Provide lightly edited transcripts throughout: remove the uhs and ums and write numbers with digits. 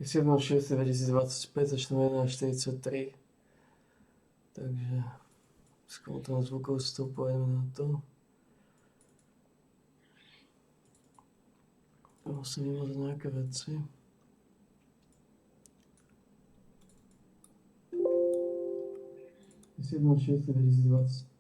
7.6.2025 začneme na 43. Takže s kontrolou zvukov vstupujeme na to. Musím vymazať nejaké veci. Je 7.6.2020.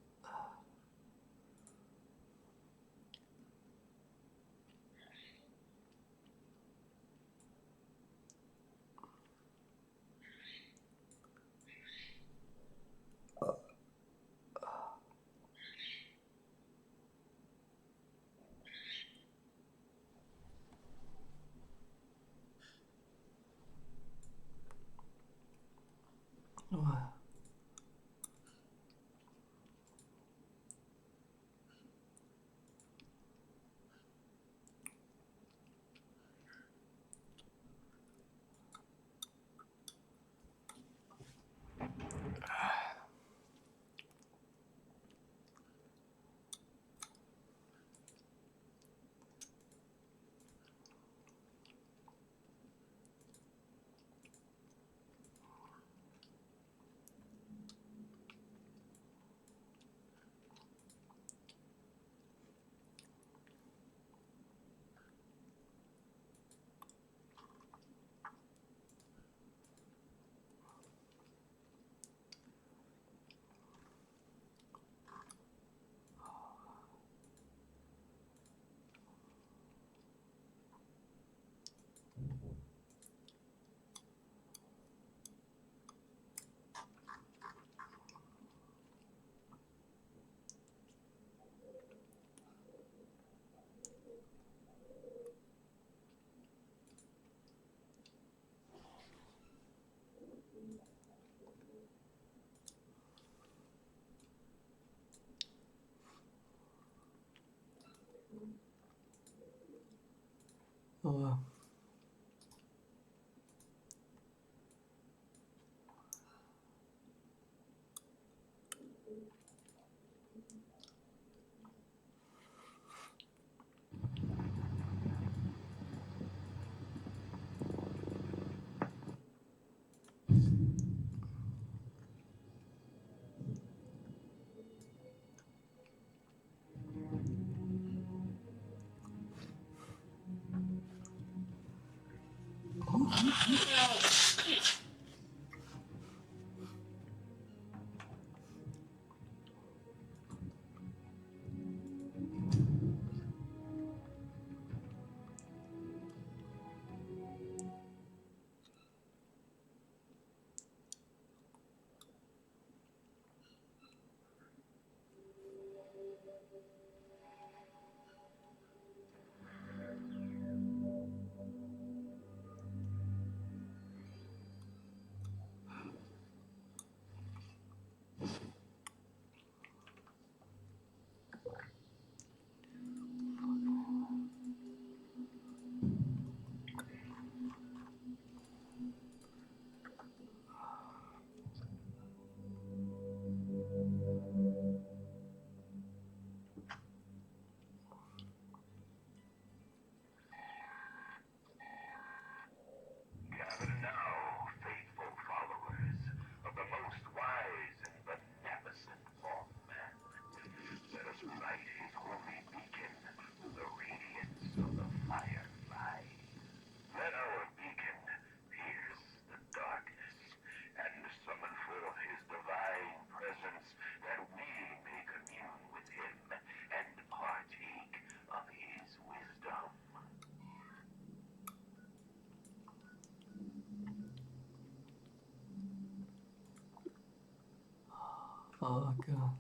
Oh god.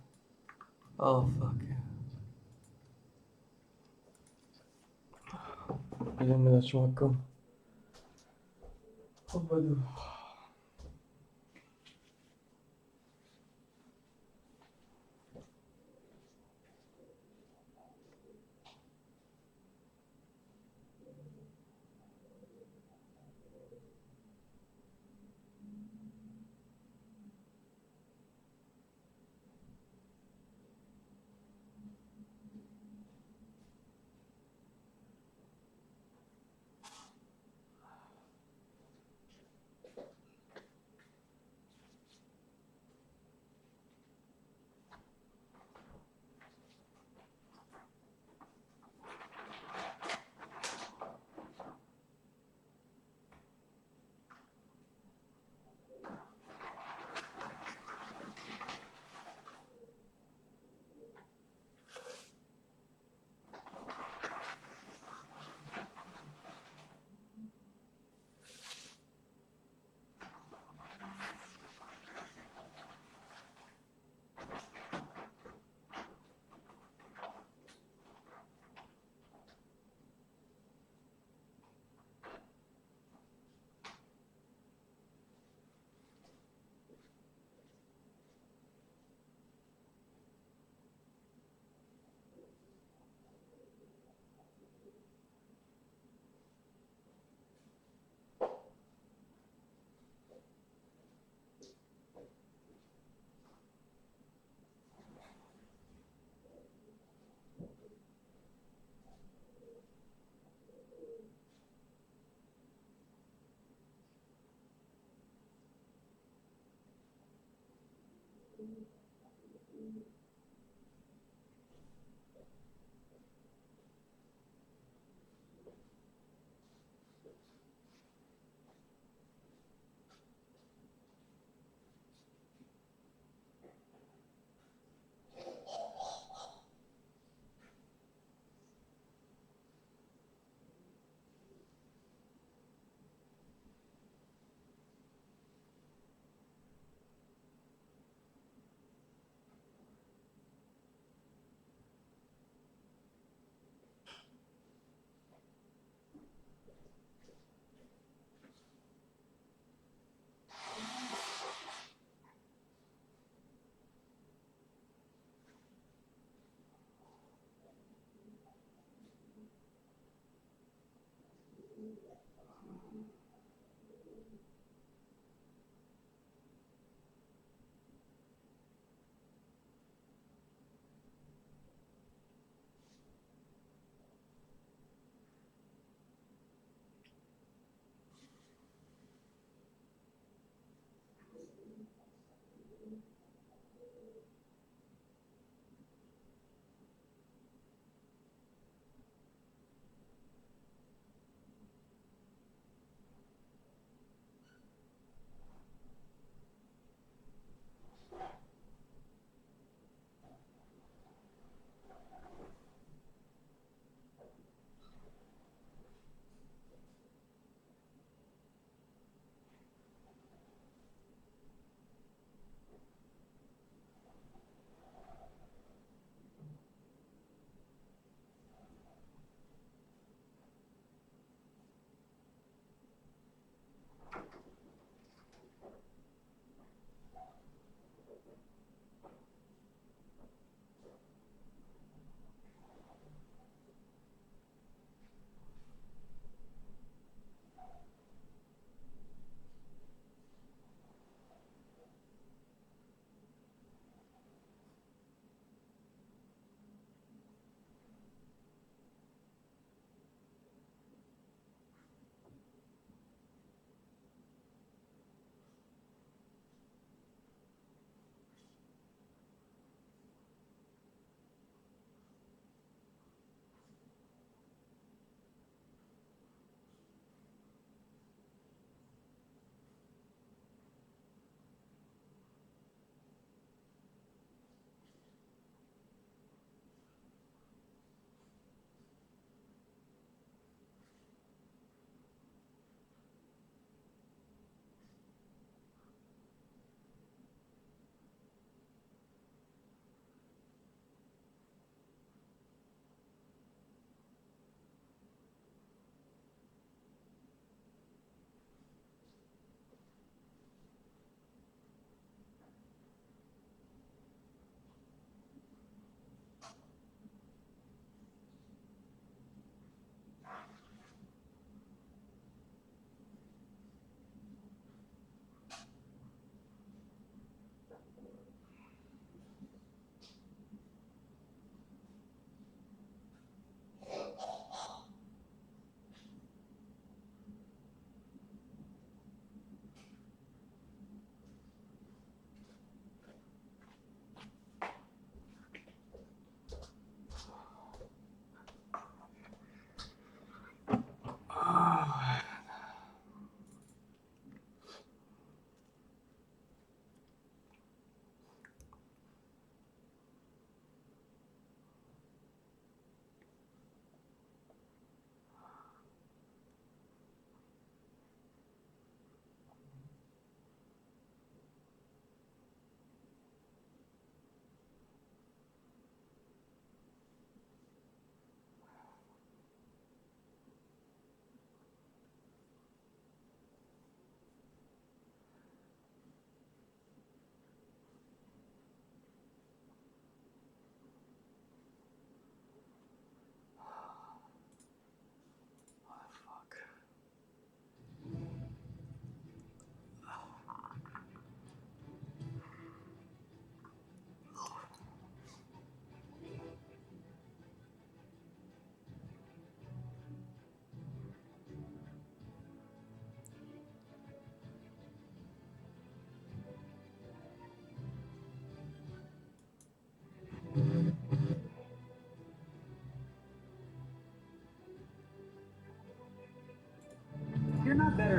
Oh fuck yeah. Ideme za člákom. Obedu.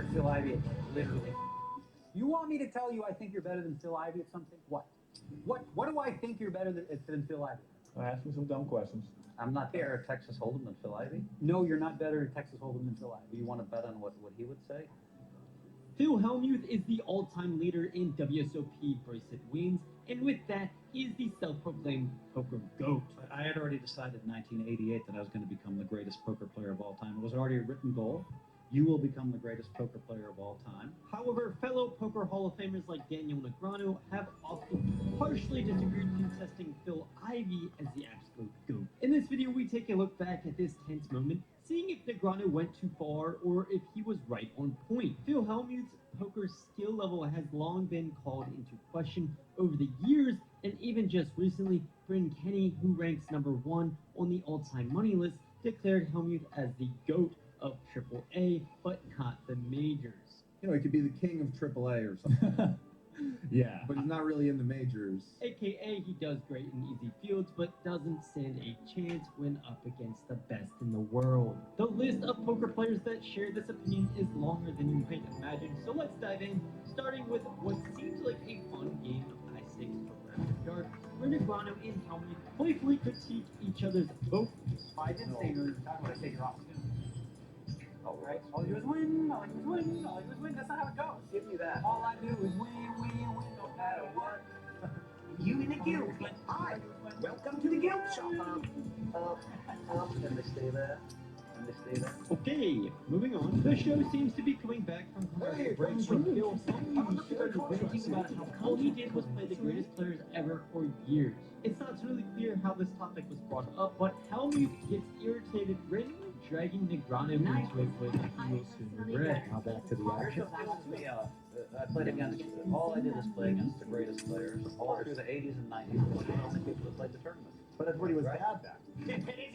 better than Phil Ivey, literally. You want me to tell you I think you're better than Phil Ivey at something? What? What do I think you're better than Phil Ivey? Ask me some dumb questions. I'm not better at Texas Hold'em than Phil Ivey. No, you're not better at Texas Hold'em than Phil Ivey. You want to bet on what he would say? Phil Hellmuth is the all-time leader in WSOP bracelet wins, and with that, he is the self-proclaimed poker GOAT. I had already decided in 1988 that I was going to become the greatest poker player of all time. It was already a written goal. You will become the greatest poker player of all time. However, fellow poker Hall of Famers like Daniel Negreanu have often harshly disagreed, contesting Phil Ivey as the absolute GOAT. In this video, we take a look back at this tense moment, seeing if Negreanu went too far or if he was right on point. Phil Hellmuth's poker skill level has long been called into question over the years, and even just recently, Bryn Kenny, who ranks #1 on the all-time money list, declared Hellmuth as the GOAT of AAA, but not the majors. You know, he could be the king of AAA or something. Yeah. But he's not really in the majors. AKA, he does great in easy fields, but doesn't stand a chance when up against the best in the world. The list of poker players that share this opinion is longer than you might imagine, so let's dive in, starting with what seems like a fun game of high stakes poker after dark, where Negreanu and Hellmuth playfully critique each other's vocals. I didn't say you're talking about say you're off. Oh, right. All you do is win. All you do is win. All you do is win. That's not how it goes. Give me that. All I do is win, win, win, no matter what. You in the guild, but hi. Welcome to the guild shop. Can they stay there? Can they stay there? Okay, moving on. The show seems to be coming back from commercial breaks from Phil Hellmuth started ranting about how all he did was play the greatest players ever for years. It's not really clear how this topic was brought up, but Hellmuth gets irritated, randomly dragging Negreanu into a play that he will soon regret. Now back to the action. I played against, all I did was play against the greatest players all through the 80s and 90s. They were the only people that played the tournament. But everybody was bad back.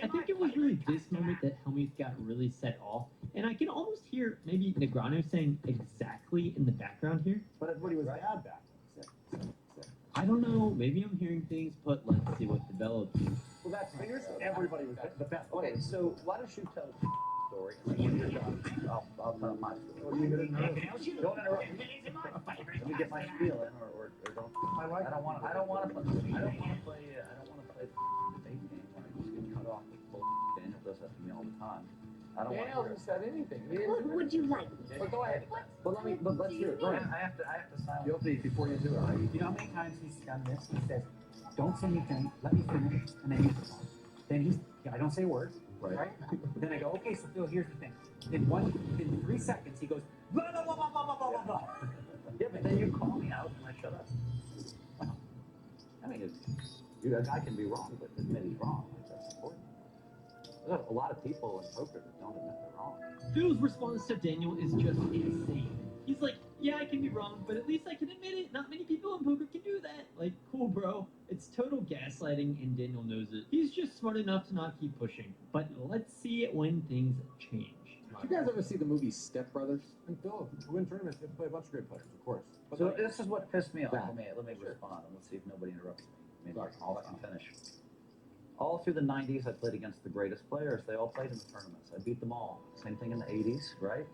I think it was really this moment that Hellmuth got really set off, and I can almost hear maybe Negreanu saying exactly in the background here. But everybody was bad back. I don't know, maybe I'm hearing things, but let's see what develops. Well, that's figures. Everybody was the best. Okay, so why don't you tell the story? And when you're done, I'll tell my story. What are you gonna know? Don't interrupt me. Let me get my spiel in, or don't. I don't want to play. I don't want to play the debate game when I just get cut off with bull. Daniel does that to me all the time. I don't want to Daniel hear hasn't it. said anything. What would you like? But go ahead. But let's hear it. Go ahead. I have to silence. Guilty before you do it. You know how many times he's done this? He says, don't say anything, let me finish, and then you go on. Then I don't say a word, right? Then I go, okay, so Phil, here's the thing. In 3 seconds, he goes, blah, blah, blah, blah, blah, blah, blah, blah. Yeah, but then you call me out and I shut up. Well, I mean, a guy can be wrong, but admit he's wrong. That's important. There's a lot of people in poker that don't admit they're wrong. Phil's response to Daniel is just insane. He's like, yeah, I can be wrong, but at least I can admit it. Not many people in poker can do that. Like, cool, bro. It's total gaslighting, and Daniel knows it. He's just smart enough to not keep pushing. But let's see it when things change. Did you guys ever see the movie Step Brothers? And Phil, to win tournaments, you have to play a bunch of great players, of course. But So like, this is what pissed me off. Yeah. Let me respond, and let's see if nobody interrupts me. Maybe I can finish. All through the 90s, I played against the greatest players. They all played in the tournaments. I beat them all. Same thing in the 80s, right?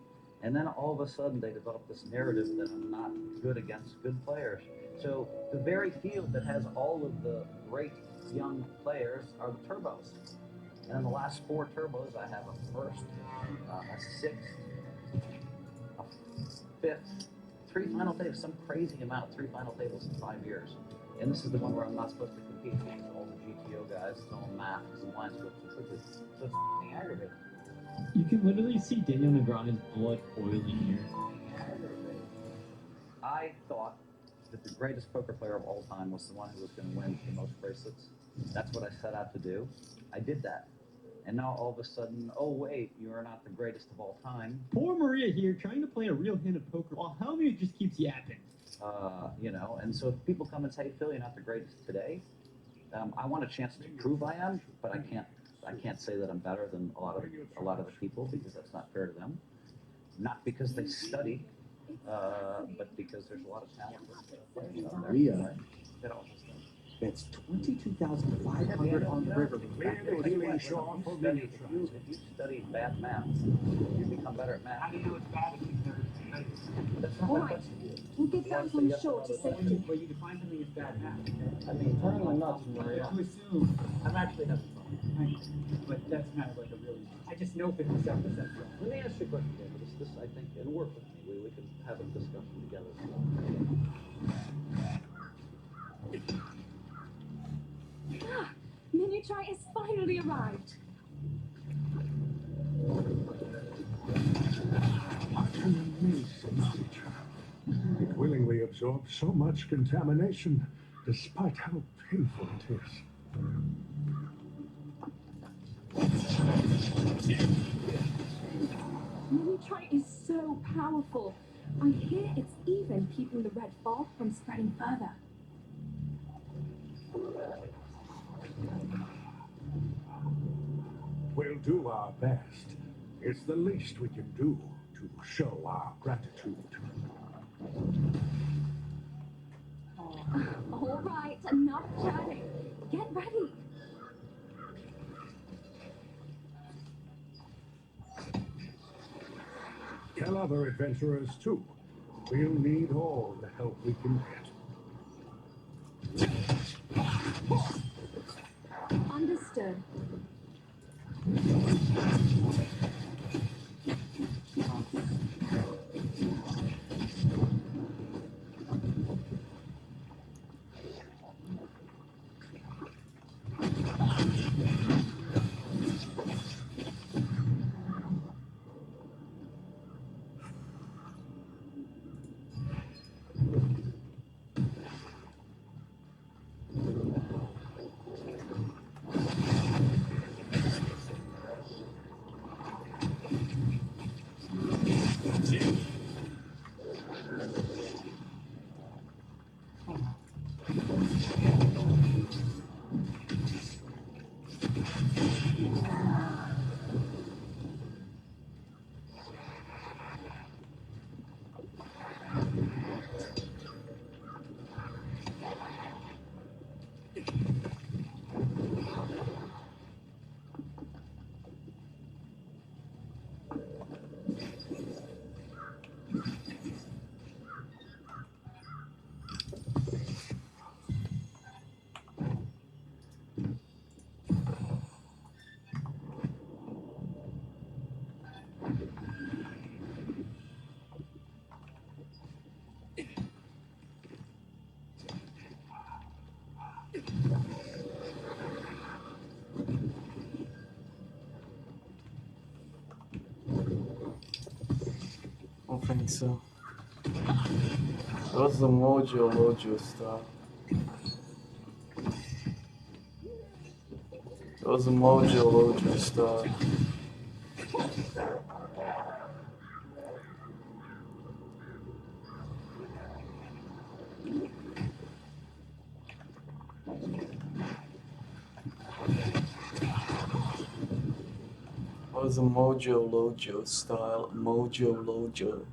And then all of a sudden, they developed this narrative that I'm not good against good players. So the very field that has all of the great young players are the turbos. And in the last 4 turbos, I have a first, a 6th, a 5th, 3 final tables, some crazy amount of 3 final tables in 5 years. And this is the one where I'm not supposed to compete because all the GTO guys, it's all math, because the line scripts are tricky. So it's f***ing aggravating. You can literally see Daniel Negreanu's blood boiling here. I thought that the greatest poker player of all time was the one who was going to win the most bracelets. That's what I set out to do. I did that. And now all of a sudden, oh wait, you are not the greatest of all time. Poor Maria here, trying to play a real hand of poker, while Hellmuth just keeps yapping. And so if people come and say, Phil, you're not the greatest today, I want a chance to prove I am, but I can't say that I'm better than a lot of the people because that's not fair to them. Not because they study, but because there's a lot of talented players out there. Maria. It all just does. That's 22,500 on the river. If you study bad math, you become better at math. How do you know it's bad if you've never All right, we'll get down on the shore to safety. Well, you define something as bad habit. I mean, turning my nuts, Maria. To assume I'm actually having fun. But that's kind of like a really. I just know 57% wrong. Let me ask you a question, David. This I think, it'll work with me. We can have a discussion together. Miniatri has finally arrived. An amazing creature. It willingly absorbs so much contamination, despite how painful it is. Miniatri is so powerful. I hear it's even keeping the red fog from spreading further. We'll do our best. It's the least we can do to show our gratitude. All right, enough chatting. Get ready. Tell other adventurers too. We'll need all the help we can get. Understood. I don't think so. What's the Mojo stuff? What's the Mojo stuff? What's the Mojo style? Mojo.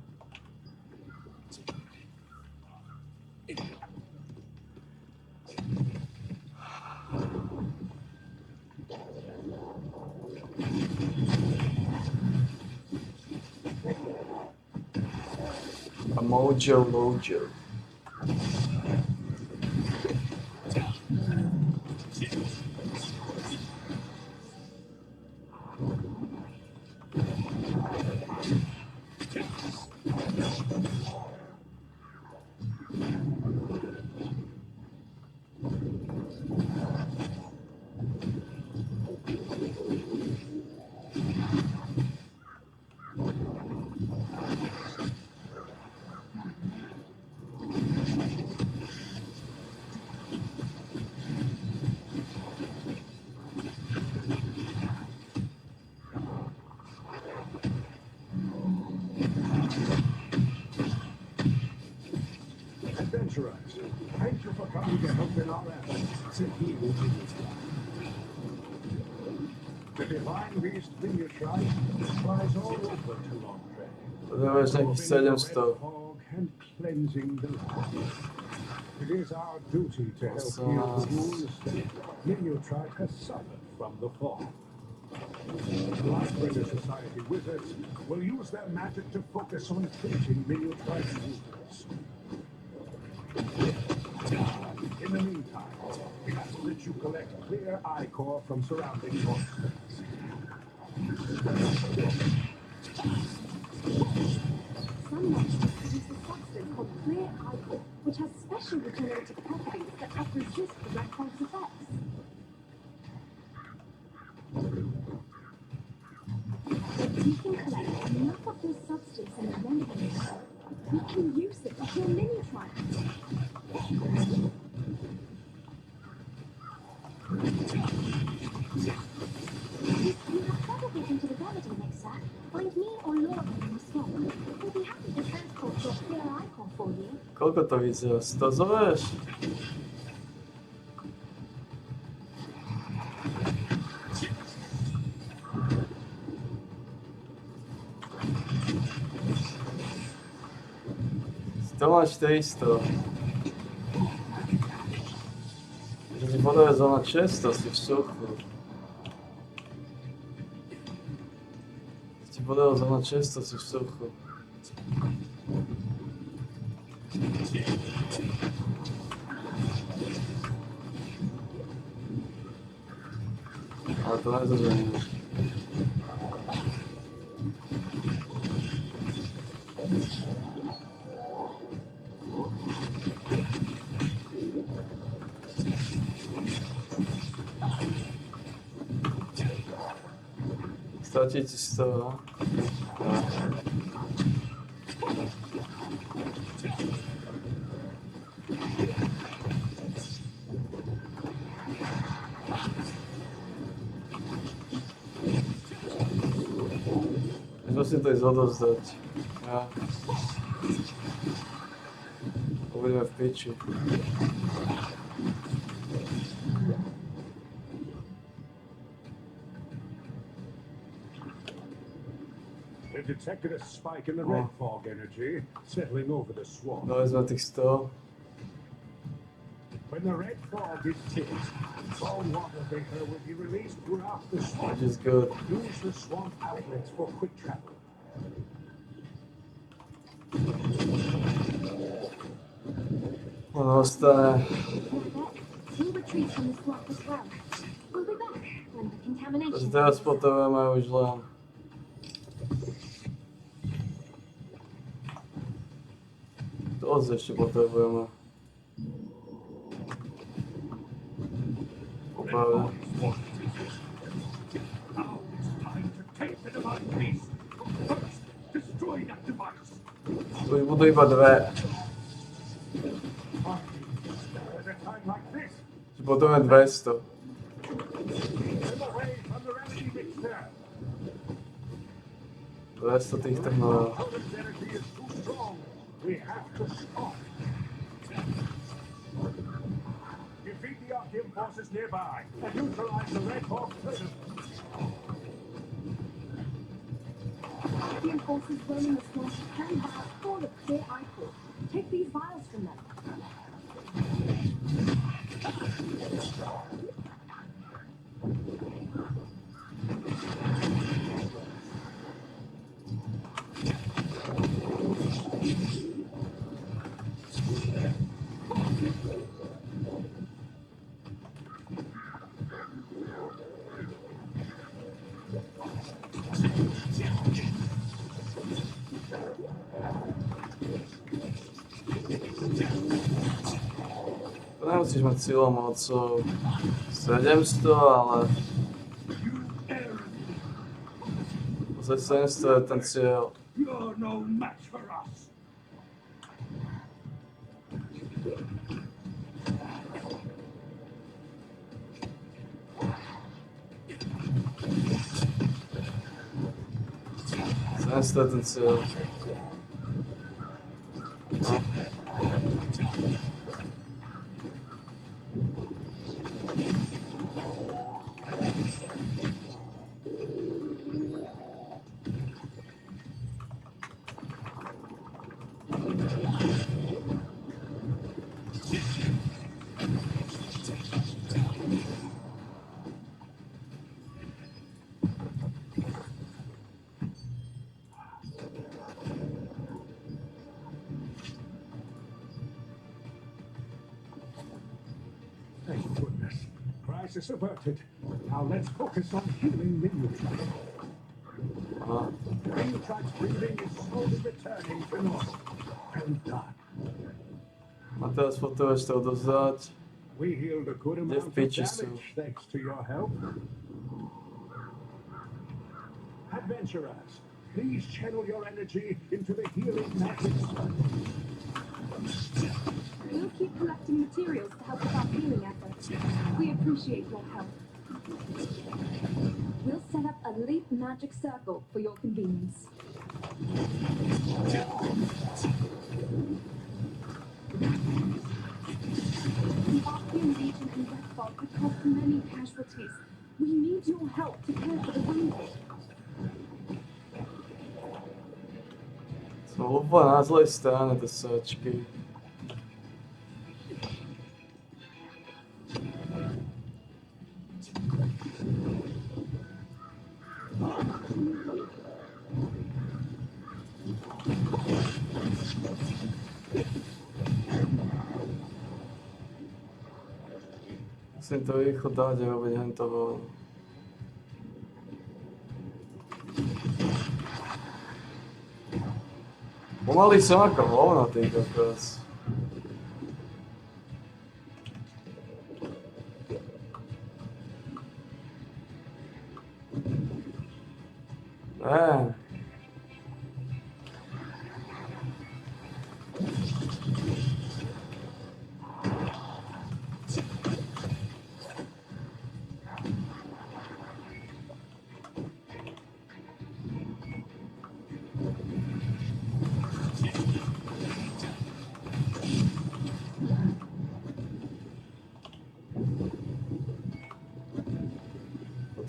A Mojo. Adventurers, thank you for coming to help in our efforts to heal Miniatri. The divine beast Miniatri flies all over Telontre. There was like 7 stuff. And cleansing the land. It is our duty to help heal the wounds that Miniatri has suffered from the fall. Glassbringer Society wizards will use their magic to focus on treating miniaturized movements. In the meantime, we ask that you collect clear eye core from surrounding monsters. Some monsters produce a substance called clear ichor, which has special regenerative properties that help resist the red fog's effects. If we can collect enough of this substance in a rendering cell, we can use it to kill mini-trials. You have probably been to the remedy mixer. Find me or Laura in the swamp. We'll be happy to transport your clear icon for you. Koľko to vyzerá? 100 zoberieš? To máš 400. Že ti podaj zóna 600, si v suchu. Ti podaj zóna 600, si v suchu. Ale to nezazvenieš. Stačí ti z toho. Musím to ísť odovzdať. Ja. Budeme v piči. They detected a spike in the red fog energy settling over the swamp. Dali sme tých 100. When the red fog is tipped, all water vapor will be released throughout the swamp. Which is good. Use the swamp outlets for quick travel. Ono ostane. We'll retreat from the swamp as well. We'll be back when the contamination. Takže teraz potrebujeme už len. To ešte potrebujeme. Popravde. Now it's time to take the device, please. First, destroy that device. Už budú iba dve. At a time like this, Čiže potrebujeme 200. get away from the remedy mixer. 200 tých technológií. Opponent's energy is too strong. We have to stop. Defeat the Archean forces nearby and neutralize the Red Hawk prism. Archean forces roaming the swamp carry vials full of clear ichor. Take these vials from them. To nemusíš mať silou mocou 700, ale... Za 700 je ten cieľ. You're no match for us. To je ten cieľ. No. crisis averted. Now let's focus on healing Minutrite. Aha. Minutrite's breathing is slowly returning to normal. Well done. A teraz po to jeszcze odozvať. We healed a good amount of piči damage sú? thanks to your help. Adventurers, please channel your energy into the healing magic stone. We'll keep collecting materials to help with our healing efforts. We appreciate your help. We'll set up a leap magic circle for your convenience. The Archean Legion and Redfall have caused many casualties. We need your help to care for the wounded. Som úplne na zlej strane tie sačky. Musím to rýchlo dať a robiť hen toho. Pomaly som ako hovno, ty kokos. Ne.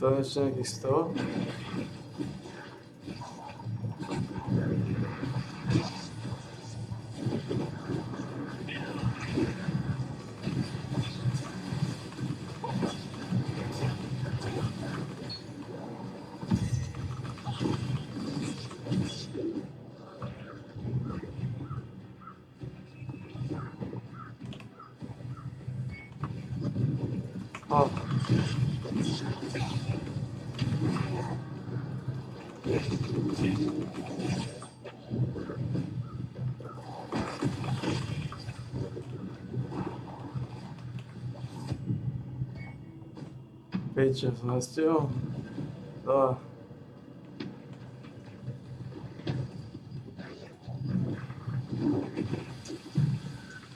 To je ešte nejakých 100. Oh. Piče, som nestihol? Dá.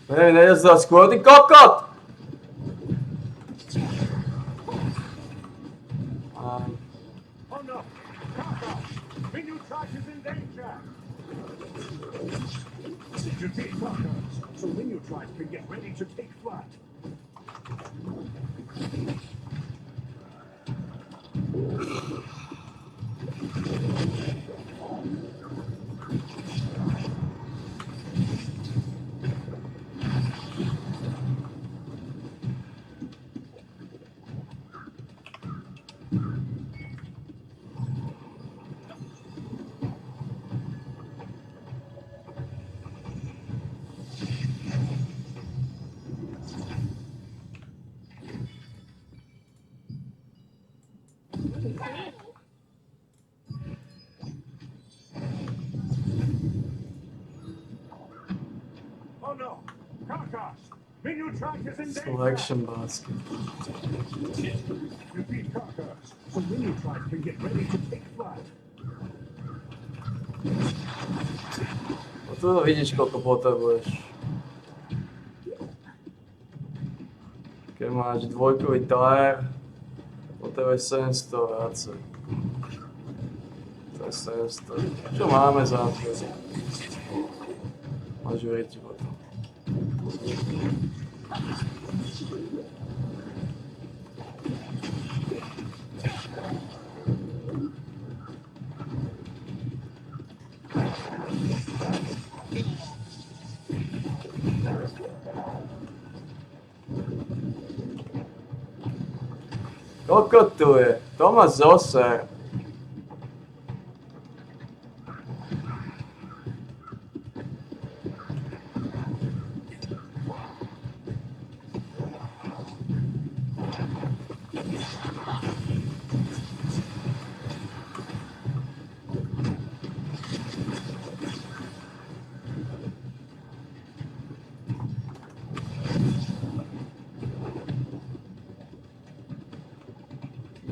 Hej, nejezdal skôr, ty kokot! Oh no! Kaka! Minutrite is in danger! Defeat Kaka, so Minutrite can get ready to take flight. Oh no! Karkas! Minutrite is in danger! Selection basket. Defeat Karkas, so Minutrite can get ready to take flight. No tu vidíš, koľko potrebuješ. Keď máš dvojkový tire, potrebuješ 700 viacej. To je 700. Čo máme za to? Máš veriť potom. Koľko tu je? To má zoser.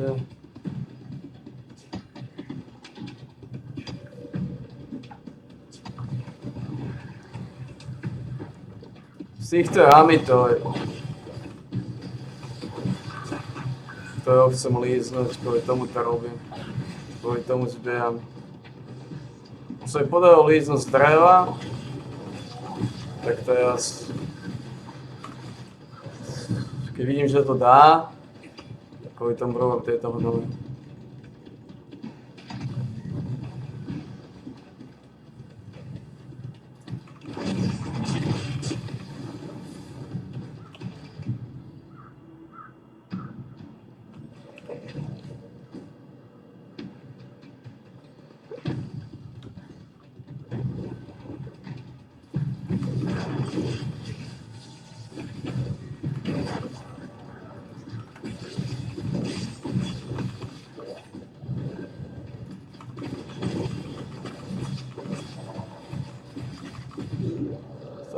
takže... Z týchto rámy to chcem líznúť, kvôli tomu to robím. Kvôli tomu zbieram. Sa mi podarilo líznúť z dreva, tak teraz... Keď vidím, že to dá, kvôli tomu robím tieto hodnoty.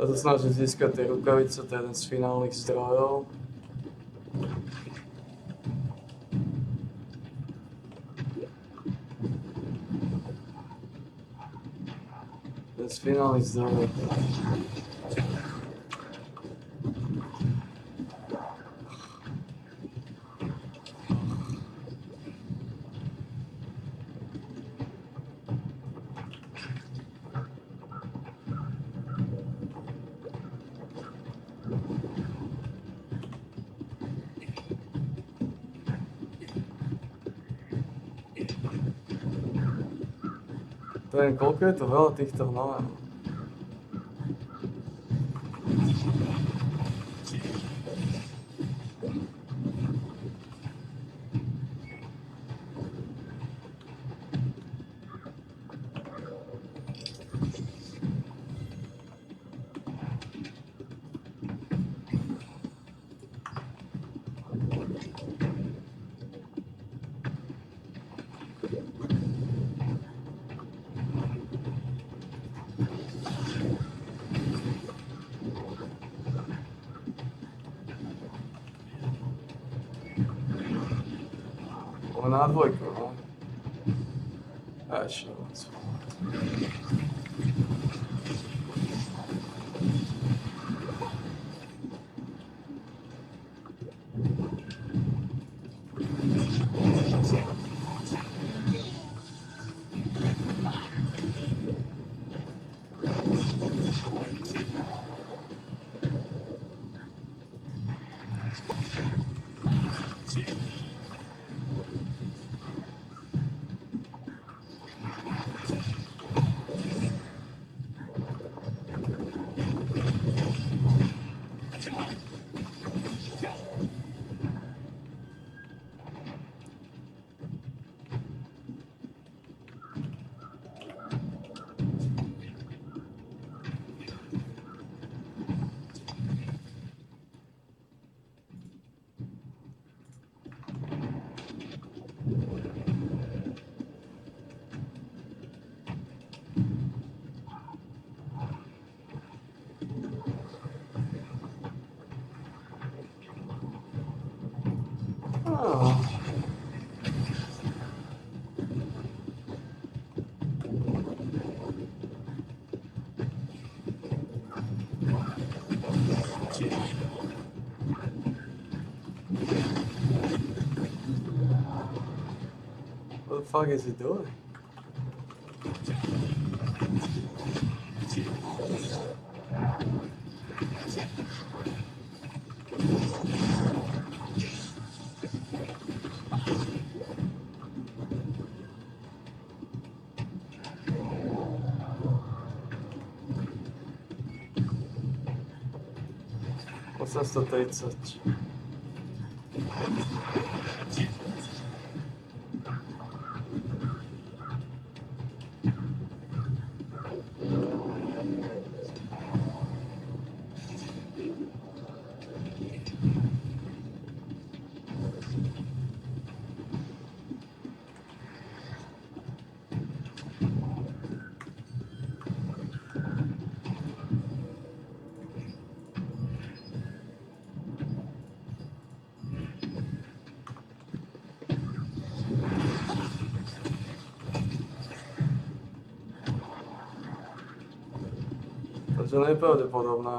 Sa snažím získať tie rukavice, to je jeden z finálnych zdrojov. Jeden z finálnych zdrojov. To je, koľko je to veľa týchto hnojov. Na dvojku, no. A ešte moc. What the fuck is he doing? What's 830? Takže nepravdepodobné.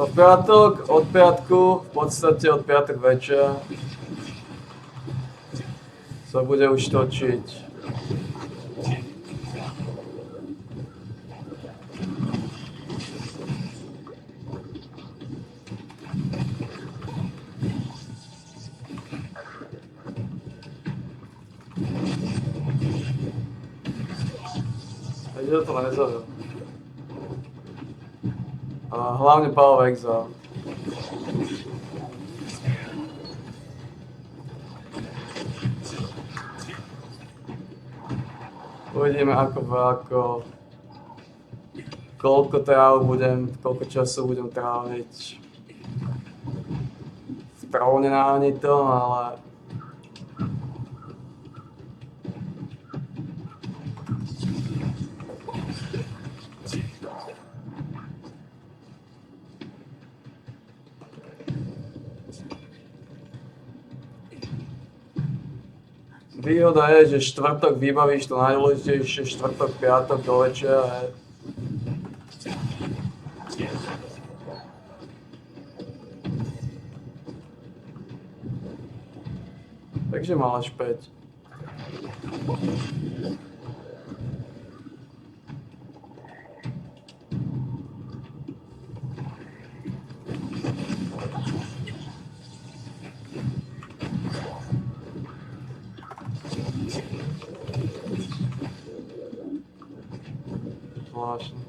V piatok, od piatku, v podstate od piatok večer sa bude už točiť. Ja to nezabil. A hlavne Power of Exile. Uvidíme koľko koľko času budem tráviť v tróne náhnitom, ale výhoda je, že štvrtok vybavíš to najdôležitejšie, štvrtok, piatok do večera. Takže mal až 5. Zvláštne.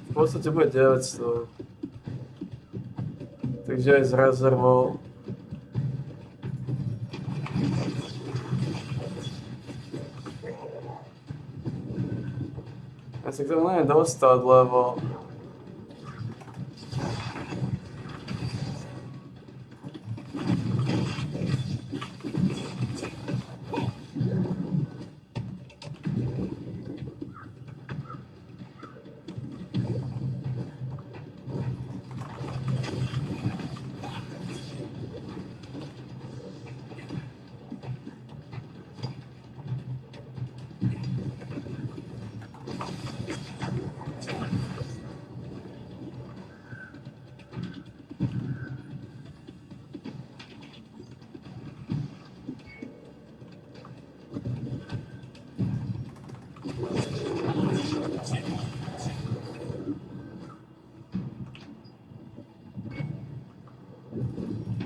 V podstate bude 900. Takže aj s rezervou. Ja sa k tomu neviem dostať, lebo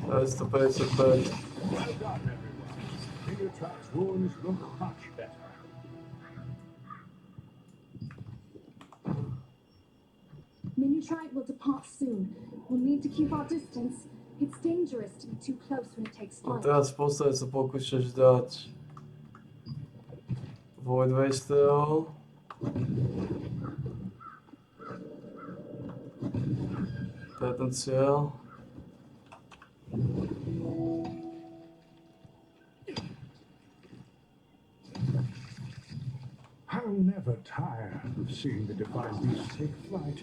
to je 155. Well done, everyone. Cleotra's wounds look much better. Minitrite will depart soon. We'll need to keep our distance. It's dangerous to be too close when it takes A flight. teraz v podstate sa pokúšaš dať Void Wasteho. To je ten cieľ. I'll never tire of seeing the divine beast take flight.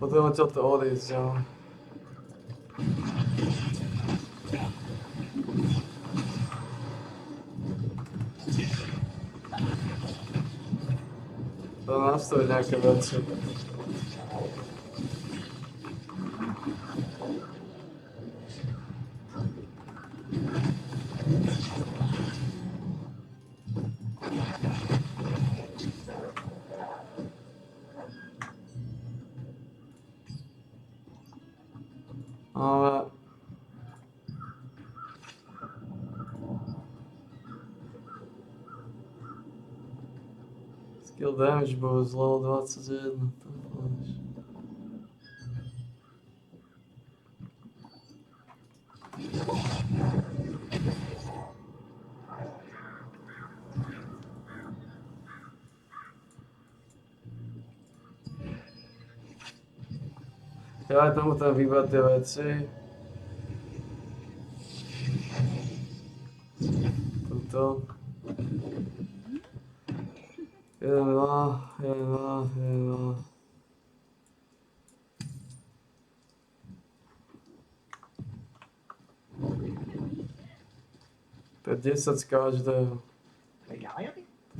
Potom odtiaľ to odísť, jo. To nastaviť nejaké veci. Ale... Skill damage bonus level 21, to máš. Ja aj tomu tam vybrať tie veci. Tuto. 1, 2, 1, 2, 1, 2. To je 10 z každého.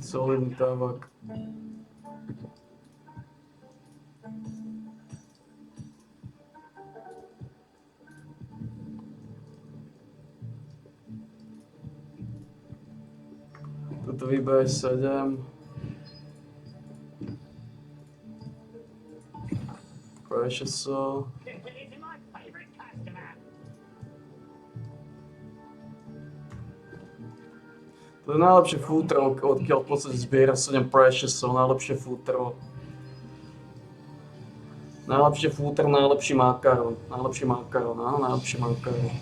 Solidný tabak. Tuto vybereš 7. Precious Soul. To je najlepšie futro, odkiaľ v podstate zbiera 7 Precious Soul, najlepšie futro. Najlepšie futro, najlepší makaron, áno, najlepší makaron.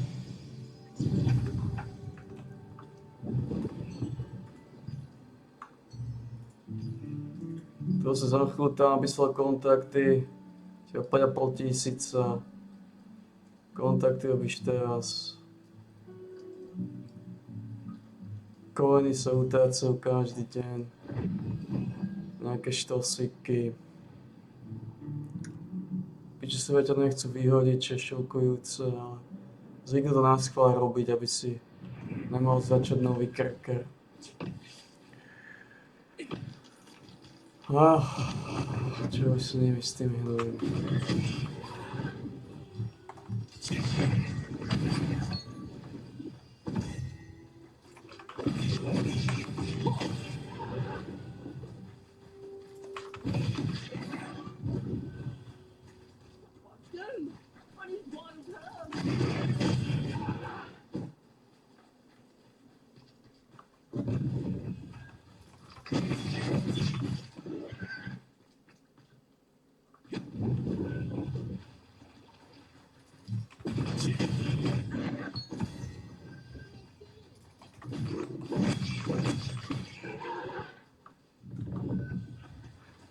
To sa za chvíľu tam vyslal kontakty, čiže 5,5 000 kontakty robíš teraz. Koiny sa utácajú každý deň, nejaké štosíky. Piči sa ťa nechcú vyhodiť, čo je šokujúce, ale zvyknú to naschvál robiť, aby si nemohol začať nový krker. Čo už si nimi s tými hnojmi.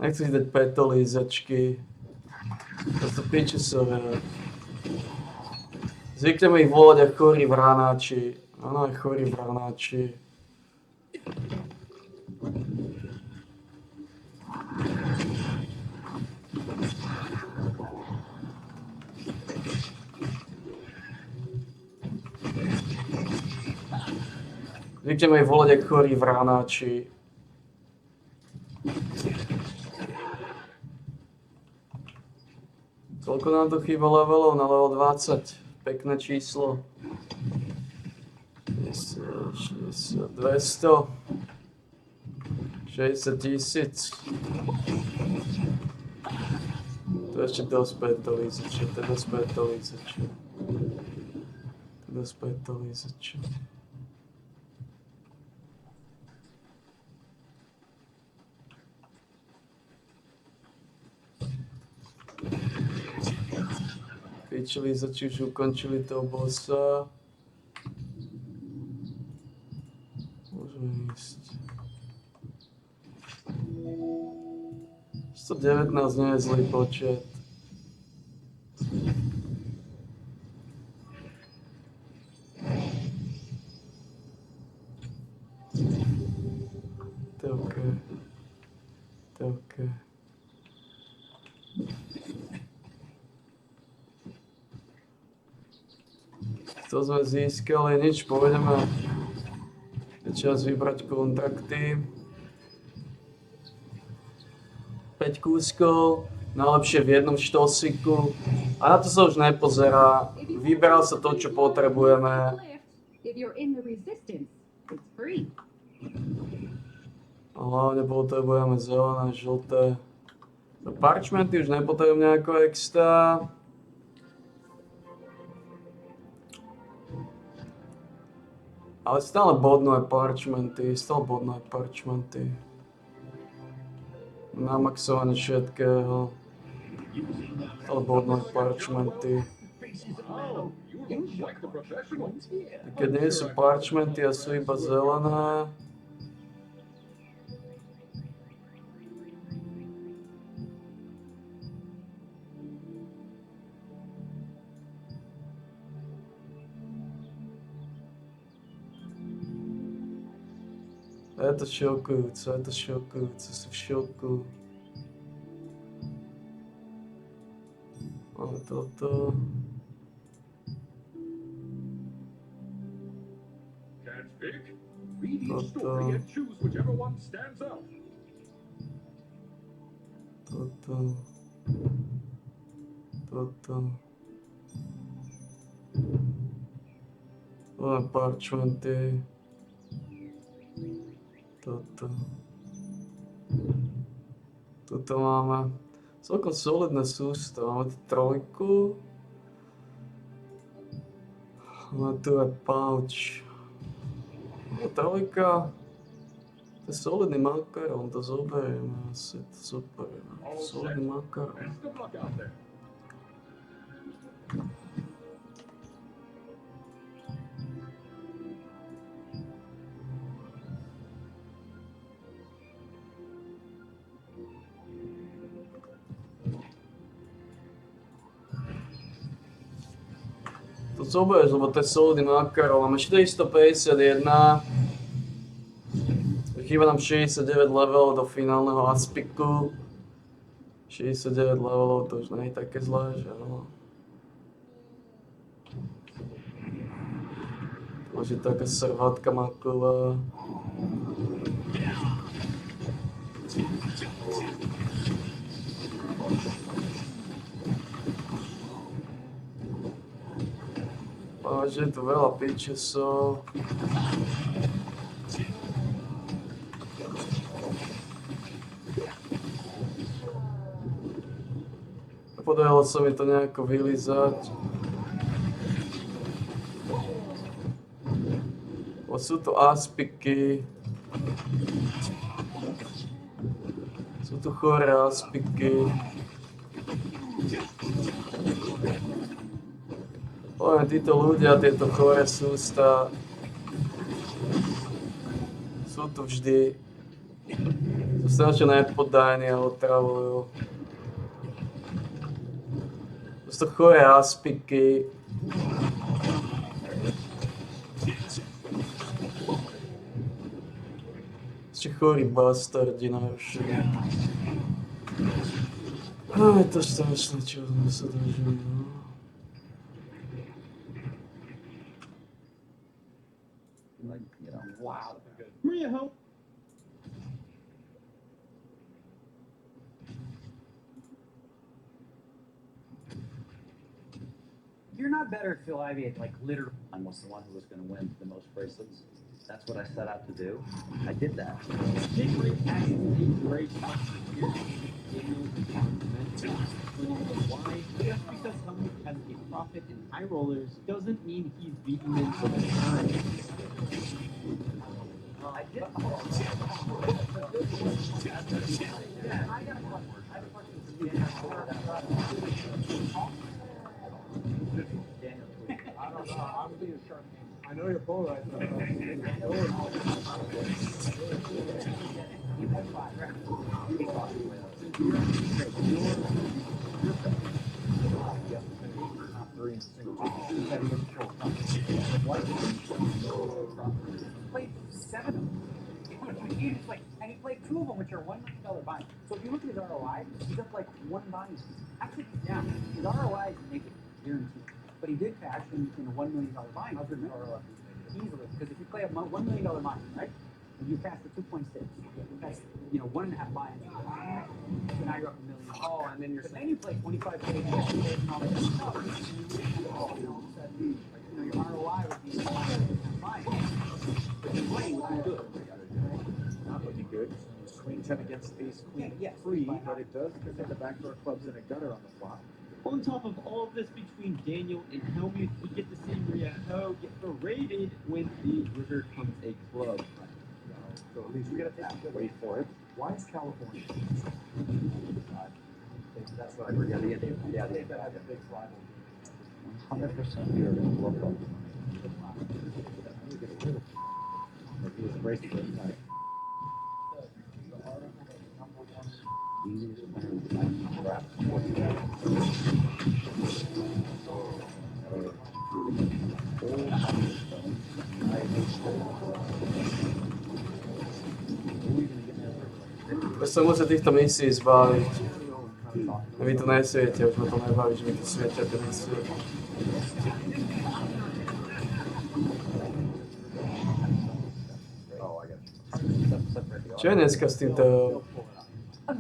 Nechci si dať petolízačky. To sú pičusové. Zvykneme ich volať ako chorí vranáči. Áno, aj chorí vranáči. Zvykneme ich volať ako chorí vranáči. Koľko nám tu chýba levelov? Na level 20. Pekné číslo. 60, 200. 60 000. To je ešte dosť petolízačia. To je dosť petolízačia. To je dosť petolízačia. Lízači už ukončili toho bossa. Môžeme ísť. 119 nie je zlý počet. To je OK. To je OK. To sme získali, nič, pôjdeme. Je čas vybrať kontrakty. 5 kúskov, najlepšie v jednom štosiku. A na to sa už nepozerá. Vyberá sa to, čo potrebujeme. If you're in the resistance, it's free. A hlavne potrebujeme zelené, žlté. Parchmenty už nepotrebujem nejako extra. Ale stále bodné parchmenty, Na maxovanie všetkého. Stále bodné parchmenty. Keď nie sú parchmenty a sú iba zelené. Je to šokujúce, sú v šoku. Máme toto. Can't speak? Read each story and choose whichever one stands out. Toto. Máme parchmenty. Toto máme celkom solidné sústo. Máme tu trojku. Máme tu aj pouch. Trojka. To je solidný makaron, to zoberieme asi, to super. Solidný makaron. Best of luck out there. To zoberieš, lebo to je solidný makaron. Máme 451. Chýba nám 69 levelov do finálneho aspiku. 69 levelov, to už nie je také zlé, že no. To už je taká servátka maková. Páč, je tu veľa pitchesov. Podarilo sa mi to nejako vylizať. Sú tu aspiky. Sú tu choré aspiky. Poviem, títo ľudia, tieto choré sústa sú tu vždy. Sú strašne nepoddajní a otravujú. Sú to choré aspiky. Ešte chorí bastardi najhoršie. Je to strašné, čo sme sa držali, no. Like, you know, wow. Maria Hope. You're not better at Phil Ivey at like literally. I was the one who was going to win the most bracelets. That's what I set out to do. I did that. Jake Ray has a great puncher here. Daniels why? Just because someone has a profit in high rollers doesn't mean he's beaten them for the time. I did. Yeah, I got one more. I have a question for you. I don't know. I'm being sharp. I know you're polarized. Played 7 of them. He's like, and he played 2 of them, which are $1 million buys. So if you look at his ROI, he's up like 1 buying. Actually, he's down. His ROI is negative, guaranteed. But he did cash in a $1 million buy-in easily, because if you play a $1 million buy-in, right, and you cast a 2.6, that's 1.5 buy-ins. So now you're up $1 million. Oh, and then you're But then you play 25K and all that kind of stuff. And all of a sudden, your ROI would be buy-in. But your money would be good. not looking good. Queen 10 against ace queen Yes, free, but- but it does present the backdoor clubs and a gutter on the flop. On top of all of this, between Daniel and Helmuth, we get to see Maria Ho get berated when the river comes a club. So at least we gotta take a good wait for it. Why is California? That's what I heard. Yeah, they had a big fly. 100% you're going to look up. He was braced for it. Easiest player in the draft. Už sa musí týchto misií zbaviť. Vy to nesviete, už ma to nebaví, že mi to svietia tie misie. Čo je dneska s týmto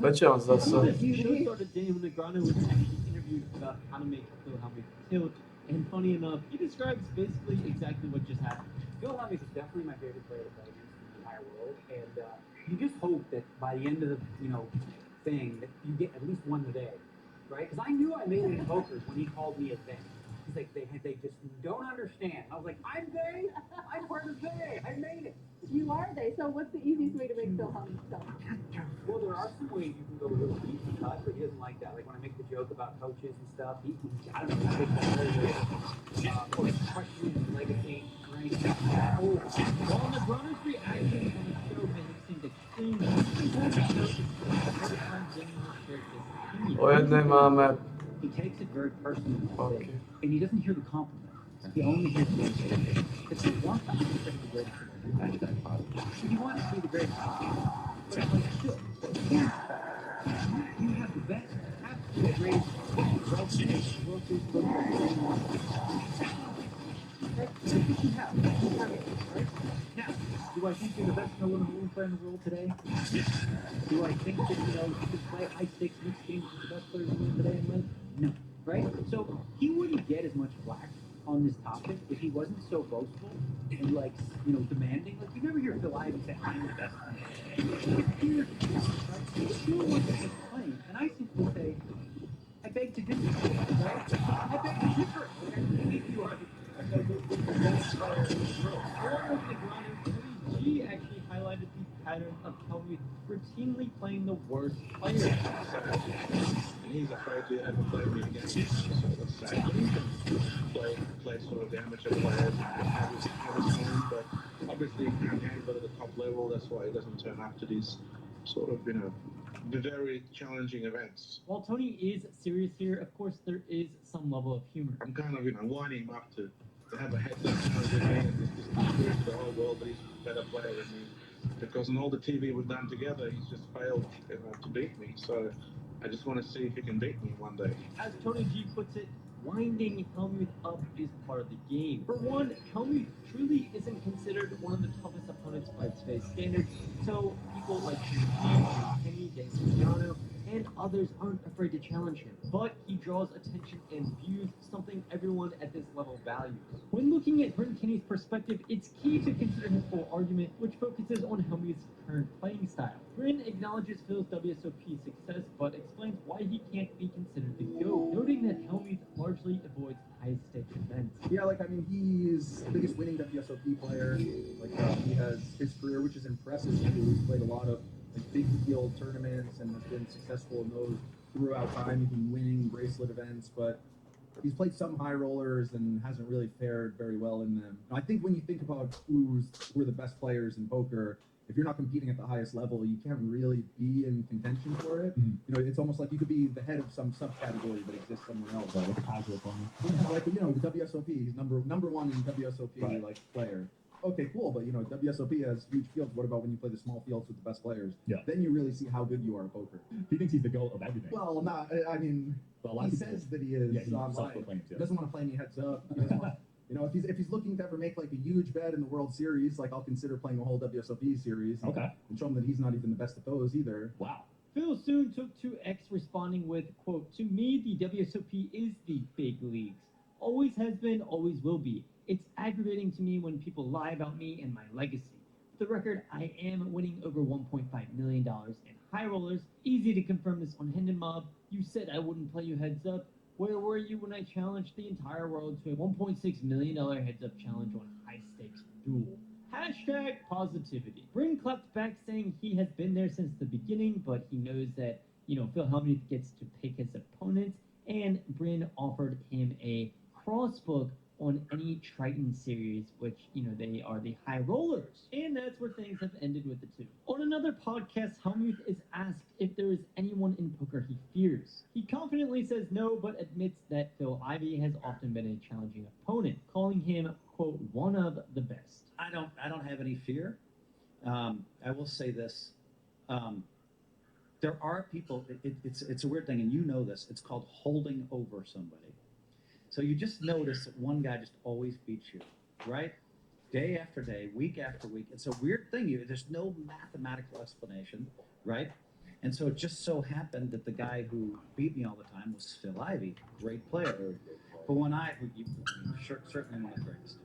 večerom zase? The show started Daniel Negreanu was actually interviewed about how to make Phil Hellmuth tilt, and funny enough, he describes basically exactly what just happened. Phil Hellmuth is definitely my favorite player to play against in the entire world, and you just hope that by the end of the thing that you get at least one today, right? Because I knew I made it in poker when he called me a they. He's like they just don't understand. I was like, I'm they, I'm part of they. I made it. You are they. So what's the easiest way to make Phil Hellmuth so? Well, there are some ways you can go a little easy cut, but he doesn't like that. Like when I make the joke about coaches and stuff, I don't know, he takes that very questioning his legacy, right? While Negreanu's reaction on the show may have seemed extreme, it's important to note that every time Daniel shares his opinion, O jednej máme... He takes it very personally, Okay. and he doesn't hear the compliment. He only hears the criticism. Because he wants to be the greatest. He wants to be the greatest. But it's like, still, you have the best, absolute greatest, that's what you have. Right? Now, do I think you're the best no-one player in the world today? Do I think that, you can play high-stakes mixed games with the best players in the world today and win? No. Right? So, he wouldn't get as much flack on this topic if he wasn't so boastful and, demanding. Like, you never hear Phil Ivey say, I'm the best player. Here's if you're one that's playing, and I simply say, I beg to differ. Right? I beg to differ. Okay? If you are the best player in the world. along with Negreanu, G actually highlighted the pattern of Hellmuth routinely playing the worst players. And he's afraid to ever play me against him. So that's sad. He can play sort of the amateur players and have his fun, but obviously he can't handle it at the top level. That's why he doesn't turn up to these sort of, very challenging events. While Tony is serious here, of course there is some level of humor. I'm kind of, winding him up to have a heads up with me and just prove to the whole world that he's a better player than me. Because in all the TV we've done together, he's just failed to beat me. So I just want to see if he can beat me one day. As Tony G puts it, winding Hellmuth up is part of the game. For one, Hellmuth truly isn't considered one of the toughest opponents by today's standards, so people like Kenny, Daniel Negreanu, and others aren't afraid to challenge him. But he draws attention and views, something everyone at this level values. When looking at Bryn Kenny's perspective, it's key to consider his full argument, which focuses on Hellmuth's current playing style. Bryn acknowledges Phil's WSOP success, but explains why he can't be considered the GOAT, noting that Hellmuth largely avoids high-stakes events. Yeah, he's the biggest winning WSOP player. He has his career, which is impressive. He's played a lot of big field tournaments and has been successful in those throughout time, even winning bracelet events. But he's played some high rollers and hasn't really fared very well in them. I think when you think about who are the best players in poker, if you're not competing at the highest level, you can't really be in contention for it. It's almost like you could be the head of some subcategory that exists somewhere else. The WSOP, he's number one in WSOP player. okay, cool, but you know, WSOP has huge fields. What about when you play the small fields with the best players? Yeah. Then you really see how good you are at poker. He thinks he's the goat of everything. Well, not. I mean, But a lot he of people, says that he is. yeah, he online. self-proclaims, He yeah. doesn't want to play me heads up. He doesn't want, you know, if he's looking to ever make like a huge bet in the World Series, like I'll consider playing a whole WSOP series. Okay. And show him that he's not even the best at those either. Wow. Phil soon took to X responding with, quote, "To me, the WSOP is the big leagues. Always has been, always will be. It's aggravating to me when people lie about me and my legacy. For the record, I am winning over $1.5 million in high rollers. Easy to confirm this on Hendon Mob. You said I wouldn't play you heads up. Where were you when I challenged the entire world to a $1.6 million heads up challenge on high stakes duel? Hashtag positivity." Bryn clapped back saying he has been there since the beginning, but he knows that, you know, Phil Hellmuth gets to pick his opponents, and Bryn offered him a crossbook on any Triton series, which, you know, they are the high rollers. And that's where things have ended with the two. On another podcast, Hellmuth is asked if there is anyone in poker he fears. He confidently says no, but admits that Phil Ivey has often been a challenging opponent, calling him, quote, "one of the best." I don't have any fear. I will say this. There are people, it's a weird thing, and you know this. It's called holding over somebody. So you just notice that one guy just always beats you, right? Day after day, week after week. It's a weird thing. There's no mathematical explanation, right? And so it just so happened that the guy who beat me all the time was Phil Ivey, great player. But certainly one of the greatest.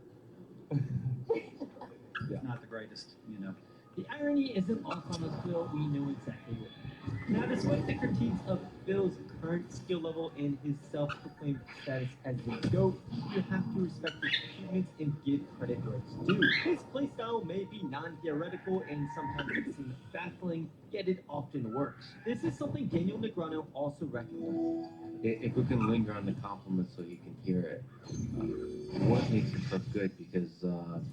Yeah. Not the greatest, you know. The irony isn't lost on us, Phil. We know exactly what it is. Now, despite the critiques of Phil's current skill level and his self-proclaimed status as the GOAT, you have to respect his achievements and give credit where it's due. His playstyle may be non-theoretical and sometimes it seems baffling, yet it often works. This is something Daniel Negreanu also recognizes. If we can linger on the compliment so you can hear it, what makes it so good? Because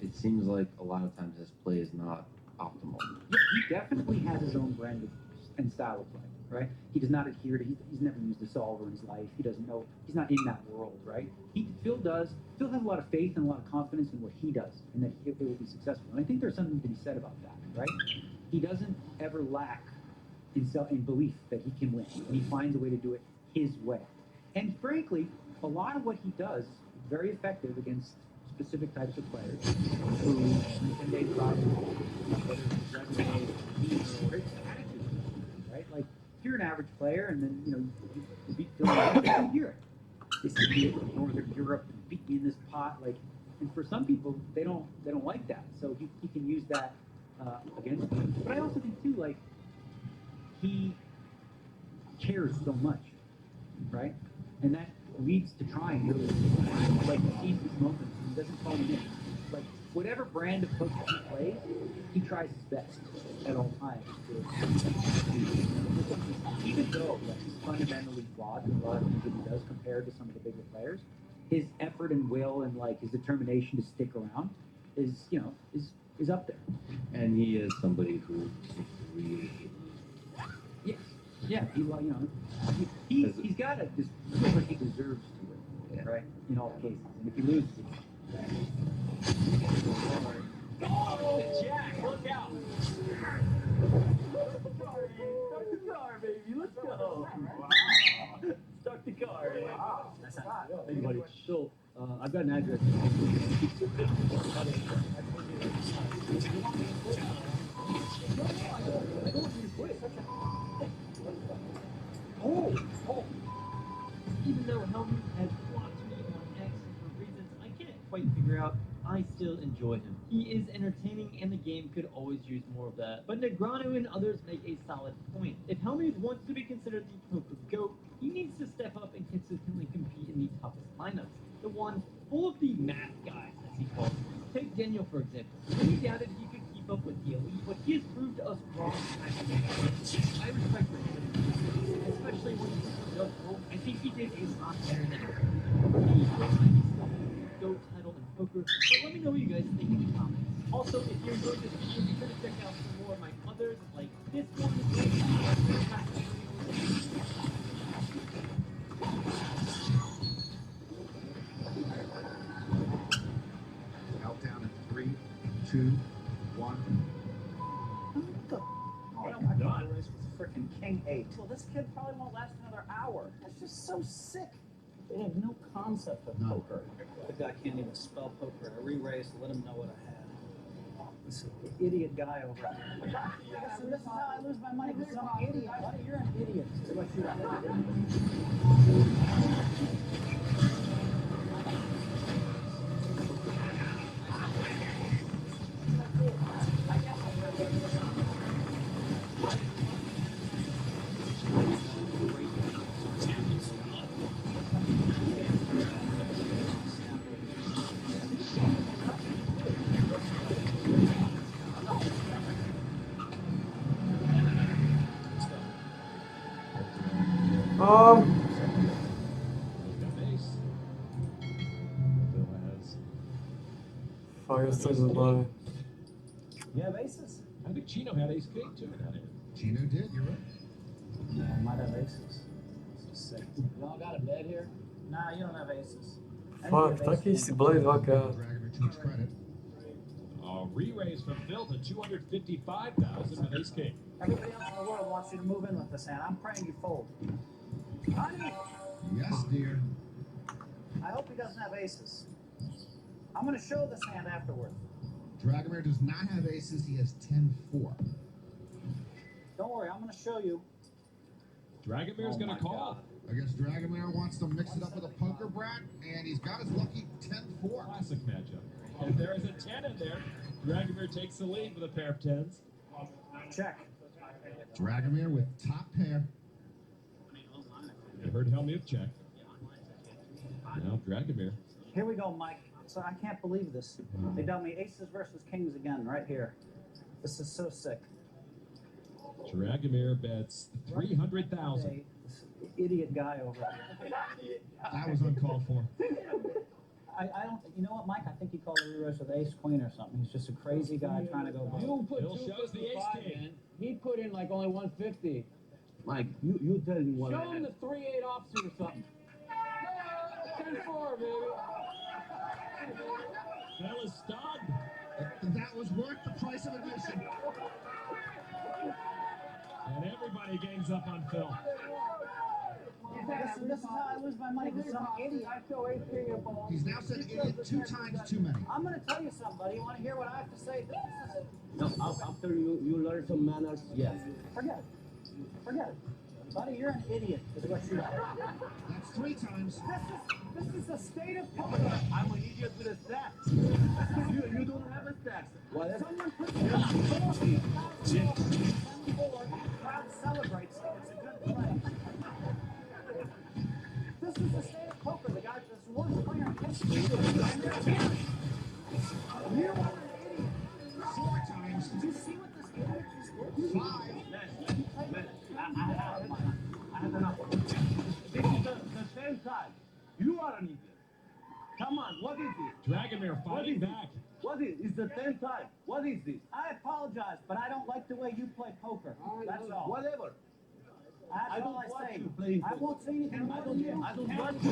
it seems like a lot of times his play is not optimal. Yeah, he definitely has his own brand of, and style of play, right? He does not adhere to, he's never used a solver in his life. He doesn't know, he's not in that world, right? Phil has a lot of faith and a lot of confidence in what he does and that it will be successful. And I think there's something to be said about that, right? He doesn't ever lack in belief that he can win, and he finds a way to do it his way. And frankly, a lot of what he does is very effective against specific types of players who intimidate problems, whether it's resume, or it's attitude, right? Like, if you're an average player and then, you know, you beat Phil, you don't hear it. This idiot from Northern Europe beat me in this pot, like, and for some people, they don't like that. So he can use that against them. But I also think too, like, he cares so much, right? And that leads to trying really, like, he sees these moments and he doesn't phone in. Like, whatever brand of poker he plays, he tries his best at all times. Even though, like, he's fundamentally flawed in a lot of things that he does compared to some of the bigger players, his effort and will and, like, his determination to stick around is, you know, is up there. And he is somebody who really. Yes. Yeah, he, you know, he's got to just feel like he deserves to win, right? In all cases. And if he loses, Oh, Jack, look out! Start the car, baby. Let's go. Wow. Start the car. Wow. Thank you, buddy. So, I've got an address. Even though Hellmuth has blocked me on X for reasons I can't quite figure out, I still enjoy him. He is entertaining and the game could always use more of that. But Negreanu and others make a solid point. If Hellmuth wants to be considered the poker GOAT, he needs to step up and consistently compete in the toughest lineups. The ones full of the math guys, as he calls them. Take Daniel, for example. He doubted he could keep up with the elite, but he has proved us wrong time and time again. I respect for him, especially when he does roll. I think he did a lot better than he GOAT title in poker, but let me know what you guys think in the comments. Also, if you enjoyed this video, be sure to check out some more of my others, like this one. Countdown at 3, freaking king 8. Well, this kid probably won't last another hour. That's just so sick. They have no concept of poker. The guy can't even spell poker. I re-raised to let him know what I had. This idiot guy over there. Listen, this is how I lose my money because I'm an idiot. Buddy, you're an idiot. This is what you Fuck, this doesn't load. You have aces? I think Chino had ace king too in that hand. Chino did, you're right. Yeah, I might have aces. This is sick. Y'all got a bed here? Nah, you don't have aces. Fuck, taký si blade dvakrát. Dragomer too much credit. Re-raise from Phil to 255,000 with ace king. Everybody else in the world wants you to move in with this hand. I'm praying you fold. Honey, Yes, dear. I hope he doesn't have aces. I'm going to show this hand afterwards. Dragomir does not have aces. He has 10-4. Don't worry, I'm going to show you. Dragomir's going to call. I guess Dragomir wants to mix it up with a poker brat, and he's got his lucky 10-4. Classic matchup. If there is a 10 in there, Dragomir takes the lead with a pair of 10s. Check. Dragomir with top pair. You heard Helmuth check. Now Dragomir. Here we go, Mike. So I can't believe this. They dealt me aces versus kings again right here. This is so sick. Dragomir bets 300,000. This idiot guy over there. That was uncalled for. I don't, you know what, Mike? I think he called a re-raise with ace queen or something. He's just a crazy guy trying to go broke. You put Bill shows the ace 255 king. in. He put in like only 150. Mike, you tell me what Show him the 3-8 offsuit or something. 10-4, baby. Phil is stunned. That was worth the price of admission. And everybody gangs up on Phil. This is how I lose my money because I'm an idiot. He's now said idiot 2 times too many. I'm going to tell you something, buddy. You want to hear what I have to say? No, after you learn some manners, yes. Forget it. Forget it. Buddy, you're an idiot. Is what you are. That's 3 times. This is the state of poker. I'm an idiot with a stack. You don't have a stack. Whatever. Someone puts it crowd celebrates. It's a good play. This is the state of poker. The guy that's the worst player in history. You are an idiot. 4 times. Did you see what this idiot just did? 5. I have enough. This is the same time. You are an idiot. Come on, what is it? Dragomir fighting back. What is it? It's the 10th time. What is this? I apologize, but I don't like the way you play poker. That's all. Whatever. That's I don't all I want say. you playing I won't say anything more than you. I don't want you.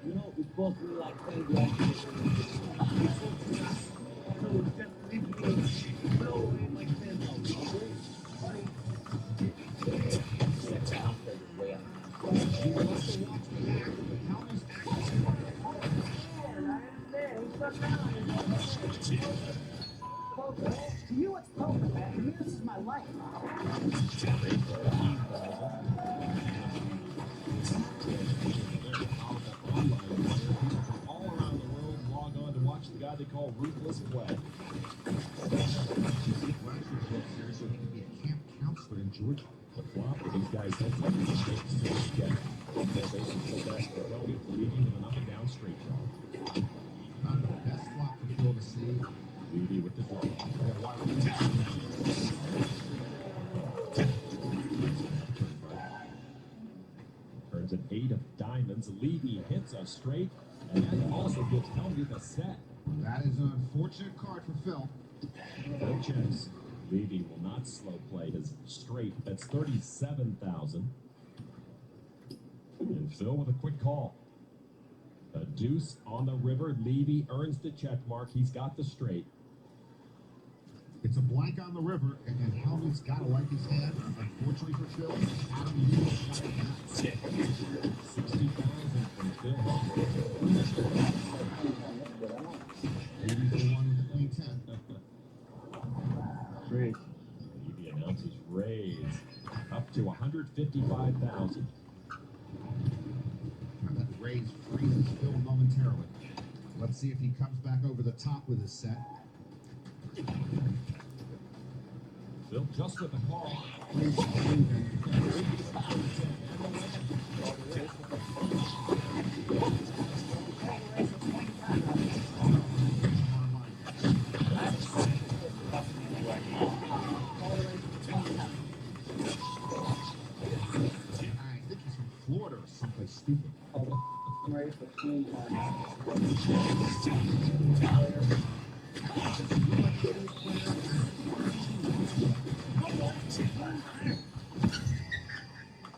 You know, it cost me like 10 grand. So just leave me blow away my 10,000, okay? To you, it's poker, man. To me, this is my life. All around the world log on to watch the guy they call Ruthless play. So he can be a camp counselor in Georgia. The flop with these guys heads up is a straight six get. Their bases so best they're going leading with an up and down straight draw. Not the best flop for Phil to see. Levy with the draw. Turns an 8 of diamonds. Levy hits a straight, and that also gives Helmuth a set. That is an unfortunate card for Phil. Phil checks. Levy will not slow play his straight. That's 37,000. And Phil with a quick call. A Deuce on the river. Levy earns the check mark. He's got the straight. It's a blank on the river, and Helmut's got to like his hand. Unfortunately for Phil, Adam Lewis got it back. 60,000 from Phil. 80 for one with the queen 10. Great. Levy announces raise up to 155,000. That raise freezes Phil momentarily. Let's see if he comes back over the top with his set. Phil just with the call. I think he's from Florida or someplace stupid. How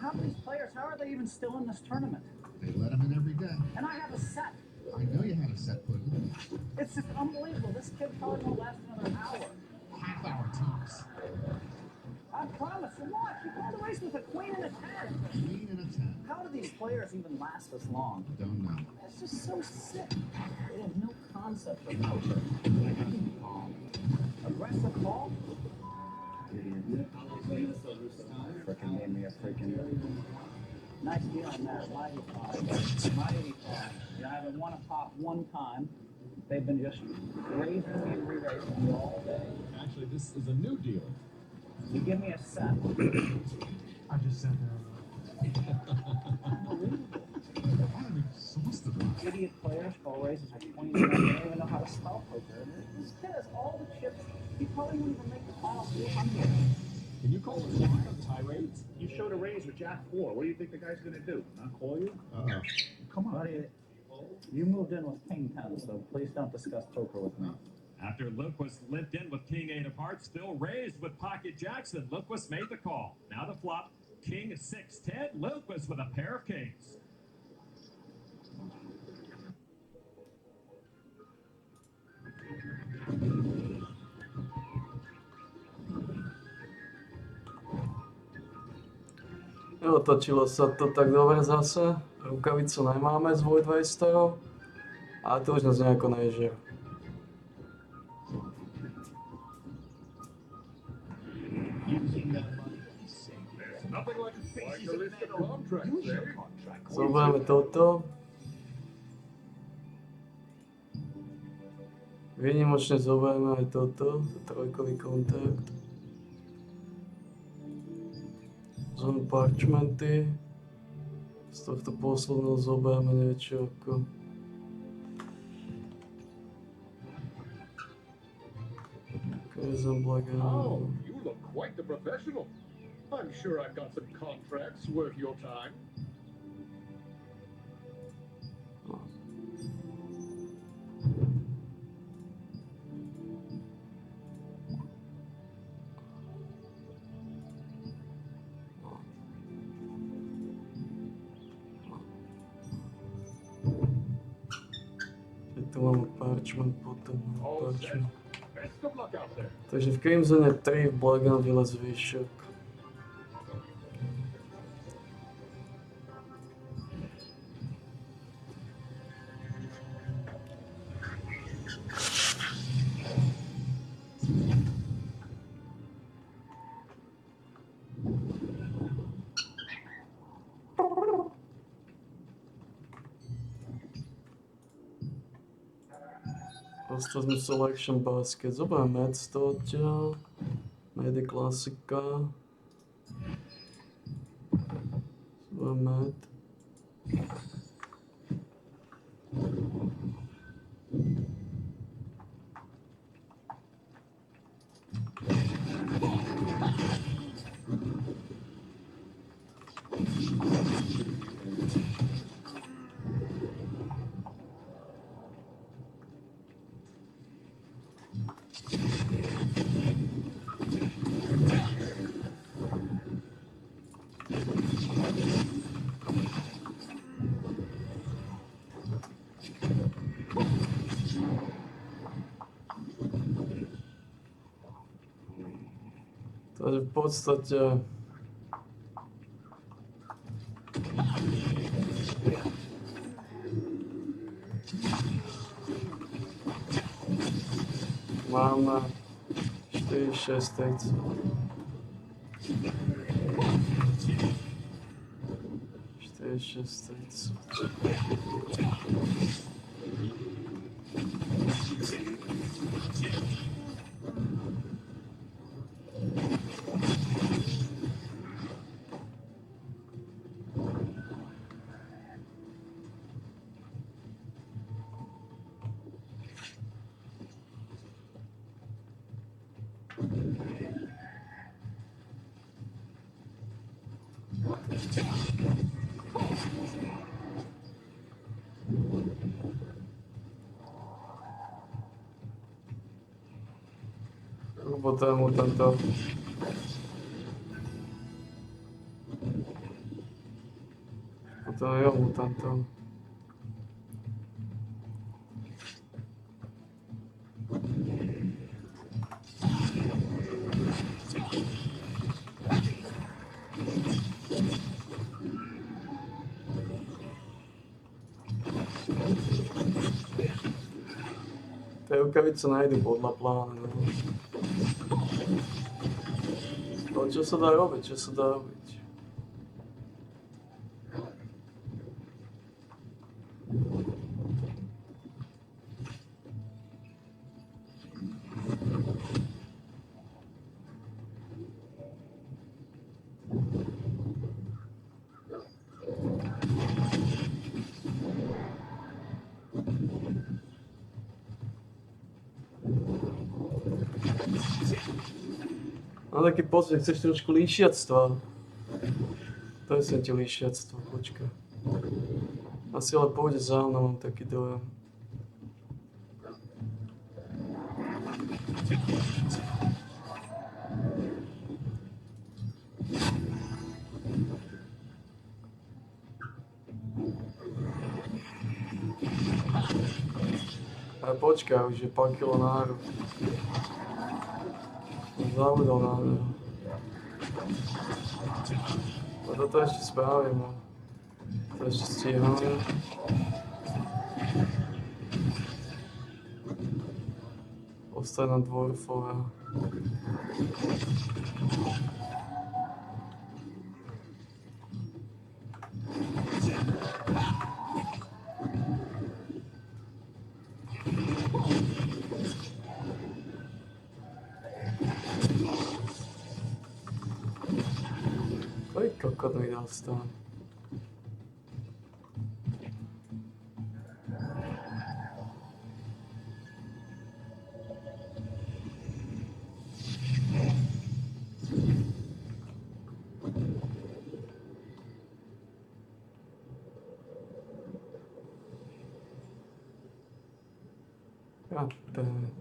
are these players? How are they even still in this tournament? They let him in every day. And I have a set. I know you had a set put in. It's just unbelievable. This kid probably won't last another hour. Half hour tops. I promise. And watch, you called the race with a queen and a 10. Queen and a 10. How do these players even last this long? Don't know. It's just so sick. They have no concept of poker. Aggressive call? Frickin' gave me a freaking nice deal on that. My 85. My 85. You know, I haven't won a pot one time. They've been just raising me and re-raising me all day. Actually, this is a new deal. You give me a set. I just sat there. Unbelievable. I'm exhausted. Idiot players call raises with 20 they don't even know how to spell poker. This kid has all the chips. He probably won't even make the final 300. Can you call the fly on tirades? You showed a raise with Jack 4. What do you think the guy's going to do? Not call you? Uh-oh. Come on. Buddy, you moved in with King 10, so please don't discuss poker with me. After Lundqvist limped in with King 8 of hearts, Phil raised with Pocket Jackson. Lundqvist made the call. Now the flop, King 6-10. Lundqvist with a pair of kings. Otočilo sa to tak dobre zase. Rukavicu nemáme z Voidweisterov. Ale to už nás nejako nežije. Zoberieme toto. Výnimočne zoberieme aj toto. Trojkový kontakt. Zónu parchmenty. Z tohto posledného zoberieme niečo ako... Oh, you look quite the professional. I'm sure I've got some contracts worth your time. Tu máme parchment, potom parchment. Best of luck out there. Takže v Crimsone 3, v Blaganville zvyšok. Dostali sme Selection Basket, zoberme Mad to odtiaľ, Mad je klasika, zoberme Mad. Takže v podstate máme 4, 6 tejcov. 4, 6 tejcov. Potrebujem tento. Potrebujem tento. Tie rukavice nájdu podľa plánu. No čo sa dá robiť, čo sa dá robiť? Mám taký pocit, že chceš trošku líšiactva. To je sem ti líšiactvo, počkaj. Asi ale pôjde za mnou, mám taký dojem. Ale počkaj, už je pár kilo náru. Zabudol na mňa. A toto ešte spravím, no. To ešte stíhame. Ostane na dvorfové. Kokot mi dal stán. God damn it.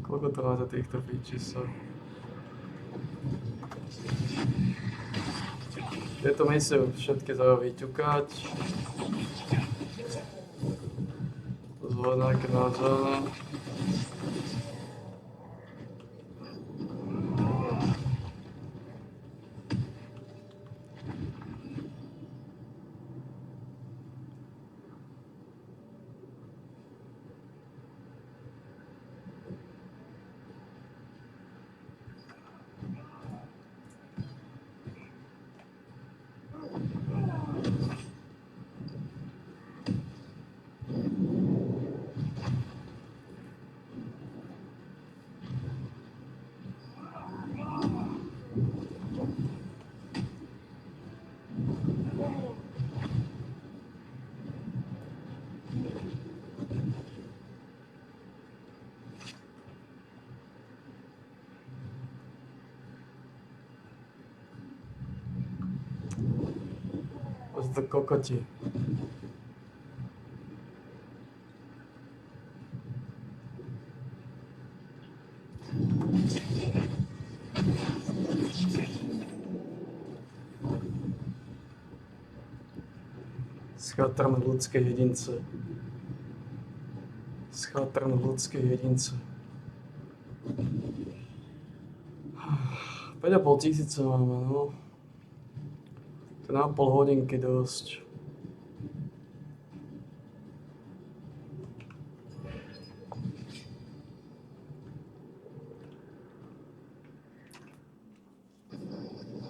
Koľko to má za týchto čísel? Tieto misie všetky treba vyťukať. Zvoliť nejaké nádherné. To kokoti. Schatrné ľudské jedince. Schatrné ľudské jedince. 5,5 tisíce máme, no. To na pol hodinky dosť.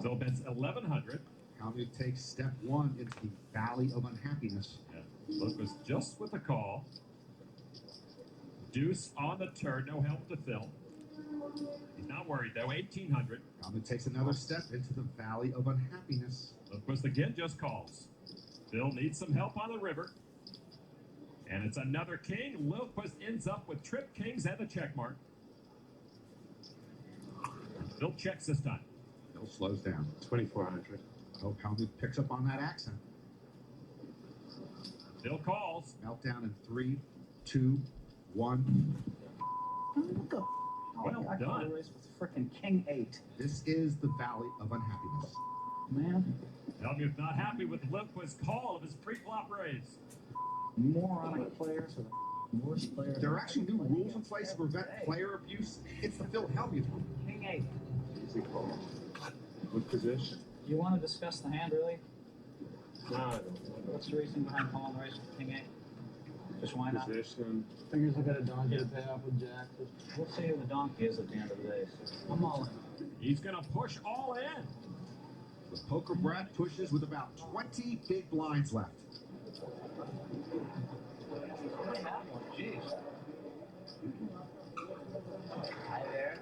So bets 1,100. Calvin takes step one into the valley of unhappiness. Lucas just with the call. Deuce on the turn, no help to Phil. He's not worried though, 1,800. Calvin takes another step into the valley of unhappiness. Lucas again just calls. Phil needs some help on the river. And it's another king. Lilquist ends up with trip kings and the check mark. Phil checks this time. Phil slows down. 2,400. Oh, Calvin picks up on that accent. Phil calls. Meltdown in 3, 2, 1. What the? Well I done. race with freaking King 8. This is the valley of unhappiness. Man, Hellmuth not happy with Lilquist's call of his pre-flop raise. moronic players are the worst players. There are actually new rules in place to prevent player abuse. It's the Phil Hellmuth rule. King 8. Easy call. What position? You want to discuss the hand, really? No, I don't. What's the reason behind calling the race with King 8? Just why not? Position. Figures I got a donkey to pay off with Jack. We'll see who the donkey is at the end of the day. So I'm all in. He's gonna push all in. The poker brat pushes with about 20 big blinds left. Jeez. Hi there.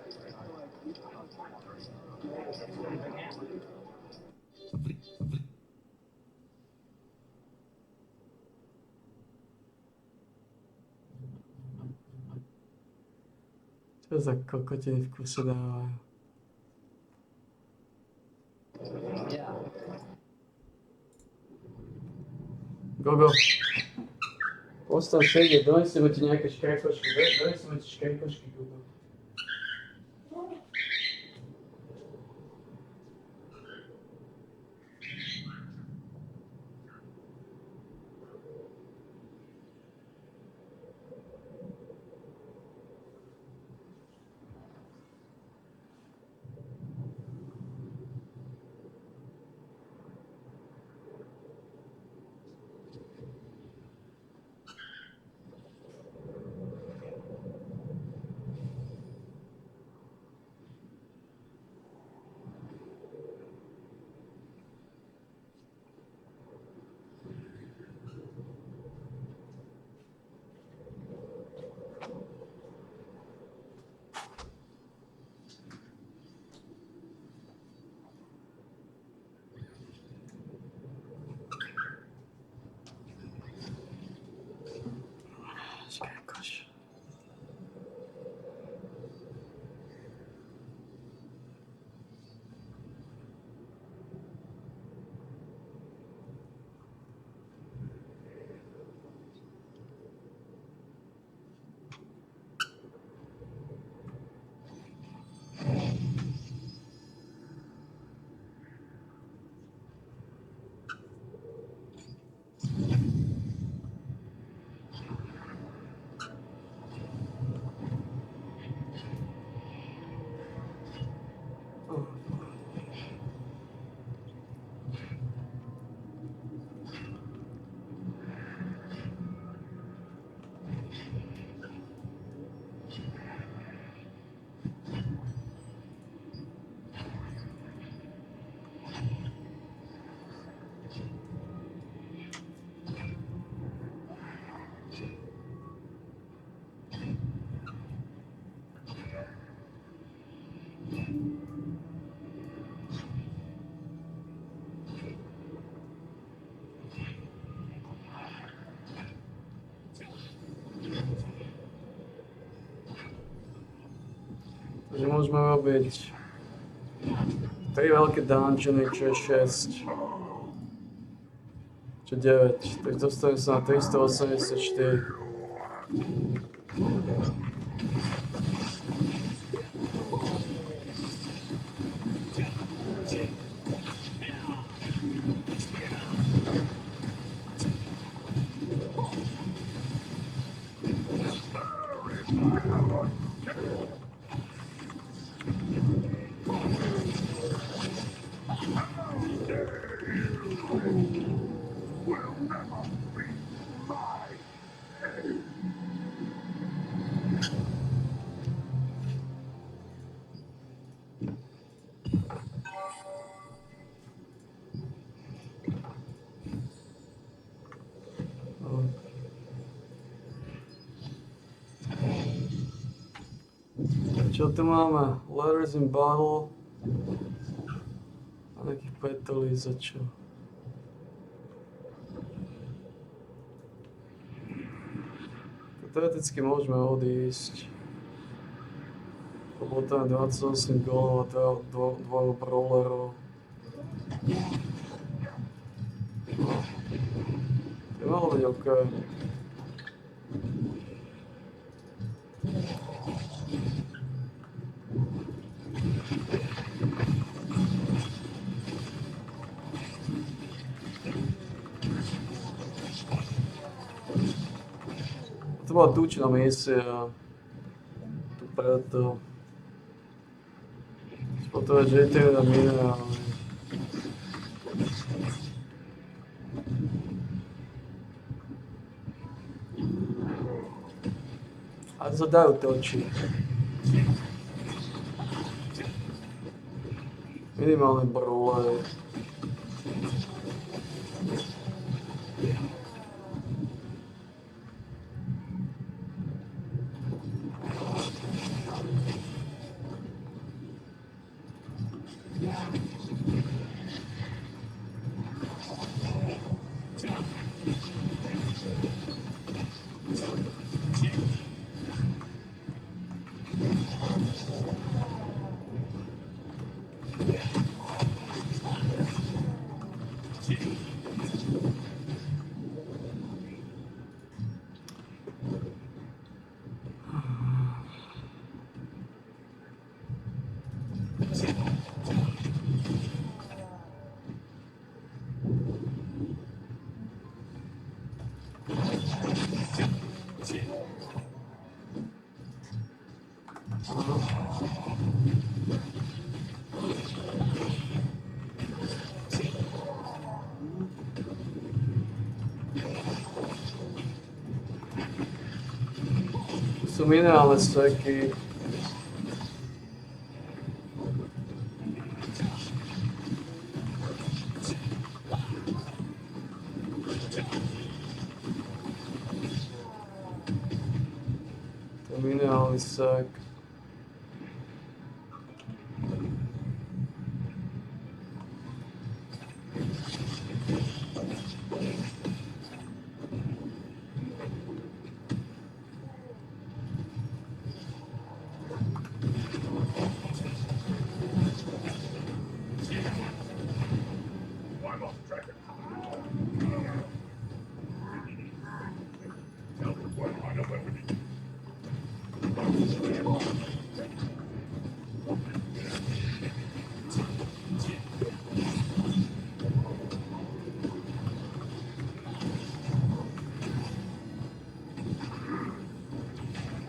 Čo za kokotiny v kuse dávajú? Gogo. Postav sedieť, doneseme ti nejaké škrikošky, doneseme ti škrikošky, Gogo. Škrikoš. Takže môžeme robiť 3 veľké dungeony, čo je 6. Čo 9. Takže dostanem sa na 384. Čo tu máme? Letters in Battle. A nejakých petolí za čo? Teoreticky môžeme odísť. Lebo tam je 28 gólov a dvoch brawlerov. No. To je malo byť OK. To bola tučná misia. Tu preto. Spotovať žejteľ na minerálne. A to sa dajú točiť. Minimálne brule. Sú minerálne steky. To je minerálny sek.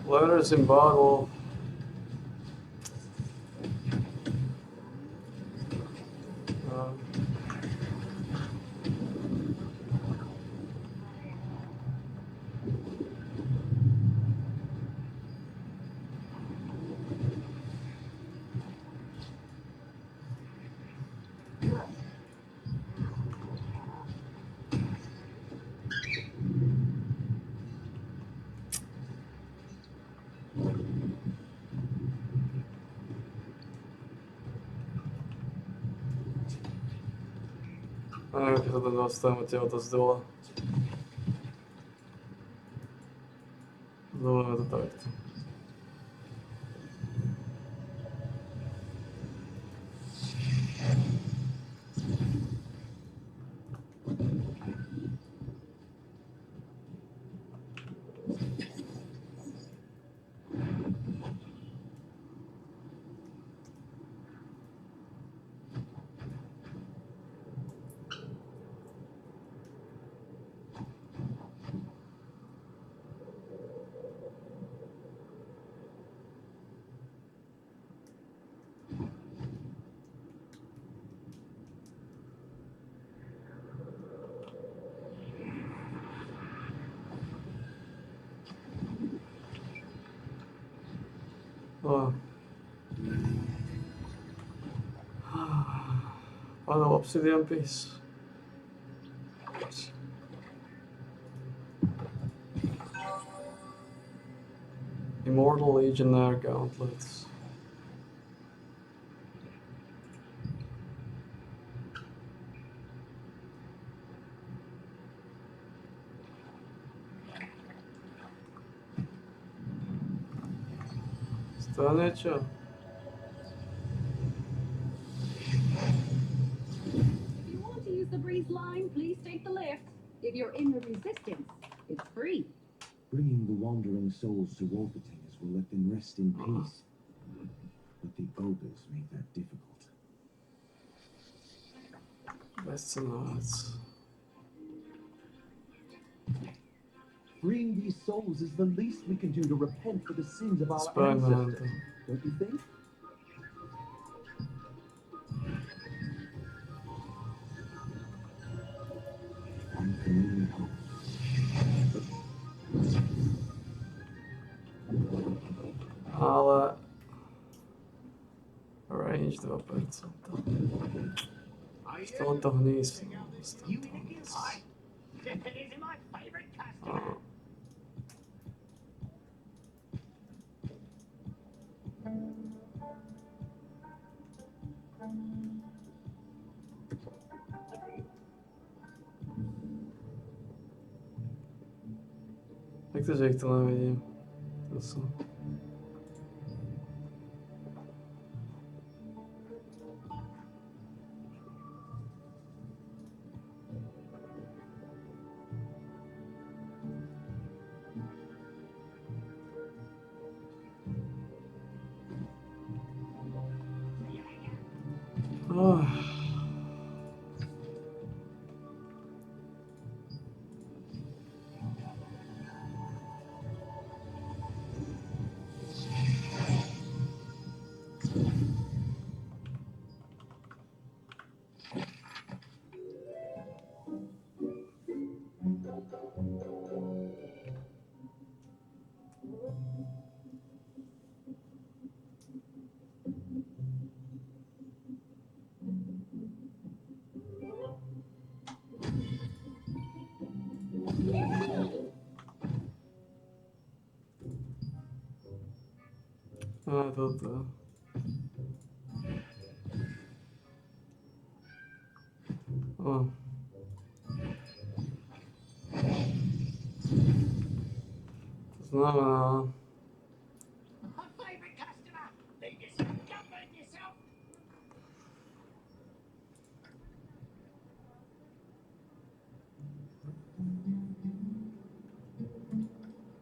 Letters in Bottle. Neviem, keď sa tam dostanem od teba z dola. Zvolíme to takto. Oh. Final obsidian piece. Immortal Legionnaire gauntlets. Станече. If you want to use the breeze line, please take the lift. If you're in the resistance, it's free. Bringing the wandering souls to Wolvertangers will let them rest in peace. But the ogres make that difficult. Best odds. Freeing these souls is the least we can do to repent for the sins of our Spider-Man. ancestors. Don't you think? One can only hope. Ale ranged weapon są to. Stąd to hnis. Jak to, že ich to nevidím? To jsou... Oh. A, toto. O. To znamená...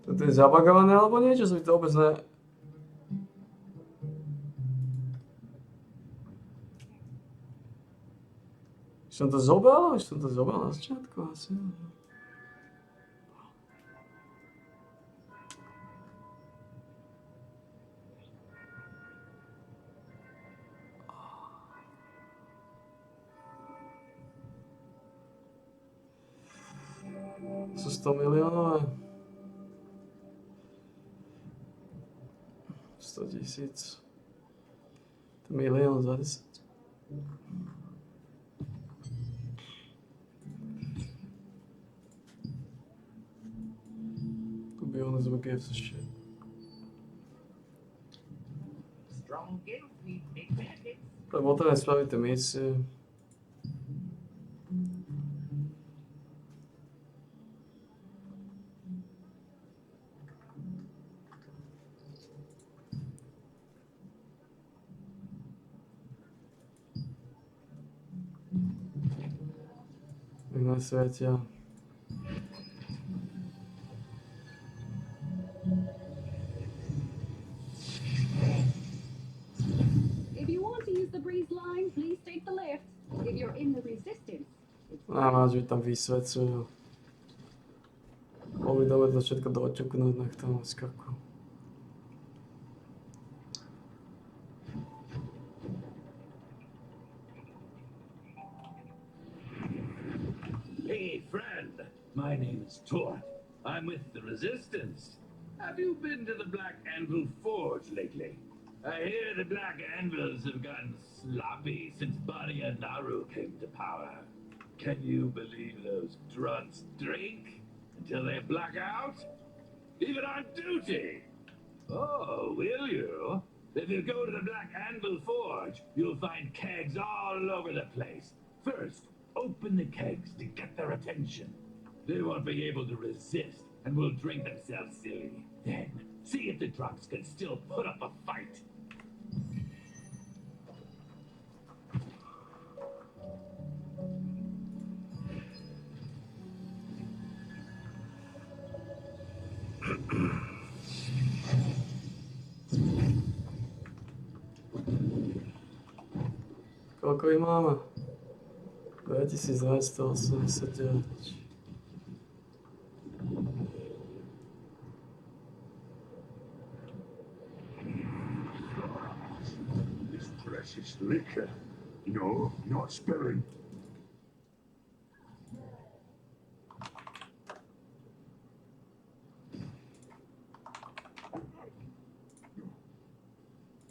Toto je zabagované alebo niečo? Som to vôbec ne... Som to zobral? Už som to zobral na začiatku asi. Sú 100 miliónové. 100 000. To milión za 10. To by ono zvuky ještě. Tak potom spravíte misie. Na světě. If you want to use the breeze line, please take the lift. If you're in the resistance, it's free. Máš, že tam vysvedcujú. Bolo by dobre to všetko doťuknúť na tom skaku. Hey, friend. My name is Tort. I'm with the Resistance. Have you been to the Black Anvil Forge lately? I hear the Black Anvils have gotten sloppy since Bonnie and Naru came to power. Can you believe those drunks drink until they black out? Even on duty! Oh, will you? If you go to the Black Anvil Forge, you'll find kegs all over the place. First, open the kegs to get their attention. They won't be able to resist and will drink themselves silly. Then, see if the drunks can still put up a fight. Koľko ich máme? 2289. This precious liquor. No, not spilling.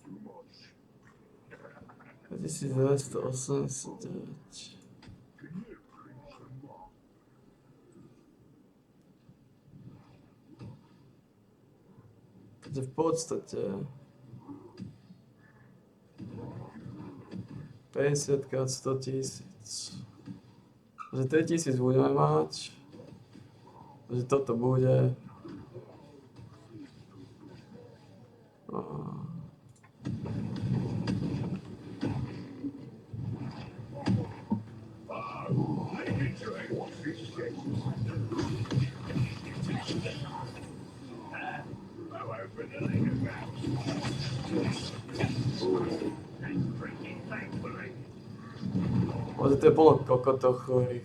Too much. 2289. Takže v podstate 50 krát 100 tisíc. Takže 3000 budeme mať. Takže toto bude. Ale to je plno kokotov chorých.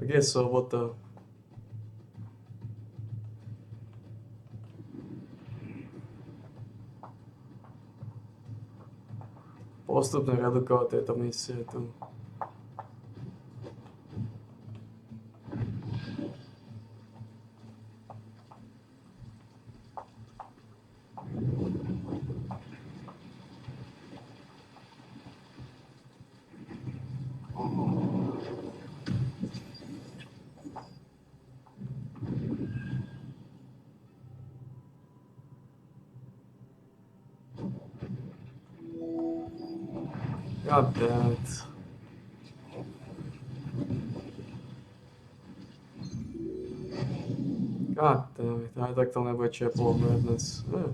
Tak je sobota. Postupne redukovať tieto misie tu. God damn it. God damn it. Aj tak to nebude čeplo dnes. Sorry.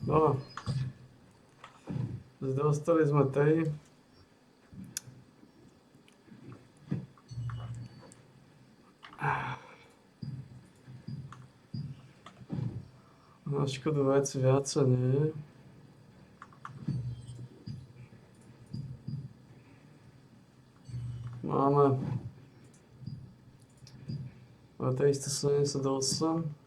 No. Dostali sme tej. Na škodu veci viacej nie. Máme T-178.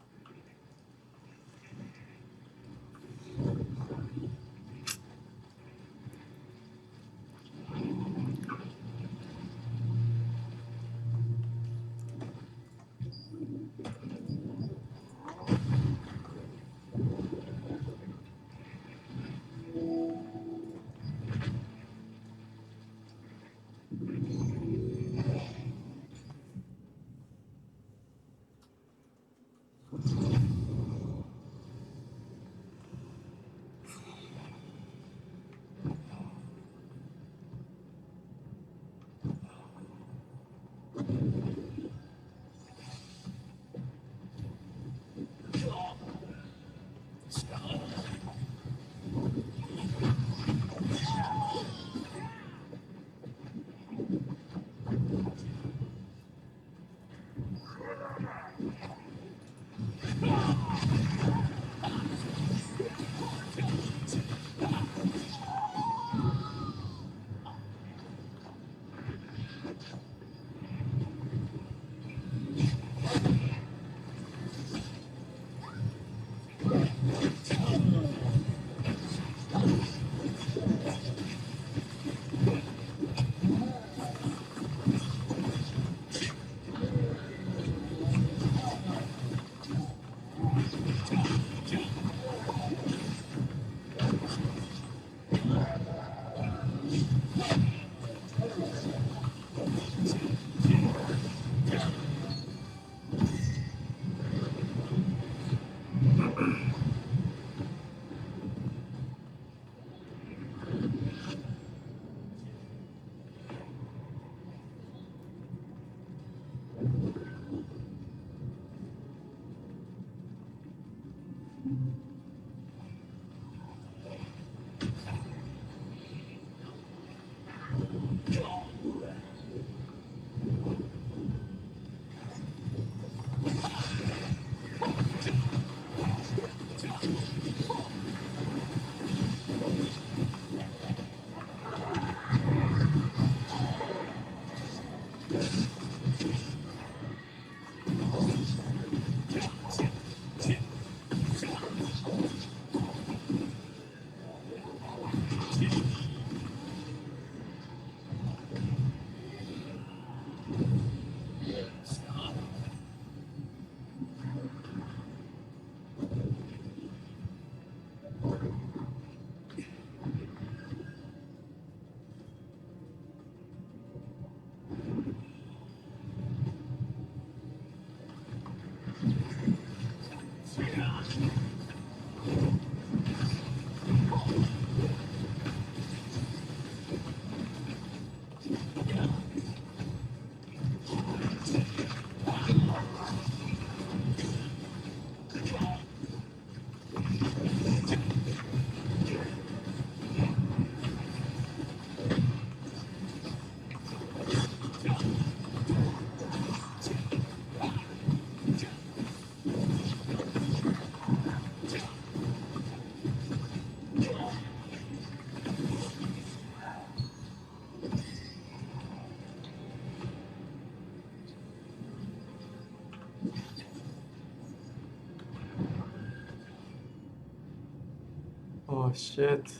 Oh shit.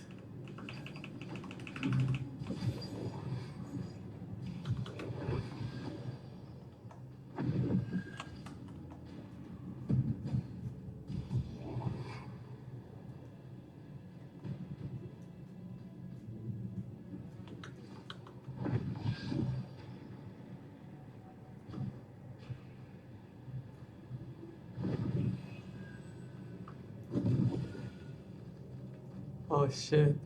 Oh shit.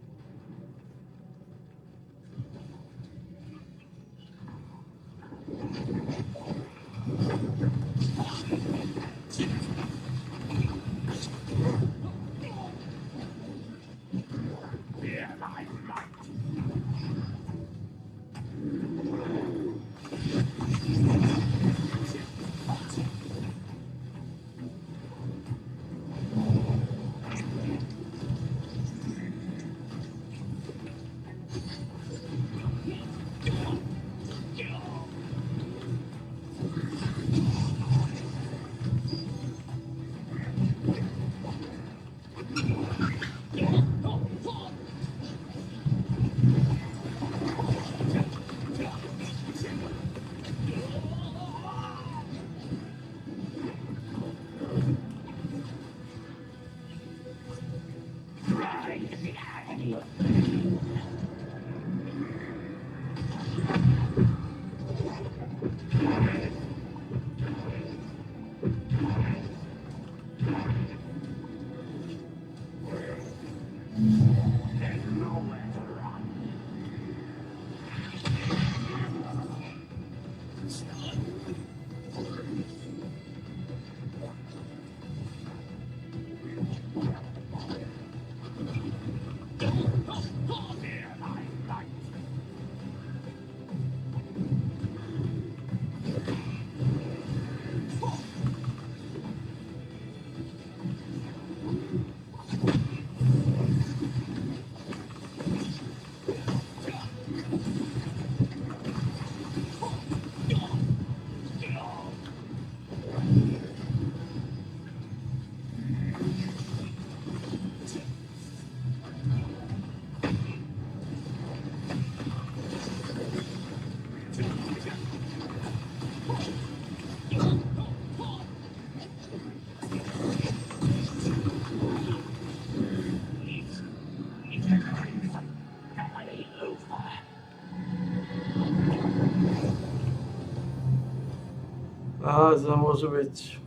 A, to może być.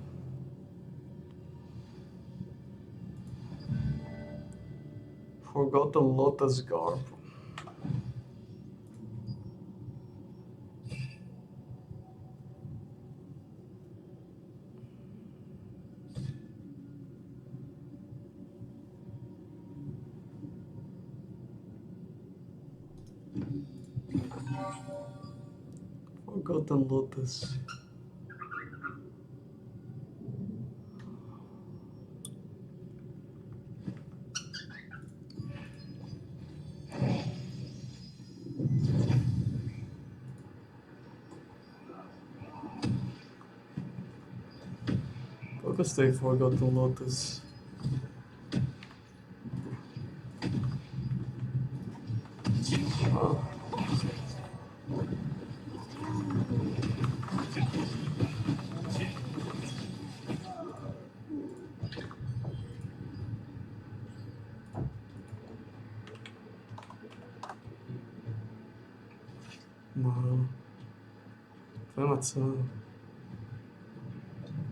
Forgotten Lotus Garb. Forgotten Lotus. Qual que eu Forgotten Lotus? Ah. No. Informacja.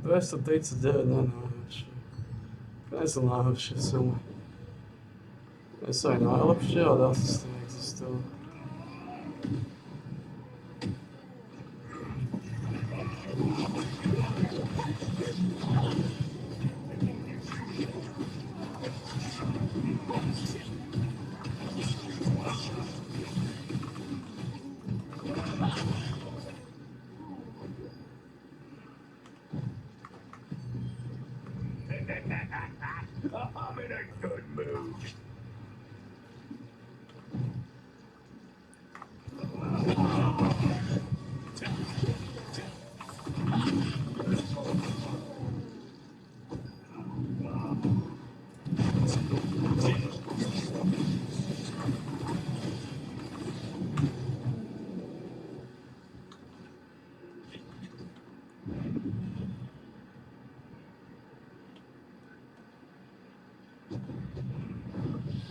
The rest of the date's dead, no, no, actually. Nie sú najhoršie sumy. Nie sú aj najlepšie, ale asi s tým existujú. I'm in a good mood.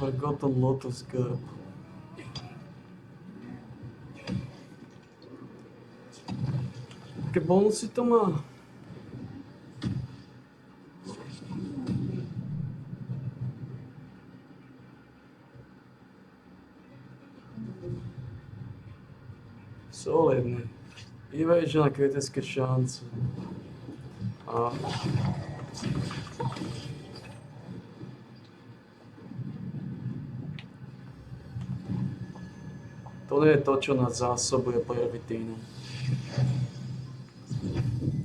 Forgotten Lotus Gap. Aké bonusy to má? Solidný. Evasion a kritické šance. A... To nie je to, čo nás zásobuje pervitínom.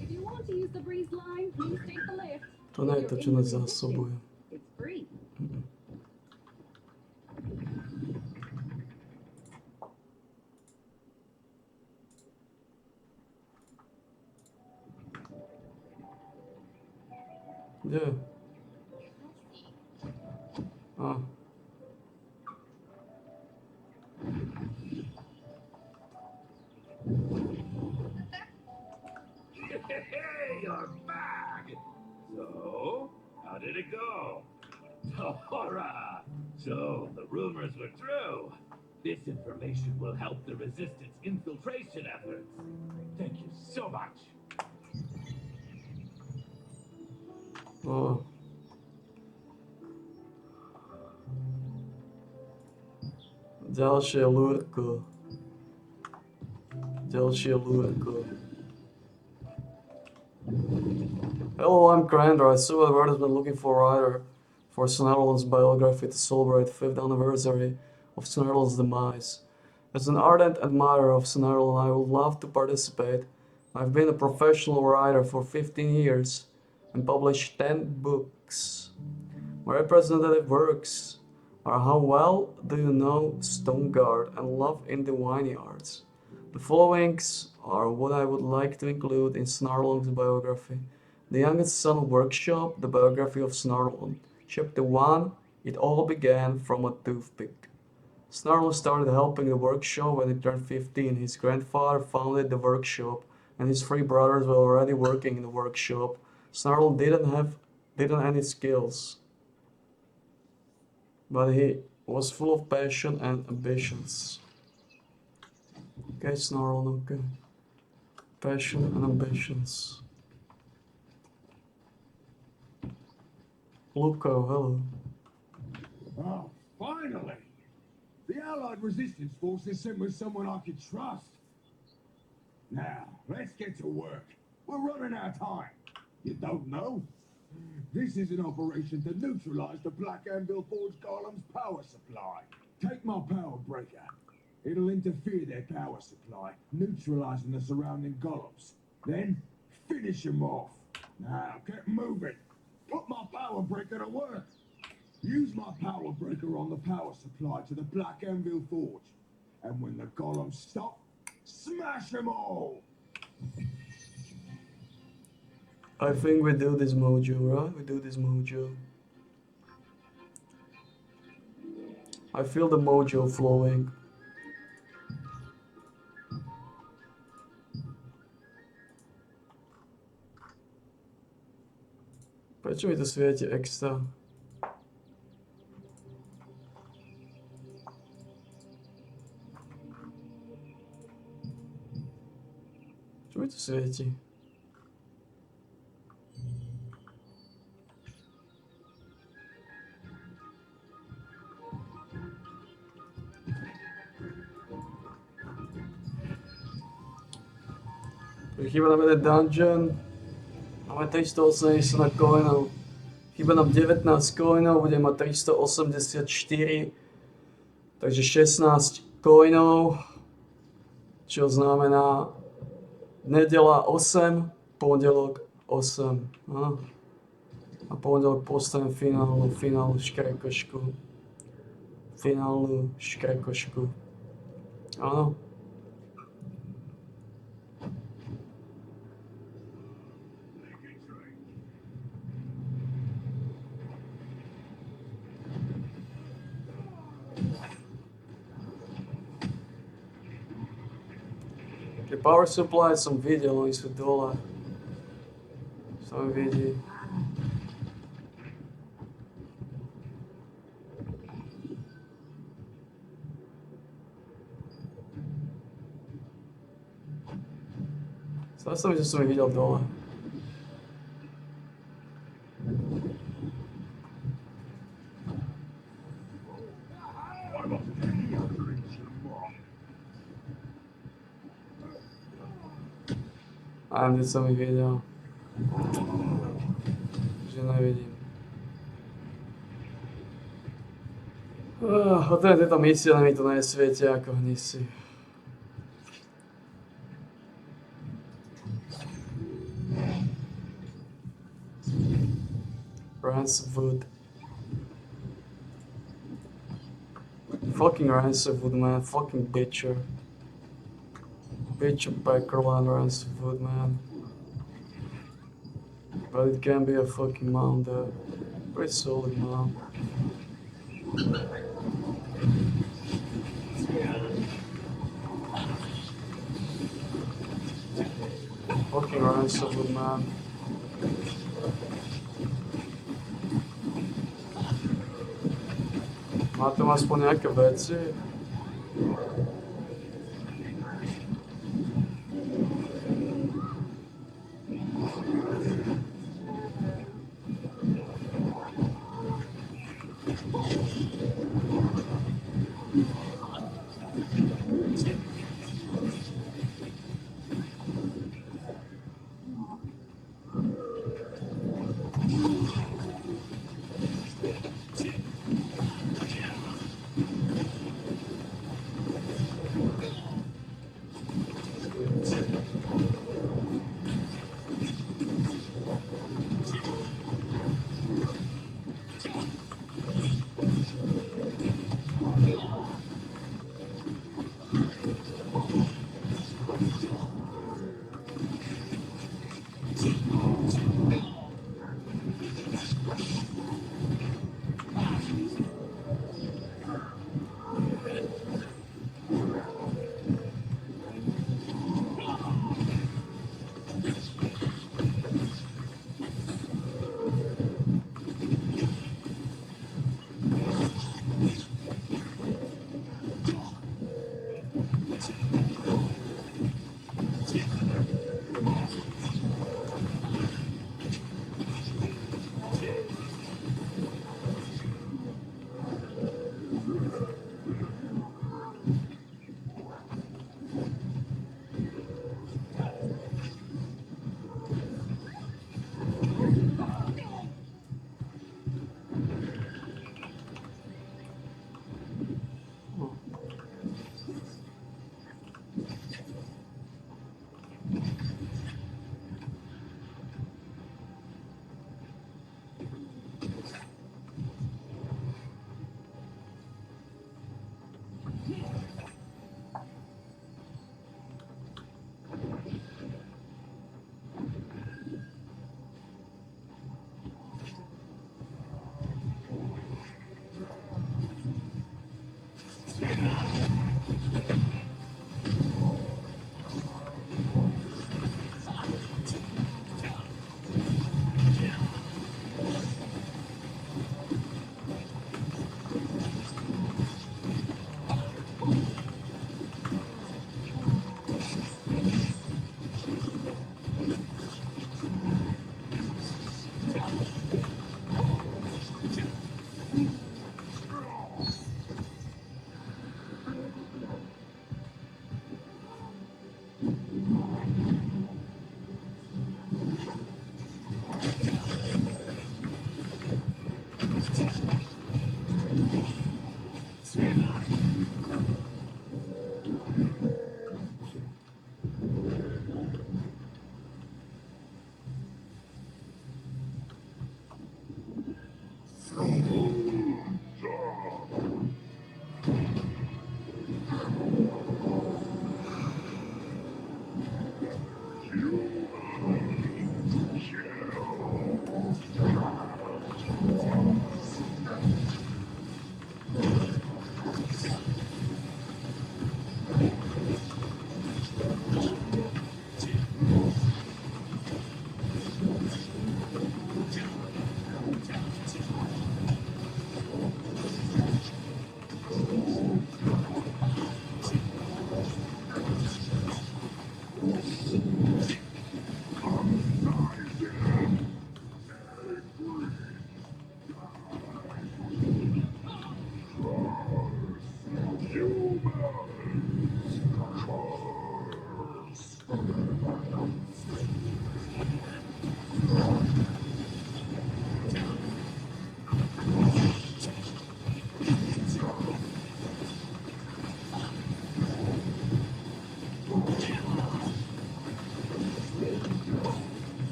If you want to use the breeze line, please take the lift. To nie je to, čo nás zásobuje. It's free. Kde? A. Hey, you're back! So, how did it go? Hurrah! So, the rumors were true. This information will help the Resistance infiltration efforts. Thank you so much. O. Ďalšie lúrko. Ďalšie lúrko. Hello, I'm Crander. I saw advertisement looking for a writer for Snarlon's biography to celebrate the 5th anniversary of Snarlon's demise. As an ardent admirer of Snarlon, I would love to participate. I've been a professional writer for 15 years and published 10 books. My representative works are How Well Do You Know Stoneguard and Love in the Vineyards. The followings are what I would like to include in Snarlon's biography. The Youngest Son of Workshop, the biography of Snarlon. Chapter 1, It All Began from a Toothpick. Snarlon started helping the workshop when he turned 15. His grandfather founded the workshop, and his 3 brothers were already working in the workshop. Snarlon didn't any skills, but he was full of passion and ambitions. Okay, Snarlon, okay. Passion and ambitions. Luco, hello. Oh, finally! The Allied resistance forces sent with someone I could trust. Now, let's get to work. We're running out of time. You don't know? This is an operation to neutralize the Black Anvil Forge Golem's power supply. Take my power breaker. It'll interfere their power supply, neutralizing the surrounding golems. Then, finish them off. Now, get moving. Put my power breaker to work. Use my power breaker on the power supply to the Black Anvil Forge. And when the golems stop, smash them all! I think we do this, Mojo, right? We do this, Mojo. I feel the mojo flowing. Prečo mi to svieti extra? Čo mi to svieti? Chýba nám jeden dungeon. Máme 380 coinov. Chýba nám 19 coinov, budeme mať 384. Takže 16 coinov. Čo znamená nedela 8, pondelok 8. No. A pondelok postavím finálnu škrekošku. Finálnu škrekošku. Áno. Tie power supply som videl, oni sú dole. Som vidí. Zdá sa mi, že som ich videl dole. A kde som ich videl. Že nevidím. Potom tieto misie mi to nesvietia ako hnisy. Ransomwood. Fucking Ransomwood, man. Fucking bitcher. Bitch Backerland Ransomwood, man. But it can be a fucking mount, though. Pretty solid mount. Fucking Ransomwood, man. Má tam aspoň nejaké veci?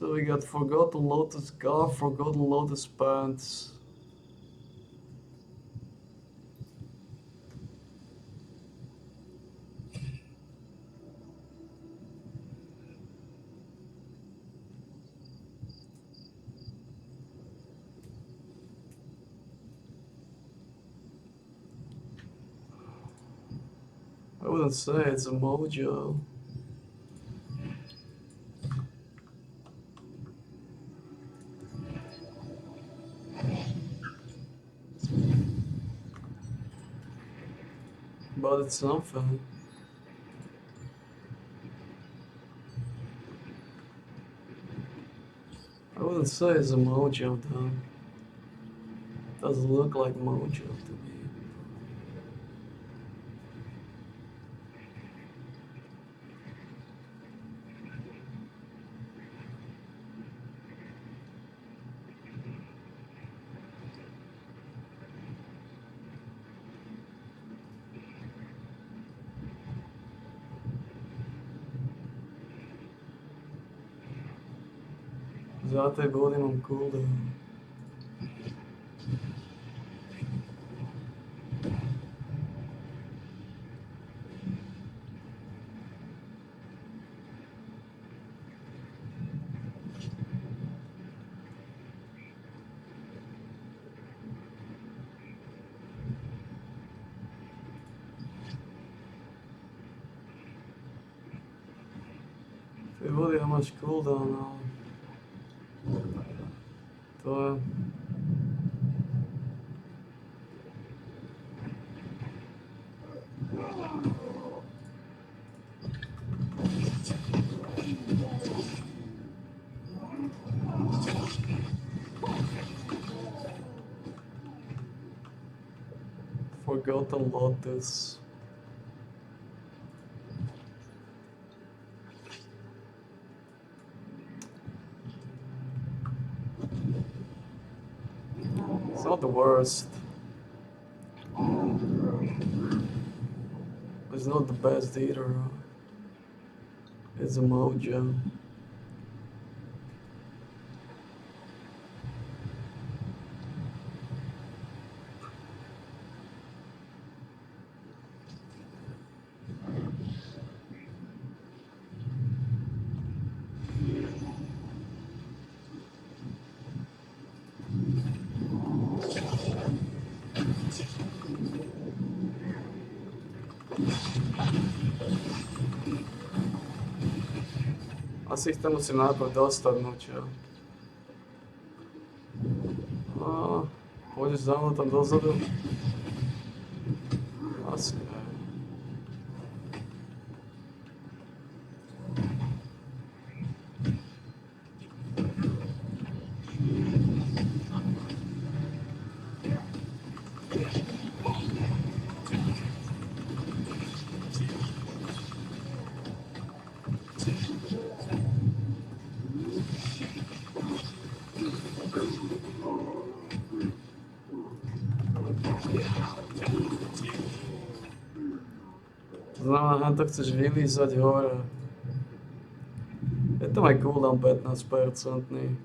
So we got Forgotten Lotus Gar, Forgotten Lotus Pants. I wouldn't say it's a mojo. But it's something. I wouldn't say it's a mojo though. Doesn't look like mojo to me. Zato je budem on cooldown. Figuri how much cooldown now. To je. Forgotten Lotus. It's not the worst. It's not the best either. It's a mojo. Asi ih tam musím najprv dostať, no čo? Pôjdeš za mnou tam dozadu? Asi ne. Znamená, to chceš vylízať hore. Je tam aj cooldown 15%.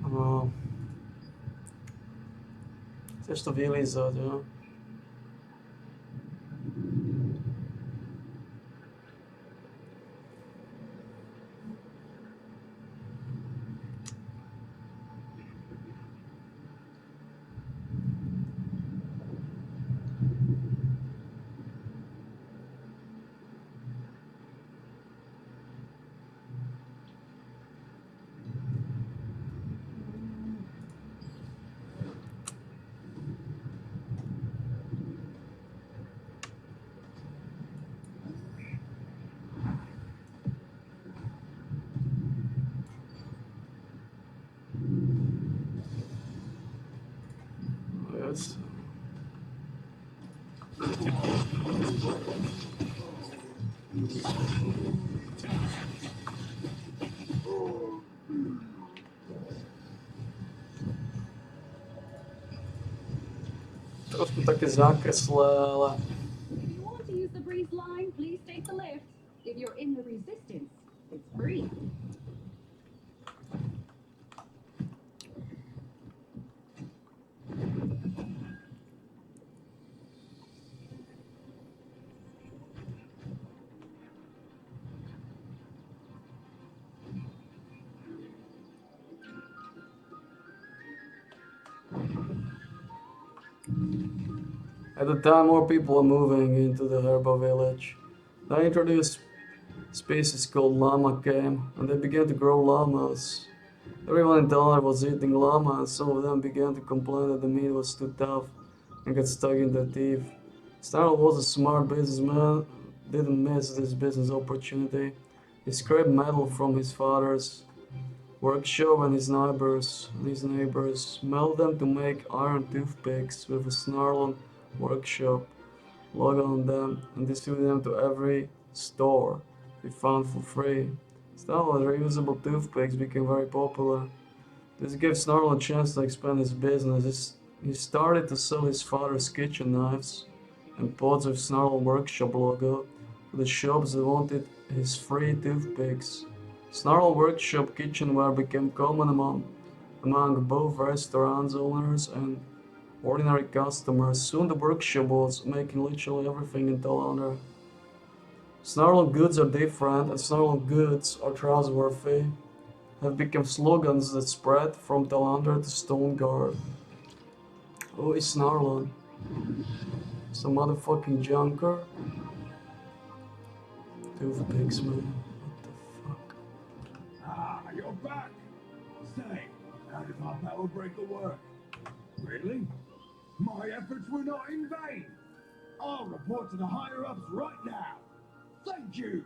No. Chceš to vylízať, jo? Yes. Trošku také zakreslé, ale... If you want to use the breeze line, please take the lift. If you're in the resistance, it's free. At the time, more people are moving into the Herba village. They introduced species called llama came, and they began to grow llamas. Everyone in town was eating llama, and some of them began to complain that the meat was too tough and got stuck in their teeth. Snarl was a smart businessman, didn't miss this business opportunity. He scraped metal from his father's workshop and his neighbors melted them to make iron toothpicks with a Snarl workshop logo on them and distributed them to every store he found for free. Snarl reusable toothpicks became very popular. This gave Snarl a chance to expand his business. He started to sell his father's kitchen knives and pots with Snarl workshop logo to the shops that wanted his free toothpicks. Snarl workshop kitchenware became common among both restaurant owners and ordinary customers. Soon the workshop was making literally everything in Talander. Snarl goods are different and Snarl goods are trustworthy have become slogans that spread from Talander to Stoneguard. Who is Snarl? Some motherfucking junker? Toothpicks, man. Ah, you're back! Say, how did my power break the work? Really? My efforts were not in vain! I'll report to the higher-ups right now! Thank you!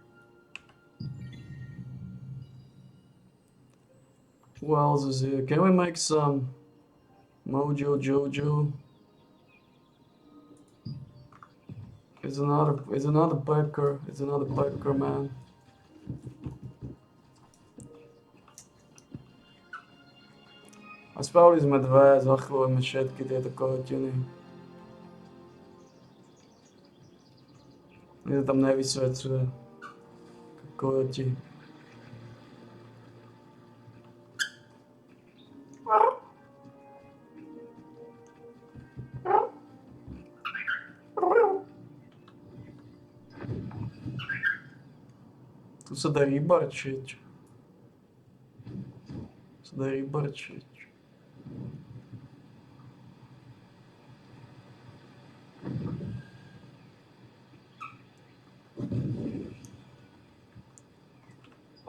Who else is here? Can we make some Mojo Jojo. It's another biker. It's another biker, man. A spravili sme dve, zachovujeme všetky tieto kohotiny. Mne to tam nevysvetľuje. Kohoti. Tu sa dá rybarčiť.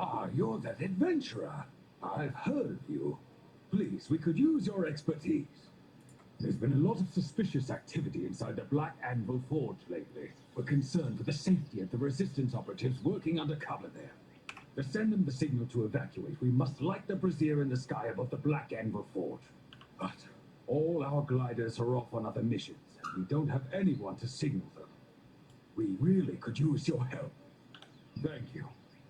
Ah, you're that adventurer. I've heard of you. Please, we could use your expertise. There's been a lot of suspicious activity inside the Black Anvil Forge lately. We're concerned for the safety of the Resistance operatives working undercover there. To send them the signal to evacuate, we must light the brazier in the sky above the Black Anvil Forge. But all our gliders are off on other missions, and we don't have anyone to signal them. We really could use your help. Thank you.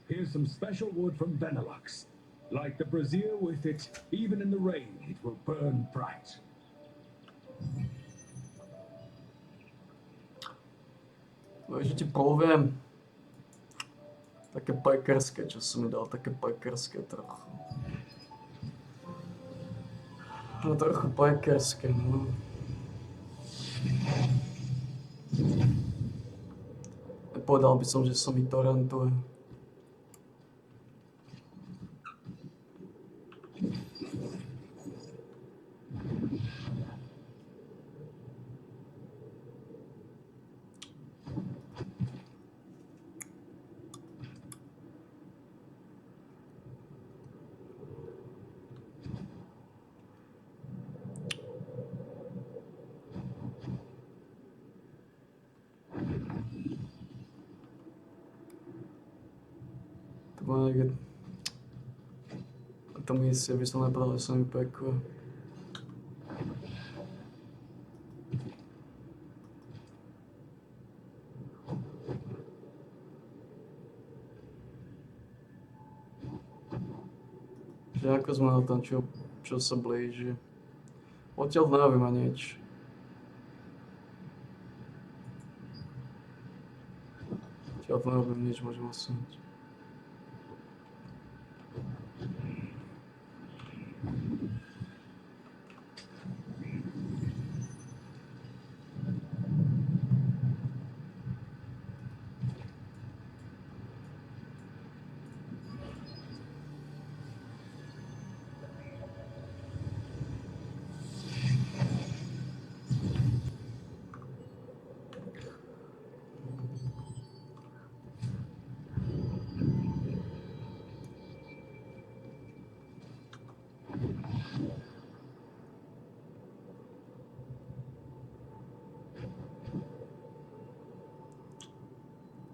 Here's some special wood from Benelux. Light the brazier with it. Even in the rain, it will burn bright. Ešte ti poviem. Také pajkerské, čo som mi dal, také pajkerské trochu. No trochu pajkerské, no. Povedal by som, že sa mi to rentuje. To misie by som nepovedal, že sa mi pekuje. Že ako sme na tom, čo sa blíži. Odtiaľ neviem a nič. Odtiaľ neviem nič, môžem osúdiť.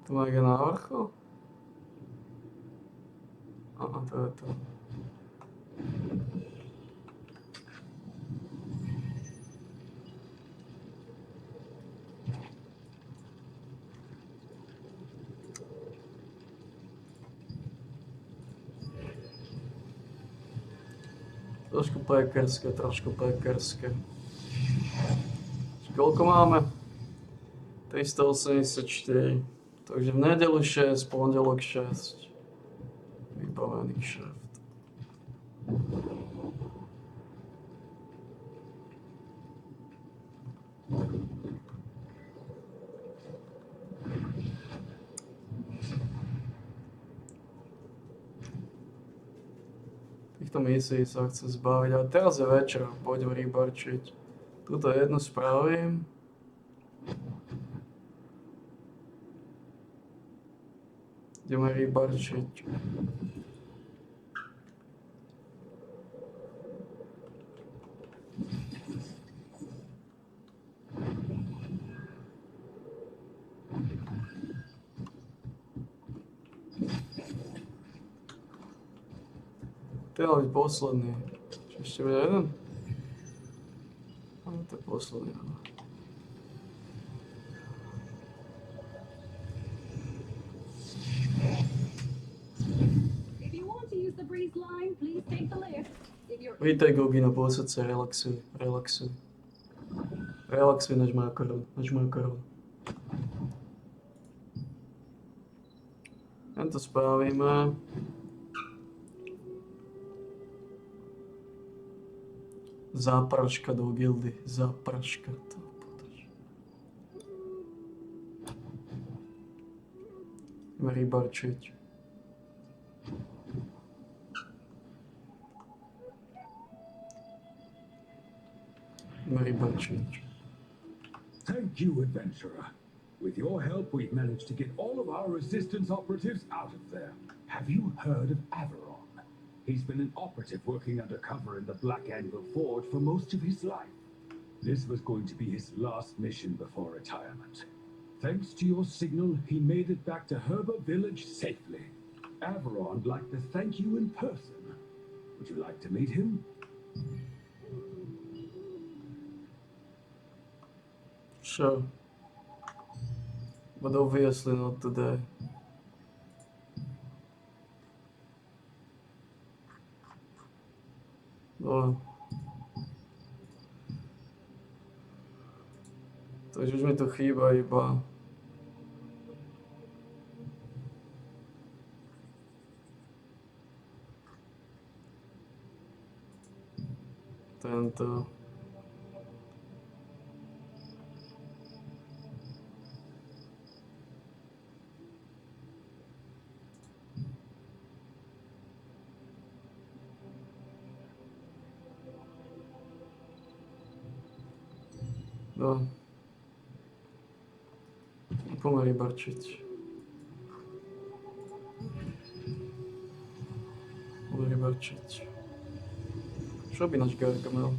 Tu má niekde na vrchu? Aha, to je to. Trošku pekerské, trošku pekerské. Koľko máme? 384. Takže v nedelu 6, pondelok 6. Vybavený kšeft. Týchto misií sa chcem zbaviť, ale teraz je večer, pôjdem rybarčiť. Tuto jednu spravím. Ideme rybarčiť. To je byť posledný. Ešte bude jeden? posledný. If you want to use the breeze line, please take the lift. If you're Vítaj Gogino, posaď sa, relaxuj, relaxuj. Relaxuj, než má korun, než má korun. Jen to spravíme. Zápraška do gildy, zápraška. To podaž. Ideme rybarčiť. Ideme rybarčiť. Thank you, adventurer. With your help, we've managed to get all of our resistance operatives out of there. Have you heard of Averon? He's been an operative working undercover in the Black Anvil Forge for most of his life. This was going to be his last mission before retirement. Thanks to your signal, he made it back to Herba Village safely. Averon would like to thank you in person. Would you like to meet him? Sure. But obviously not today. No. Takže už mi tu chýba iba tento. No. Poďme rybarčiť. Poďme rybarčiť. Čo by náš Gargamel?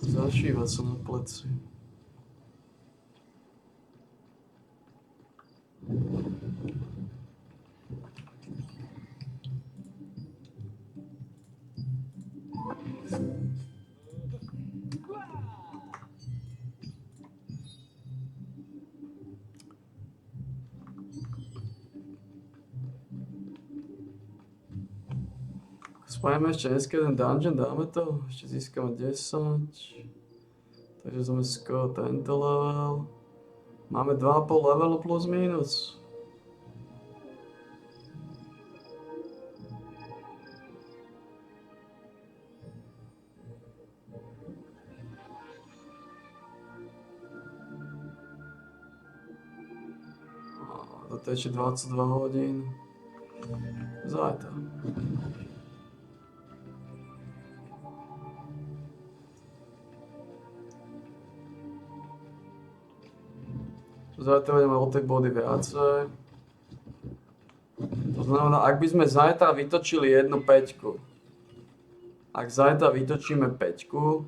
Zašíva sa na pleci. Spravíme ešte dneska jeden dungeon, dáme to, ešte získame 10, takže sme skoro tento level. Máme 2,5 levelu plus minus. Toto je ešte 22 hodín. Zajtra. Zajtra budeme o tej body viacej. To znamená, ak by sme zajtra vytočili jednu päťku, ak zajtra vytočíme päťku,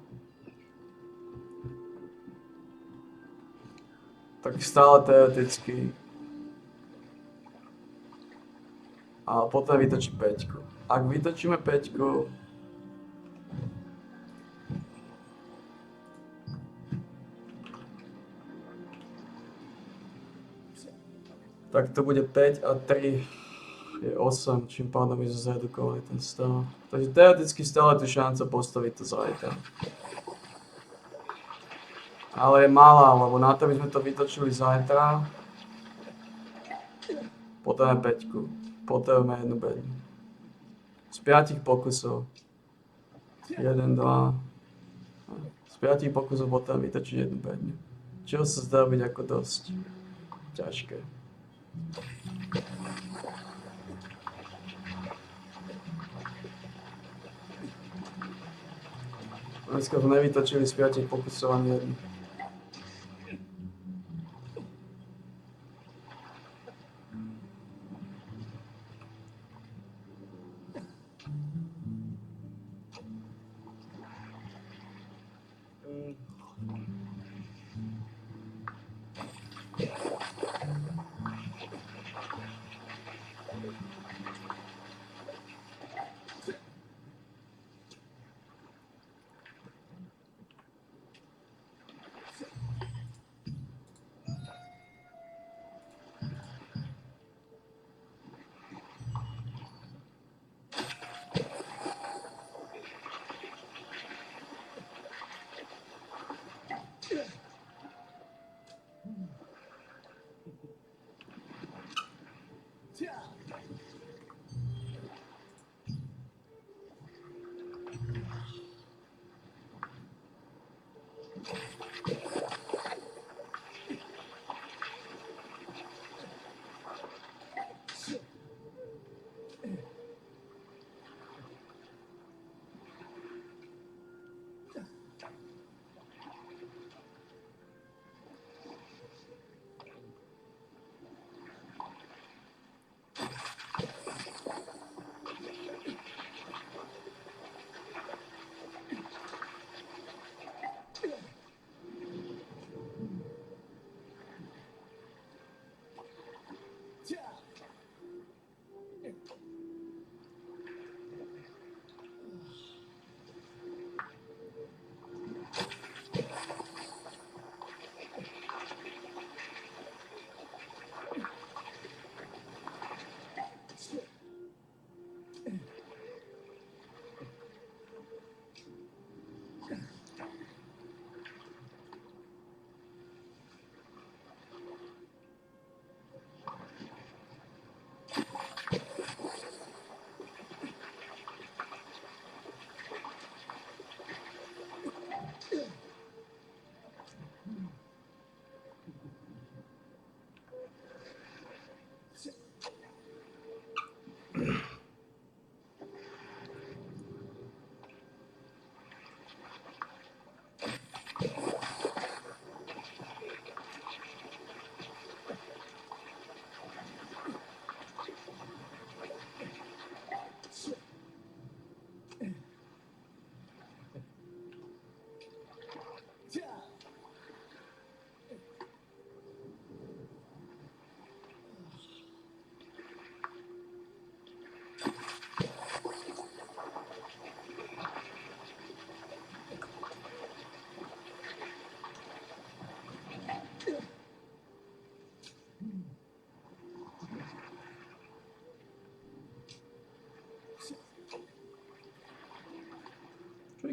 tak stále teoreticky. A potom vytočí päťku. Ak vytočíme päťku, tak to bude 5 a 3 je 8, čím pádom by sme zredukovali ten stav. Takže teoreticky stále tu šanca postaviť to zajtra. Ale je malá, lebo na to by sme to vytočili zajtra. Potrebujeme 5. Potrebujeme jednu bedňu. Z 5 pokusov. 1, 2. Z 5 pokusov potrebujeme vytočiť jednu bedňu. Čo sa zdá byť ako dosť ťažké. Dneska sme nevytočili z 5 pokusov ani jednu.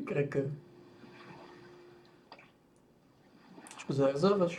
Creio que. Escusar reservas.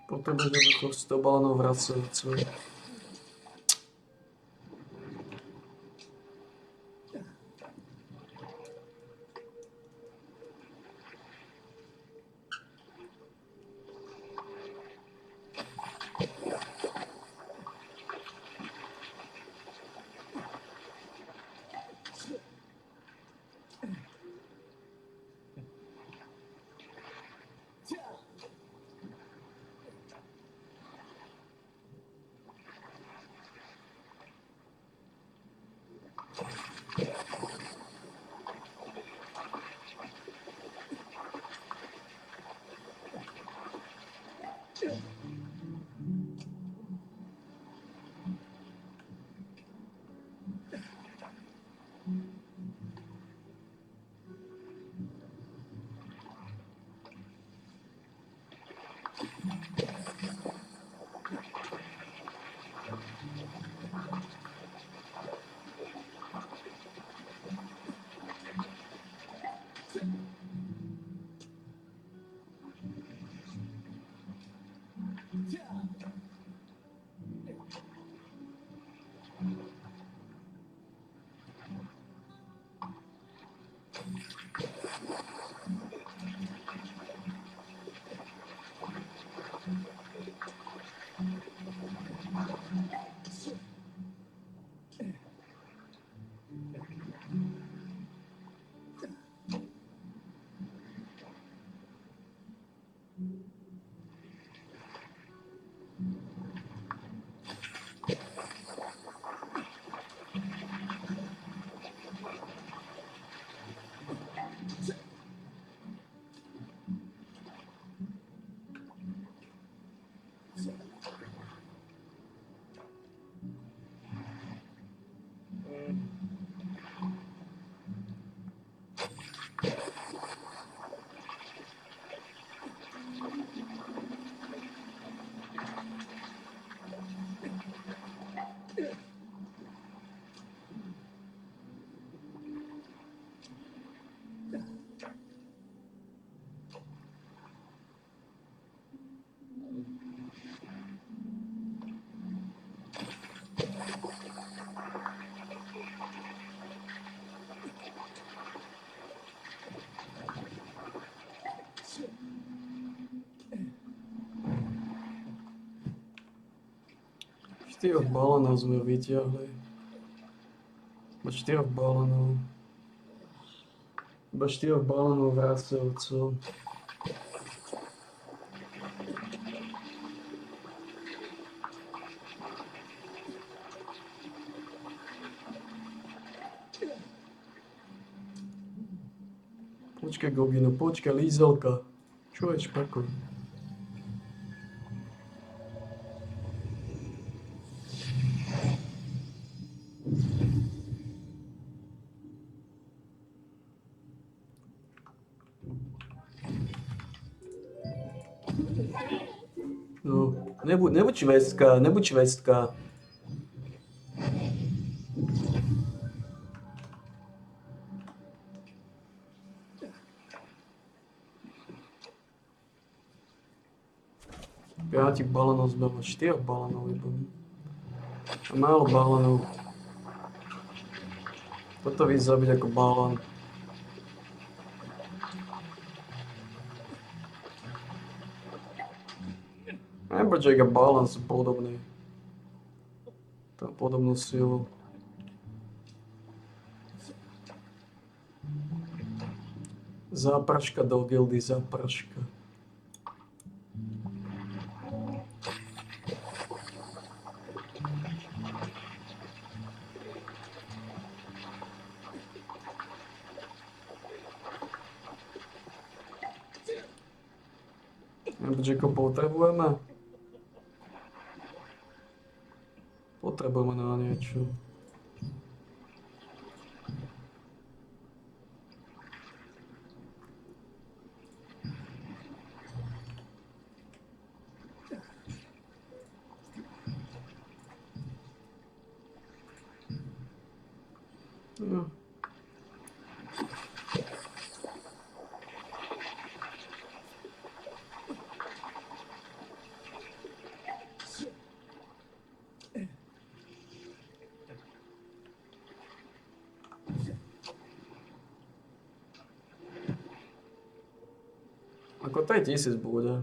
Potom jednoducho z toho balónu vracať. 4 balónov sme vyťahli. 4 balónov. Iba 4 balónov vracovcov. Počkaj, Gogino, počkaj, lízelka. Čo je špako? No, nebuď švédská, nebuď švédská. Piatich balónov sme mali, 4 balónov iba. A málo balónov. Toto víc zabiť ako balón. Amberjack a balón sú podobní. Tá podobnú silu. Zápraška do gildy, zápraška. Amberjacko potrebujeme? Potrebujeme na niečo. No. Ako to aj 1000 bude.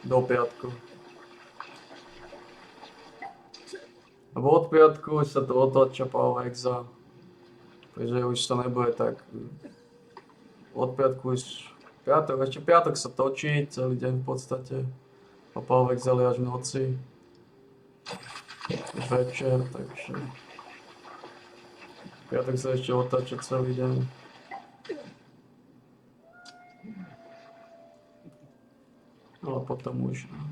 Do piatku. Lebo od piatku už sa to otočia Power Exa. Takže už to nebude tak. Od piatku už piatok, ešte piatok sa točí celý deň v podstate. A Power Exa až v noci. Večer, takže piatok sa ešte otáča celý deň. Ale potom už no.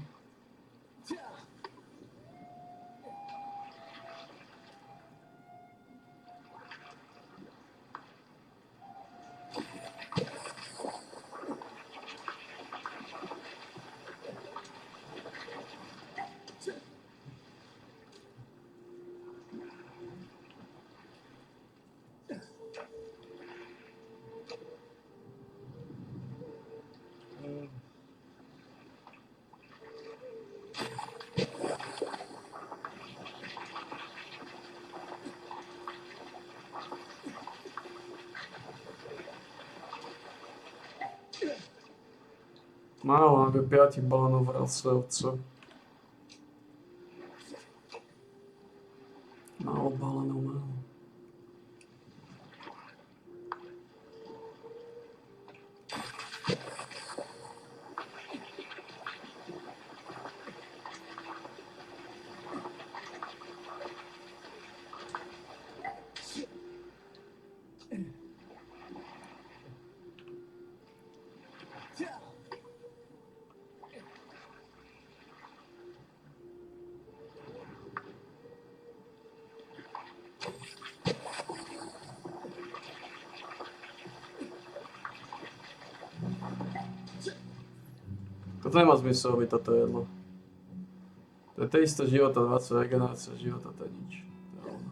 Málo, aby 5 balónov vracovcov. Málo balónov, málo. Toto nemá zmysel robiť toto jedlo. To je 300 života, 20 regenerácia života, to je nič. To je ono.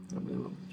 To by nemá byť.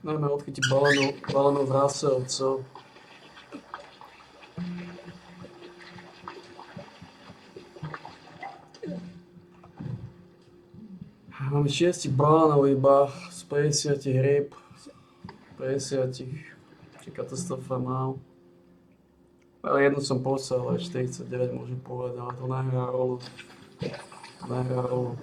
Najmä odchytiť balónu vrásovcov. Mám 6 balónov iba z 50 rýb. 50. Či katastrofa mal. Ale jednu som poslal, ale 49 môžem povedať, ale to nehrá rolu. Nehrá rolu.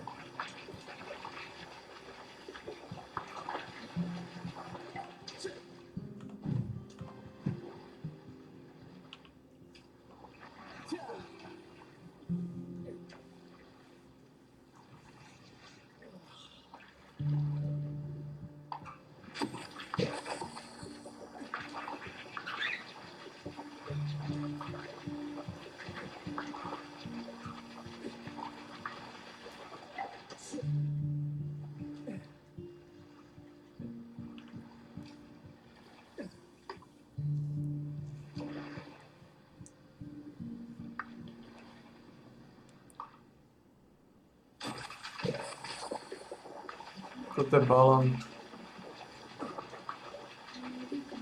Toto je balón.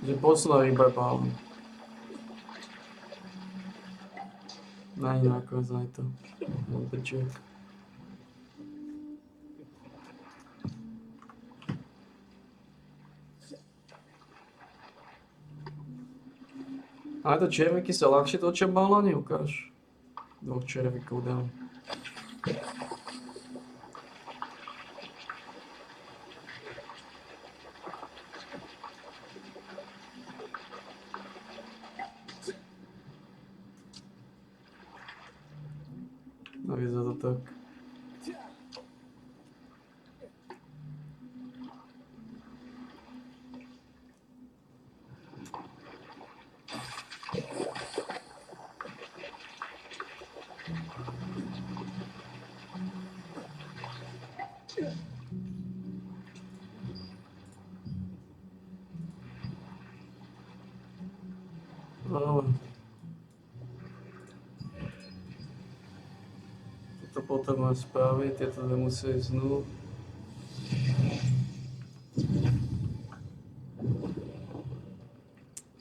Že posledná ryba je balón. Není nakoniec aj to. Pečiek. Ale to červíky sa ľahšie točia balóny, ukáž. 2 červíkov dám. No vyzerá to tak. To potrebujem spraviť, tieto dve musia ísť znú.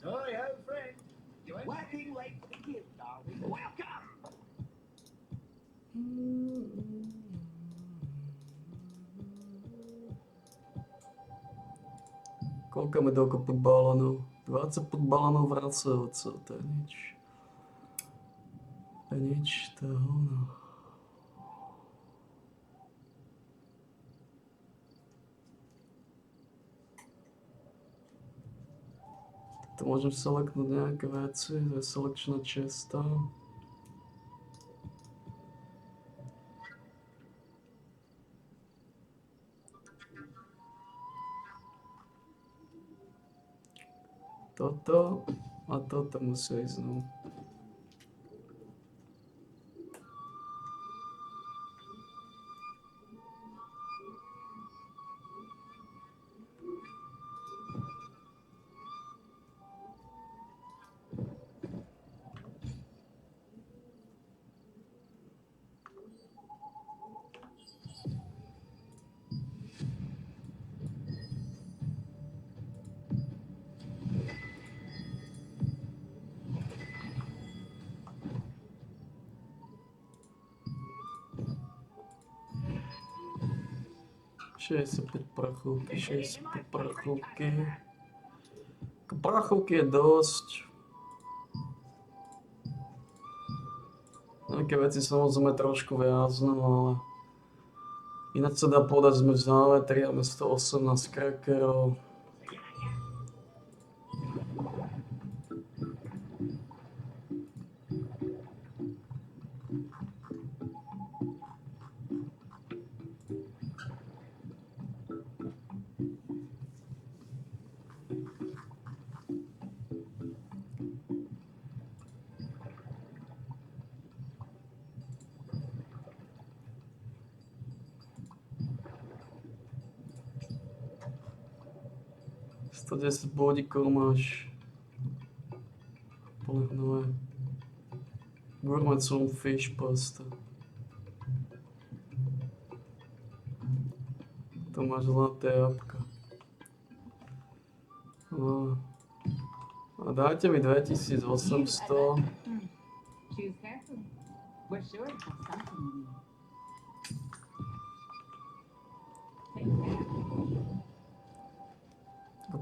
Hi ho, friend. You're working late for the guild, are we? Welcome! Koľko máme dokopy balónov? 25 balónov vracovcov, to je nič. To je nič, to je hovno. To môžem selektnúť nejaké veci, to je selekčná česta. Toto a toto musí ísť znú. Prachovky, 65 prachovky. Prachovky je dosť. Nejaké veci samozrejme trošku viac, no ale ináč sa dá povedať, že sme v závetri a 118 crackerov. To 10 bodíkov máš. Polehnové. Gourmet fish pasta. To máš zlaté jabka. A dajte mi 2800. Choose carefully. We're sure to have something you need. Take care.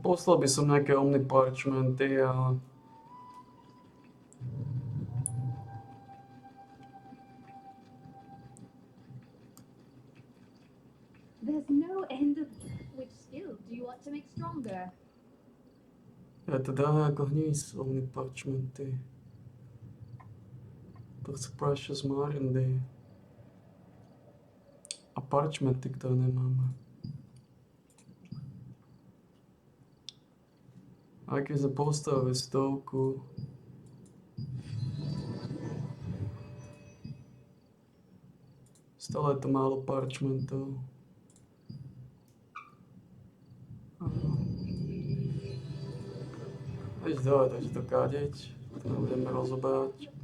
Poslal by som nejaké omni parchmenty a There's no end of which skill do you want to make stronger? ja to dám ako hníz omni parchmenty. To chce precious marindy. A parchmenty, ktoré nemáme. Aj keď sa postavíme stovku. Stále je to málo parchmentov. Veď dajte to kádeť. To nebudeme rozoberať.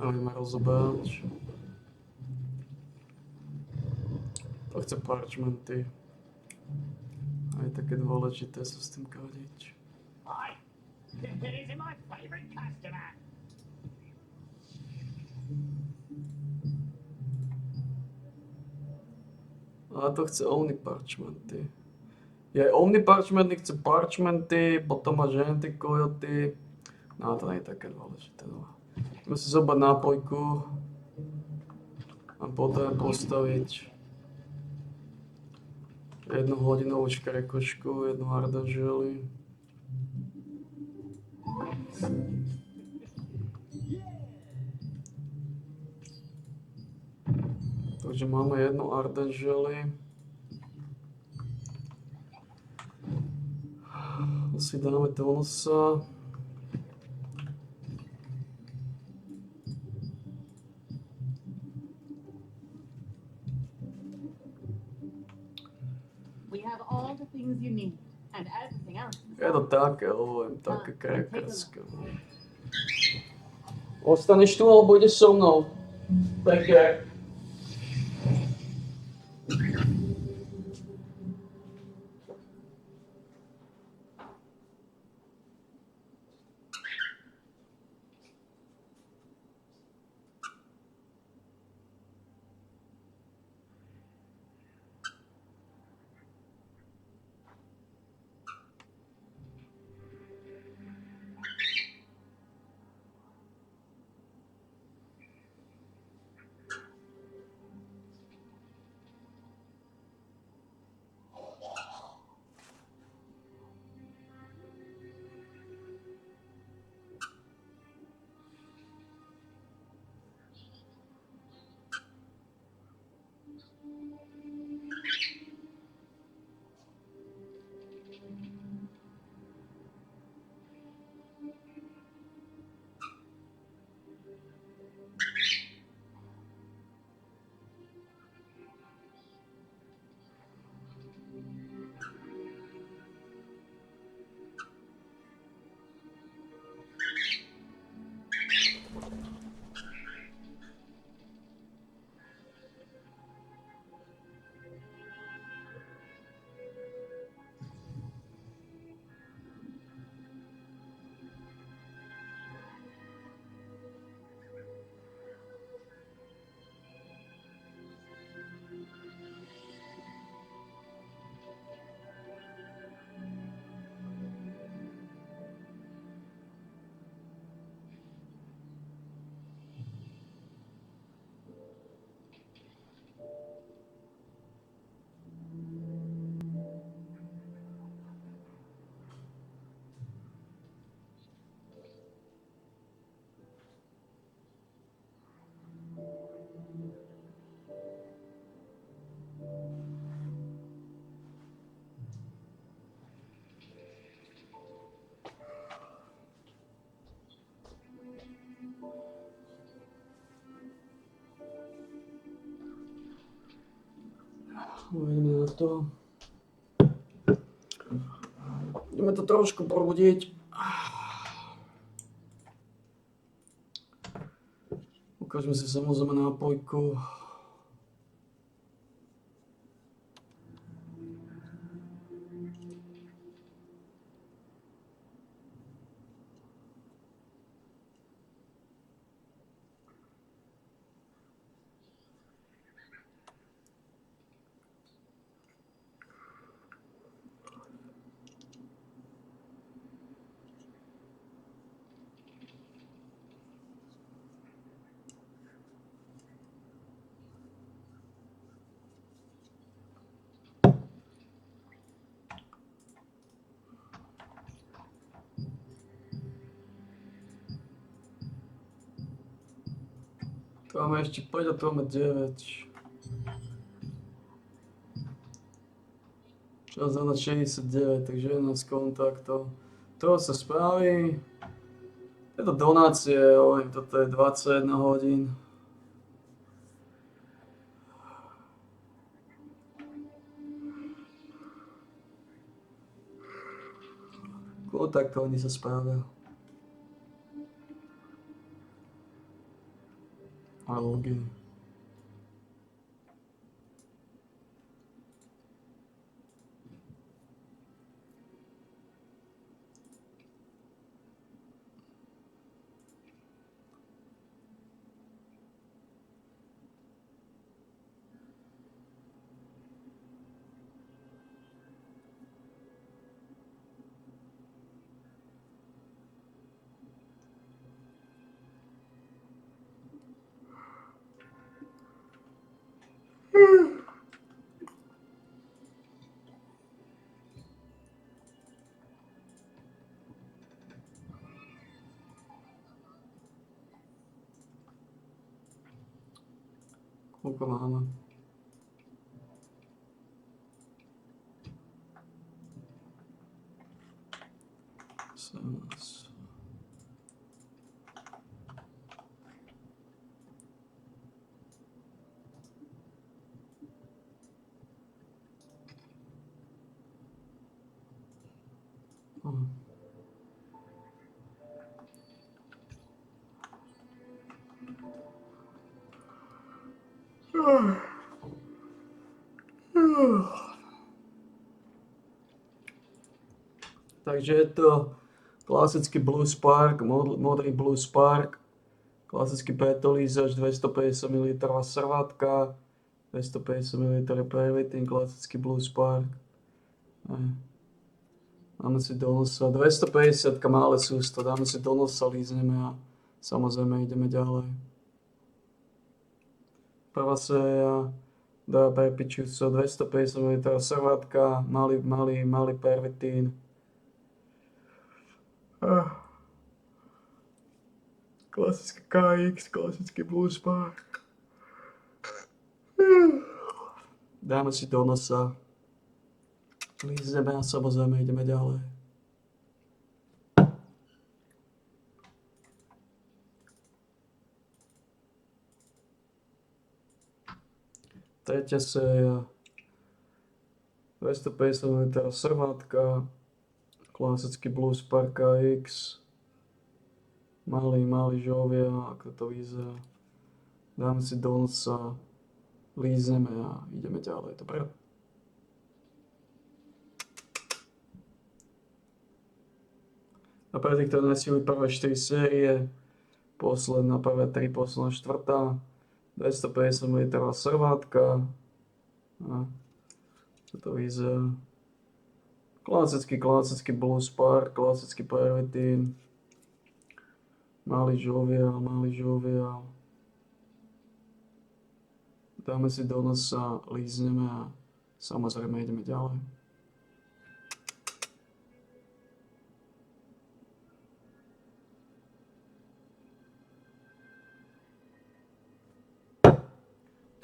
Budeme rozoberať. To chce parchmenty. Aj také dôležité sa s tým kádeť. Hi. These are my favorite customer. A to chce omni parchmenty. Je omni parchmenty, chce parchmenty, potom má ženty, kojoty. No to nie je také dôležité. No. Musím si zobrať nápojku a potom postaviť jednu hodinovú škrekošku, jednu ardaželi. Takže máme jednu ardaželi. Si dáme tonusa. We have all the things you need and everything else. Je to také, len také krekerské. Ostaneš tu, alebo ideš so mnou? Také. Ideme na to. Ideme to trošku probudiť. Ukážeme si samozrejme nápojku. Tu máme ešte 5 a tu máme 9. Čas na 69, takže 11 kontaktov. To sa spraví. Je to donácie, hovorím, toto je 21 hodín. Kontaktov oni sa spravia. A login. Koľko máme? Takže je to klasický Blue Spark, modrý Blue Spark, klasický petolízač, 250 ml srvátka, 250 ml pervitin, klasický Blue Spark. Dáme si do nosa, 250 malé sústo, dáme si do nosa, lízneme a samozrejme ideme ďalej. Prvá séria, dá prepičujúco, 250 ml srvátka, malý pervitín. Klasický KX, klasický Blue Spark. Dáme si do nosa. Lízneme a samozrejme ideme ďalej. Tretia séria. 250 ml srvátka. Klasický Blue Spark KX. Malý žovia, ako to vyzerá. Dáme si do nosa, lízneme a ideme ďalej. Dobre? A pre tých, ktorí nesili prvé 4 série, posledná prvé 3, posledná 4, 250 ml srvátka. Ako to vyzerá. Klasický Blue Spark, klasický pervitín. Malý žovial. Dáme si do nosa, lízneme a samozrejme ideme ďalej.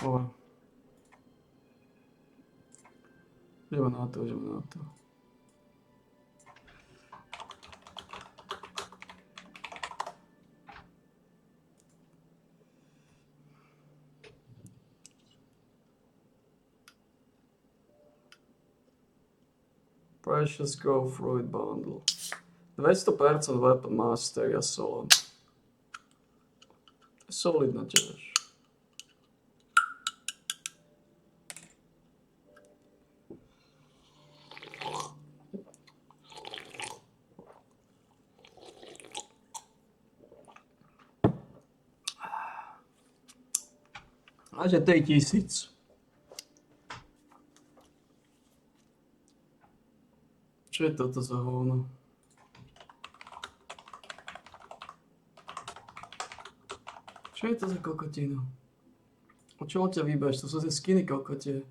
Dobre. Ideme na to. Precious Growth Fruit Bundle. 200% Weapon Mastery a Solon. Solidná tiež. A že 3000. Čo je toto za hovno? Čo je to za kokotinu? O čo ťa vybeš? To sú tie skiny kokotie.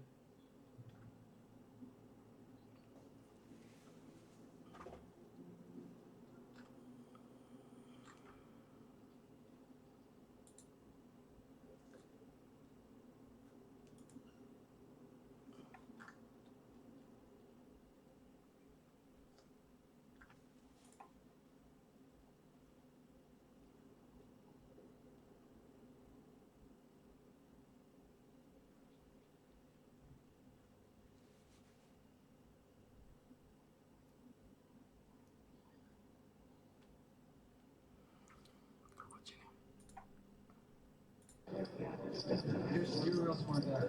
You're a real smart guy.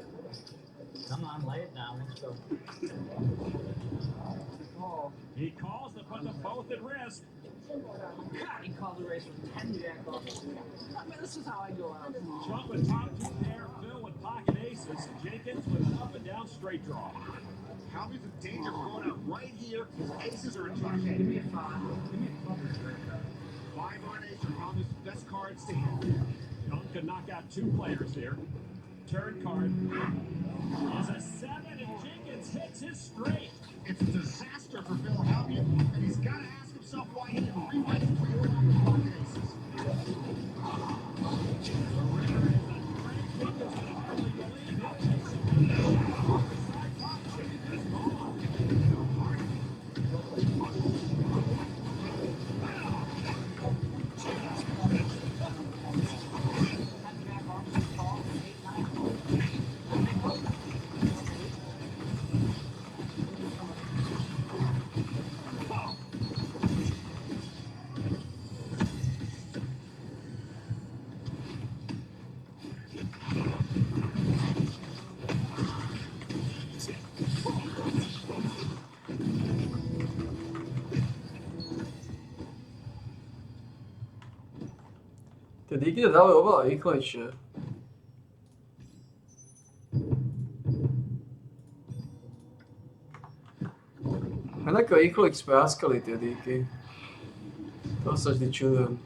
Come on, lay it down. Let's go. He calls to put them both at risk. God, he called the race with 10 jack off. I mean, this is how I go out. Trump with top two pair, Phil with pocket aces, Jenkins with an up and down straight draw. Howie's in danger of going out right here. His aces are in charge. Give me a 5. Give me a 5. 5 on ace are Howie's best cards to him. Young could knock out 2 players here. Turn card is a 7, and Jenkins hits his straight. It's a disaster for Phil Howey, and he's got to ask himself why he didn't rewrite the pre-order with pocket aces. Tie díky dávajú oveľa rýchlejšie. Len ako rýchlo ich spráskali tie díky. To sa vždy čudujem.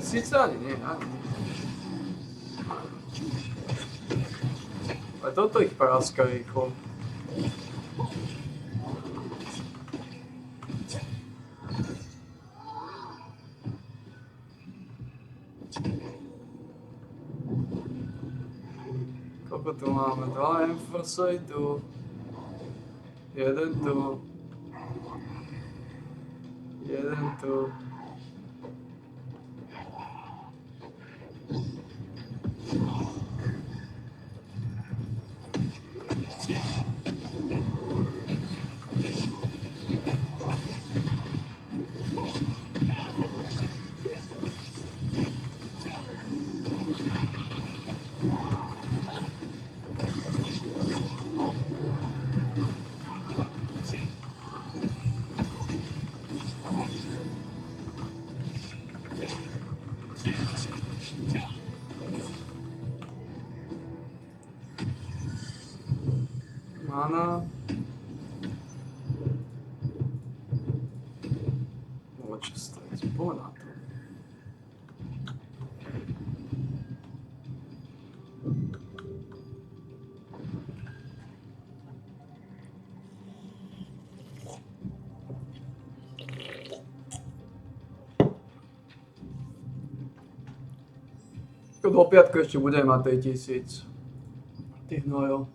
Síce ani nie, ani nie. Ale toto ich práska rýchlo. Koľko tu máme? 2 Enforcey tu. 1 tu. 1 tu. Mana. Hoće staviti bona to. Do piatku ešte budeme mať 3000 tých hnojov.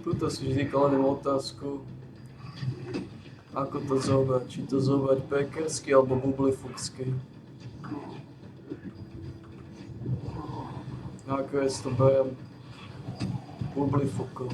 Tuto si vždy kladem otázku, ako to zobrať, či to zobrať pekersky alebo bublifuksky. Ako ja si to beriem bublifuku.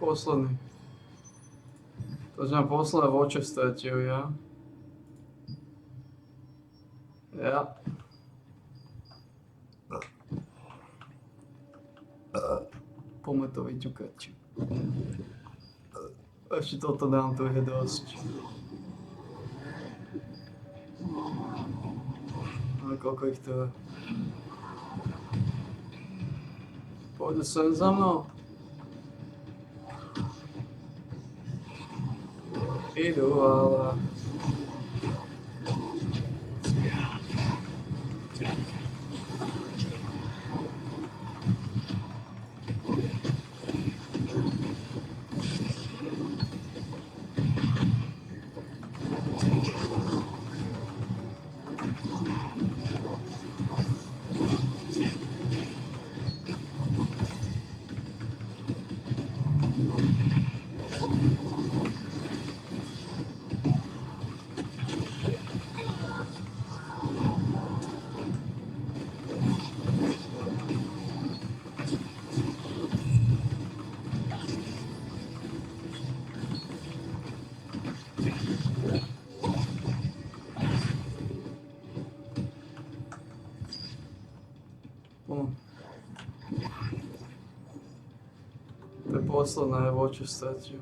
posledný. To znamená posledné voče stratil, ja? Ja. Poďme to vyťukať. Ešte toto dám, to je dosť. Ale koľko ich to je? Pôjde sem za mnou. Idú, ale... To je posledné voče stratil.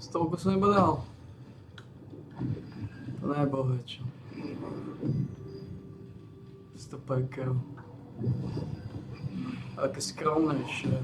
Stovku som iba dal. To nebohe, čo. 100 pekel. Aké skromnejšie.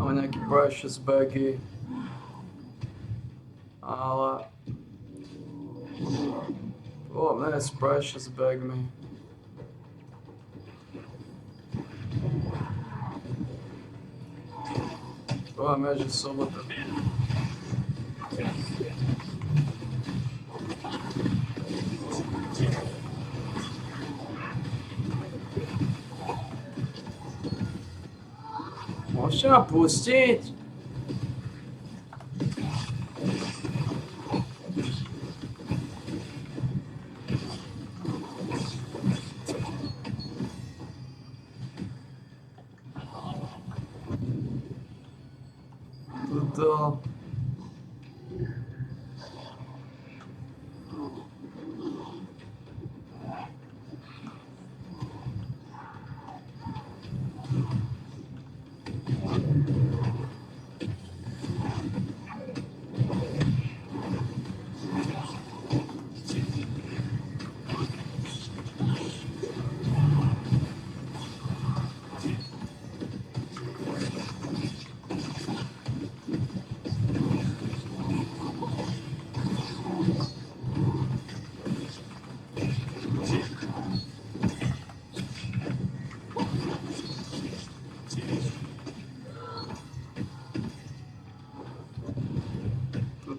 Máme nejaký precious bagy. Ale... ne s precious bagmi. Poviem, že sobota. Môžete ma pustiť? Tuto...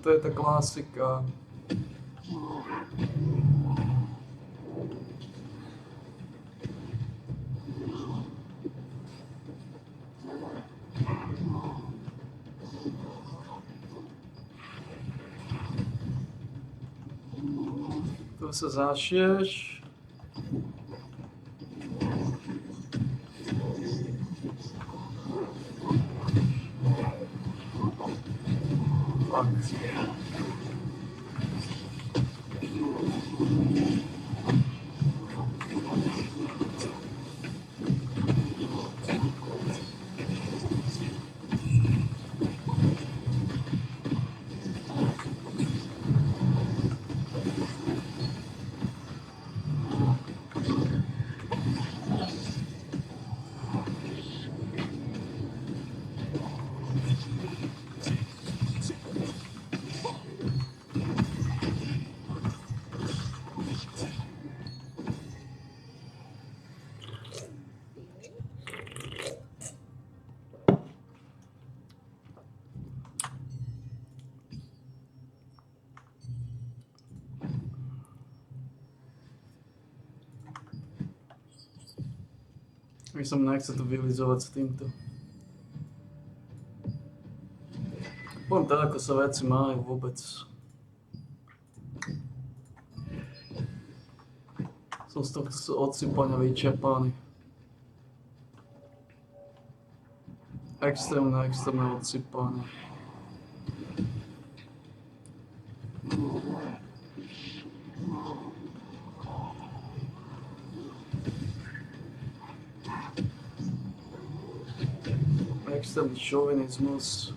to je ta klasika. Tu se zašiješ. Fuck. My som nechce to vylizovať s týmto. Poviem tak, ako sa veci majú vôbec. Som z tohto odsypania vyčerpaný. Extrémne odsypanie. Extrémny šovinizmus.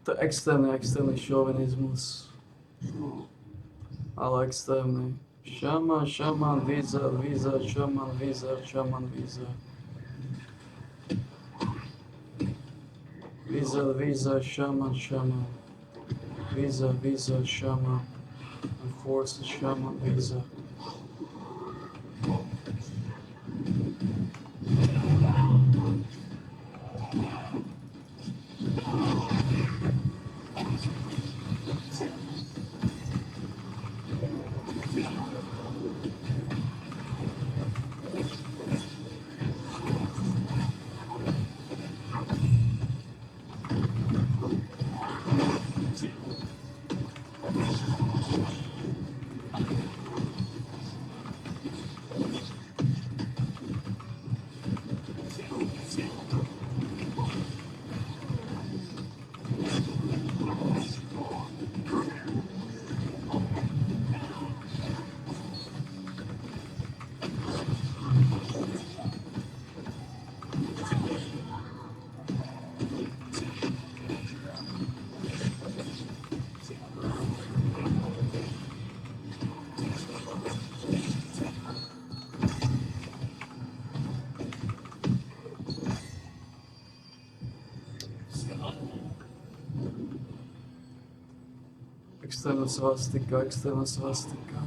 To je extrémny šovinizmus. Ale extrémny. Šaman, wizard, šaman, wizard. Wizard, šaman. Wizard, šaman. And force, šaman, wizard. Extrémna svastika. Extrémna svastika.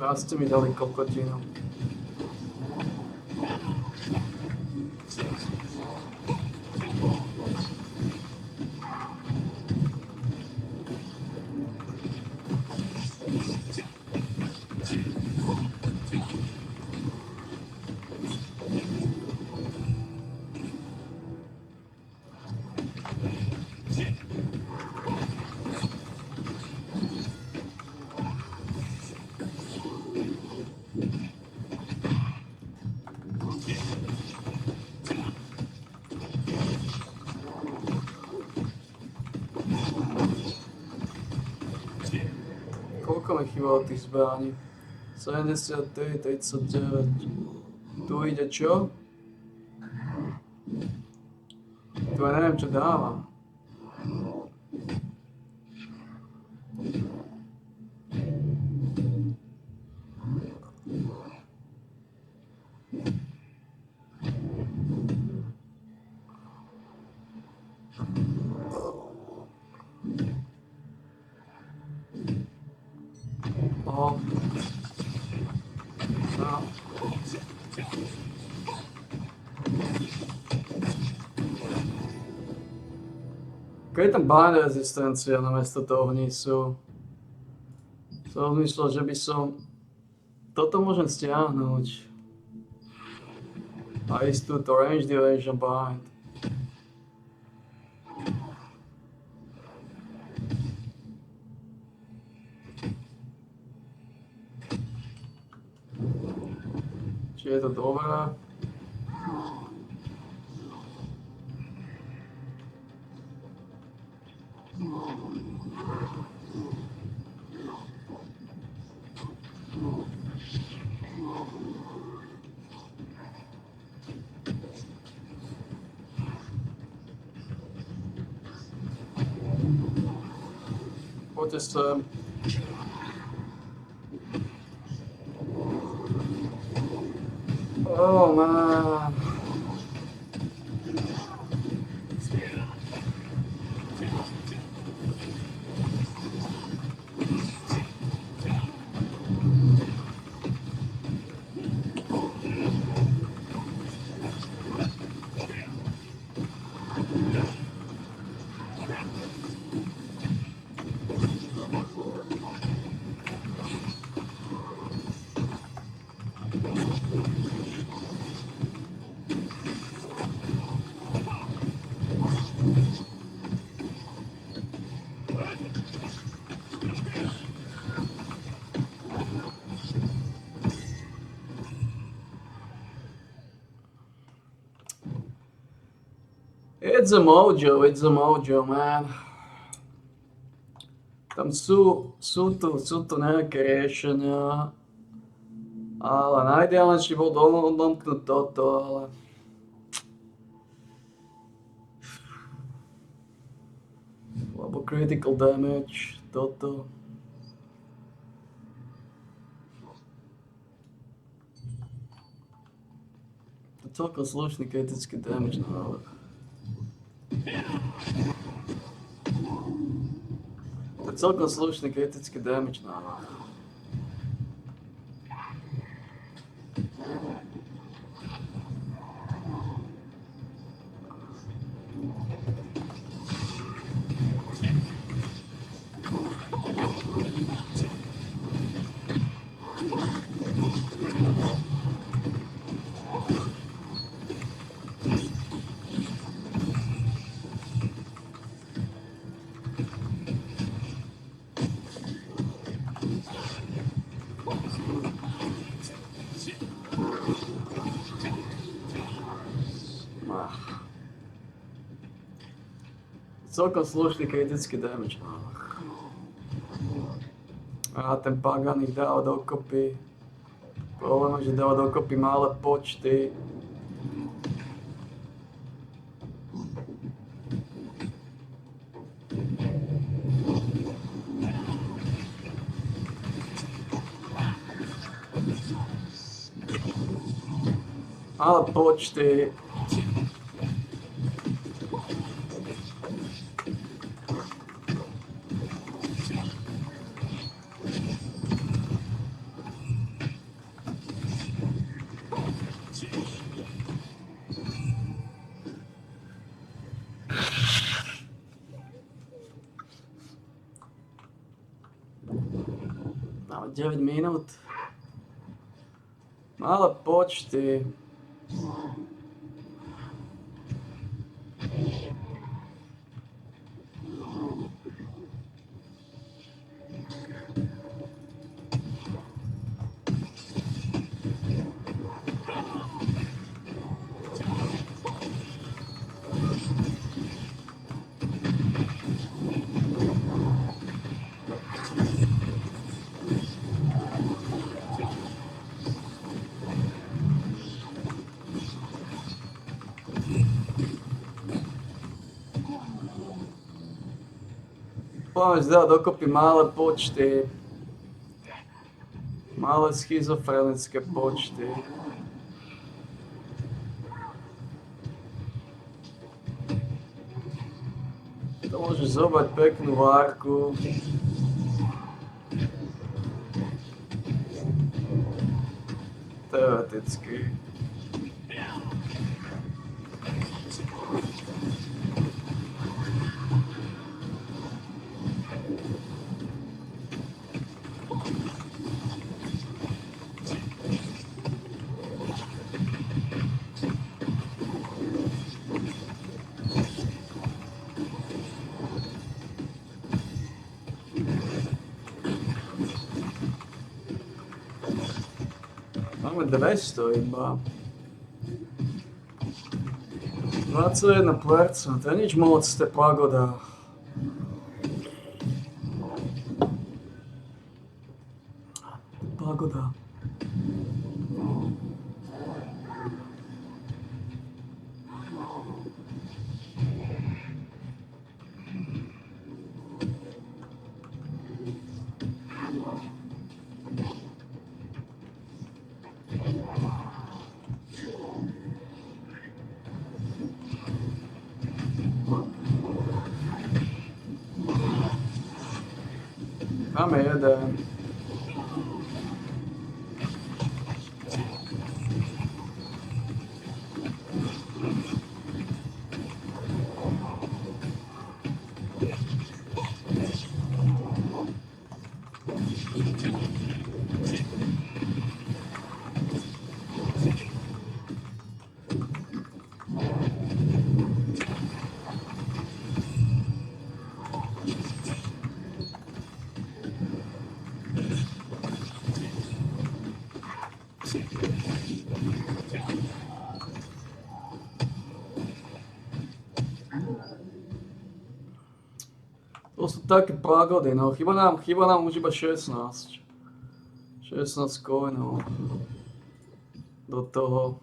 Zás ste mi dali kokotinu. Koľko mi chýbalo tých zbraní? 73, 39. Tu ide čo? Tu ja neviem, čo dáva. Oho. No. Keď je tam bind rezistencia namiesto toho hnisu, som rozmýšľal, že by som toto môžem stiahnuť a ísť túto range duration bind. Či je to dobré? Poďte sem. Oh man. It's a mojo, man. Tam sú tu nejaké riešenia, ale najideálnejšie bol domknúť toto, ale... Lebo critical damage, toto. To je celkom slušný kritický damage návrh. To je celkom slušný kritický damage návrh. Celkom slušný kritický damage. A ten Pagan ich dáva dokopy. Problém je, že dáva dokopy malé počty. Malé počty. 9 minút. Malé počty. Poďme dať dokopy malé počty. Malé schizofrenické počty. To môžeš zobrať peknú várku. Teoreticky. Máme 200 iba. 21%, to je nič moc, to je pagoda. Pagoda. Máme jeden. To sú také pagody, no. Chyba nám už iba 16. 16 coinov. Do toho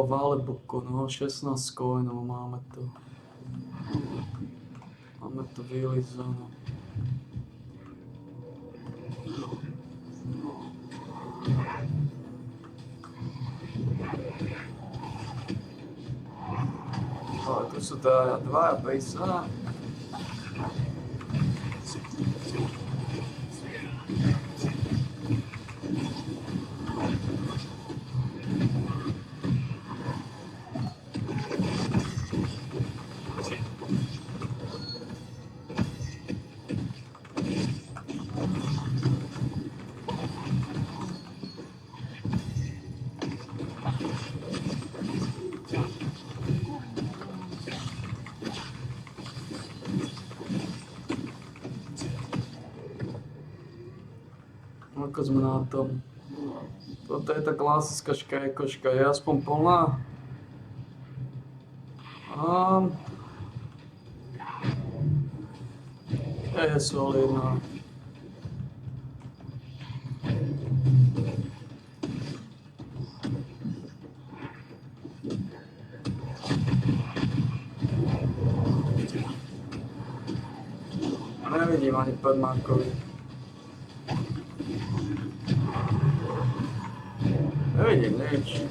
Valebuku, no. 16 coinov máme tu. Máme tu vylizano. Ale tu sú dvaja pejsa. Ako sme na tom? Toto je tá klasická škajkoška, je aspoň plná. Je solidná. Nevidím ani Padmákovi. Nevidím nič.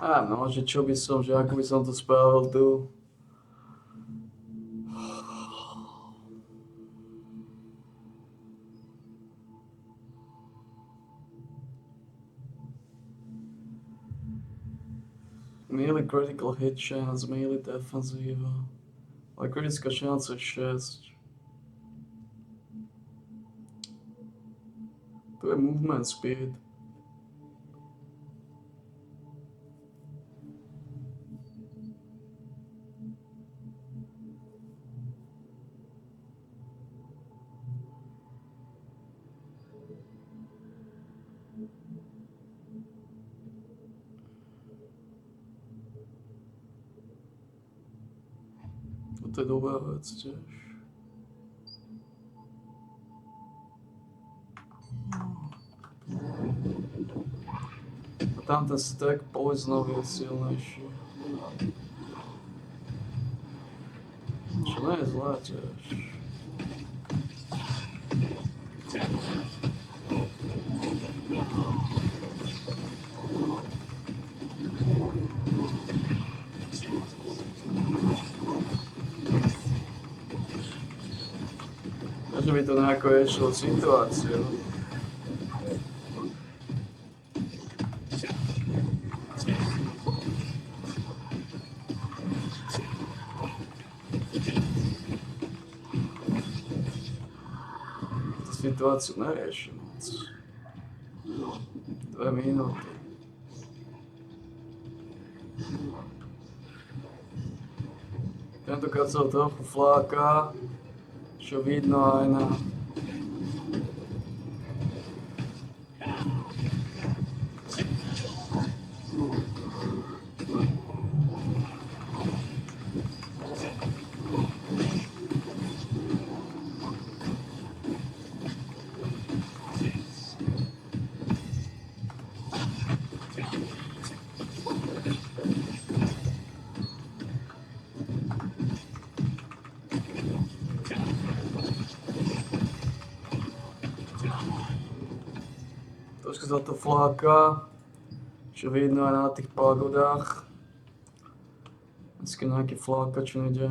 No, že čo by som, že ako by som to spravil tu. Melee critical hit chance, melee defenzíva. Ale kritická šanca 6. To je movement speed. To je dobrá vec tiež. A tam ten stack poisonový je silnejší. Čo nie je zlé tiež. Že by to nejako riešilo situáciu. To situáciu nerieši moc. 2 minúty. Tentokrát sa ho trochu fláka. Čo vidno aj na trošku sa to fláka, čo vidno aj na tých pagodách. Vždycky nejaký fláka, čo nejde.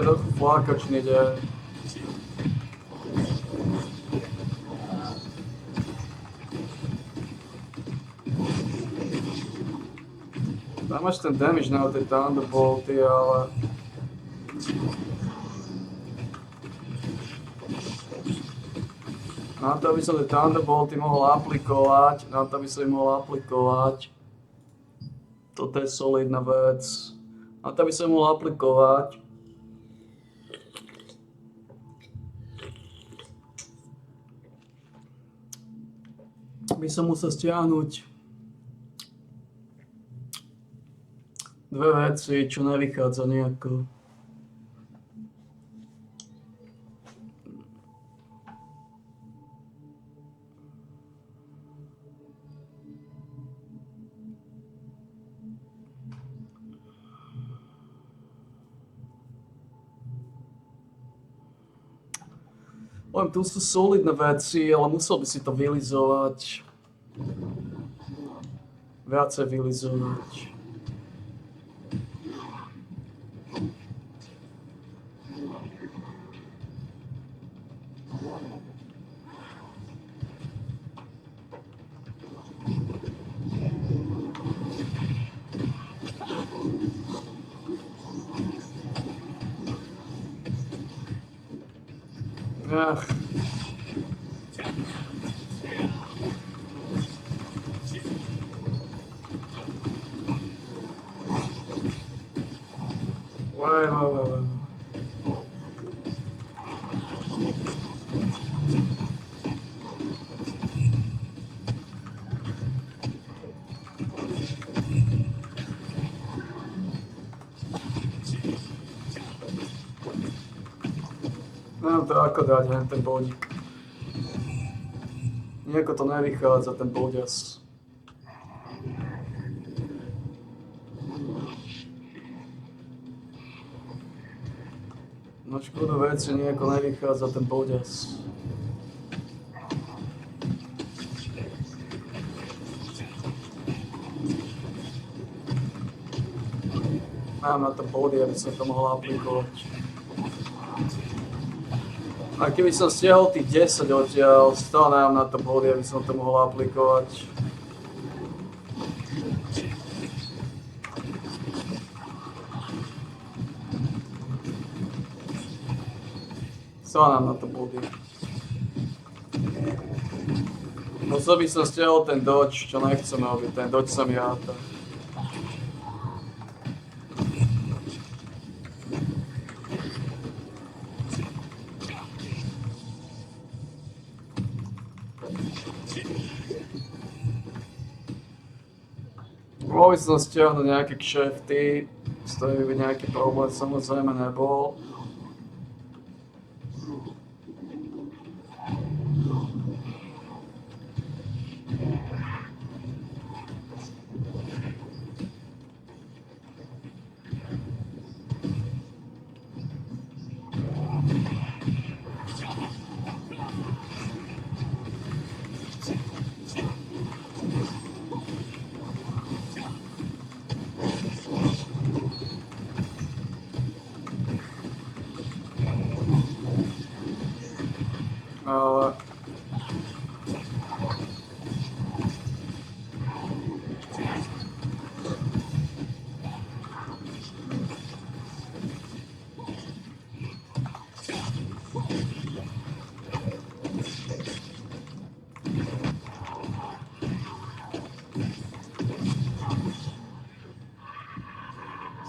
Trochu flákačný deň. Tam máš ten damage na tie Thunderbolty, ale na to, aby som tie Thunderbolty mohol aplikovať, toto je solidná vec. Na to, aby som mohol aplikovať, by som musel stiahnuť dve veci, čo nevychádza nejako. Len tu sú solidné veci, ale musel by si to vylizovať. Viacej vylizovať. Ach. Wow. to ako dať hen ten bodík. Nejako to nevychádza, ten bodias. No škoda veci, nejako nevychádza ten bodias. Mám na to body, aby som to mohol aplikovať. A keby som stiahol tých 10 odtiaľ, stále nemám na to body, aby som to mohol aplikovať. Stále mám na to body. Musel by som stiahol ten dodge, čo nechcem robiť, ten dodge sa mi ráta. Mohol by som stiahnuť nejaké kšefty, z toho by nejaký problém samozrejme nebol. Ale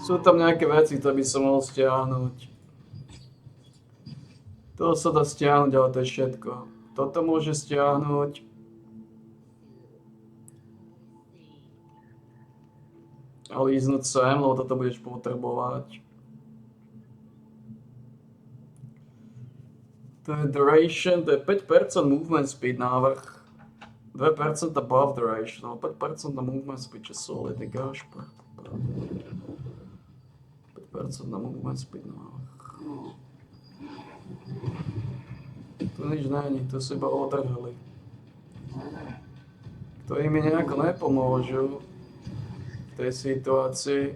sú tam nejaké veci, ktoré by som mohol stiahnuť. To sa dá stiahnuť, ale to je všetko. Toto môže stiahnuť. A líznúť sem, lebo toto budeš potrebovať. To je duration, to je 5% movement speed návrh. 2% above duration, ale 5% na movement speed, čo solid, ty gašpa. 5% na movement speed návrh. Tu nič není, tu si iba odrhali. Ktorí mi nejako nepomôžu v tej situácii.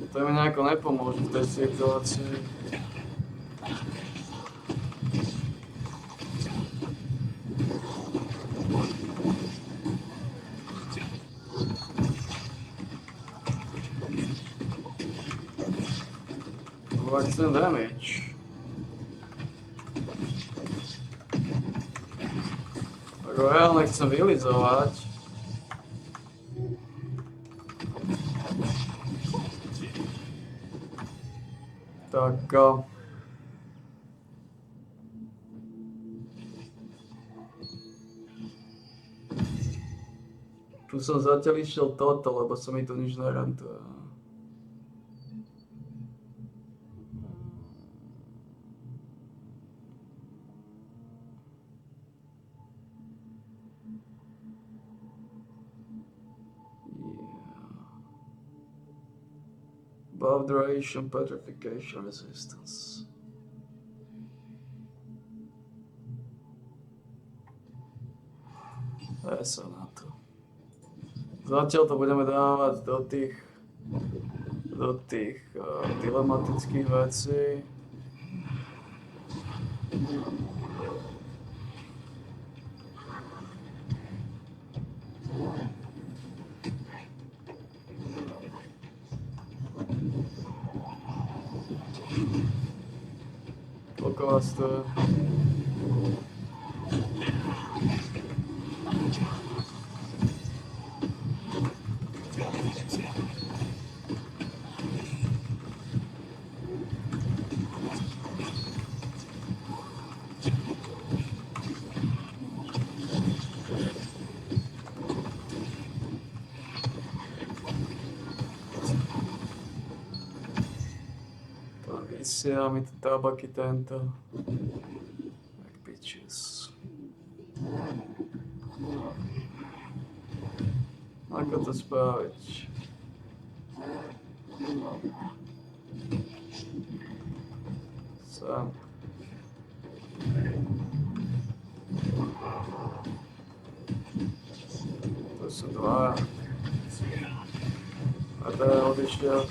Ktorí mi nejako nepomôžu v tej situácii. Chcem damage. Tak ho reálne chcem vylizovať. Tak tu som zatiaľ išiel toto, lebo sa mi tu nič nerentuje. Above duration, petrification resistance. Daj sa na to. Zatiaľ to budeme dávať do tých dilematických vecí. Koľko vás to je? Vysiela mi tu tabaky tento. Tak pičus. Ako to spraviť? Sem. To sú dva. A to je odišiel.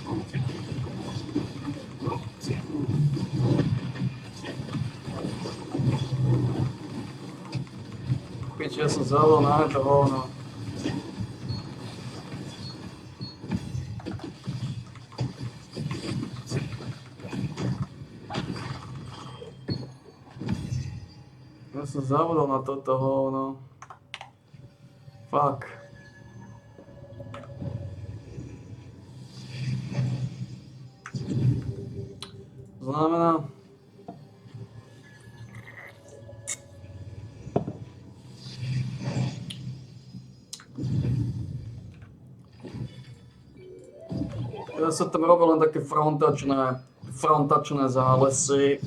Piči, ja som zavolal na to hovno. Ja som zavolal na toto hovno. Fuck. Znamená... Ja sa tam robil len také frontačné zálesy.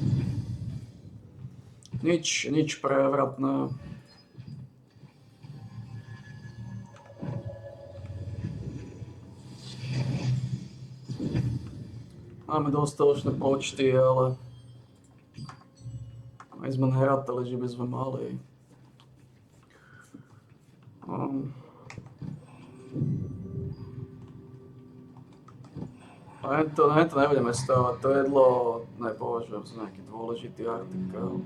Nič prevratné. Máme dostatočné počty, ale my sme nehrátali, že by sme mali. To nebudeme stávať, to jedlo nepovažujem za nejaký dôležitý artikel.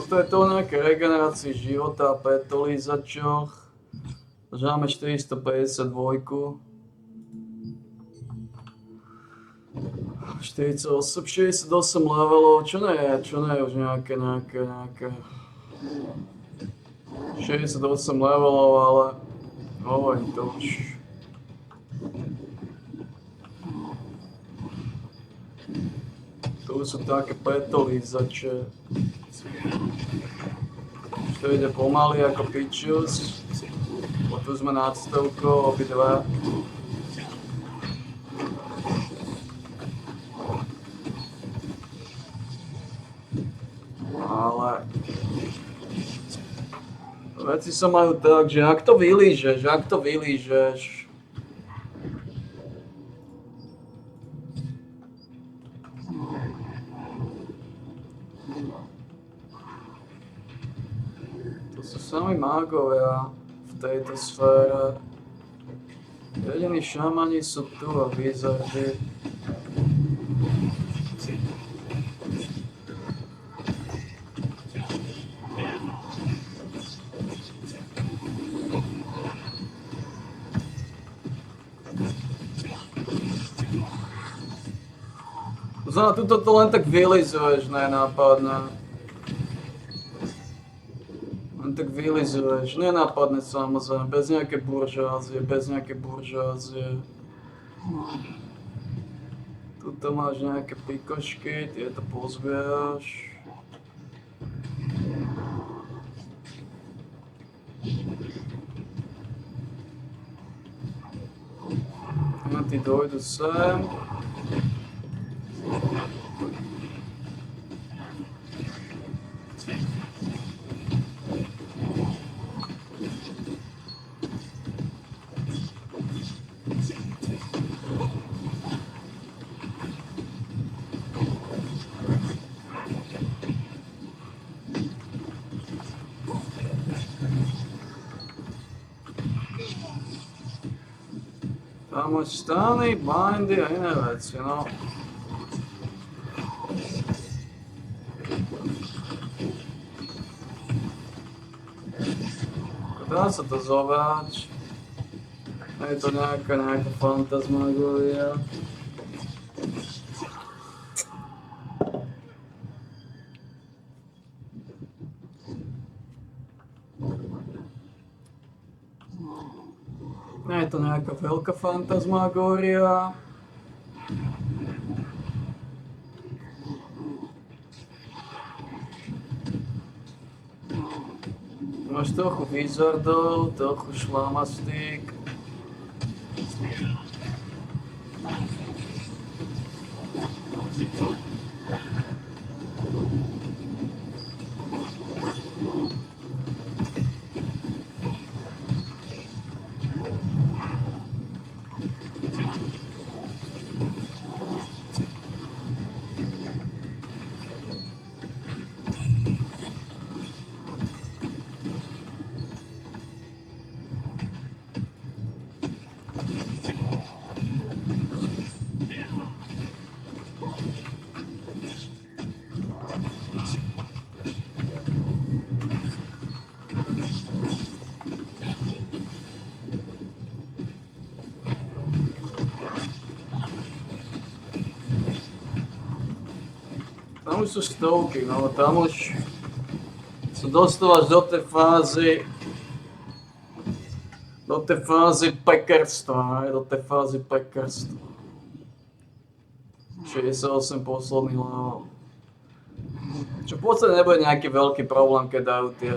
To je to o nejaké regenerácii života a petolízačoch. Takže máme 452. 68 levelov, čo nie je už nejaké 68 levelov, ale hovorím to už. Tu sú také petolízače. To ide pomaly ako pičus. Tu sme nad stovkou, obidve. Ale veci sa majú tak, že ak to vylížeš, sami mágovia v tejto sfére. Jediní šamani sú tu a wizardi. Za tuto to len tak vylizuješ, nenápadne. Tak vylizuješ, nenápadne samozrejme, bez nejaké buržázie. Tuto máš nejaké pikošky, tieto pozbieraš. A ty dojdu sem. Kamoč, stani, bindi a iné veci, no. Dá sa to zováč. Je to nejaká fantasmagória. Je to nejaká veľká fantasmagória. Máš trochu wizardov, trochu šlamastík. Tam už sú stovky, no tam už sa dostávaš do tej fázy pekerstva, do tej fázy pekerstva. 68 posledný level. Čo v podstate nebude nejaký veľký problém, keď dajú tie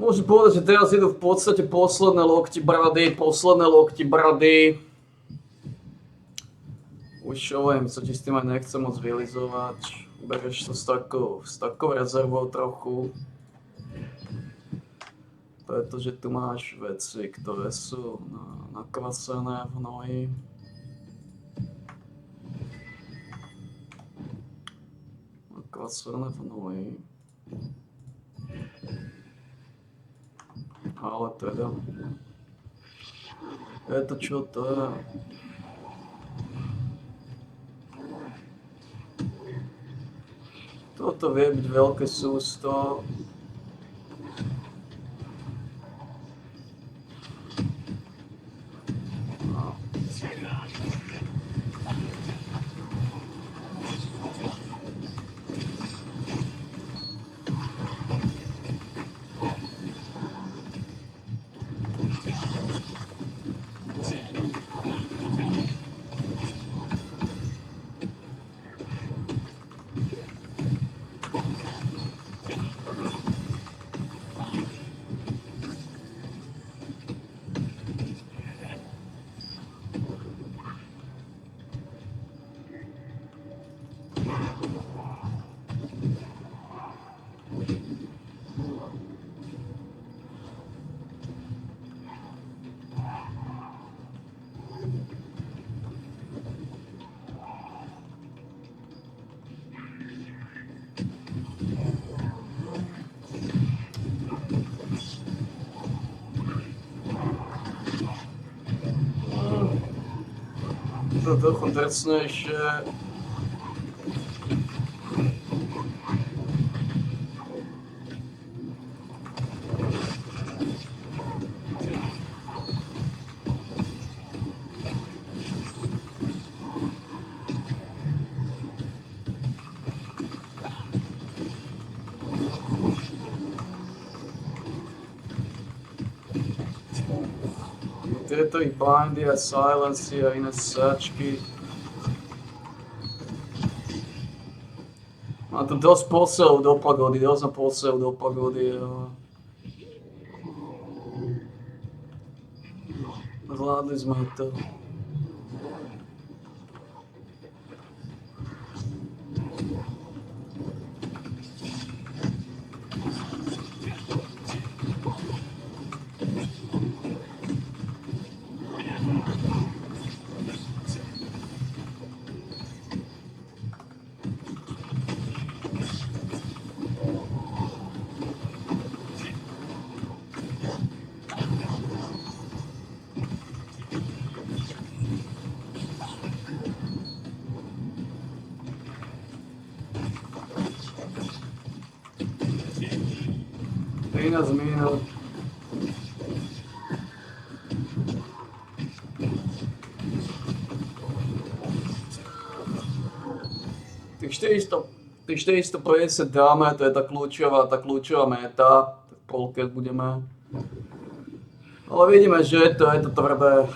Môžem povedať, že teraz idú v podstate posledné lokti brady. Už viem, sa ti s tým aj nechcem moc vylizovať. Bereš to s takou rezervou trochu. Pretože tu máš veci, ktoré sú nakvasené v hnoji. Nakvasené v hnoji. Ale teda, je to čo to je? Toto vie byť veľké sústo. To trochu drsnejšie. tieto ich blindy a silency a iné sačky. Má tu dosť poselov do pagody, dosť na poselov do pagody. Zvládli sme to. Minut. Tých 450 dáme, to je tá kľúčová meta, tak polke budeme. Ale vidíme, že je to tvrdé.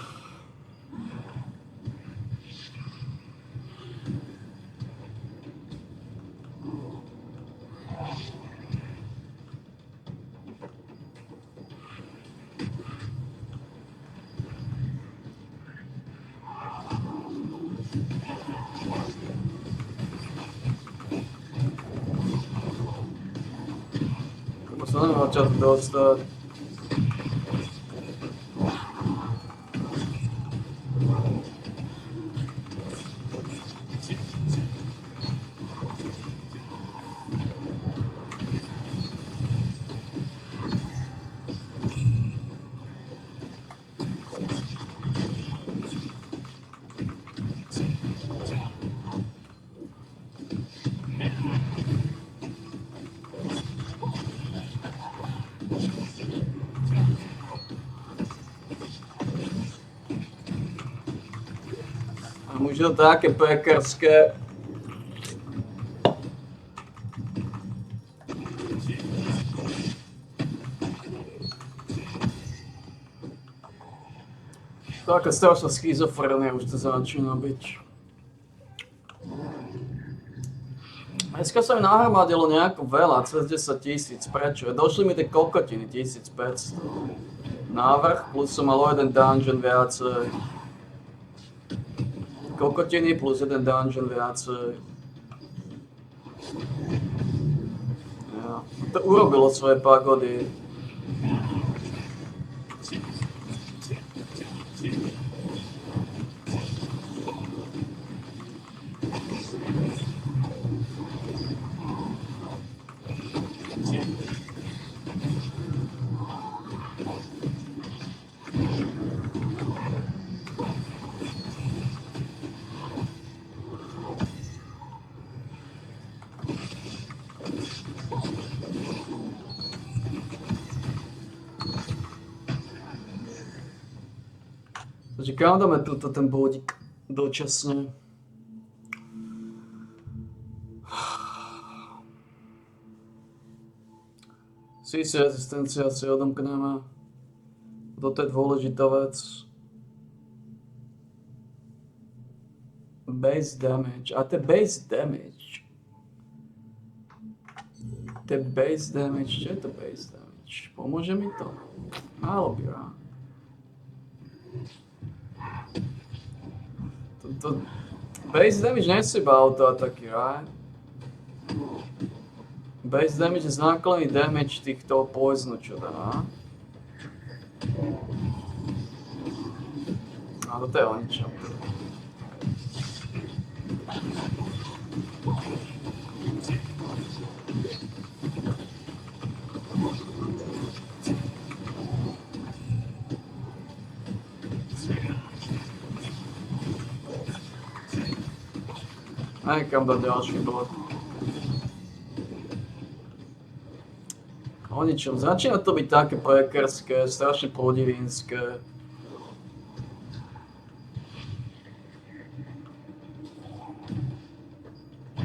Co nemá čas dostať. Možno také pekerské. Taká strašná schizofrenia už to začína byť. Dneska sa mi nahromadilo nejako veľa, cez 10 000. Prečo? Došli mi tie kokotiny, 1500. Návrh, plus som mal o jeden dungeon viacej. Kokotiny plus jeden dungeon viacej. Ja. To urobilo svoje pagody. Takže kam dáme tuto ten bodík dočasne? CC rezistencia si odomkneme. Toto je dôležitá vec. Base damage. A to je base damage. To je base damage. Čo je to base damage? Pomôže mi to? Malo by rád. Base damage nie sú iba autoataky, right? Base damage je základný damage týchto poisonu, čo dá. A toto je o ničom. A kam dať ďalší bod. O ničom. Začína to byť také pekerské, strašne podivínske.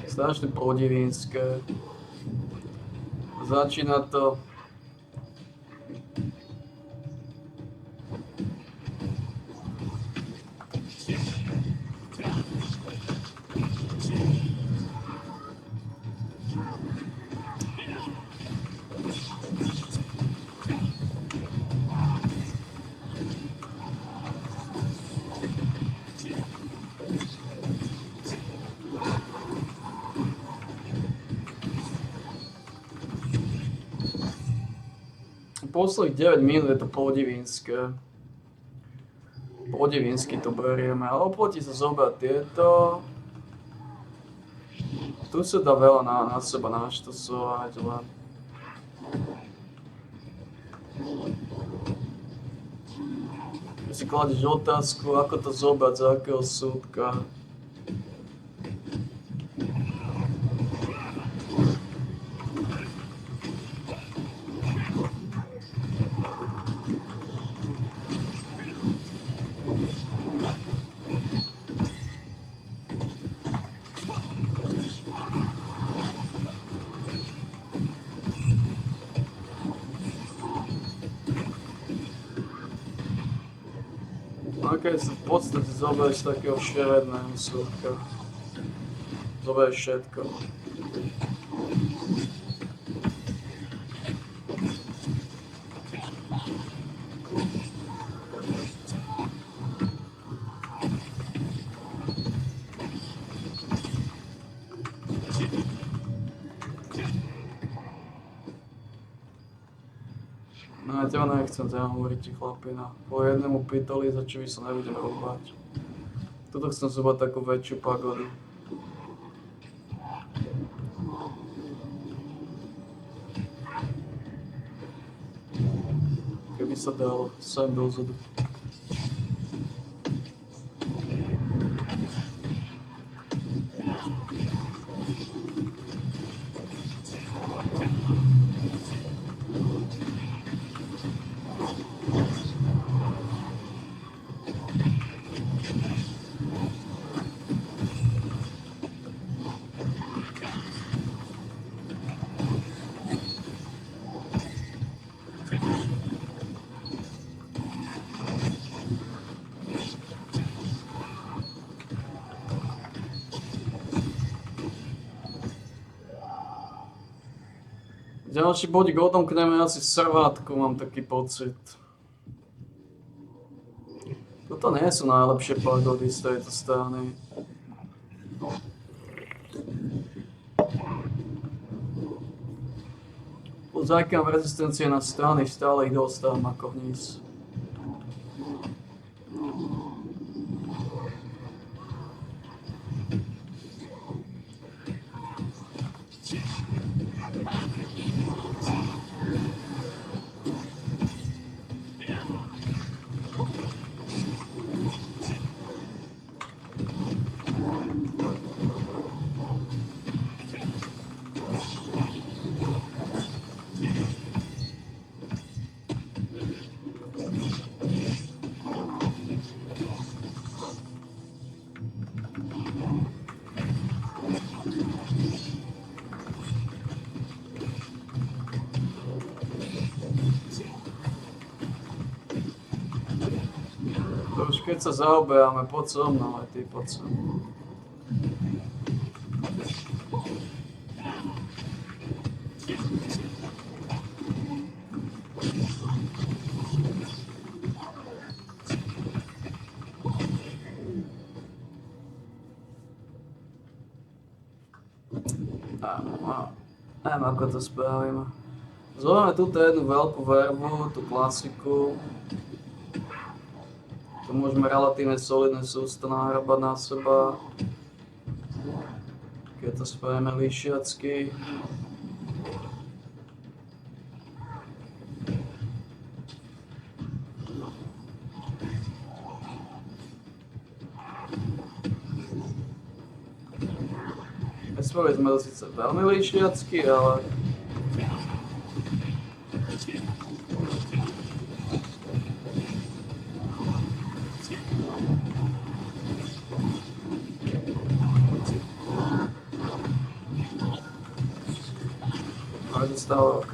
Strašne podivínske. Začína to Posledných 9 minút je to podivínske. Podivínsky to berieme, ale oplatí sa zobrať tieto. Tu sa dá veľa na seba naštosovať, len... Keď si kladeš otázku, ako to zobrať, z akého súdka. Keď sa v podstate zoberieš takého vševedného súdka. Zoberieš všetko. No ja ťa nechcem teda hovoriť ti chlapina. Po jednému pitoli, za čo by sa nebudem hľubať. Tuto chcem zobrať takú väčšiu pagodu. Keby sa dalo, sem dozadu. Ďalší bodík odomkneme asi servátku, mám taký pocit. Toto nie sú najlepšie pagody z tejto strany. Plus aj keď mám rezistencie na strany, stále ich dostávam ako hníz. Už keď sa zaoberáme, poď so mnou, aj ty poď so mnou. Neviem, ako to spravíme. Zvoláme túto jednu veľkú verbu, tú klasiku. Tu môžeme relatívne solidné sústo nahrabať na seba. Keď to spravíme líšiacky. Nespravili sme to síce veľmi líšiacky, ale... Stále ok.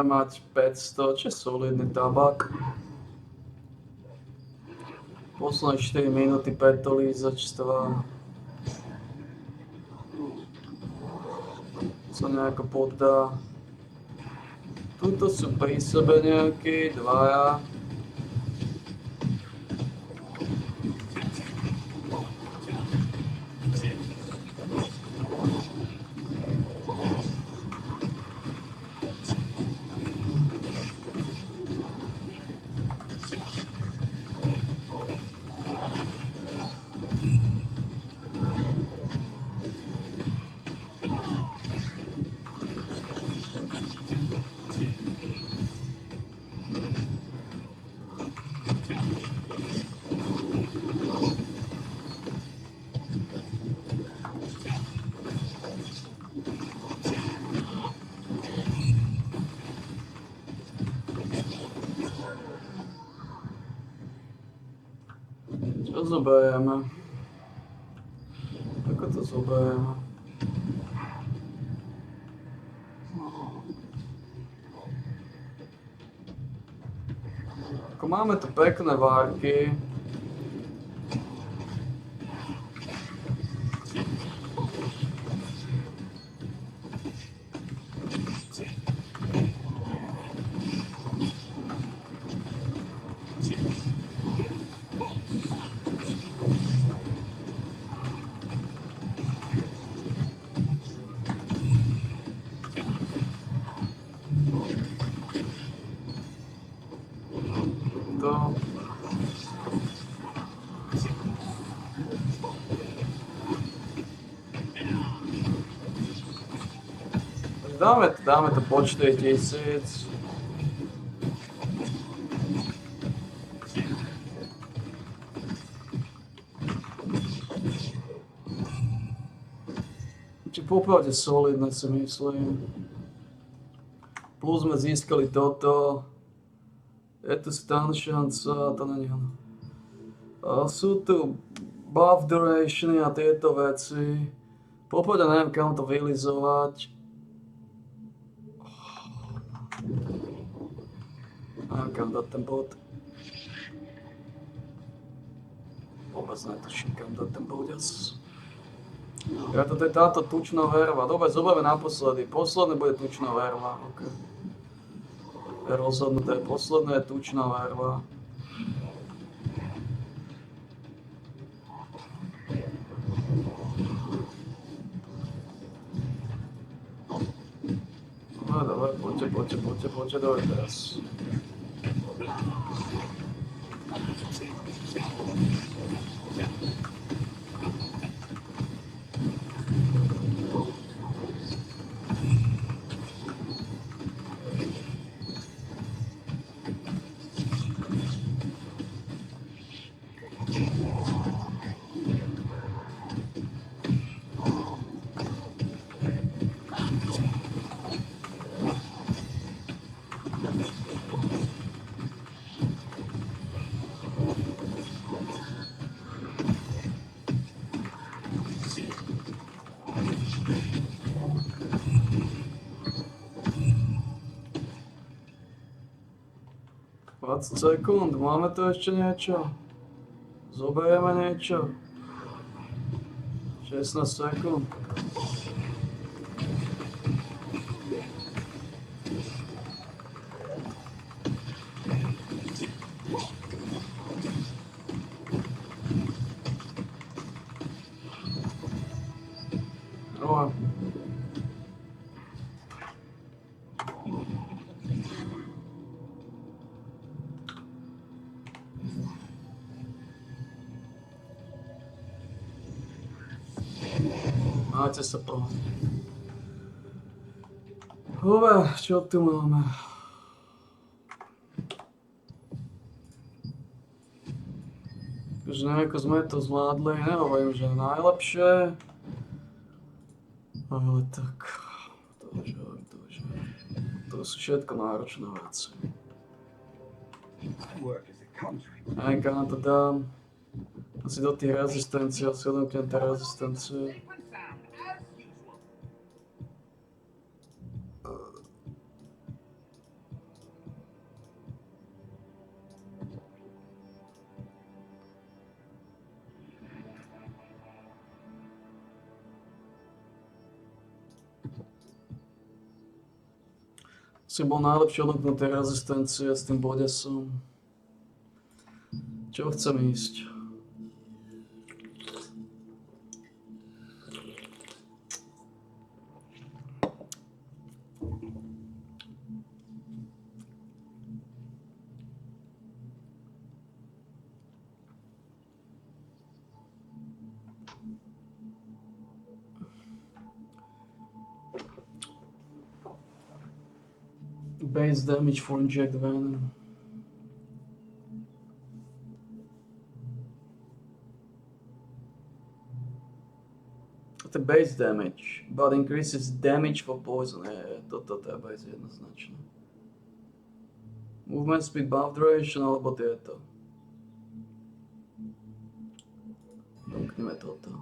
Mať 500, čo je solidný tabak. Posledné 4 minúty petolízačstva. Sa nejako poddá. Tuto sú pri sebe nejakí dvaja. Čo zoberieme? Ako to zoberieme? Ako máme tu pekné várky. Dáme to po 4000. Či popravde solidné si myslím. Plus sme získali toto. Je tu stun šanca, to není ono. Sú tu buff durationy a tieto veci. Popravde neviem kam to vylizovať. Neviem kam dať ten bod. Vôbec netuším kam dať ten bodes. Ja toto je táto tučná verva. Dobre, zoberieme naposledy. Posledné bude tučná verva. Okay. Je rozhodnuté. Posledné je tučná verva. No dobre, poďte, dobre teraz. Sekúnd, máme tu ešte niečo? Zoberieme niečo? 16 sekúnd. No. Máte sa to. Dobre, čo tu máme? Takže nejako sme to zvládli, nehovorím, že najlepšie. Ale tak, to sú všetko náročné veci. Nejak na to dám. Asi do tých rezistencií, asi odemknem tie rezistencie. Si bol najlepšie odlúknutej rezistencie s tým bodesom. Čo chcem ísť? Base damage for inject venom. The base damage, but increases damage for poison. Toto je base jednoznačne. Movement speed, buff duration, alebo tieto. Domkneme toto.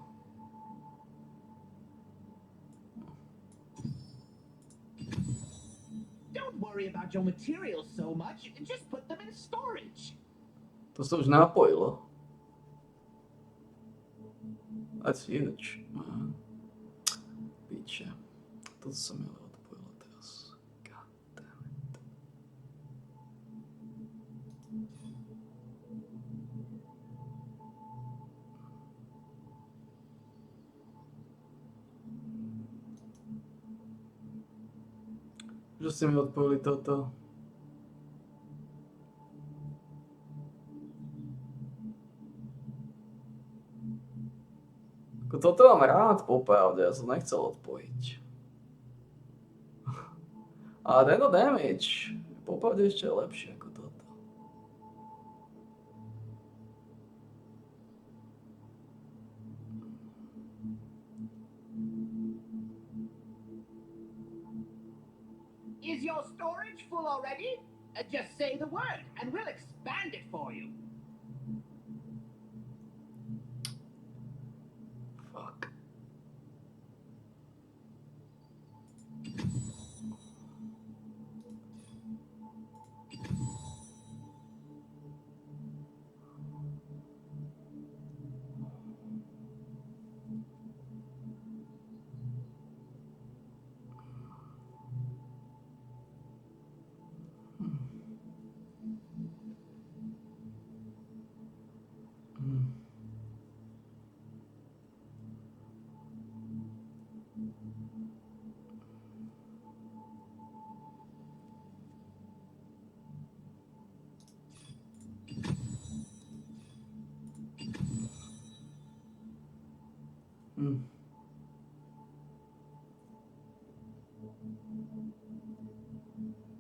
Don't worry about your materials so much, just put them in storage. To sa už napojilo. That's huge. Piče. Toto sa mi ale odpojilo teraz. God damn it. Že ste mi odpojili toto. Toto mám rád, popravde, ja som nechcel odpojiť. Ale tento damage, popravde ešte je lepšie ako toto. Is your storage full already? Just say the word, and we'll expand it for you.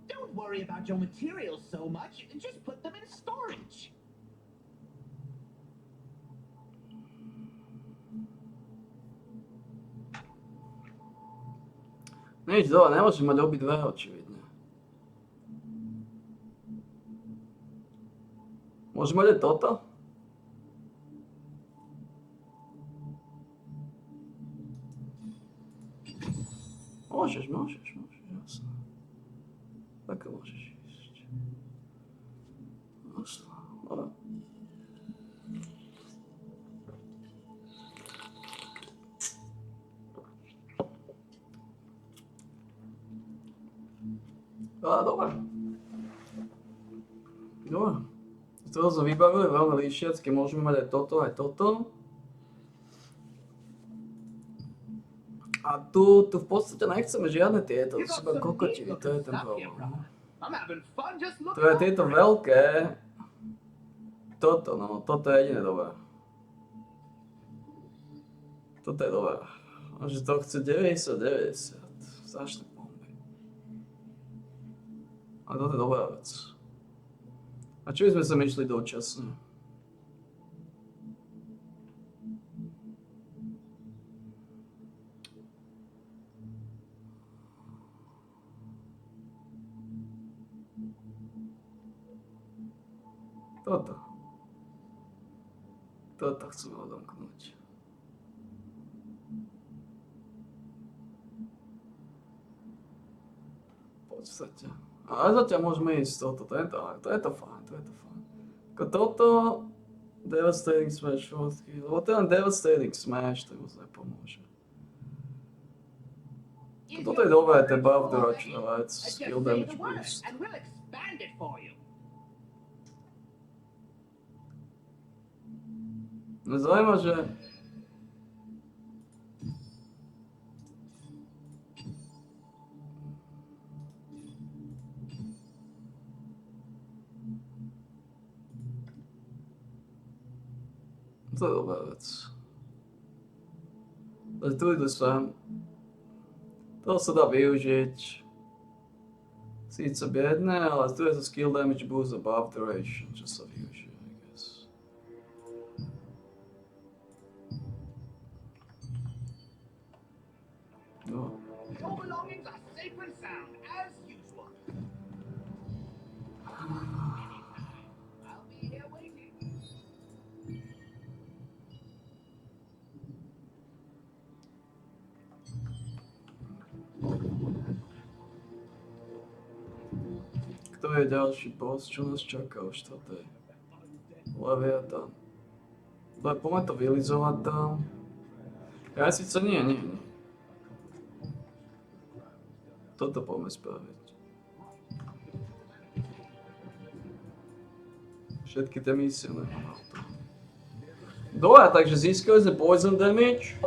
Don't worry about your materials so much, just put them in storage. Nič dole, nemôžem mať obidve, očividne. Môžem mať aj toto? Môžeš, jasné. Tak môžeš ísť. Jasné, dobre. Dobre. Dobre. Z toho sme vybavili veľmi líšiacky, môžeme mať aj toto, aj toto. A tu v podstate nechceme žiadne tieto, to sú iba kokotiny, to je ten problém. To je tieto veľké. Toto, no, toto je jediné dobré. Toto je dobré. A že to chce 90. Strašné bomby. Ale toto je dobrá vec. A čo by sme sa myšli dočasne? Toto chceme odomknúť. V podstate. Ale zatiaľ môžeme ísť toto, to je to fajn. Ako toto, Devastating Smash, lebo ten Devastating Smash, to moc nepomôže. Is Toto je your dobré, tie storage buff full already? doročnovať, Just skill say damage the word, boost. and we'll expand it for you. Mňa zaujíma, že... To je dobrá vec. Takže tu idú sem. To sa dá využiť. Síce biedne, ale tu je to skill damage boost a buff duration, čo sa využije, I guess. No. Your belongings are safe and sound, as usual. I'll be here waiting. Kto je ďalší boss? Čo nás čaká o 4. Leviathan. Poďme to vylizovať tam. Ja síce nie. Toto poďme spraviť. Všetky tie misie nemám auto. Dobre, takže získali sme poison damage.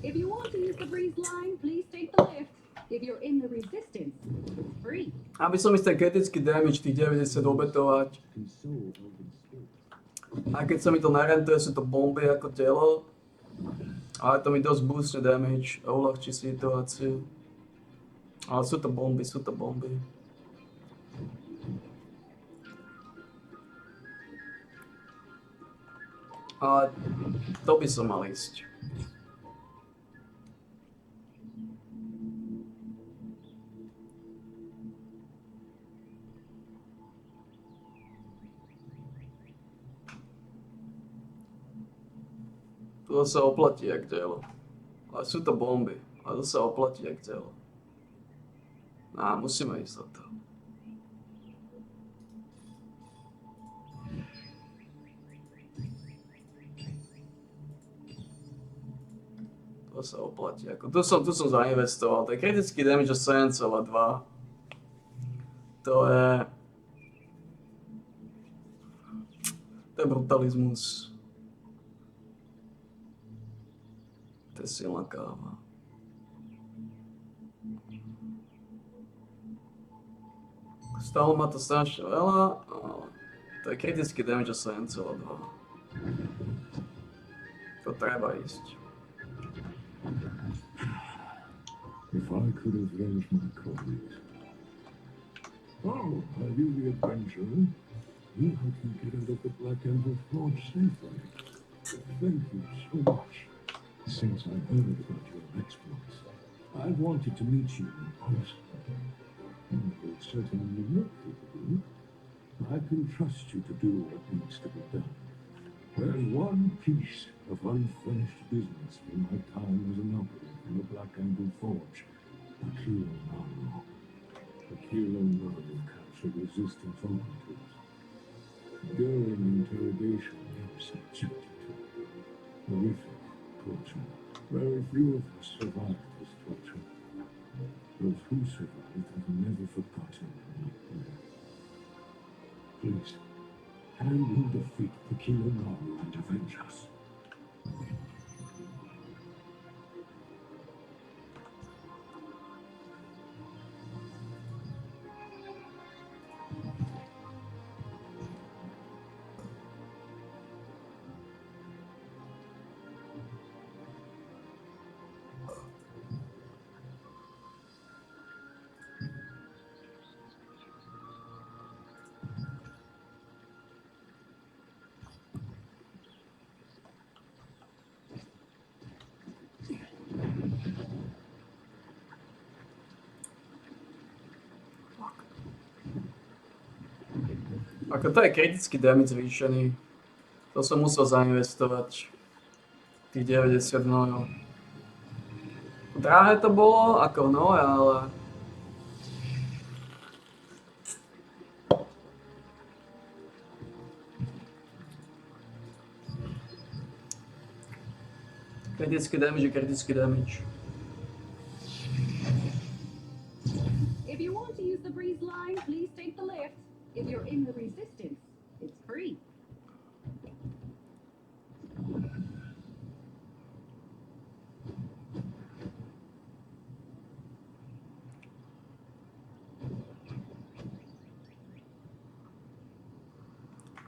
If you want to use the breeze line, please take the lift. If you're in the resistance, it's free. Aby som ten kritický damage tých 90 obetovať. A keď sa mi to narentuje, sú to bomby ako telo. Ale to mi dosť boostne damage a uľahčí situáciu. Ale sú to bomby. Ale to by som mal ísť. To sa oplatí jak telo. Ale sú to bomby. A to sa oplatí jak telo. Musíme ísť do toho. To sa oplatí. Tu som zainvestoval. To je kritický damage o 7,2. To je brutalizmus. To je silná káva. Stalo ma to strašne veľa, ale to je kritický damage o 7,2. To treba ísť. If I could avenge my colleagues. Oh, are you the adventurer? You helped me get out of the Black Ember Forge safely. Thank you so much. Since I heard about your exploits, I wanted to meet you in person. You will certainly work with you. I can trust you to do what needs to be done. There's one piece of unfinished business from my time as an operative in the Black Ember Forge. Akilo Naru. Akilo Naru captured resistance operatives. During interrogation, they were subjected to horrific torture. Very few of us survived this torture. Those who survived have never forgotten my pain. Please, can you defeat Akilo Naru and avenge us? Ako to je kritický damage zvýšený. To som musel zainvestovať. Tých 90 hnojov. Drahé to bolo, ako hnoj, ale... Kritický damage je kritický damage. If you want to use the breeze line, please take the lift. If you're in the resistance, it's free.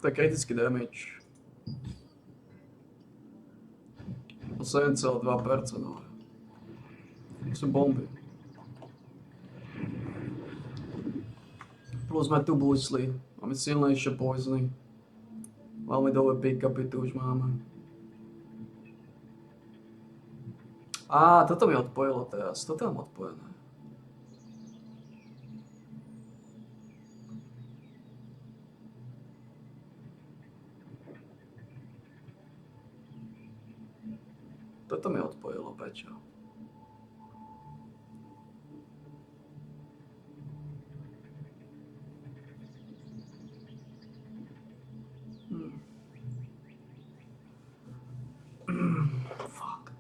To je kritický damage. 7,2%, ale to sú bomby. Plus sme tu boostli. Máme silnejšie poisony. Veľmi dobré pick-upy tu už máme. Toto mi odpojilo teraz. Toto mám odpojené. Toto mi odpojilo, Pečo. Fuck.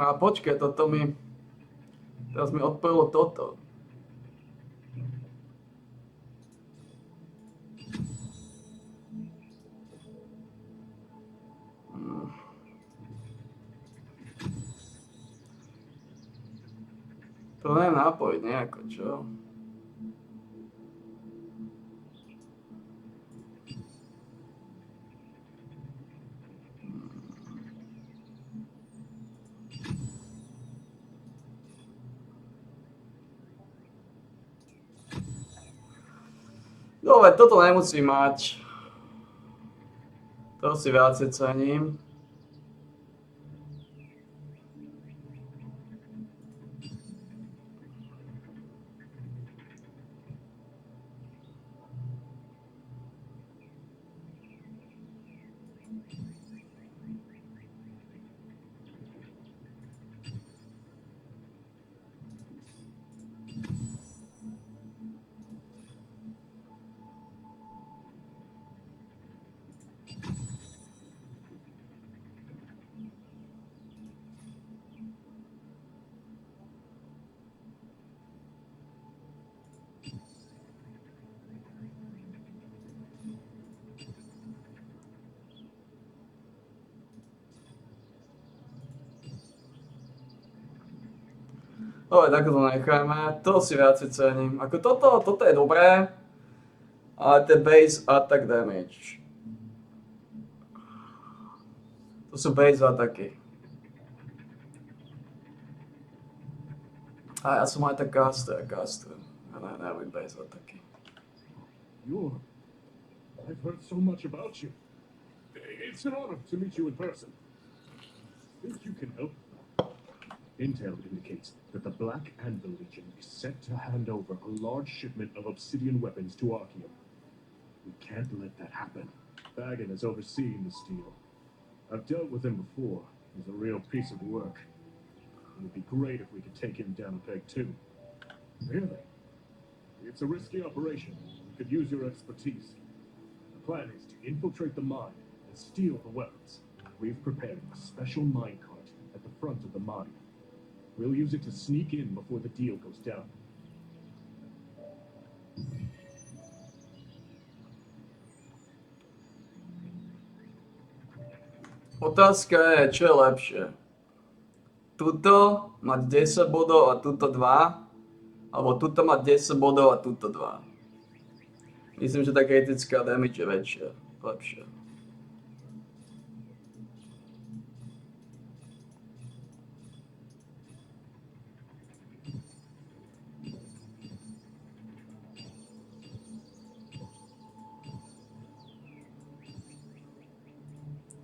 Počkaj, teraz mi odpojilo toto. To neviem napojiť nejako, čo? Dobre, toto nemusí mať. To si viacej cením. Dobre, tak to necháme. To si viacej cením. Ako toto je dobré, ale to je base attack damage. To sú base ataky. A ja som aj tak caster. Ja neviem base ataky. I've heard so much about you. It's an honor to meet you in person. Think you can help? Intel indicates that the Black Anvil Legion is set to hand over a large shipment of obsidian weapons to Archeum. We can't let that happen. Bagan is overseeing this deal. I've dealt with him before. He's a real piece of work. It would be great if we could take him down a peg too. Really? It's a risky operation. We could use your expertise. The plan is to infiltrate the mine and steal the weapons. We've prepared a special minecart at the front of the mine. We'll use it to sneak in before the deal goes down. Otázka je, čo je lepšie. Tuto mať 10 bodov a tuto 2, Alebo tuto má 10 bodov a tuto 2. Myslím, že tá kritická damage je väčšia. Lepšia.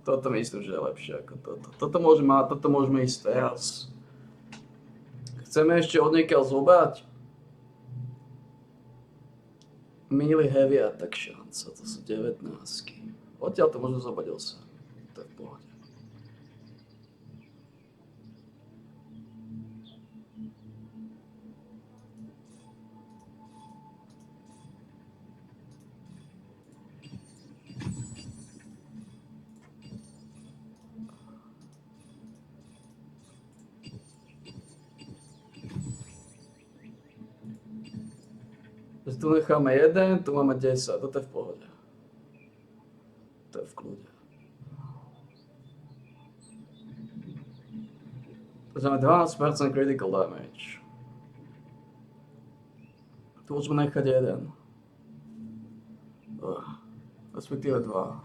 Toto myslím, že je lepšie ako toto. Toto môžeme ísť teraz. Chceme ešte od niekiaľ zobrať? Melee heavy attack šanca, to sú 19. Odtiaľ to môžeme zobrať 8. To je v pohode. Tu necháme 1, tu máme 10, toto je v pohode. To je v kľude. To znamená 12% critical damage. Tu môžeme nechať 1. Respektíve 2.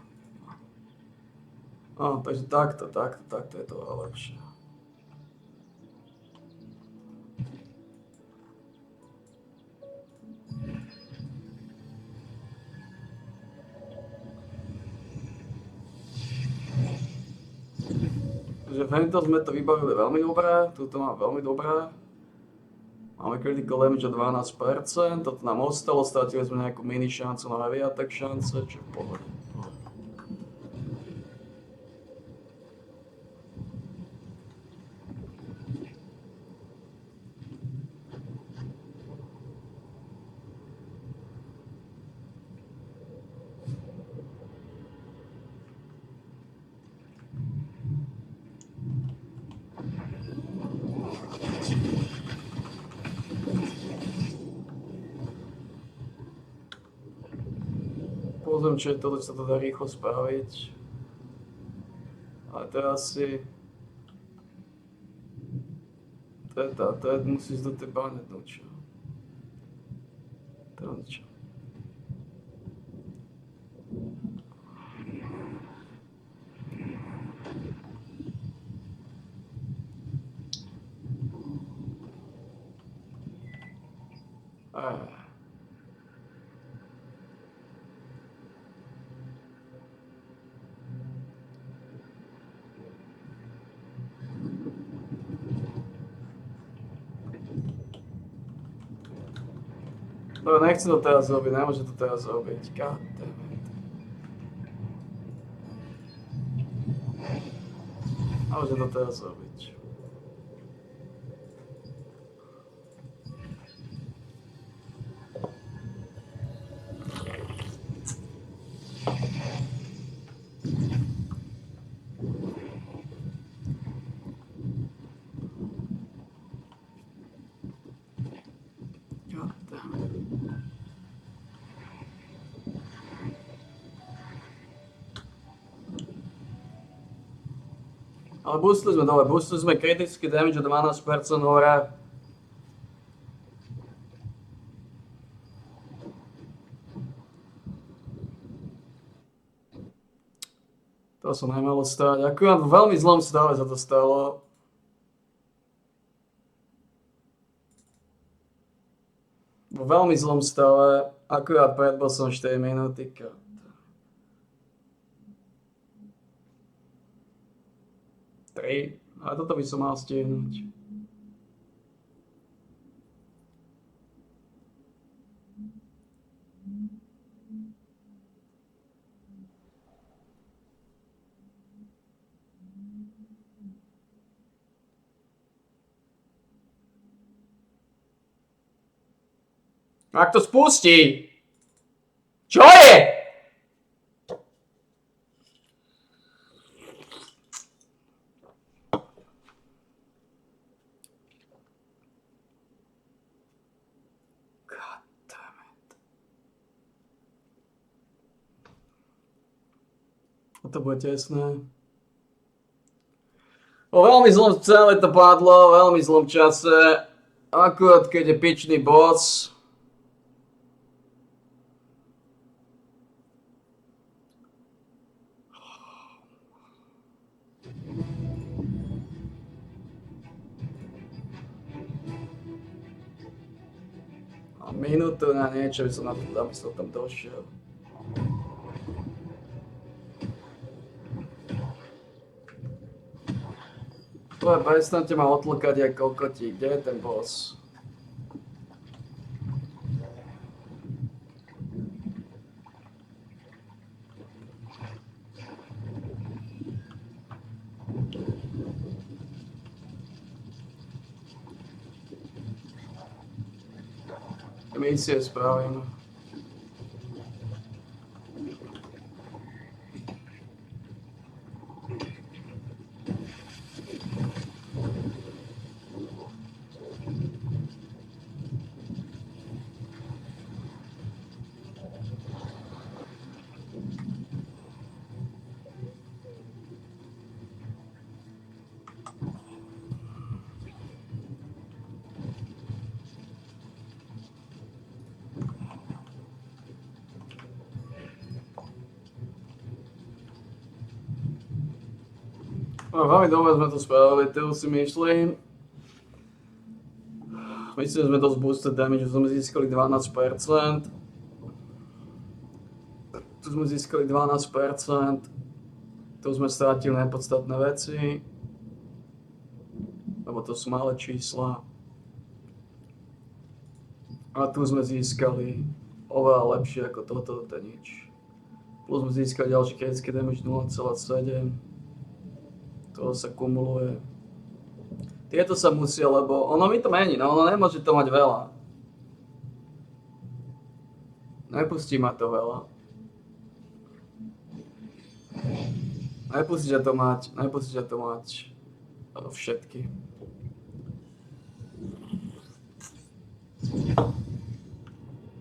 Takže takto je to lepšie. Takže v hento sme to vybavili veľmi dobré, tuto mám veľmi dobré. Máme critical damage o 12%, toto nám ostalo, stratili sme nejakú mini šancu na heavy attack šance, čo v pohode. Pozriem, čo je toto, čo sa to dá rýchlo spraviť. Ale to je asi... To je musí ísť do tej báne, no čo. To je niečo. No, nechcem to teraz robiť, nemôžem to teraz robiť. God damn it. Nemôžem to teraz robiť. Ale boostli sme dole, boostli sme kritický damage o 12% hore. To sa nemalo stať, akurát v veľmi zlom stave sa to stalo. Vo veľmi zlom stave, akurát pred bossom 4 minúty. Ale toto by som mal stihnúť. Ak to spustí? Čo je? To bude tesné. Vo veľmi zlom celé to padlo, v veľmi zlom čase. Akurát keď je pičný boss. A minútu na niečo by som na to zamyslel tam došiel. Prestaňte ma otlkať jak kokoti, kde je ten boss? Misie spravím. No, veľmi dobre sme to spravili, tu si myslím. Myslím, že sme dosť boosted damage, že sme získali 12%. Tu sme získali 12%. Tu sme strátili nepodstatné veci. Lebo to sú malé čísla. A tu sme získali oveľa lepšie ako toto, to je nič. Plus sme získali ďalší kritický damage 0,7. To sa kumuluje. Tieto sa musia, lebo ono mi to mení, no ono nemôže to mať veľa. Nepustí ma to veľa. Nepustí to mať všetky.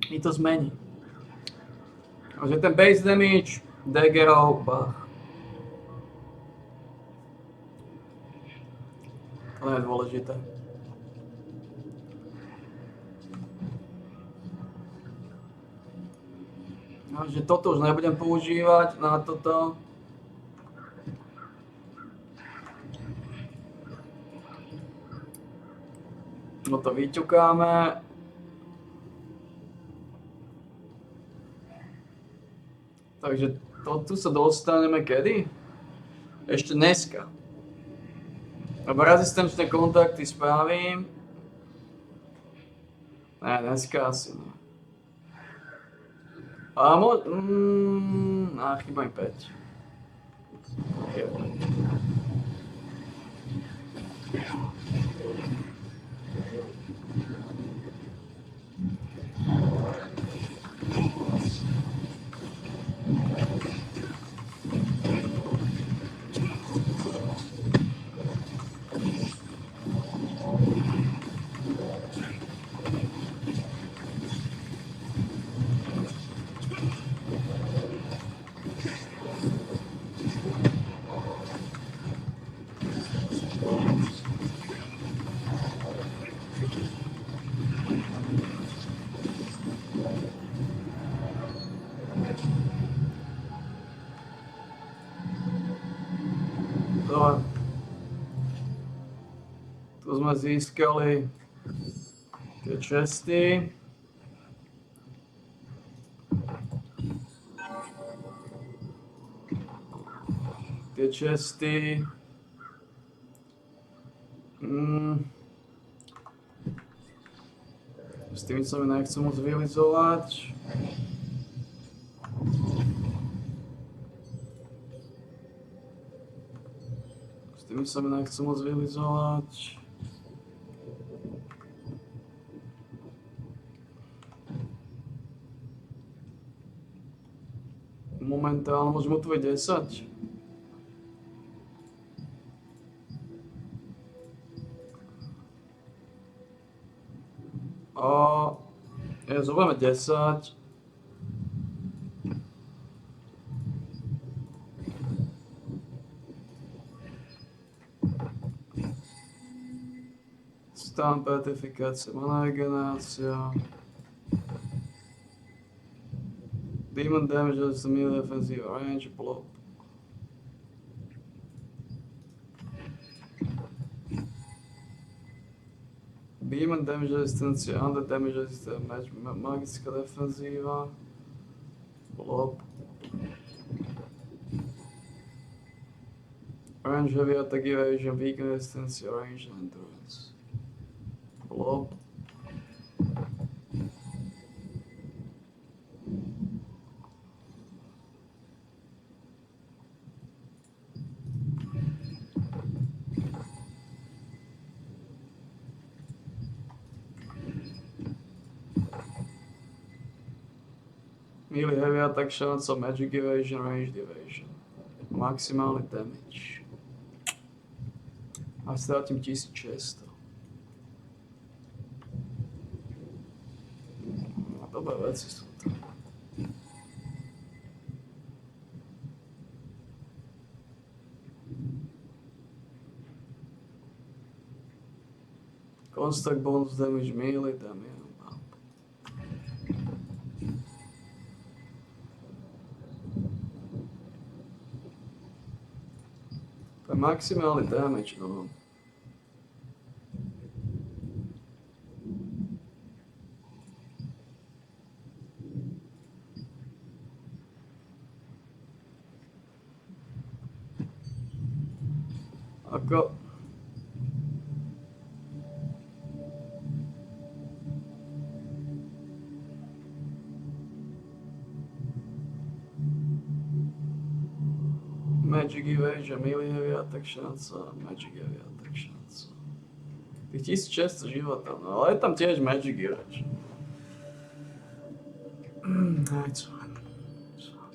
Mi to zmení. Takže ten base damage, daggerov, bach. To je dôležité. Takže toto už nebudem používať na toto. No to vyťukáme. Takže tu sa dostaneme kedy? Ešte dneska. Lebo rezistenčné kontakty spravím. Ne, dneska asi nie. A chýba mi 5. Tu sme získali tie česty. S tým sa mi nechcem moc vylizovať. Momentálne môžeme otvoriť 10. Zoberieme 10. Stamp petrifikácia, mana regenerácia. Demon damages the melee offensive range, blob. Demon damage resistencia, under damage resistencia, magická defenzíva, blob. Range heavy attack evasion, weaken resistencia, range and endurance. Blob. Melee heavy attack šanca, magic evasion, ranged evasion. Maximálny damage. A strátim 1600. Dobré veci sú to. Construct bonus damage, melee damage. To je maximálny damage, no. Ako... Magic evasion, melee heavy attack šanca, magic heavy attack šanca. Tých 1600 života, no ale je tam tiež magic evasion. It's fine. It's fine.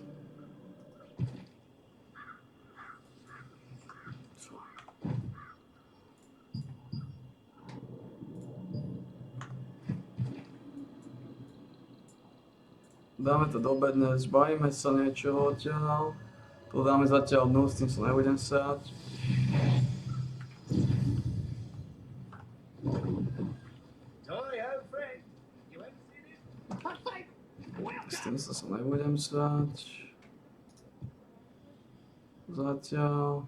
It's fine. Dáme to do bedne, zbavíme sa niečoho odtiaľ. Tu dáme zatiaľ dnu, s tým sa nebudem srať. S tým sa nebudem srať. Zatiaľ.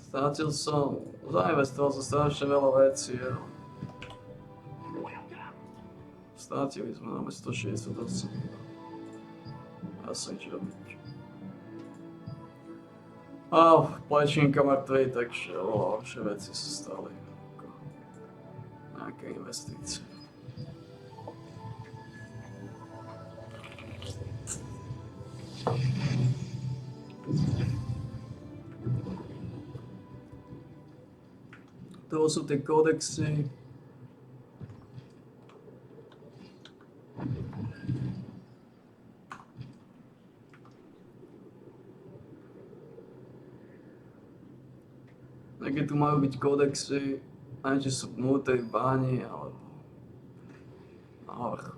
Strátil som, zainvestoval som strašne veľa vecí, jo. Strátili sme, máme 168. Ja som nič robiť. Plečníka mŕtvej, takže oveľa horšie veci sa stali. Nejaké investície. To sú tie kódexy. Aké tu majú byť kódexy, aj či sú vnútri v báni, alebo na vrchu.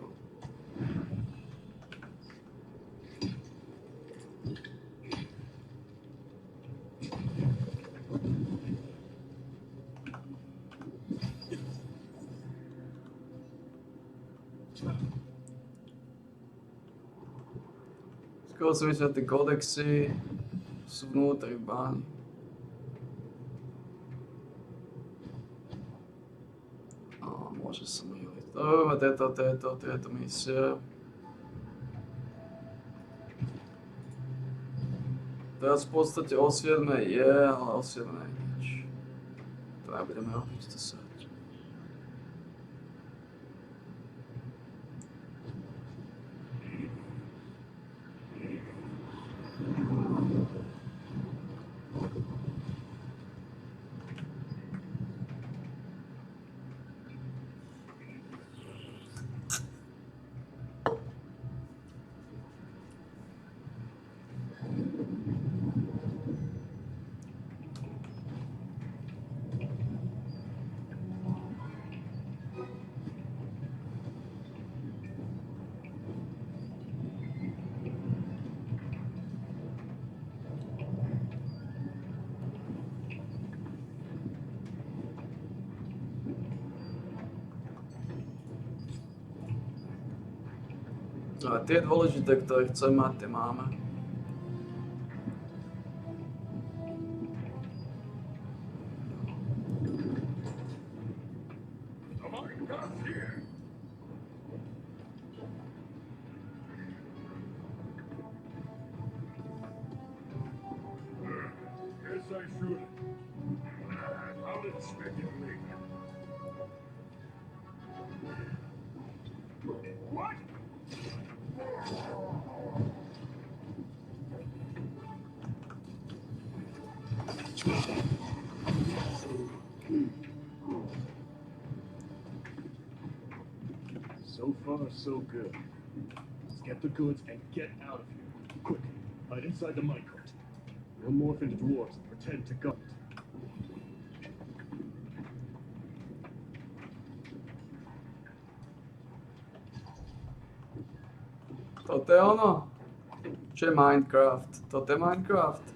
Skoro si myslím, že tie kódexy sú vnútri v báni. Môže sa myliť. Robíme tieto misie. Teraz v podstate o 7 je, ale o 7 je nič. To nebudeme robiť, to sa. A tie dôležité, ktoré chcem mať, tie máme. Yes, I should. Unexpectedly. What? So far, so good. Let's get the goods and get out of here. Quick, hide inside the minecart. We'll morph into dwarves and pretend to guard it. Toto je ono? Čo je Minecraft? Toto je Minecraft?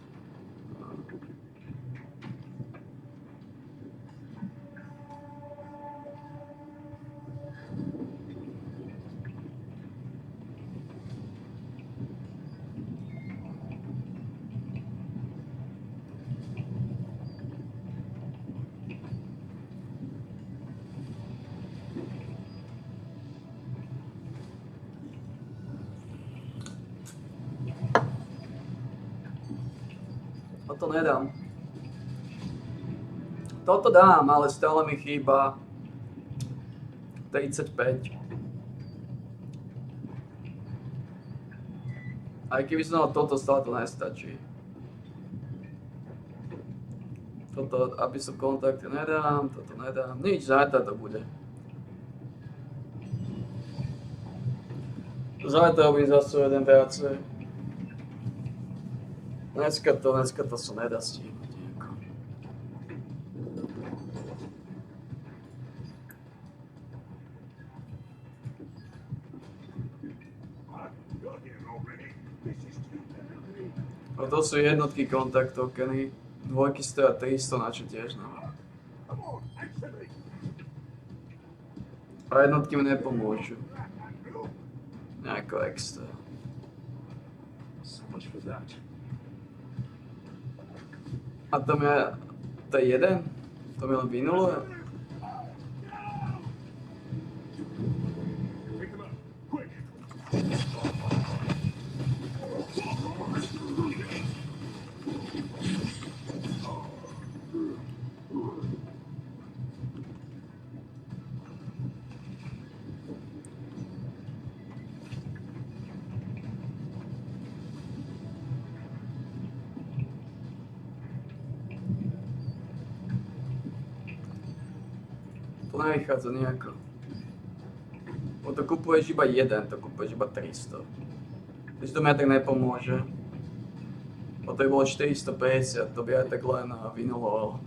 Toto nedám. Toto dám, ale stále mi chýba 35. Aj keby som dal toto, stále to nestačí. Toto, aby som kontakty nedám, toto nedám. Nič, zajtra to bude. Zajtra robím zase jeden viacej. Dneska to sa nedá stihnúť nejako. A to sú jednotky kontaktov, Kenny. Dvojky stoja 300, na čo tiež, no. A jednotky mi nepomôžu. Nejako extra. So much for that. A to je jeden? To mi len vynuluje? Pick him up, quick! To nevychádza nejako. To kupuješ iba jeden, to kupuješ iba 300. Takže to mi aj tak nepomôže. To by bolo 450, to by aj tak len vynulovalo.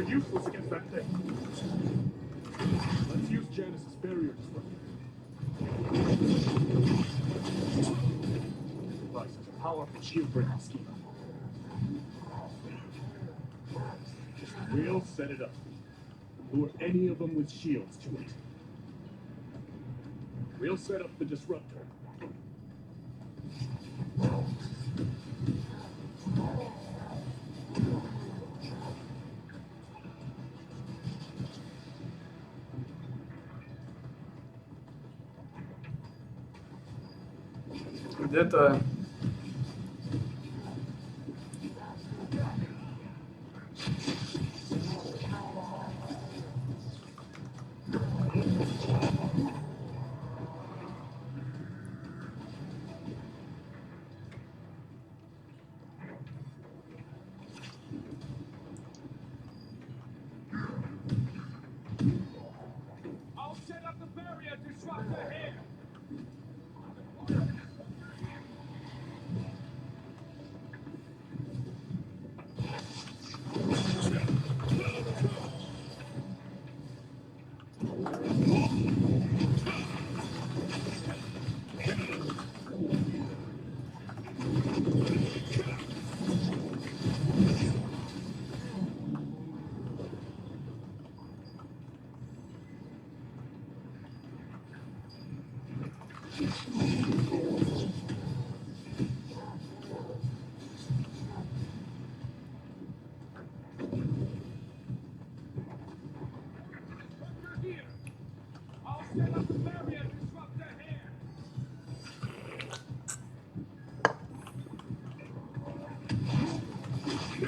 Useless against that thing. Let's use Janice's barrier disruptor. This device has a powerful shield breaking scheme. We'll set it up. Lure any of them with shields to it. We'll set up the disruptor. Kde to je?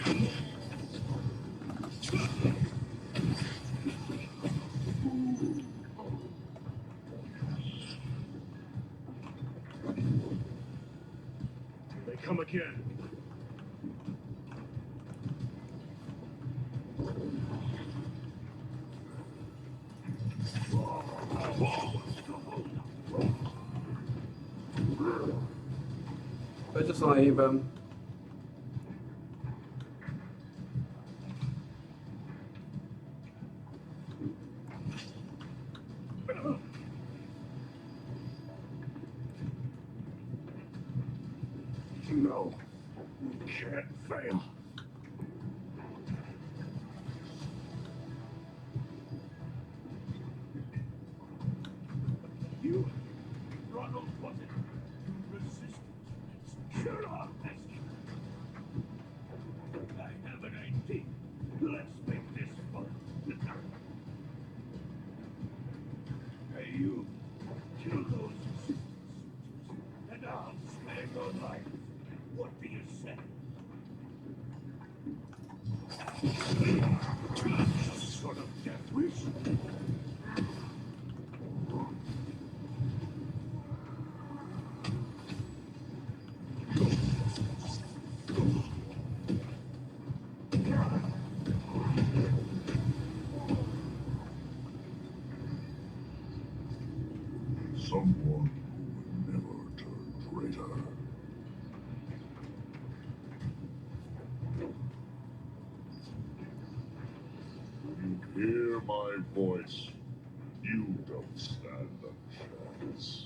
They come again. I just want to heal him. No, you can't fail. You, Ronald, was it? Resistance. Sure are, I have an idea. Let's make this fun. Hey, you, kill those resistance soldiers, and I'll spare your life. What do you say? Sort of death wish. Someone who would never turn traitor. You hear my voice. You don't stand a chance.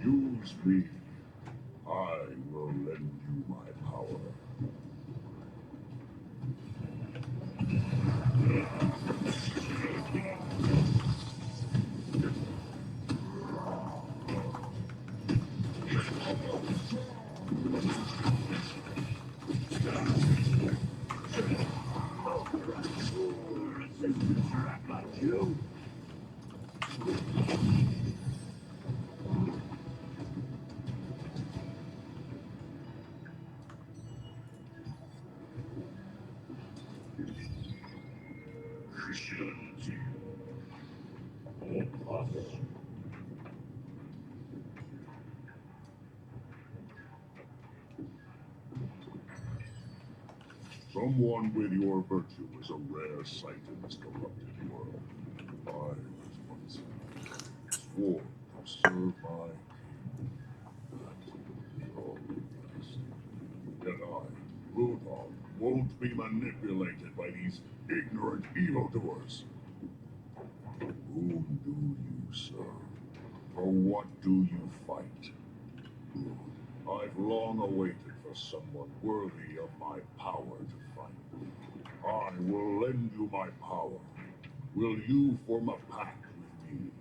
Use me. I will lend you my power. Like you. Christianity. Someone with your virtue is a rare sight in this corrupted world. I was once sworn to serve my Yet I, Rudolph, won't be manipulated by these ignorant evildoers. Whom do you serve? For what do you fight? I've long awaited for someone worthy of my power to fight. I will lend you my power. Will you form a pact with me?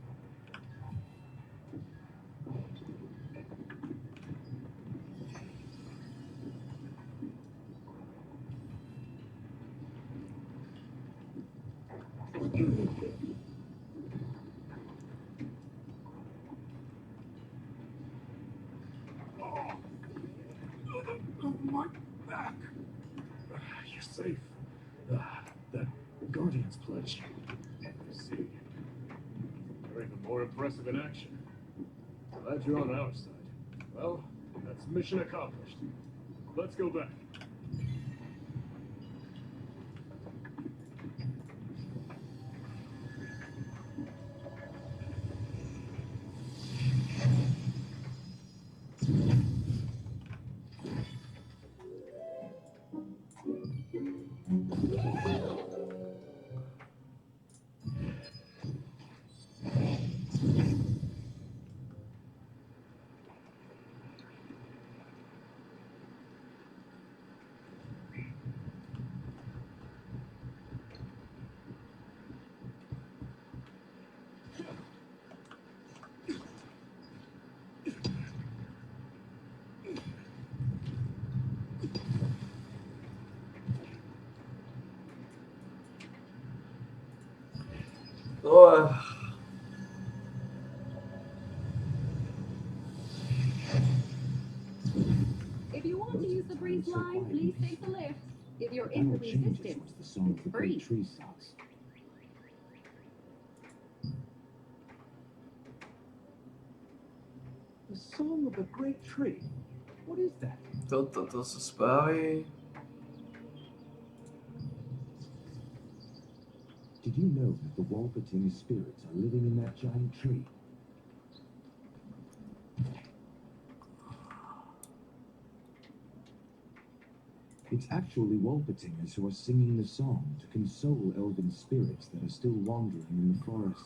My back. You're safe. That Guardian's pledge. I see. You're even more impressive in action. Glad you're on our side. Well, that's mission accomplished. Let's go back. Oh, If you want to use the breeze so line, quiet please and take the lift. If you're Panel in the changes resistance, once the song of the free. great tree starts. The song of the great tree. What is that? To se spraví. Did you know that the Walpating spirits are living in that giant tree? It's actually Walpatingers who are singing the song to console elven spirits that are still wandering in the forest.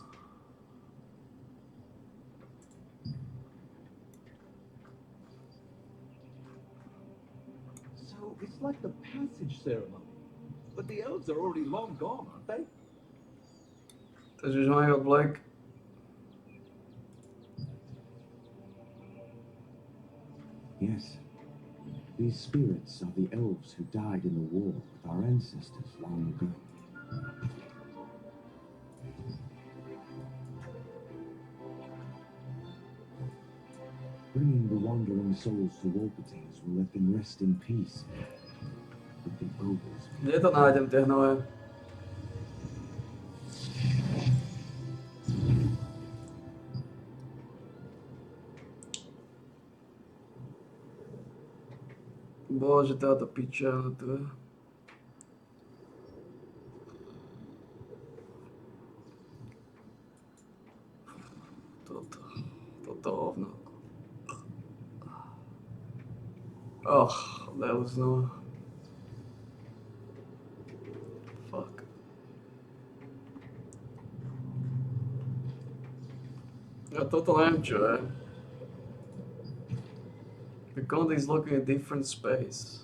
So it's like the passage ceremony. But the elves are already long gone, aren't they? Dus we zijn heel blijk. Yes. These spirits are the elves who died in the war with our ancestors long ago. Bringing the wandering souls to Walpatings will let them rest in peace. But the ogres... Kde to nájdem tie hnoje? Bože, táto piča, to je... Toto hovno. That was no... Fuck. Ja toto neviem čo je. The god is looking at different space.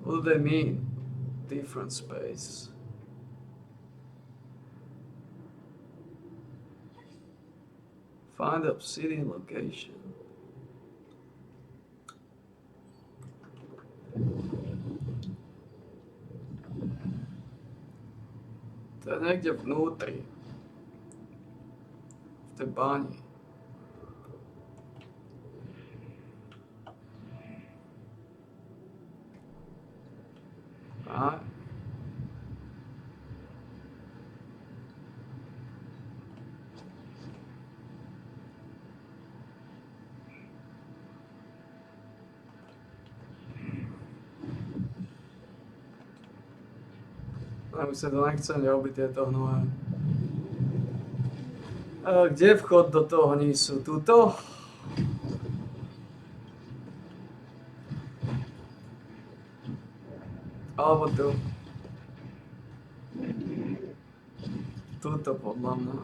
What do they mean? Different space. Find the obsidian location. To je niekde vnútri. V tej báni. A? Ja by sa to nechcem robiť tieto hnoje. A kde je vchod do toho hnísu? Tuto? Alebo tu? Tuto podľa mňa.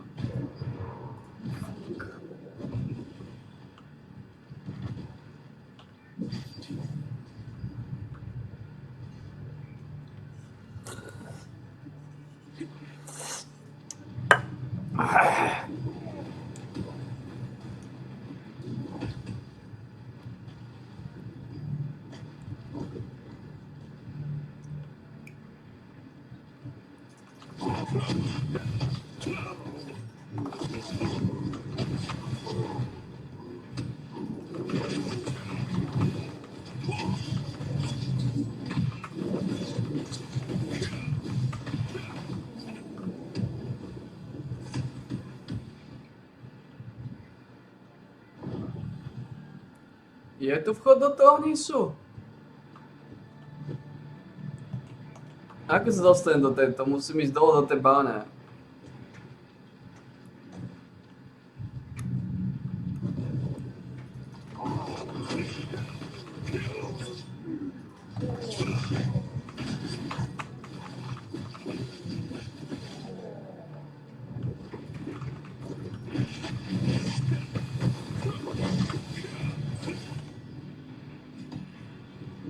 Je tu vchod do toho hnísu? Ako sa dostanem do tejto? Musím ísť dole do tej báne.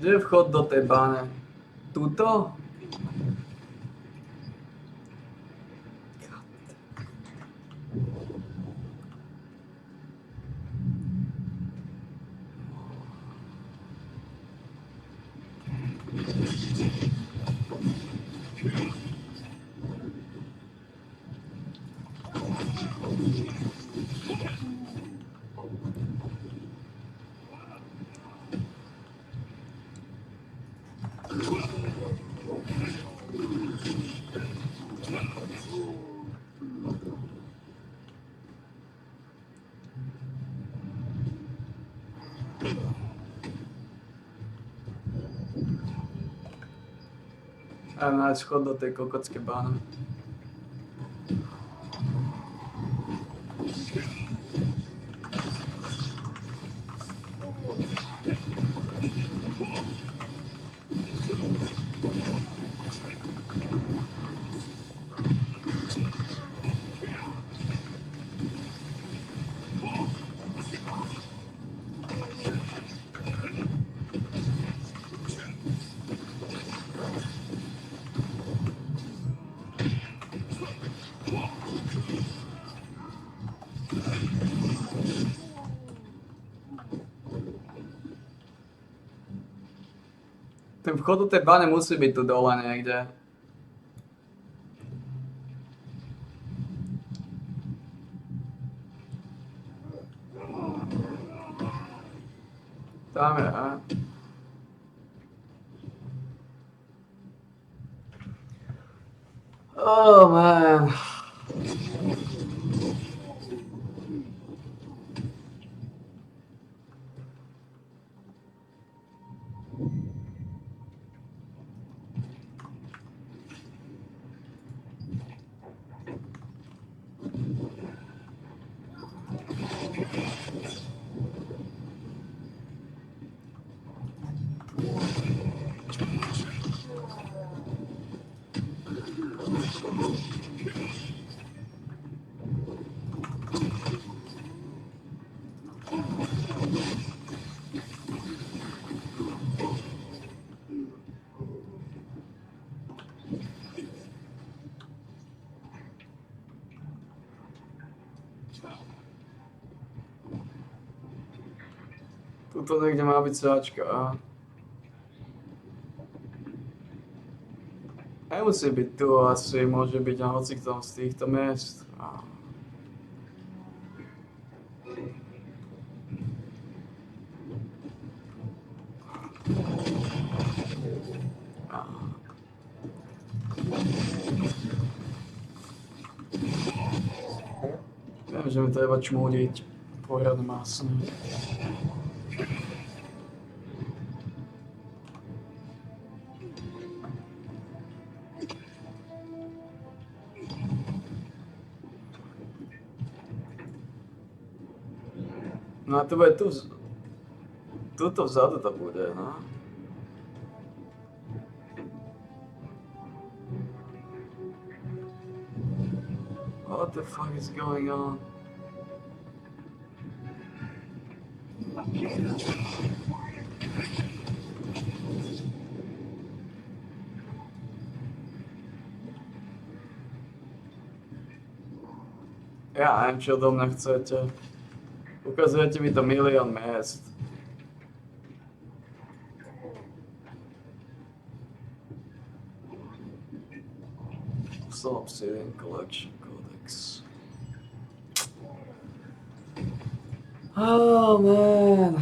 Kde je vchod do tej báne? Tuto? A nájsť chod do tej kokockej bány. Ten vchod do tej bane musí byť tu dole niekde. Tam je, a? Oh man. Tuto niekde má byť sáčka. Nemusí byť tu, asi môže byť na hociktom z týchto miest. Viem, že mi treba čmúdiť poriadne masne. No a to bude tu, tuto vzadu to bude, no. What the fuck is going on? Ja neviem, čo do mňa chcete. Ukazujete mi to milión miest. Obsidian Collection Codex. Oh man.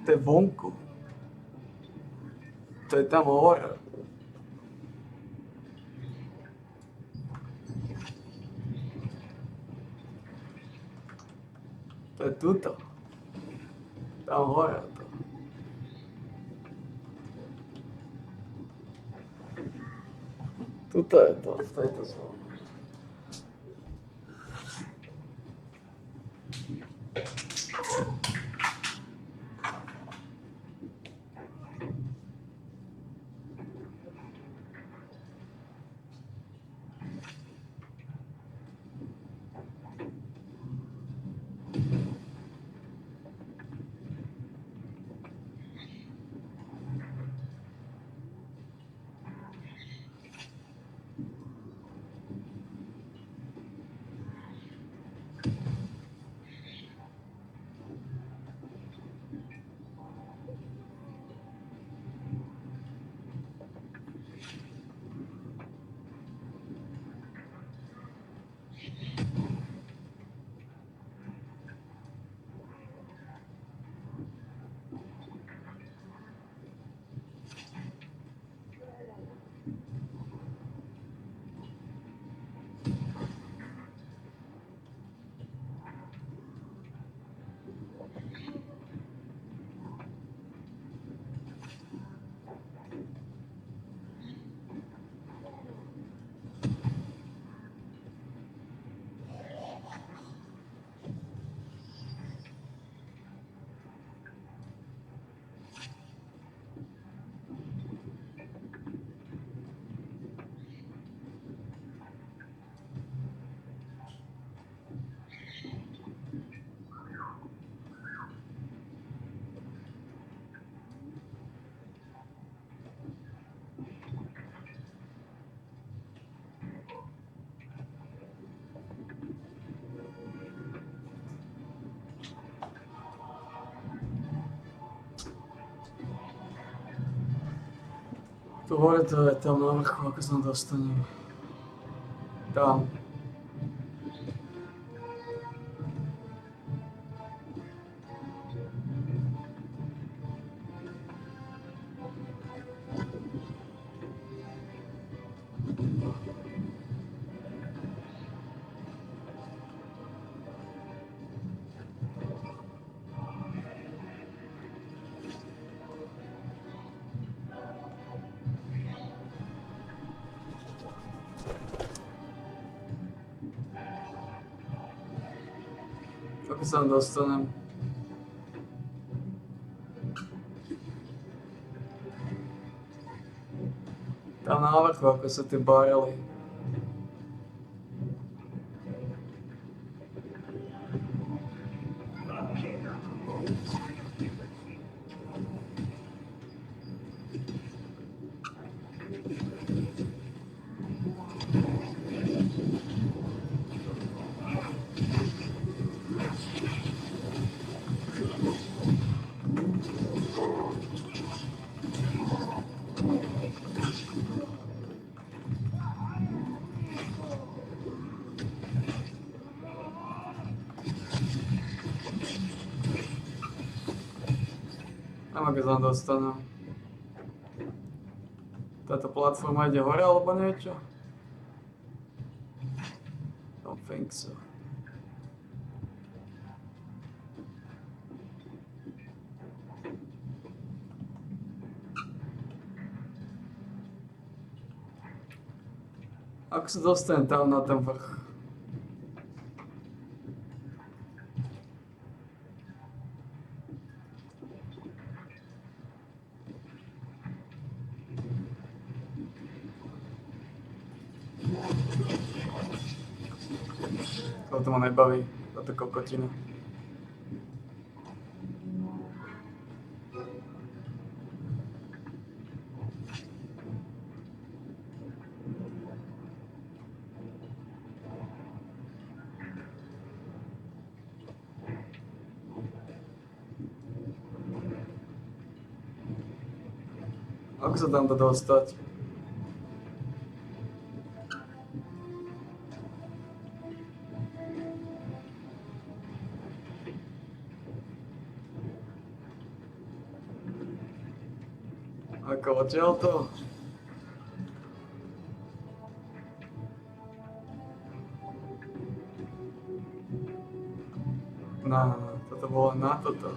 To je vonku. To je tam hore. To je tuto. Tam hore to. Tuto je to, v tejto zóne. Tu hore to je tam na vrchu, ako sa dostanem. Tam. Ako sa dostanem? Tam na vrchu, ako sa tie barely. Neviem, ako sa dostanem. Táto platforma ide hore alebo niečo? Don't think so. Ako sa dostanem tam na ten vrch? To ma nebaví, táto kokotina. Ako sa tam to dostať? Ako odtiaľ to? No, toto bolo na toto.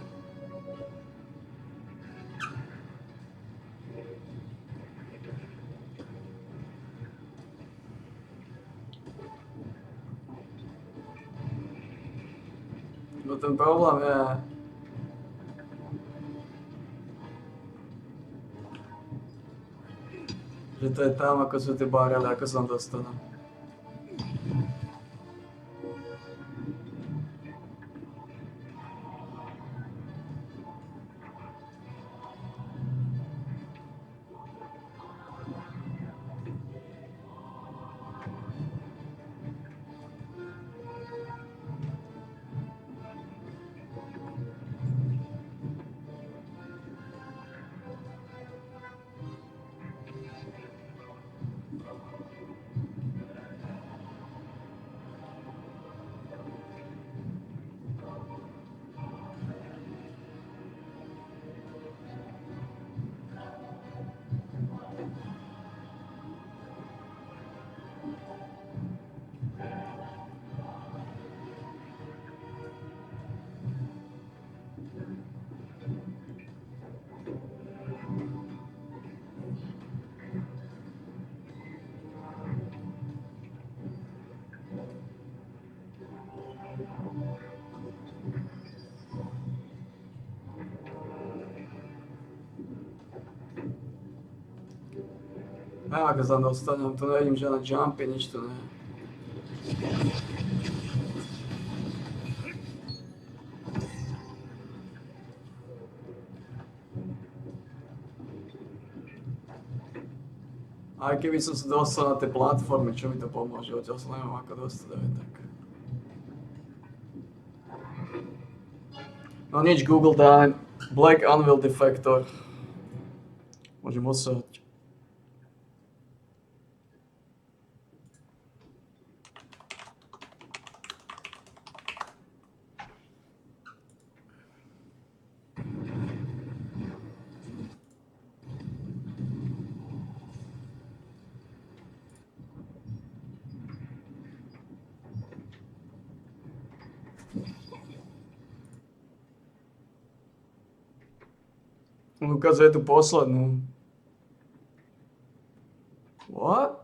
No ten problém je, že to je tam, ako sú tie barely, ako sa tam dostanú. Neviem, ako sa tam dostanem, tu nevidím žiadne jumpy, nič tu nie. Aj keby som sa dostal na tie platformy, čo mi to pomôže, odtiaľ sa neviem ako dostať aj tak. No nič, Google dá Black Anvil Defector. Môžem osať. Ukazuje tu poslednú. What?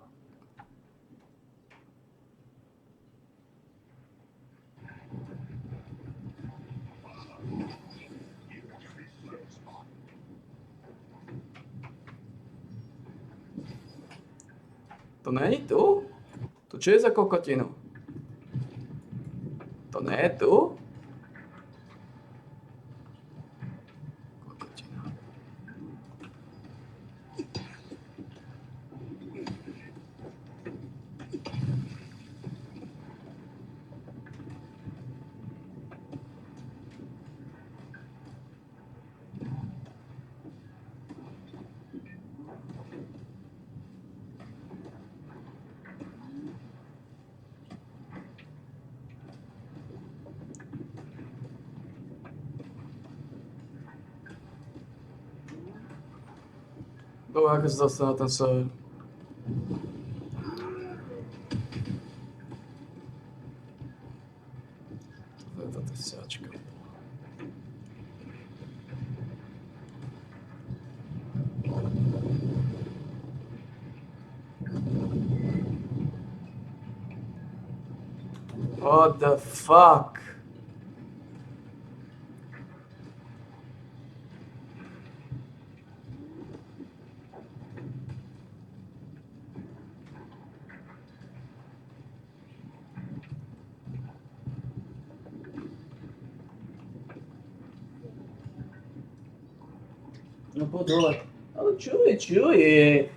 To není tu? To čo je za kokotinu? To nie je tu? Kokotina. Dobra, jak się dostał na ten serwer? To jest siaczka. What the fuck? No po dole. Ale čuje.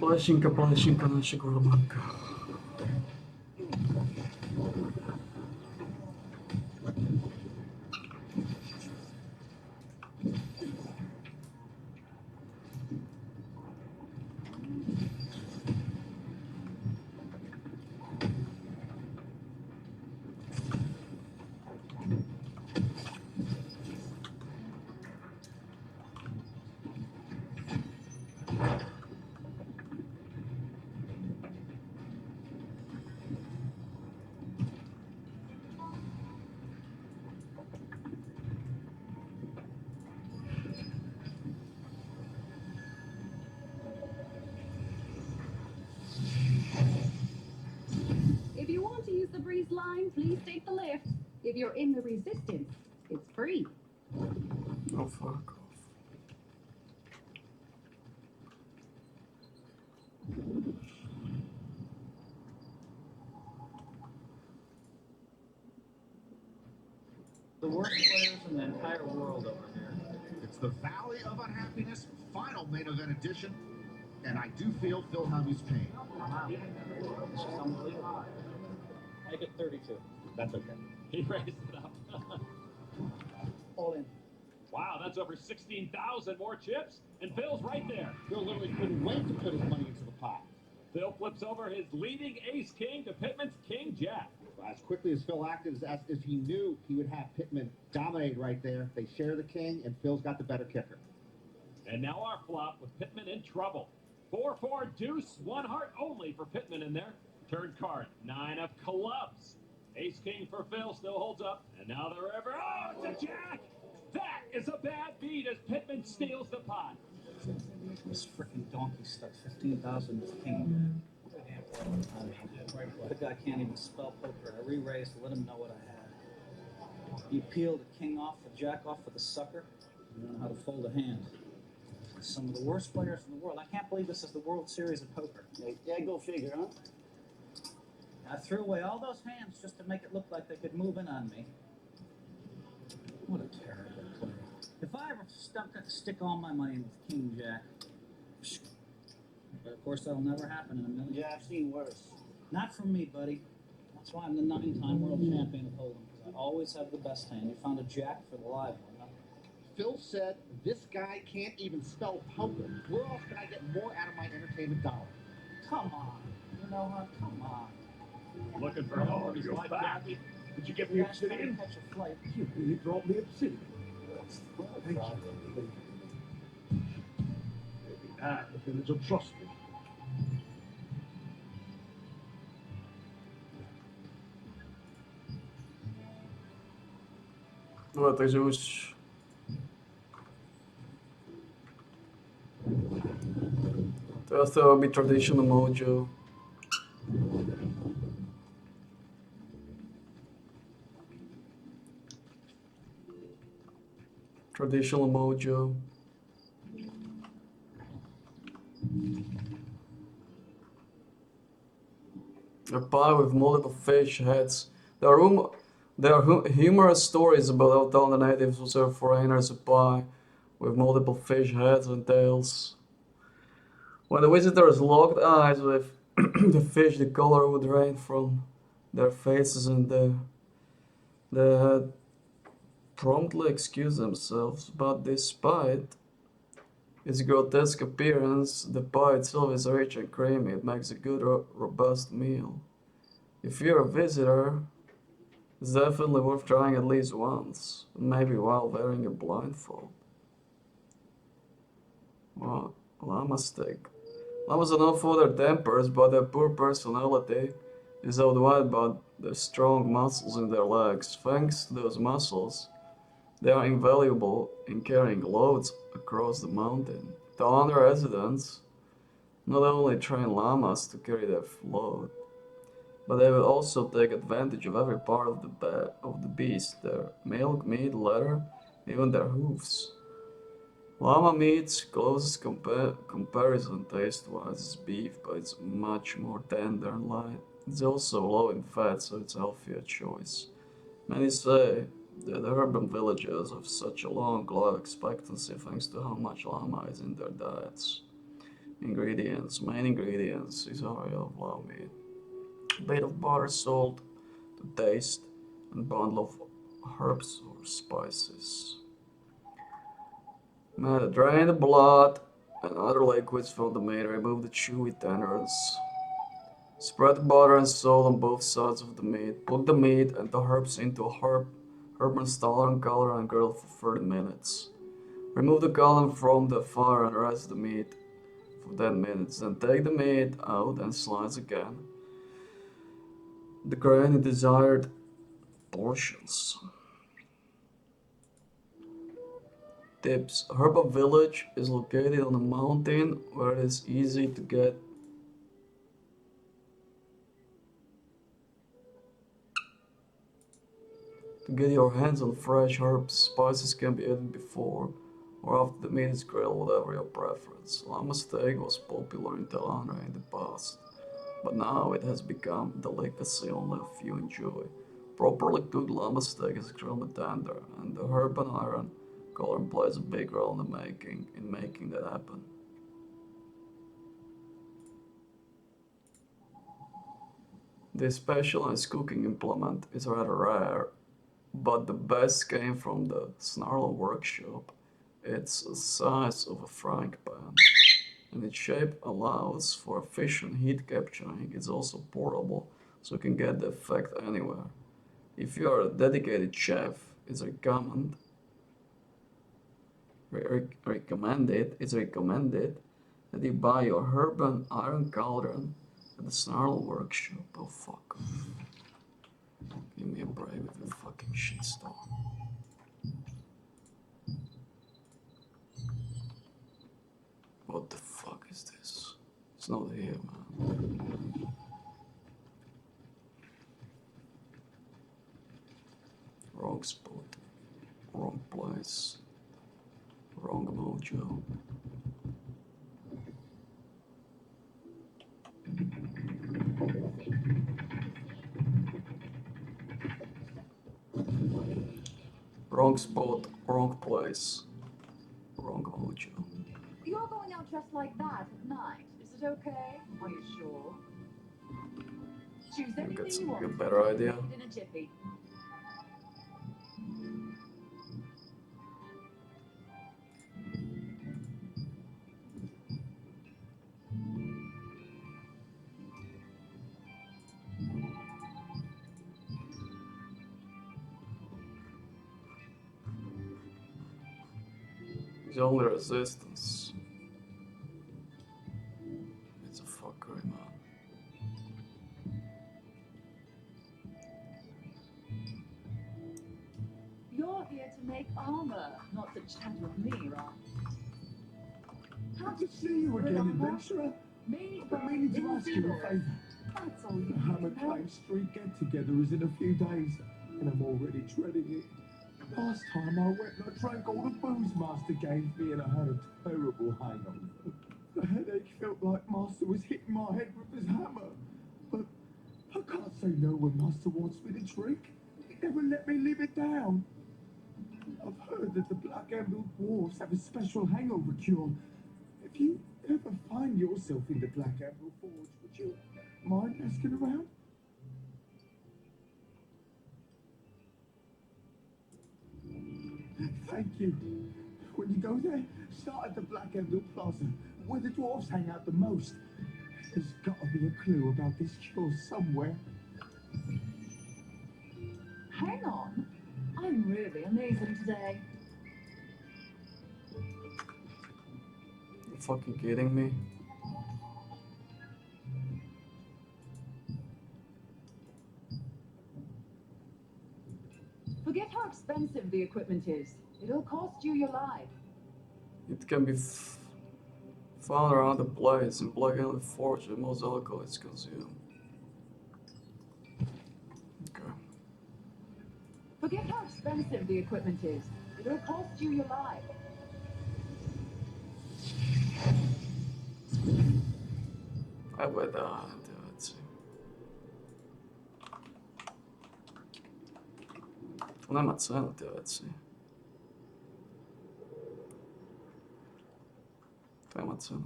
Plešinka našeg Romanka. If you want to use the breeze line, please take the lift. If you're in the resistance, it's free. Oh fuck off. The worst players in the entire world over here. It's the Valley of Unhappiness final main event edition, and I do feel Phil Hellmuth's pain. This is unbelievable. Make it 32. That's okay. He raised it up. All in. Wow, that's over 16,000 more chips, and Phil's right there. Phil literally couldn't wait to put his money into the pot. Phil flips over his leading ace-king to Pittman's king-jack. As quickly as Phil acted, as if he knew he would have Pittman dominate right there. They share the king, and Phil's got the better kicker. And now our flop with Pittman in trouble. 4-4 deuce, one heart only for Pittman in there. Turn card, 9 of clubs. Ace-king for Phil still holds up, and now the river. Oh, it's a jack! That is a bad beat as Pittman steals the pot. This freaking donkey stuck 15,000 with king. The guy can't even spell poker. I re-raised to let him know what I had. He peeled the king off, the jack off for the sucker. I don't know how to fold a hand. Some of the worst players in the world. I can't believe this is the World Series of Poker. Yeah, go figure, huh? I threw away all those hands just to make it look like they could move in on me. What a terrible player. If I ever stick all my money with King Jack, but of course that'll never happen in a million. Yeah, I've seen worse. Not from me, buddy. That's why I'm the 9-time world champion of Hold'em, because I always have the best hand. You found a jack for the live one, huh? Phil said this guy can't even spell poker. Where else can I get more out of my entertainment dollar? Come on. You know what? Come on. Looking for home, you're back. Did you get the obsidian? Catch a flight. You really brought me obsidian. Thank you. Maybe now the village will trust me. No, takže už... Teraz to má být traditional mojo. Traditional mojo. A pie with multiple fish heads. There are humorous stories about how town the natives will serve foreigners a pie with multiple fish heads and tails. When the visitors locked eyes with the fish, the color would drain from their faces and they had promptly excused themselves. But despite its grotesque appearance, the pie itself is rich and creamy. It makes a good, robust meal. If you're a visitor, it's definitely worth trying at least once, maybe while wearing a blindfold. Wow, llama steak. Llamas are known for their tempers, but their poor personality is outweighed by the strong muscles in their legs. Thanks to those muscles, they are invaluable in carrying loads across the mountain. Town residents not only train llamas to carry their load, but they will also take advantage of every part of the beast, their milk, meat, leather, even their hoofs. Llama meat's closest comparison taste-wise is beef, but it's much more tender and light. It's also low in fat, so it's a healthier choice. Many say that urban villages have such a long life expectancy thanks to how much llama is in their diets. Main ingredients is oil of llama meat. A bit of butter, salt to taste, and a bundle of herbs or spices. Drain the blood and other liquids from the meat. Remove the chewy tendons. Spread the butter and salt on both sides of the meat. Put the meat and the herbs into a herb tolerant cauldron and grill for 30 minutes. Remove the cauldron from the fire and rest the meat for 10 minutes. Then take the meat out and slice again the grain in desired portions. Tips. Herba village is located on a mountain where it is easy to get your hands on fresh herbs. Spices can be eaten before or after the meat is grilled, whatever your preference. Llama steak was popular in Telangana in the past, but now it has become a delicacy only a few enjoy. Properly cooked llama steak is extremely tender, and the herb and iron cauldron plays a big role in making that happen. This specialized cooking implement is rather rare, but the best came from the Snarl workshop. It's the size of a frying pan, and its shape allows for efficient heat capturing. It's also portable, so you can get the effect anywhere. If you are a dedicated chef, it's recommended that you buy your herb and iron cauldron at the Snarl workshop. Oh fuck off. Give me a break with your fucking shitstorm. What the fuck is this? It's not here, man. Wrong spot. Wrong place. Wrong mojo. Wrong spot, wrong place. Wrong mojo. You're going out dressed like that at night. Is it okay? Are you sure? Choose anything you want. A better idea. In a jiffy. He's only resistance. It's a fuckery, man. You're here to make armor, not to chat with me, right? Good to see you again, adventurer. I've been meaning to ask you a favour. That's all you The Hammer Clan Street get-together is in a few days, and I'm already dreading it. Last time I went and I drank all the booze Master gave me, and I had a terrible hang-on. The headache felt like Master was hitting my head with his hammer. But I can't say no when Master wants me to drink. He never let me live it down. I've heard that the Black Emerald Dwarfs have a special hangover cure. If you ever find yourself in the Black Emerald Forge, would you mind asking around? Thank you. When you go there, start at the Black Emerald Plaza, where the dwarves hang out the most. There's got to be a clue about this cure somewhere. Hang on. I'm really amazing today. You fucking kidding me? Forget how expensive the equipment is. It'll cost you your life. It can be found around the place in Black Emerald Forge that most alcohol is consumed. Okay. Forget how expensive the equipment is. It'll cost you your life. Давайте. Нема цену ті речі. Нема ціну.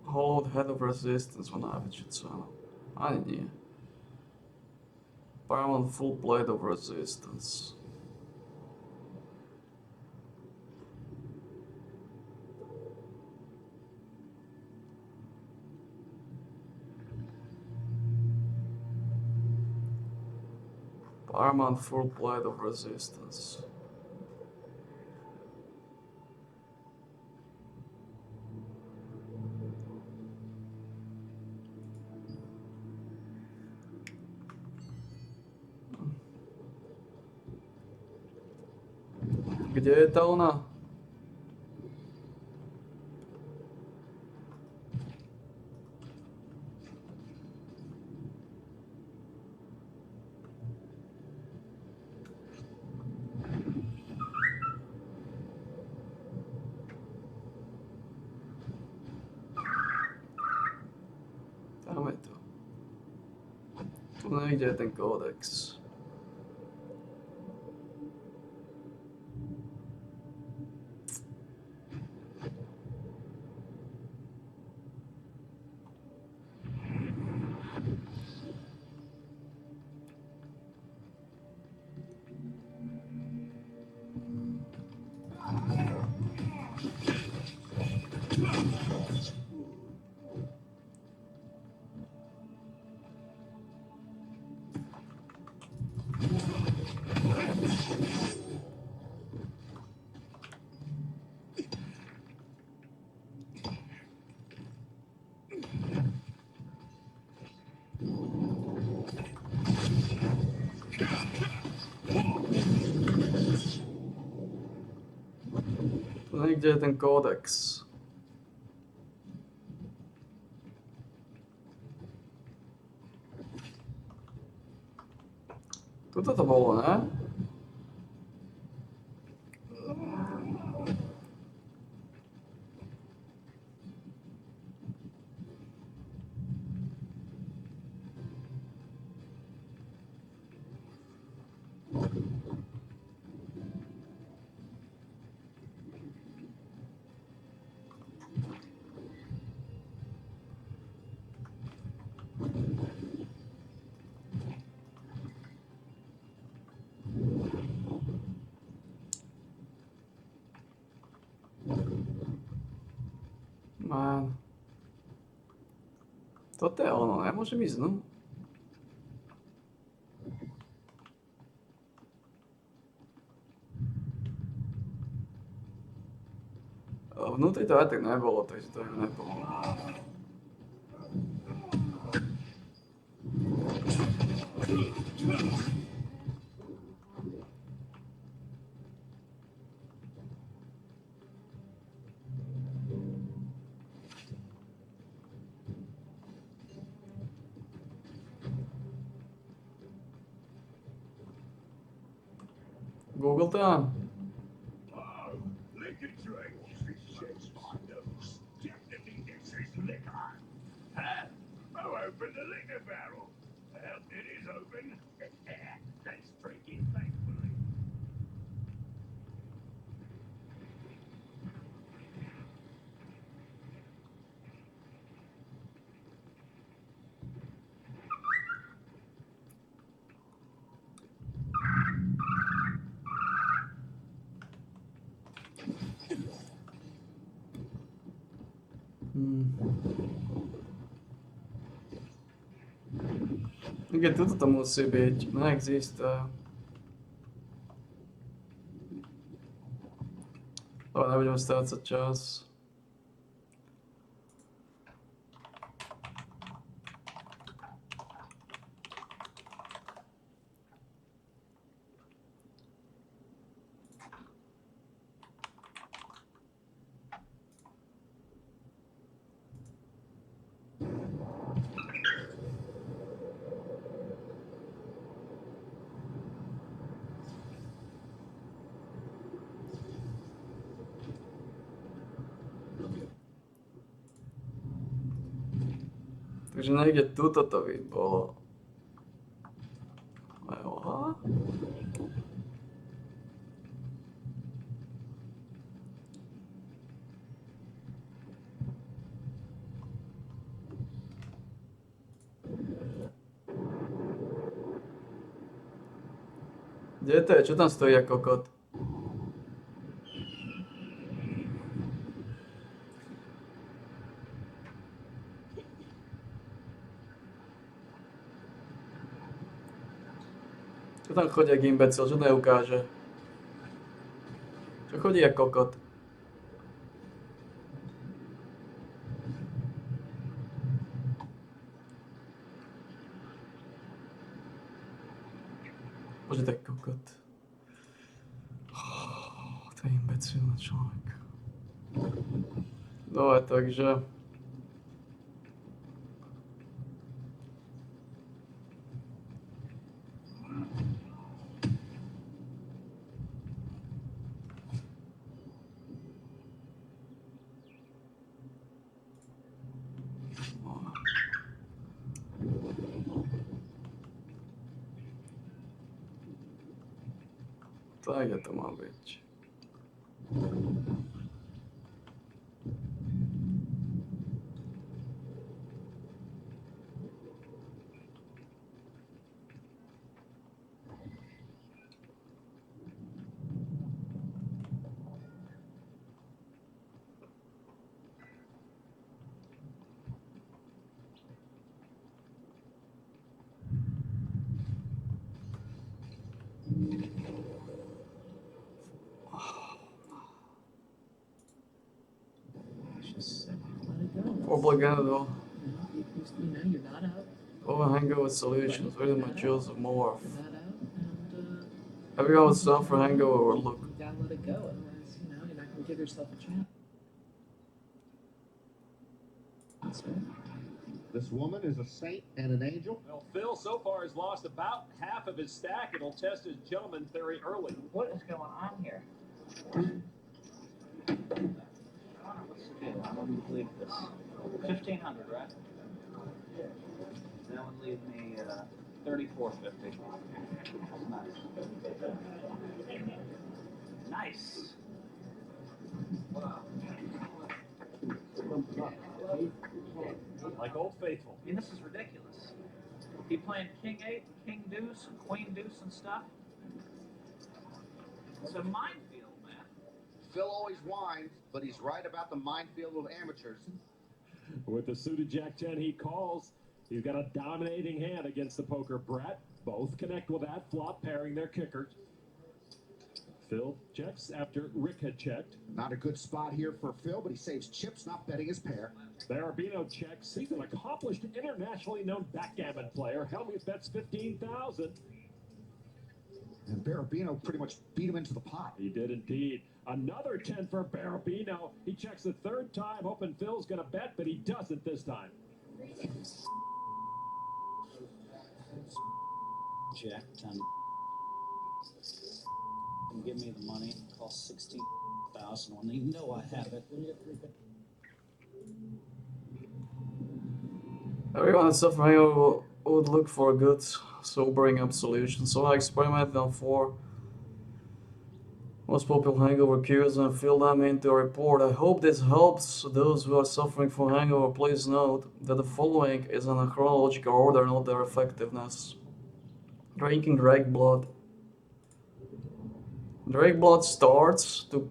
Hold head of resistance вона відчуття. А ні. Paramount full plate of resistance. Paramount full plate of resistance. Где это она? Там это. Тут найди этот кодекс. Nigdzie ten kodeks. Tutaj to było, nie? Man. To te ono, ne može mi znam. Vnútri to aj tak nebolo, takže to im nepomohlo. Google time. Liquor drink. Shakes my nose. Definitely thinks it's liquor. Huh? Who opened the liquor barrel? Well, it is open. Let's drink it thankfully. Keď toto to musí byť, neexistuje. Ale nebudeme strácať čas. Takže niekde tuto to by bolo. Aha. Kde to je? Čo tam stojí ako kokot? Čo tam chodí jak imbecil? Čo neukáže? Čo chodí jak kokot? Bože, tak kokot. To je imbecilný človek. Dobre, takže... Tak, kde to má byť? Obrigado. You're not out. Over hangover solutions, where my jewels of morph? Have you got stuff for hangover or look? You gotta let it go, otherwise, you're not gonna give yourself a chance. That's right. This woman is a saint and an angel. Well, Phil so far has lost about half of his stack. It'll test his gentleman theory early. What is going on here? How do you believe this? 1,500, right? That would leave me 3,450. Nice. Like Old Faithful. I mean, this is ridiculous. He playing King 8, King Deuce, Queen Deuce and stuff. It's a minefield, man. Phil always whines, but he's right about the minefield of amateurs. With the suited Jack-10 he calls, he's got a dominating hand against the poker brat. Both connect with that flop, pairing their kickers. Phil checks after Rick had checked. Not a good spot here for Phil, but he saves chips, not betting his pair. Barabino checks. He's an accomplished, internationally known backgammon player. Helmuth bets 15,000. And Barabino pretty much beat him into the pot. He did indeed. Another 10 for Barabino. He checks the third time, hoping Phil's going to bet, but he doesn't this time. Jack 10. And give me the money. Cost 16,000 when they know I have it. Everyone suffering would look for a good sobering up solution, so I experimented on 4 most popular hangover cures and fill them into a report. I hope this helps those who are suffering from hangover. Please note that the following is in a chronological order, not their effectiveness. Drinking drake blood. Drake blood starts to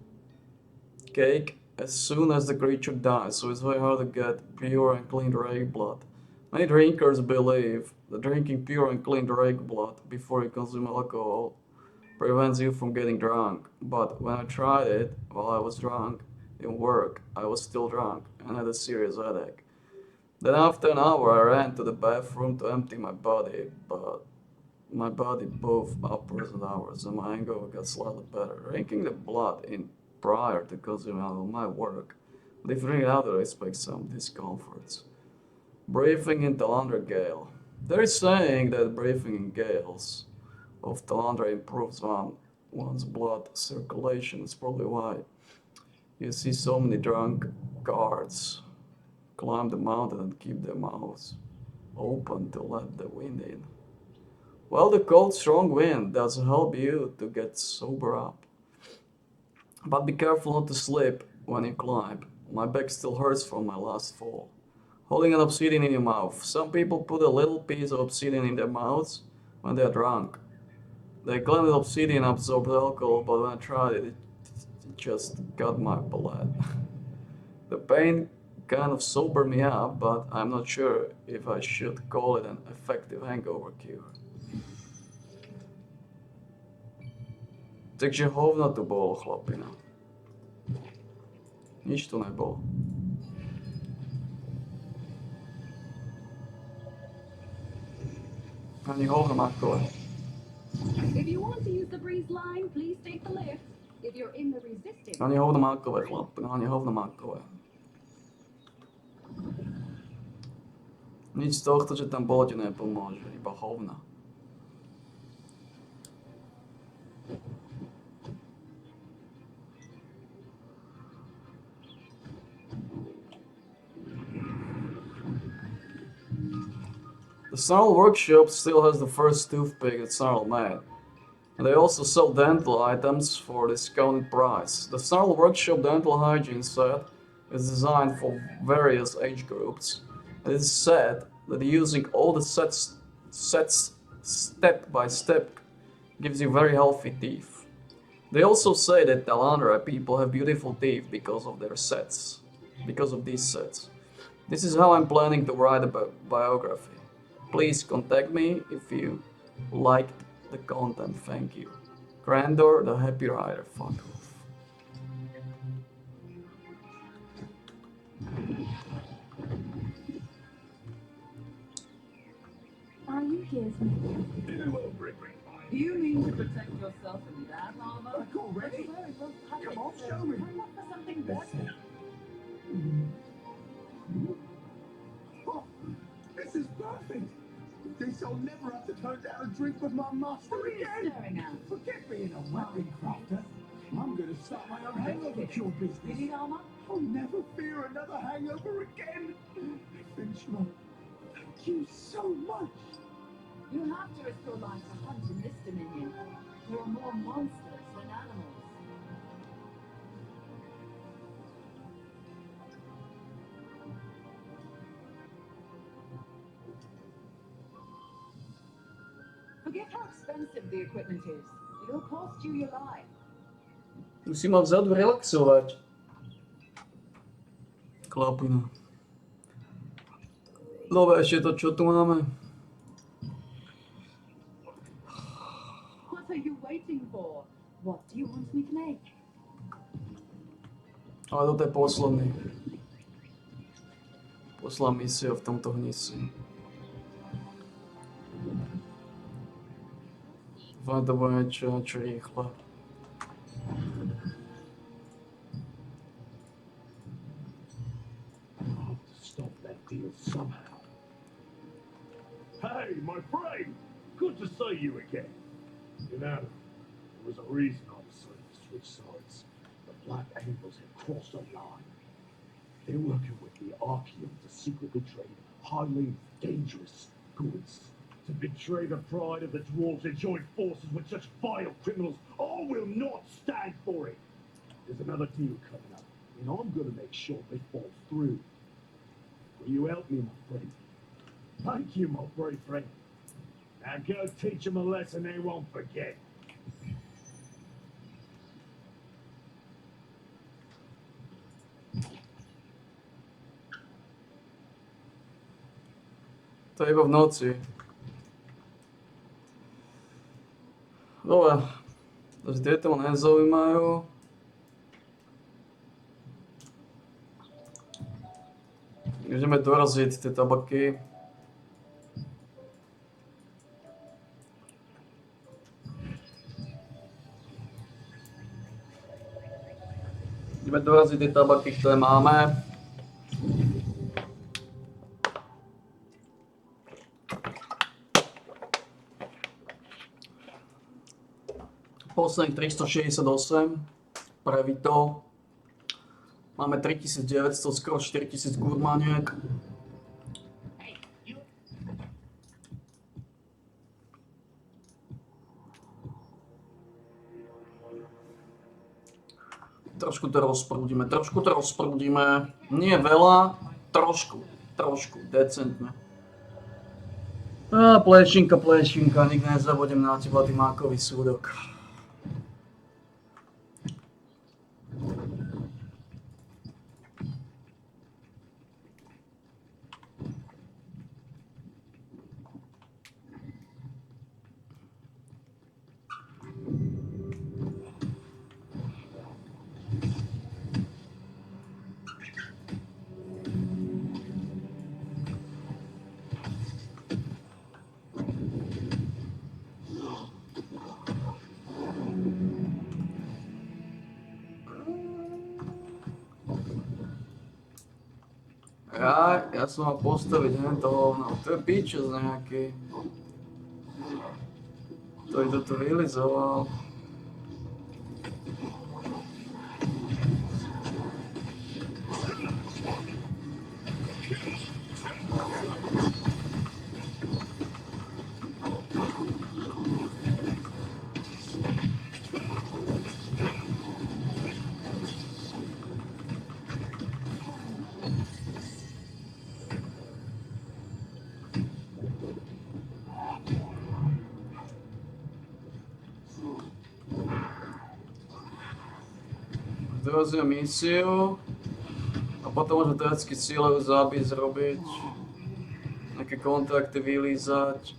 cake as soon as the creature dies, so it's very hard to get pure and clean drake blood. Many drinkers believe that drinking pure and clean drake blood before you consume alcohol prevents you from getting drunk, but when I tried it while I was drunk in work, I was still drunk and had a serious headache. Then after an hour I ran to the bathroom to empty my body, but my body both uppers and hours and my hangover got slightly better. Drinking the blood in prior to consuming alcohol might work, but if you drink it after, I expect some discomforts. Breathing in Talandra Gale. They're saying that breathing in gales of Talandra improves one's blood circulation. It's probably why you see so many drunk guards climb the mountain and keep their mouths open to let the wind in. Well, the cold, strong wind does help you to get sober up. But be careful not to slip when you climb. My back still hurts from my last fall. Holding an obsidian in your mouth. Some people put a little piece of obsidian in their mouths when they're drunk. They claim that obsidian absorbs alcohol, but when I tried it, it just got my blood. The pain kind of sobered me up, but I'm not sure if I should call it an effective hangover cure. Takže hovno tu bolo, chlapina. Nič tu nebolo. Ani hovno makové. If you want to use the breeze line, please take the lift. If you're in the resistance. Ani hovno makové, chlapina, ani hovno makové. Nič z tohto, že tam bolo, ti nepomôže, iba hovna. The Snarl Workshop still has the first toothpick that Snarl made, and they also sell dental items for a discounted price. The Snarl Workshop dental hygiene set is designed for various age groups. It is said that using all the sets step by step gives you very healthy teeth. They also say that Talandra people have beautiful teeth because of their sets, because of these sets. This is how I'm planning to write a biography. Please contact me if you liked the content. Thank you. Grandor, the happy writer. Fuck off. Are you here, Smith? Do you mean to protect yourself in that armor? Like already? Come on, show me. I'm up for something better. Oh, this is perfect. This I'll never have to turn down a drink with my master What are you again. staring at? Forget being a weapon crafter. I'm gonna start my own hangover cure You business. need armor? I'll never fear another hangover again. Finchman, thank you so much. You have to risk your life to hunt in this dominion. There are more monsters than animals. Forget how expensive the equipment is. It'll cost you your life. Musím ma vzadu relaxovať. Klapina. Dobre, ešte to, čo tu máme? What are you waiting for? What do you want me to make? Ale toto je posledná misia v tomto hnisi. Dúfam, to bude niečo rýchle. Stop that deal somehow. Hey, my friend! Good to see you again. You know, there was a reason I decided to switch sides. The Black Angels have crossed a line. They're working with the Archeum to secretly trade highly dangerous goods. To betray the pride of the dwarves and join forces with such vile criminals, I will not stand for it. There's another deal coming up, and I'm gonna make sure they fall through. Will you help me, my friend? Thank you, my brave friend. Now go teach them a lesson they won't forget. To je iba v noci. Dobre, takže tieto ma nezaujímajú. Ideme doraziť tie tabaky. Ideme doraziť tie tabaky, ktoré máme. Posledných 368 pre Vito. Máme 3900, skoro 4000 gurmaniek. Trošku to rozprúdime. Nie veľa, trošku, decentne. Á, plešinka, nikdy nezabudem na teba, ty mákový súdok. Ja som mal postaviť toho, no to je pičus nejaký. Ktorý toto vylizoval. Zdôrazňujem misiu a potom môžeme teoreticky cieľovú zápis robiť, nejaké kontakty vylízať.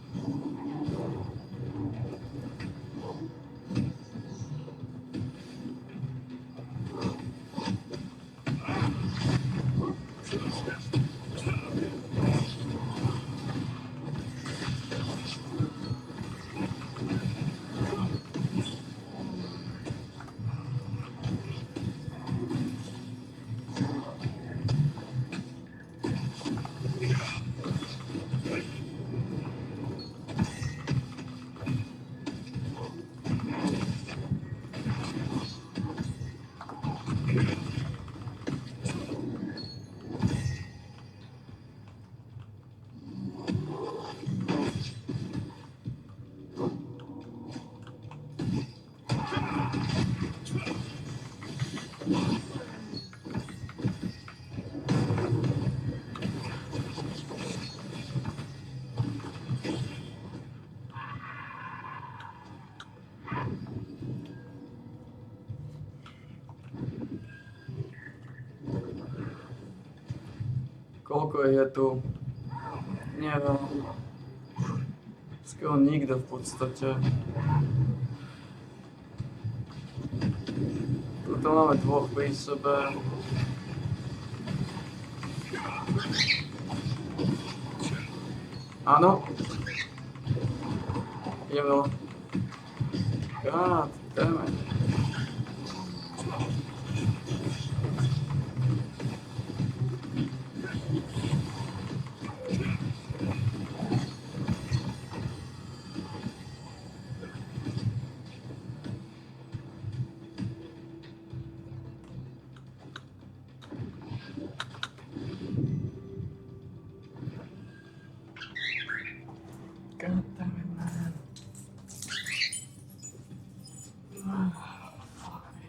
Koľko je tu? Neviem. Skoro nikto v podstate. Tu máme dvoch pri sebe. Áno. Ideme. God damn it. God damn it, man. Fuck me.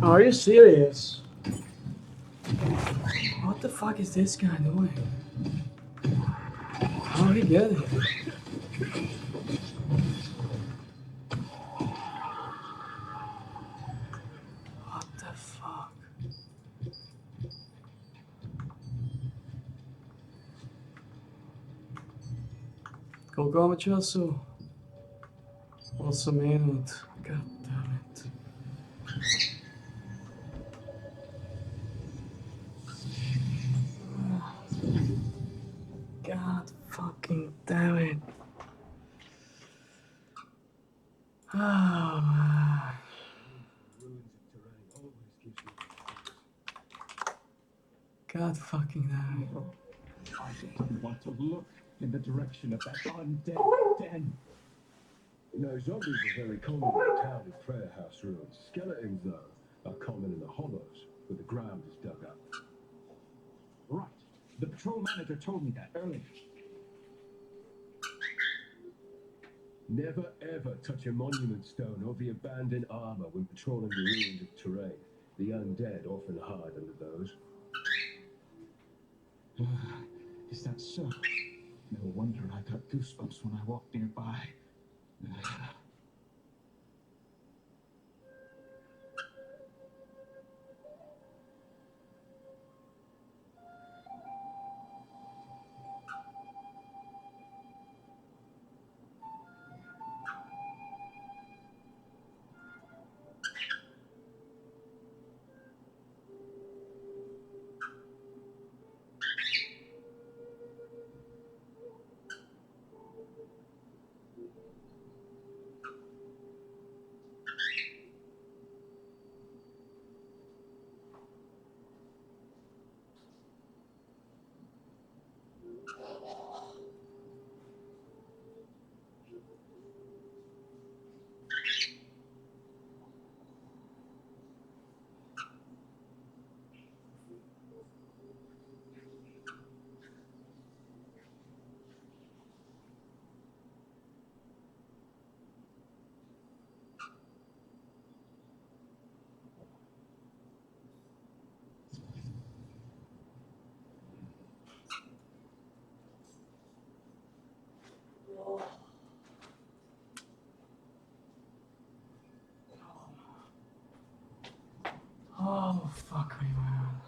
Are you serious? What the fuck is this guy doing? How did he get here? What the fuck? Koliko máme času? 8 minút. God damn it. God fucking damn it. Oh man. God fucking damn it. I didn't want to look in the direction of that undead den. You know, zombies are very common in the town of Prayer House ruins. Skeletons, though, are common in the hollows, where the ground is dug up. Right. The patrol manager told me that earlier. Never ever touch a monument stone or the abandoned armor when patrolling the ruins of terrain. The undead often hide under those. Is that so? No wonder I got goosebumps when I walked nearby. Oh, fuck me, man.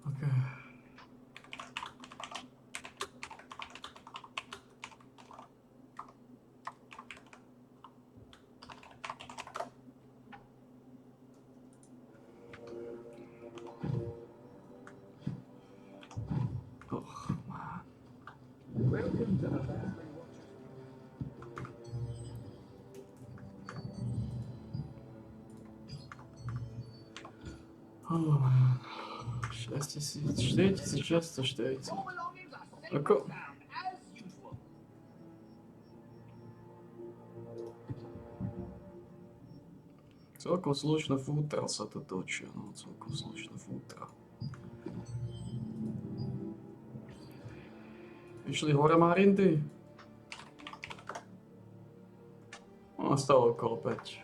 Okay. Oh, man. Welcome to the family. Oh, man. Счастье ждите, сейчас ждите. Ако... Цілком слушно футрався, це точно. Цілком слушно футрав. Пішли горе Маринди. О, стало коло 5.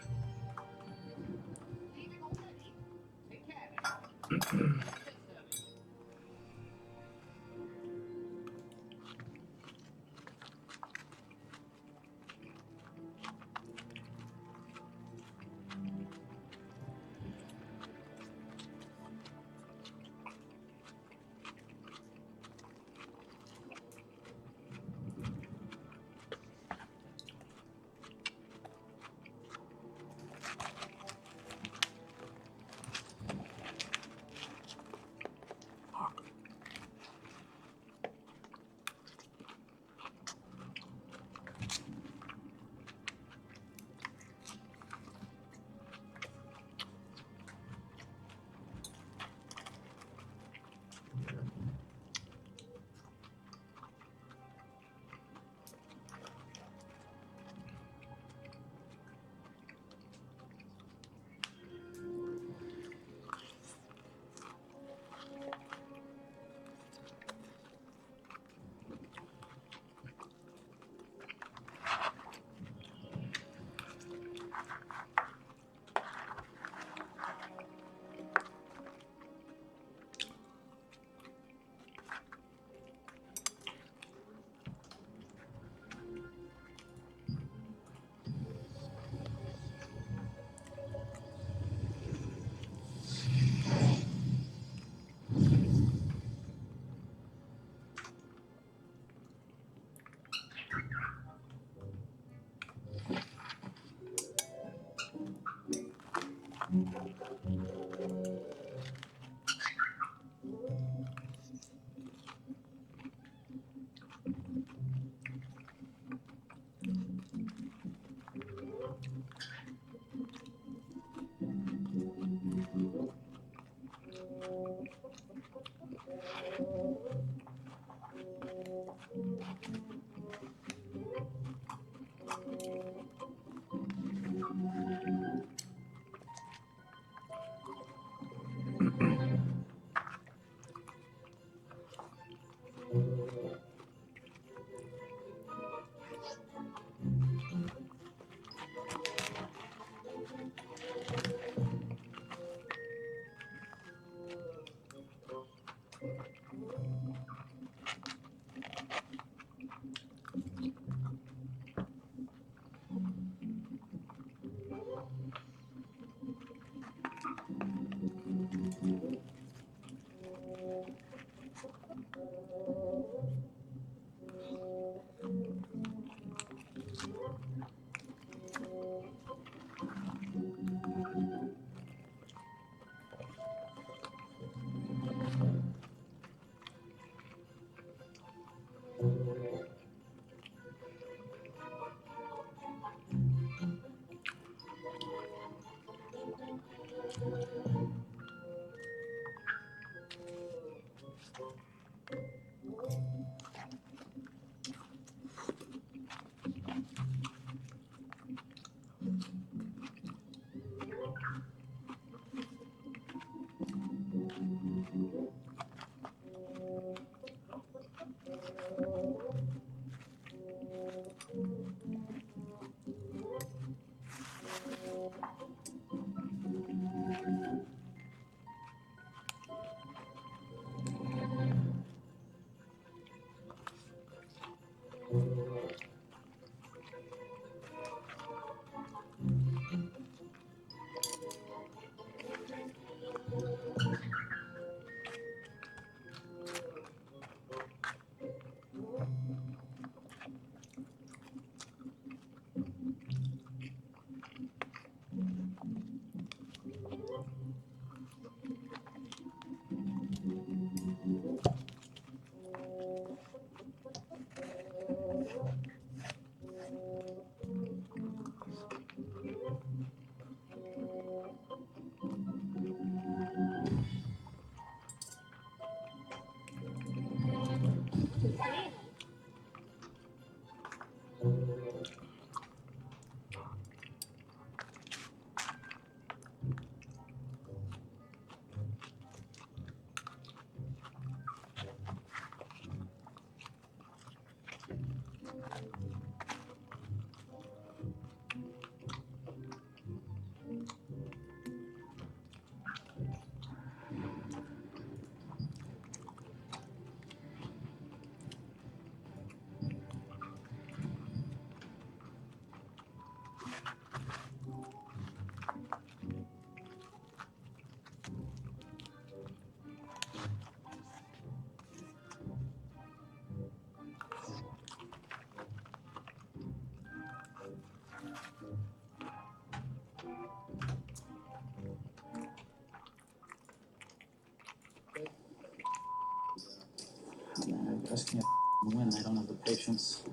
just can't win. They don't have the patience.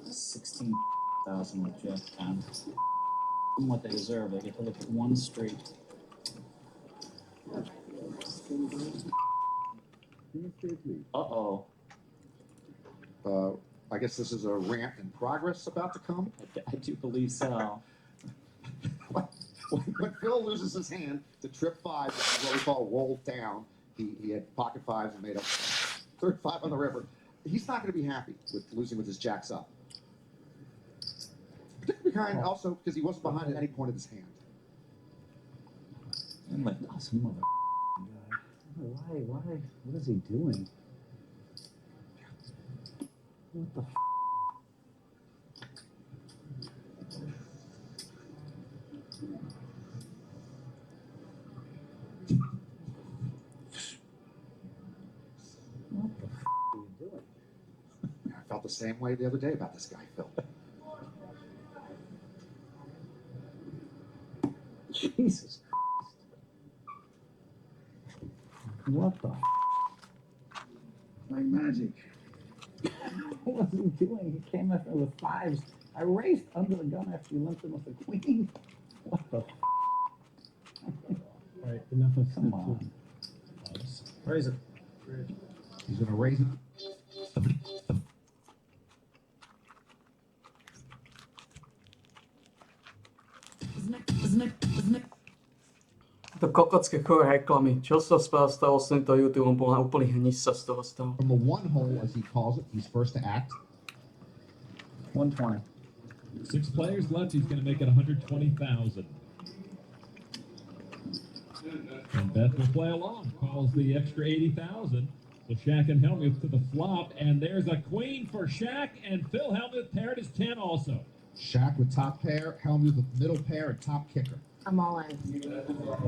16,000 with Jack 10. And what they deserve. They get to look at one straight. Uh-oh. I guess this is a rant in progress about to come. I do believe so. When Phil loses his hand to trip 5, which is what we call rolled down, he had pocket 5s and made a third 5 on the river. He's not going to be happy with losing with his jacks up. Particularly behind, also because he wasn't behind at any point of his hand. I'm like, oh, some mother guy. Why? What is he doing? What the are you doing? I felt the same way the other day about this guy, Phil. Jesus Christ. What the Like magic. What was he doing? He came after with 5s. I raced under the gun after you limped him with the queen. What the Alright, enough of Come on. Raise it. He's going to raise it. To kokocké chore reklamy. Čo sa stalo s týmto YouTubeom? Bol úplný hnis sa z toho stalo. From the one hole, as he calls it, he's first to act. 120. 6 players left. He's going to make it 120,000. And Beth will play along. Calls the extra 80,000. So Shaq and Helmuth to the flop, and there's a queen for Shaq, and Phil Helmuth paired his 10 also. Shaq with top pair, Helmuth with middle pair, and top kicker. I'm all in.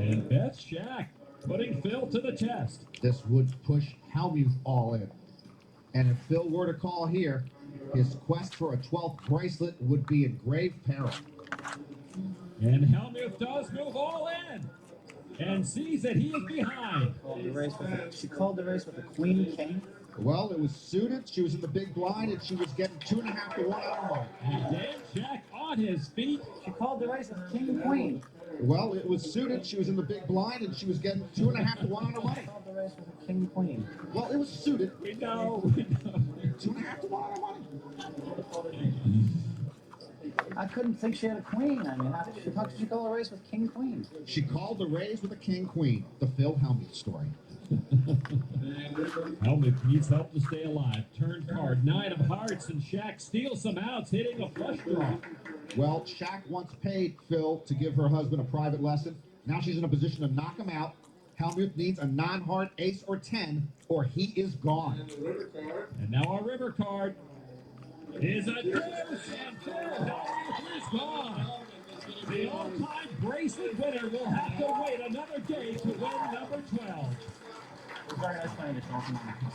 And Beth Shaq putting Phil to the test. This would push Helmuth all in. And if Phil were to call here, his quest for a 12th bracelet would be in grave peril. And Helmuth does move all in and sees that he is behind. She called the race with a queen king. Well, it was suited. She was in the big blind, and she was getting 2.5 to 1 out of money. And Dan Shaq on his feet. She called the race with king queen. Well, it was suited. She was in the big blind, and she was getting 2.5 to 1 out of money. She called the race with a king queen. Well, it was suited. We know. 2.5 to 1 out of money. I couldn't think she had a queen. I mean, how could she call a race with king queen? She called the raise with a king queen. The Phil Helmuth story. Helmuth needs help to stay alive. Turn card, 9 of hearts, and Shaq steals some outs, hitting a flush draw. Well, Shaq once paid Phil to give her husband a private lesson. Now she's in a position to knock him out. Helmuth needs a non-heart ace or 10, or he is gone. And now our river card is a deuce, and Phil Helmuth is gone. The all-time bracelet winner will have to wait another day to win number 12.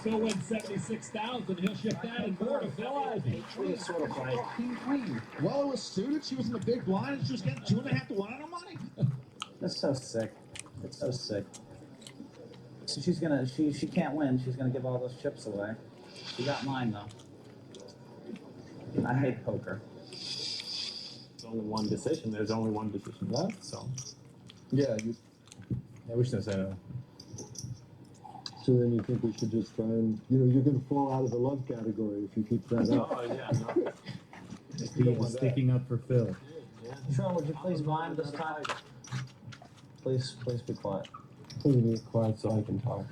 So win 76,000. He'll shift that and more to Phil Ivey. King queen. Well, it was suited. She was in the big blind, and she was getting 2.5 to 1 out of money. That's so sick. It's so sick. So she's gonna, she can't win. She's gonna give all those chips away. She got mine though. I hate poker. It's only one decision. There's only one decision left, so. Yeah, we should have said it. So then you think we should just try and, you're going to fall out of the love category if you keep that up. Oh, yeah, no. Steve is sticking up for Phil. Sean, would you please mind this time? Please be quiet. Please be quiet so I can talk.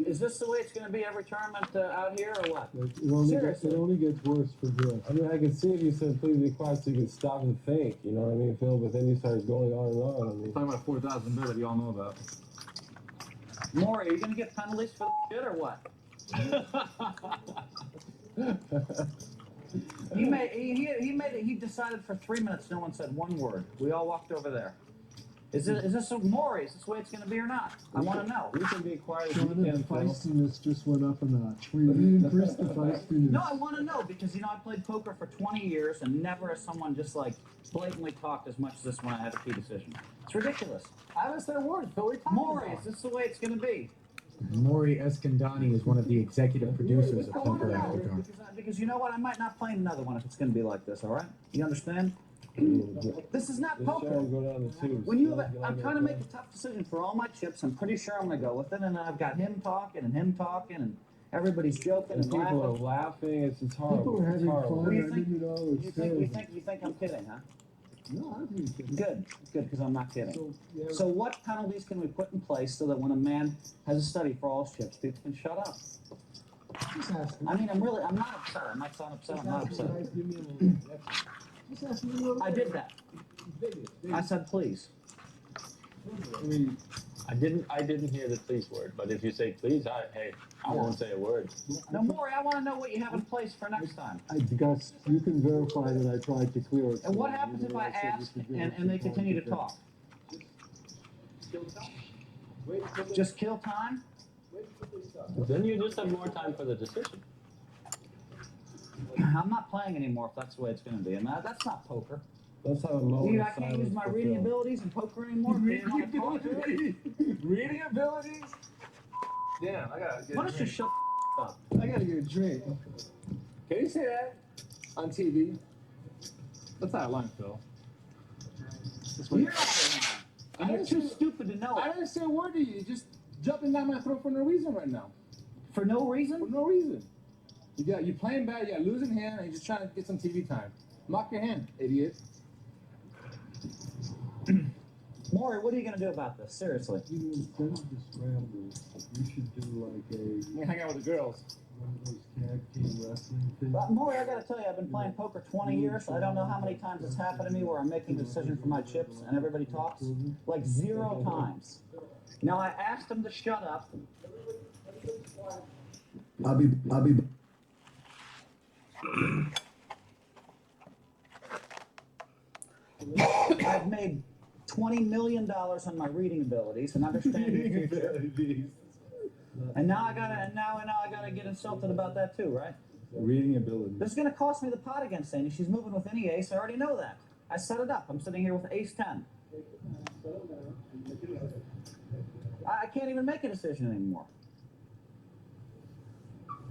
Is this the way it's going to be every tournament out here, or what? It only gets worse from here. I mean, I could see if you said, please be quiet so you could stop and think, you know what I mean, Phil? But then you started going on and on. I mean, talking about 4,000 bid that you all know about. Maury, are you going to get penalties for the shit, or what? He decided for 3 minutes, no one said one word. We all walked over there. Is this a Maury? Is this the way it's going to be or not? I want to know. You can be quiet as you Sean, the can, Phil. feistiness just went up a notch. We increased the feistiness. No, I want to know because I played poker for 20 years and never has someone just like blatantly talked as much as this when I had a key decision. It's ridiculous. I haven't said a word, Phil. Maury, is this the way it's going to be? Maury Eskandani is one of the executive producers of Poker After Dark. Because you know what? I might not play another one if it's going to be like this. All right? You understand? This is not poker. When you have I'm trying to make a tough decision for all my chips. I'm pretty sure I'm going to go with it, and I've got him talking, and everybody's joking and People are laughing. laughing. It's horrible. People are It's having horrible. fun. I mean, you know, it's terrible. You think I'm kidding, huh? No, I think it's Good, because I'm not kidding. So, yeah. So what penalties can we put in place so that when a man has a study for all his chips, people can shut up? Just ask him. I mean, I'm not upset. I'm not sound upset. I'm not upset. Just ask him a little I did that. I said please. I mean, I didn't hear the please word, but if you say please, I won't say a word. No, Maury, I want to know what you have in place for next time. Gus, you can verify that I tried to clear it. And what happens if I ask and they continue to talk? Just kill time? Then you just have more time for the decision. I'm not playing anymore if that's the way it's going to be. And that's not poker. Let's have a moment I can't use my reading abilities in poker anymore. Reading abilities? Damn, I gotta get Why don't you shut up? I gotta get a drink. Can you say that on TV? That's out of line, Phil. You're out of line. You're too stupid to know I it. didn't say a word to you. You're just jumping down my throat for no reason right now. For no reason? For no reason. You're playing bad, you got a losing hand, and you're just trying to get some TV time. Mock your hand, idiot. Maury, what are you going to do about this? Seriously. You know, instead of the scrambles, you should do like a Hang out with the girls. one of those tag team wrestling things. But Maury, I got to tell you, I've been playing poker 20 years. I don't know how many times it's happened to me where I'm making a decision for my chips and everybody talks. Like 0 times. Now, I asked them to shut up. I'll be. I've made $20 million on my reading abilities and understanding the future. And now I gotta get insulted about that too, right? Reading ability. This is gonna cost me the pot again, Sandy. She's moving with any ace. I already know that. I set it up. I'm sitting here with ace 10. I can't even make a decision anymore.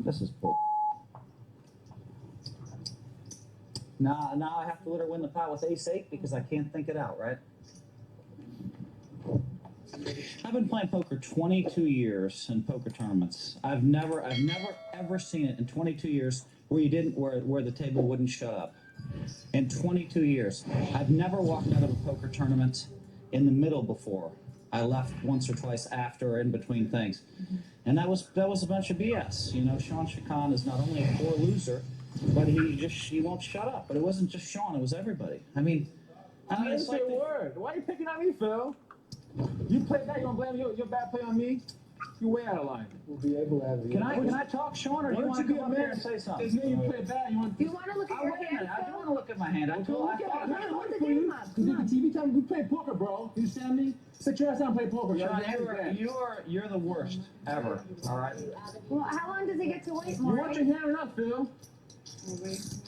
This is bull. Now I have to let her win the pot with ace 8 because I can't think it out, right? I've been playing poker 22 years in poker tournaments. I've never ever seen it in 22 years where the table wouldn't shut up. In 22 years, I've never walked out of a poker tournament in the middle before. I left once or twice after or in between things, and that was a bunch of BS. You know, Sean Chacon is not only a poor loser, but he won't shut up. But it wasn't just Sean; it was everybody. I mean, I didn't it's say like a word. Why are you picking on me, Phil? You played that, you gonna blame your bad play on me? You're way out of line. We'll be able to have the. Can I talk, Sean, or do you want to come up here and say something? There's no you play bad. You want Do you want to look at your hand? I do want to look at my hand. I told Hold the game up. You get the TV time. We play poker, bro. You understand me? Sit your ass down and play poker. Sean, you're the worst ever. All right. Well, how long does he get to wait, You Maury? want your hand or not, Phil?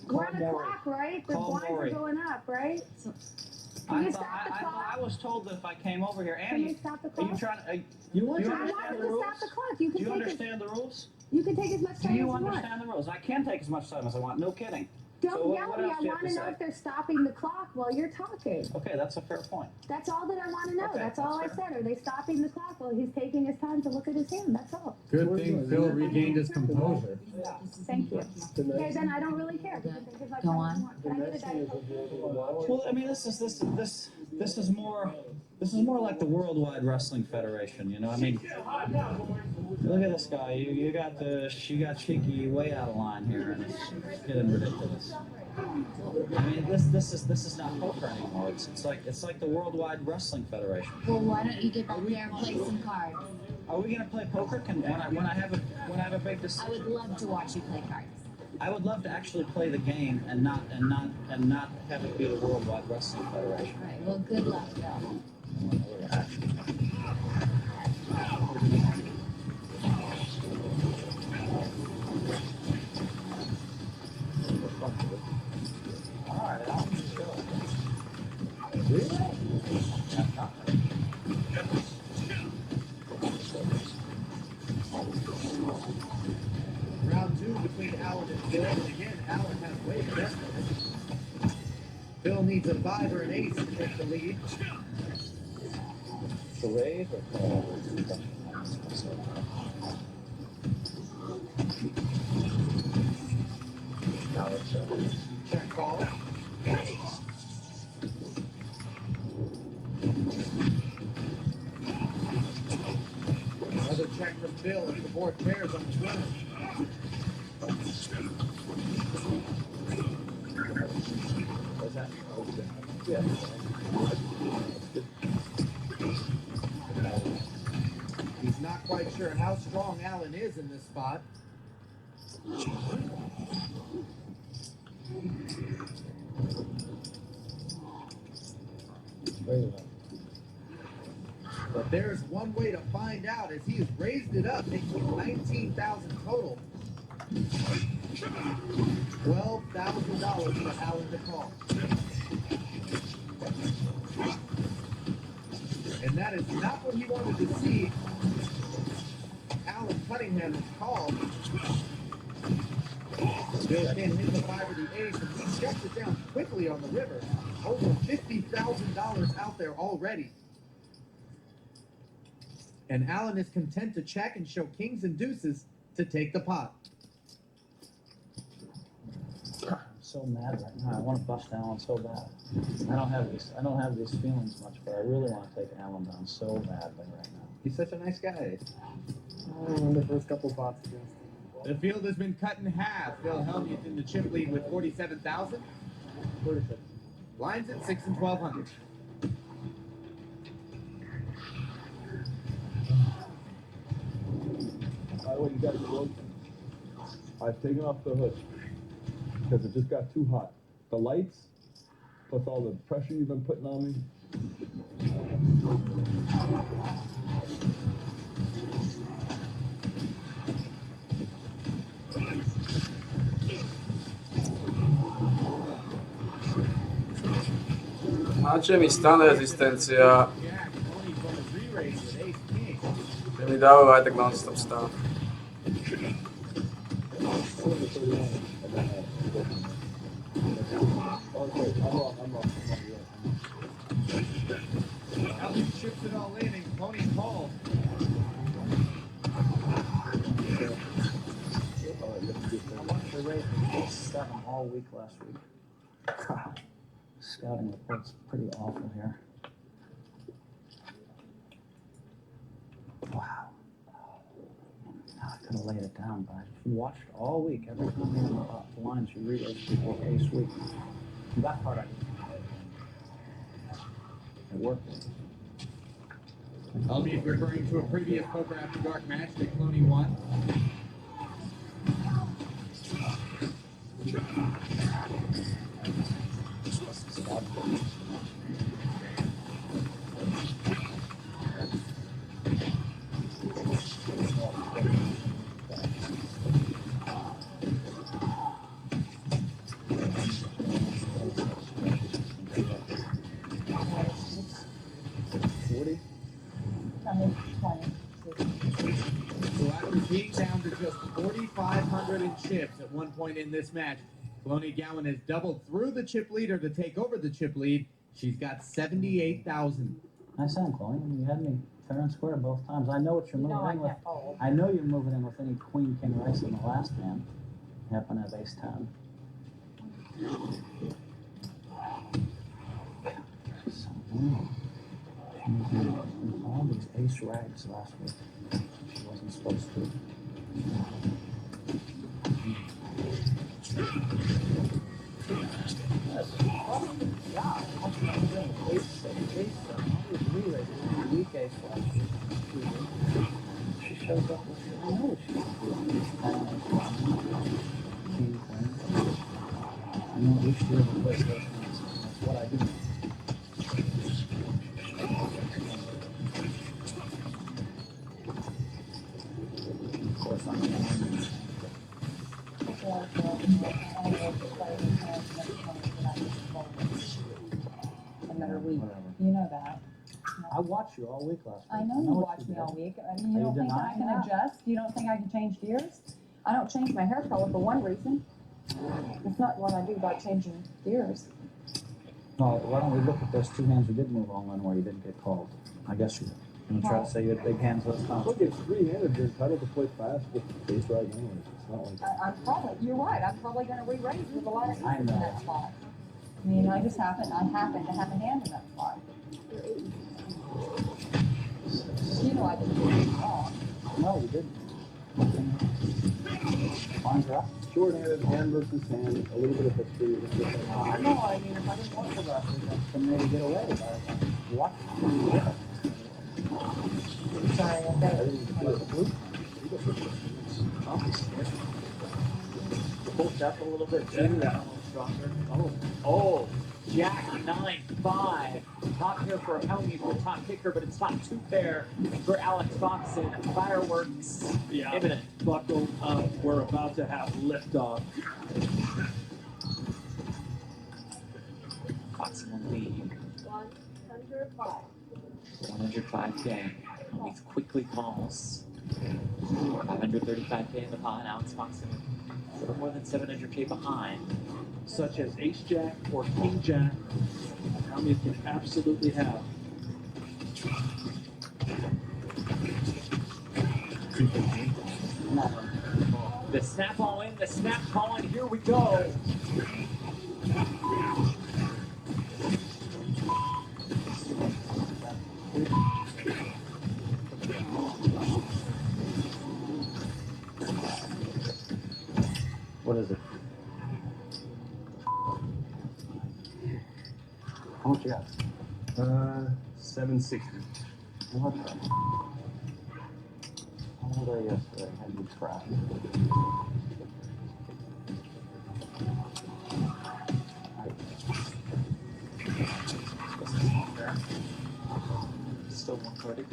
We're on the clock, right? The Call blinds Maury. are going up, right? I was told that if I came over here, Can you Annie, stop the are you clock? trying? You want do you I understand wanted the to rules? stop the clock. You Do can you take understand the rules? You can take as much Do time as you you want. understand the rules? I can take as much time as I want. No kidding. Don't So yell what at me. else I do you have want to know say? if they're stopping the clock while you're talking. Okay, that's a fair point. That's all that I want to know. Okay, that's all I that's fair. said. Are they stopping the clock while he's taking his time to look at his hand? That's all. Good thing Phil regained his composure. Thank you. Okay, then I don't really care. You can take as much Go time on. as you want. Can I get a Diet Coke? Well, I mean, this is more like the Worldwide Wrestling Federation. You know, I mean, look at this guy. You got Cheeky way out of line here, and it's getting ridiculous. I mean, this is not poker anymore. It's like the Worldwide Wrestling Federation. Well, why don't you get back there and play some cards? Are we gonna play poker? When I have a big I decision? would love to watch you play cards. I would love to actually play the game and not have it be the Worldwide Wrestling Federation. All right. Well, good luck, Phil. Round two between Allen and Phil, and again, Allen has way the best of it. Phil needs a 5 or an ace to take the lead. Charade or call? Now it's Check call. Another check from Phil as the board pairs on the winner. Was that? Yeah. He's not quite sure how strong Allen is in this spot. But there's one way to find out as he has raised it up, making it 19,000 total. $12,000 for Allen to call. And that is not what he wanted to see. Alan Cunningham has called. Bill can't hit the 5 or the ace, and he shuts it down quickly on the river. Over $50,000 out there already. And Allen is content to check and show kings and deuces to take the pot. I'm so mad right now. I want to bust Allen so bad. I don't have these feelings much, but I really want to take Allen down so badly right now. He's such a nice guy. The first couple pots against him. The field has been cut in half. Phil Hellmuth in the chip lead with 47,000. 47. Lines at 6 and 1,200. By the way, you guys are rotating. I've taken off the hood because it just got too hot. The lights, plus all the pressure you've been putting on me. Macie mi stane rezistencija. Jer mi daju ajtek non stop stan. Allen chips it all in and Tony calls. I watched the race with 7 all week last week. God, scouting report's pretty awful here. Wow. I could have laid it down, but I watched all week. Every time we had the lines, you read those people ace week. And that part I did. It worked. I'll be referring to a previous Poker After Dark match that Clooney won. So after being down to just 4,500 in chips at one point in this match, Cloney Gowan has doubled through the chip leader to take over the chip lead. She's got 78,000. Nice hand, Chloe. You had me fair and square both times. I know what you're moving in with. I know you're moving in with any queen, king, or ace in the last hand. You happen to have ace 10. So, she was in all these ace rags last week. She wasn't supposed to. She shows up with, I know she's I know each year the PlayStation is. That's what I do. I watched you all week last week. I know you watched me all week. You Are you don't think I denying can that? adjust? You don't think I can change gears? I don't change my hair color for one reason. It's not what I do about changing gears. Well, why don't we look at those 2 hands you did move on where you didn't get called? I guess you did. Try to say you had big hands this time. Look, it's 3-handed. You're entitled to play fast with base right anyways. It's not like. I'm probably, you're right, I'm probably gonna re-raise with a lot of I pieces in know. that spot. I mean, I happen to have a hand in that spot. You know I didn't do anything wrong. No, you didn't. Lines are up. Short-handed, hand versus hand, a little bit of history. I know, I mean, if I didn't want to wrestle, then maybe get away. But what? Sorry, I bet. Pulled up a little bit too, that a little stronger. Oh, Jack 9-5. Top here for a penalty for top kicker, but it's top 2 pair for Alex Foxen. Fireworks imminent. Buckle up. We're about to have liftoff. Foxen will lead 105. 105K. These quickly calls. 535K in the pot. Alex Foxen a little more than 700K behind. Such as Ace Jack or King Jack. How many can absolutely have? The snap all in, the snap call in, here we go. What is it? How much you got? 760. What the? How old are you yesterday? Had you scratched? Still 130.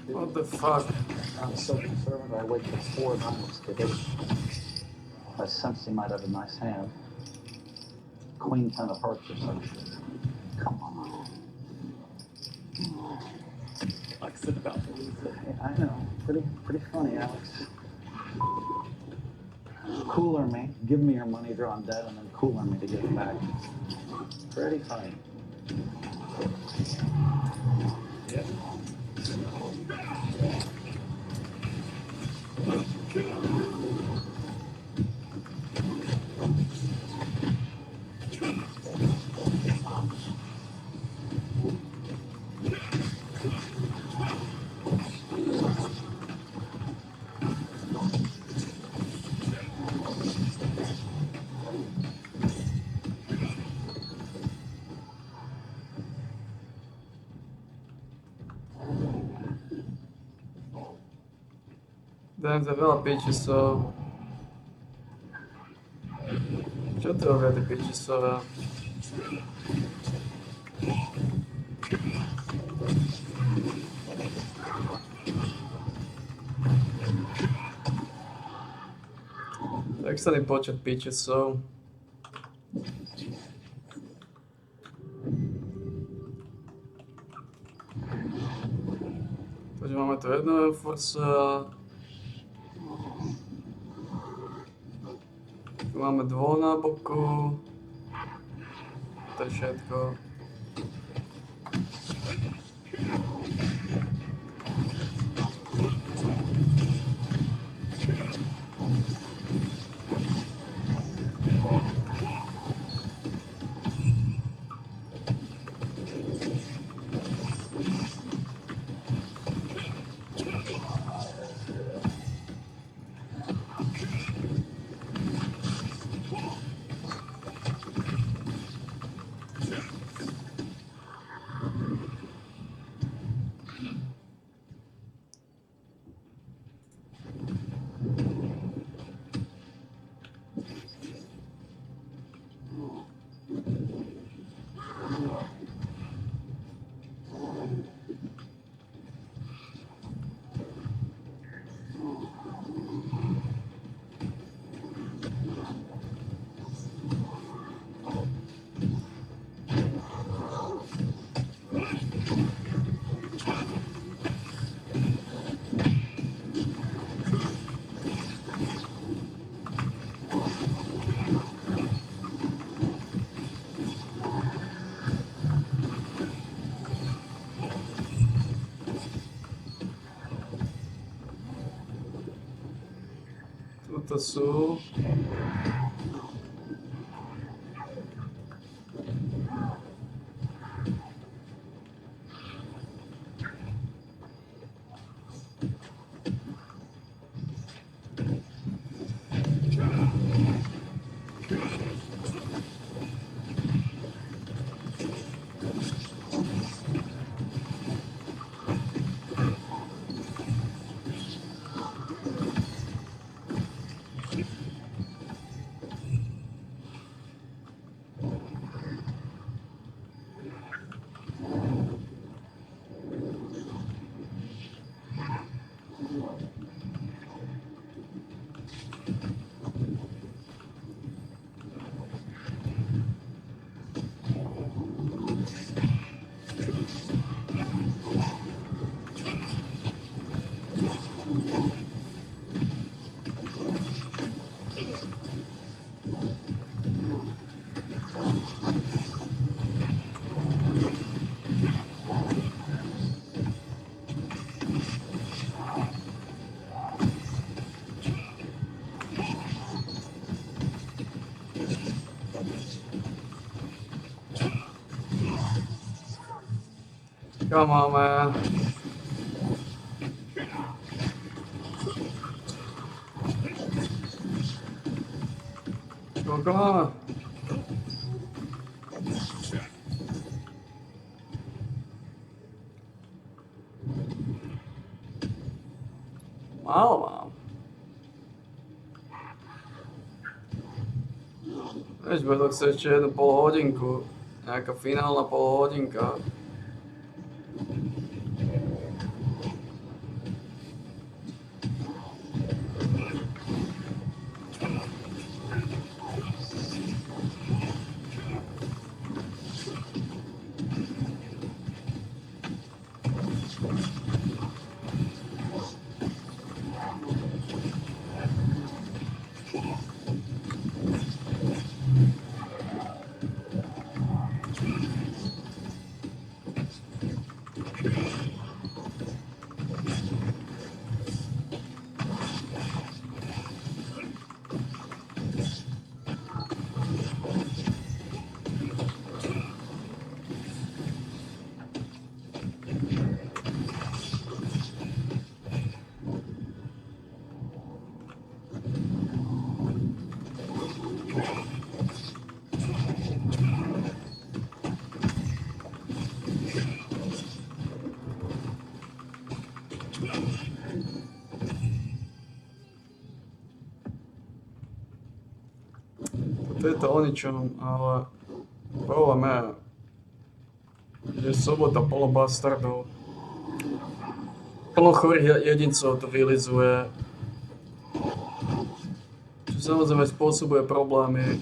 What the fuck? I'm so conservative, I wait till 4 times to hit. I sense he might have a nice hand. Queen 10 of hearts or some shit. Come on. Foxen about to lose it. Hey, I know. Pretty funny, Alex. Cooler me. Give me your money drawn dead and then cooler me to give it back. Pretty funny. Yeah. Damn, develop pitches, so... Ce te avete pitches, so... Extended počet pitches, so... Takže máme tu jedno forsa. Tu máme dvo na boku. To je všetko. to sú? Come on, man. Come on. Málo mám. Vieš, bude to chce ešte jednu pol hodinku. Nejaká finálna pol hodinka. To je to o ničom, ale voláme, že sobota plno bastardov. Plno chorých jedincov to vylizuje. Čo samozrejme spôsobuje problémy.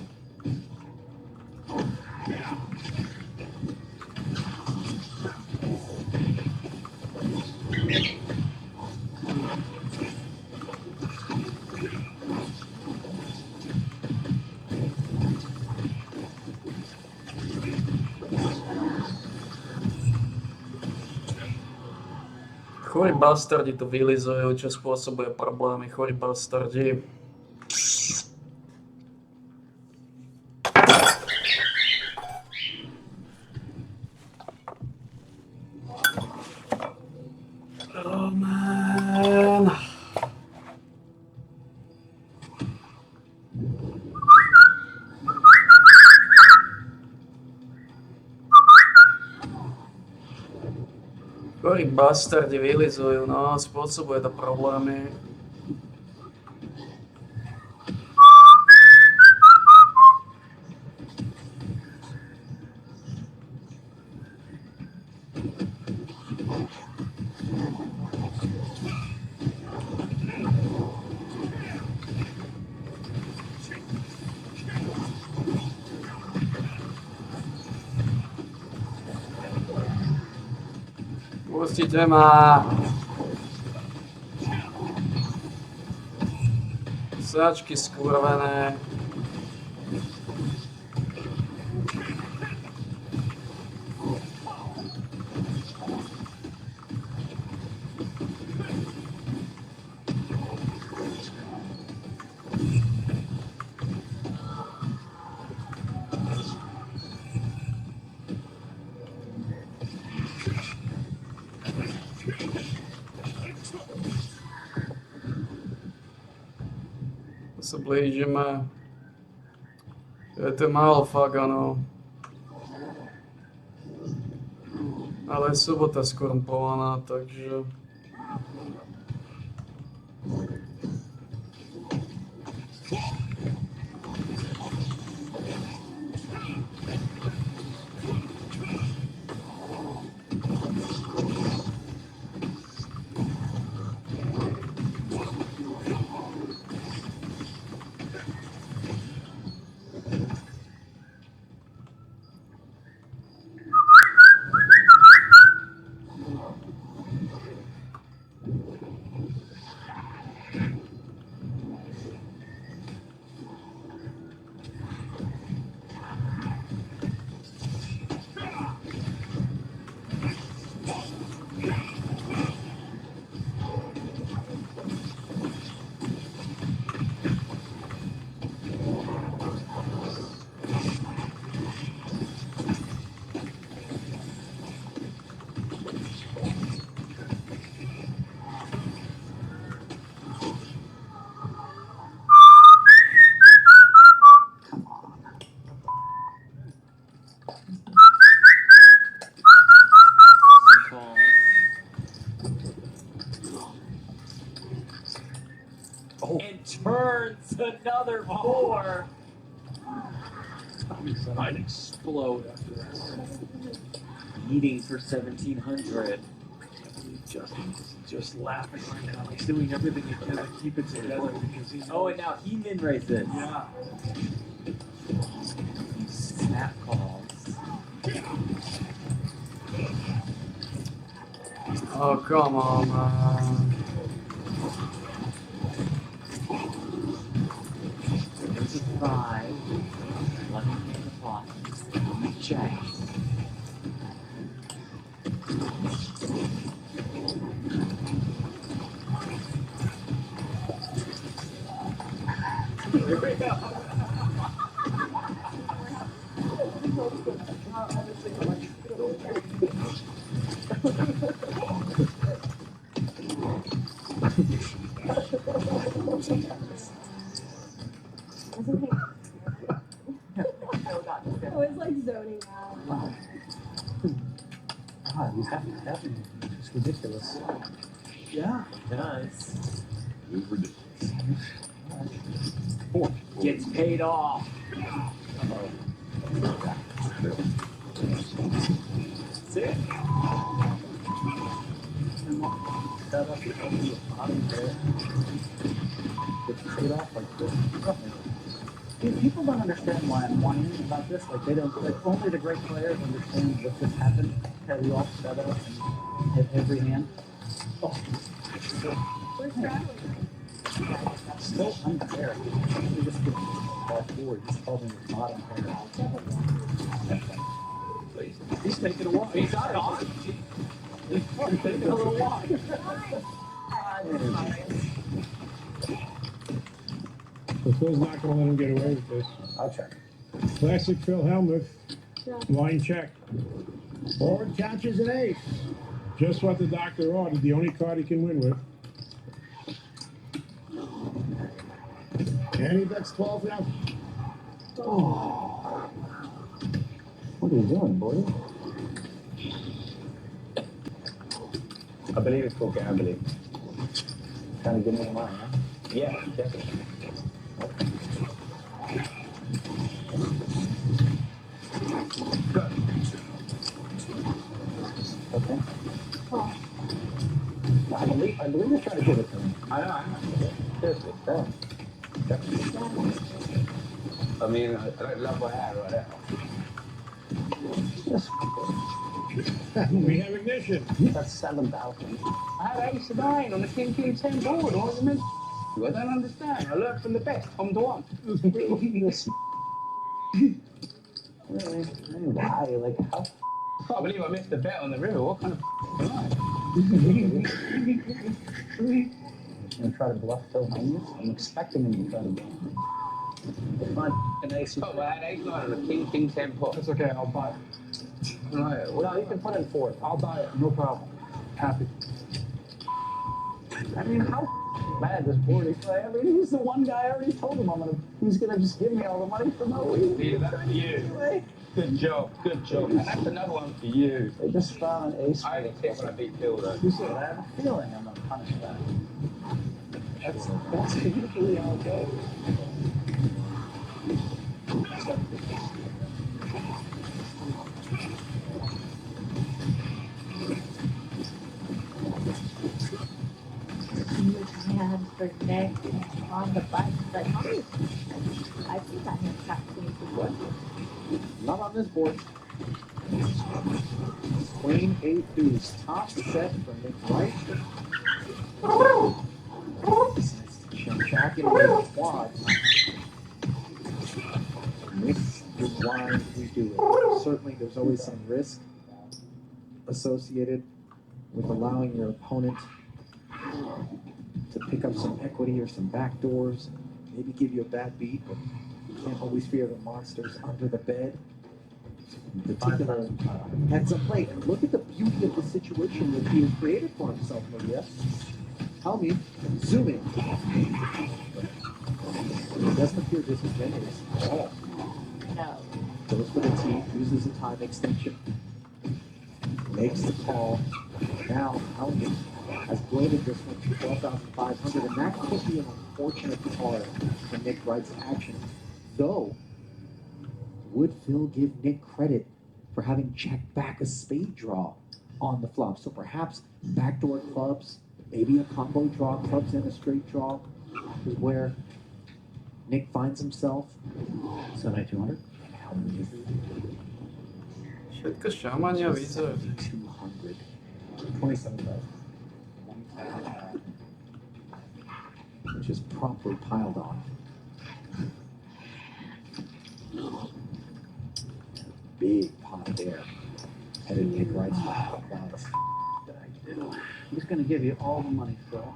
Chorí bastardi to vylizujú, čo spôsobuje problémy. Chorí bastardi. Oh man. Chorí bastardi vylizujú, no, spôsobuje to problémy. Pustite ma! Sačky skurvené. se blížíme. Je to málo fakt, ano. Ale je sobota skorumpovaná, takže... And turns another 4. I'd explode after this. Eating for 1,700. Justin's just laughing right now. He's doing everything he can to keep it together because he's. Oh, and now he min races. Yeah. Snap calls. Oh, come on, man. There's a 5. Let me get the pot. Let me check. Here we go. I was like zoning out. God, you have to have me. It's ridiculous. Yeah, it does. It's ridiculous. Gets paid off. That's it. That up the bottom there. Gets paid off like this. Dude, people don't understand why I'm whining about this. Like they don't. Like only the great players understand what just happened. How we all set up and hit every hand. Oh. We're traveling. That's so unfair. You just get ball forward, just holding the bottom pair. He's taking a walk. He's not on. He's taking a little walk. So Phil's not going to let him get away with this. I'll check. Classic Phil Hellmuth. Line check. Forward catches an ace. Just what the doctor ordered. The only card he can win with. And he bets 12 now. Oh. What are you doing, boy? I believe it's called gambling. Trying to get me money, huh? Yeah, definitely. Okay. I believe you're trying to give it to me. I know. Seriously, damn. I mean, I don't love my hair right now. We have ignition. That's 7,000. I had ace of 9 on the King 10 board. What do you mean? I don't understand. I learned from the best. Tom DeWan. Really? Why? Like, how? I can't believe I missed the bet on the river. What kind of lie? He's gonna try to bluff Phil Hellmuth? I'm expecting him to try to bluff. Come on, an ace. Oh, I had ace 9 on the King 10 pot. That's okay, I'll buy it. Right, No, you can put in 4. I'll buy it, no problem. Happy. I mean, how mad this board. I mean, he's the one guy I already told him he's gonna just give me all the money for no reason. Yeah, that's for you. Good job, good job. And that's another one for you. They just found an ace. I only take when I beat Phil though. You said, I have a feeling I'm gonna punish that. That's usually how it goes. Hand for neck on the bike, but I think I have practically before. Not on this board. Queen 8 deuce. Top set for Nick Wright. Jack in the quad. Nick is why we do it. Certainly there's always some risk associated with allowing your opponent to pick up some equity or some backdoors, maybe give you a bad beat, but you can't always fear the monsters under the bed. In particular, heads up play. And look at the beauty of the situation that he has created for himself, Maria. Tell me, zoom in. It doesn't appear disingenuous at all. No. Goes for the tee, uses a time extension, makes the call. Now, Hellman has bladed this one to 12,500, and that could be an unfortunate part for Nick Wright's action. Though, would Phil give Nick credit for having checked back a spade draw on the flop? So perhaps backdoor clubs, maybe a combo draw, clubs and a straight draw, is where Nick finds himself. 7,200. Všetko šamania vyzerá. 200. 27,000. Which is promptly piled on. Big pot there. Headed Nick Wright's clouds. He's going to give you all the money, Phil.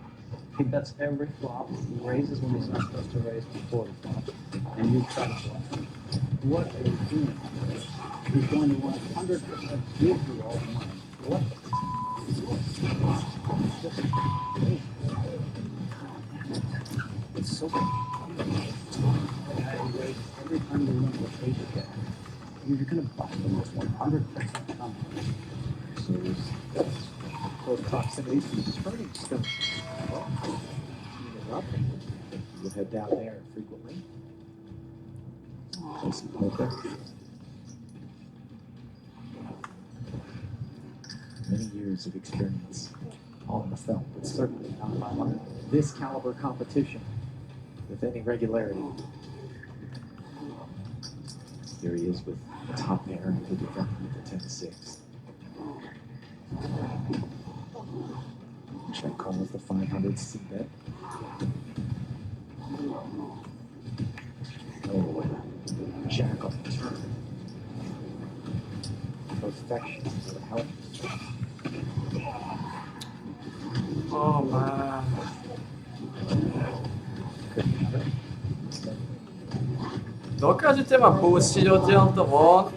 He bets every flop. He raises when he's not supposed to raise before the flop. And you try to flop. What are you doing? He's going to want 100% give you all the money. What? It's just crazy. It's so good. Every time you run the face again, you're going to bust them with 100% coming. So there's close proximity to the turning stone. Well, you'll head down there frequently. Play some poker. Many years of experience on the felt, but certainly not this caliber competition with any regularity. Here he is with the top pair to defend with the 10-6. Check call with the 500 C bet. Oh, jack on the turn. Perfection for the help. Oh man. Dokážete ma pustiť odtiaľto von?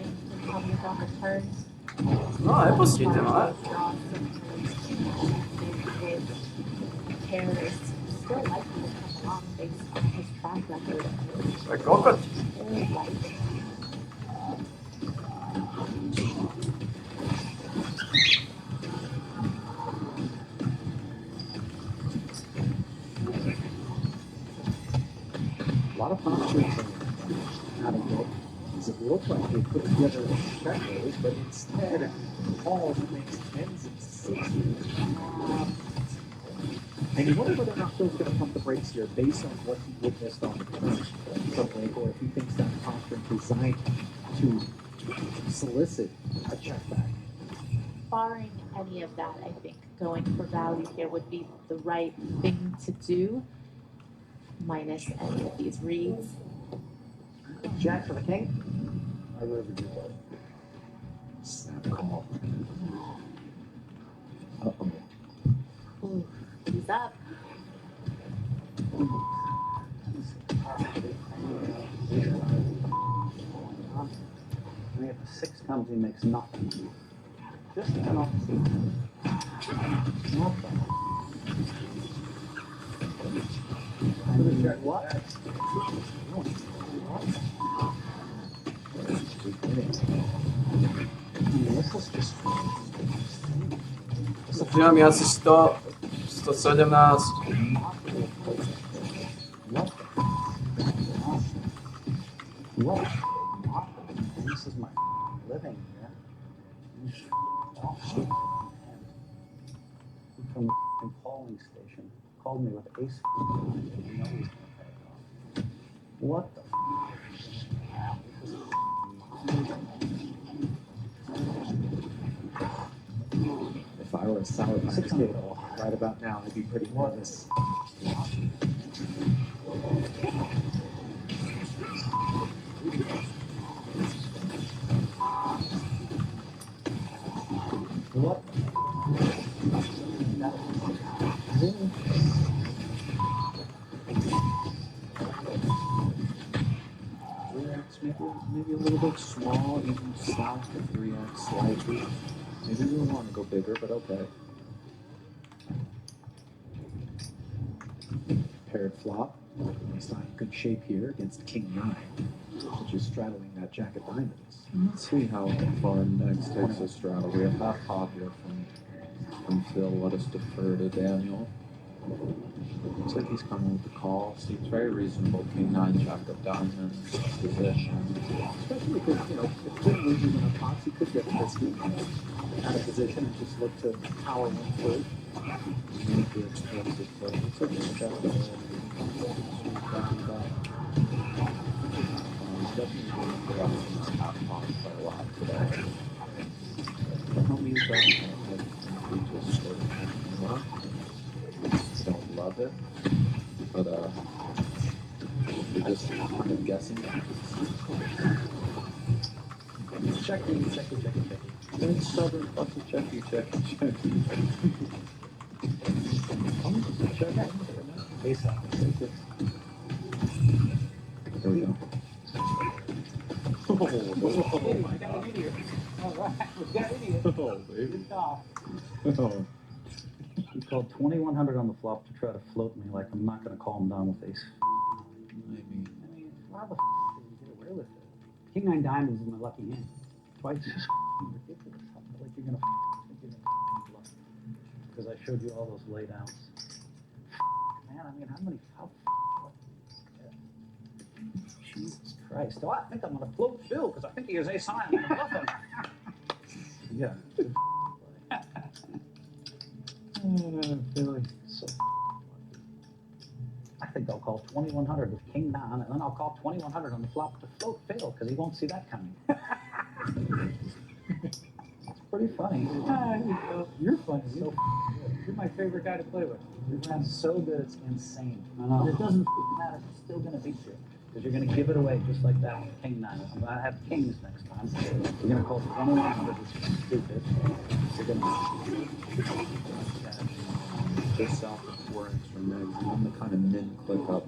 No, nepustíte ma. Tak kokot. A lot of postures out of it. It looked like they put together check raise, but instead, all makes tens and sixes. And you wonder whether or not Phil's going to pump the brakes here based on what he witnessed on the turn from Blake, or if he thinks that posture is designed to solicit a check back. Barring any of that, I think going for value here would be the right thing to do, minus any of these reads. Jack for the king. I river do that. Snap call. Uh-oh. Ooh, he's up. And if a 6 comes, he makes nothing. Just enough. Nothing. Check what? This is just. Zabijam asi 100, 117. What? This is my living here. From the polling station called me with ace. You know he's gonna pay it off. What the? If I were a Sour Patch Kid right about now, I'd be pretty nervous. What? Maybe a little bit small, even south of 3x slightly. Maybe we want to go bigger, but okay. Paired flop. It's not in good shape here against King 9, which is straddling that Jack of Diamonds. Let's see how far next takes us straddle. We have half pot here from Phil. Let us defer to Daniel. Looks like he's coming with the call. Seems very reasonable. King 9, Jack of Diamonds, position. Especially because, you know, if Phil loses in a pots, he could get risky out of position and just look to power one through. Make the expensive play. It's a good shot. Definitely going to put out some half pot quite a lot today. Help me with that. We just sort of don't love it, but we're just kind of guessing. Checking. It's stubborn, fucking checky. Check. Face up. There we go. Oh, I got an idiot. All right, we got an idiot. Oh, baby. Good call. Oh. He called 2100 on the flop to try to float me like I'm not going to call him down with ace. Maybe. I mean, how the did you get away with it? King 9 diamonds is my lucky hand. Twice. It's just ridiculous. I feel like you're gonna bluff Because I showed you all those laydowns. Man, I mean, how Jesus Christ. Oh, I think I'm going to float Phil because I think he has ace high. I'm going to bluff him. Yeah. Philly. So I think I'll call 2100 with King 9, and then I'll call 2100 on the flop to float Phil because he won't see that coming. It's pretty funny. You're funny. You're my favorite guy to play with. Your round's so good, it's insane. I know. And it doesn't matter. It's still going to beat you because you're going to give it away just like that with King 9. I'm going to have kings next time. We're going to call 2100 which is stupid. You're going to Just south of 4x from Negs, and then the kind of min click up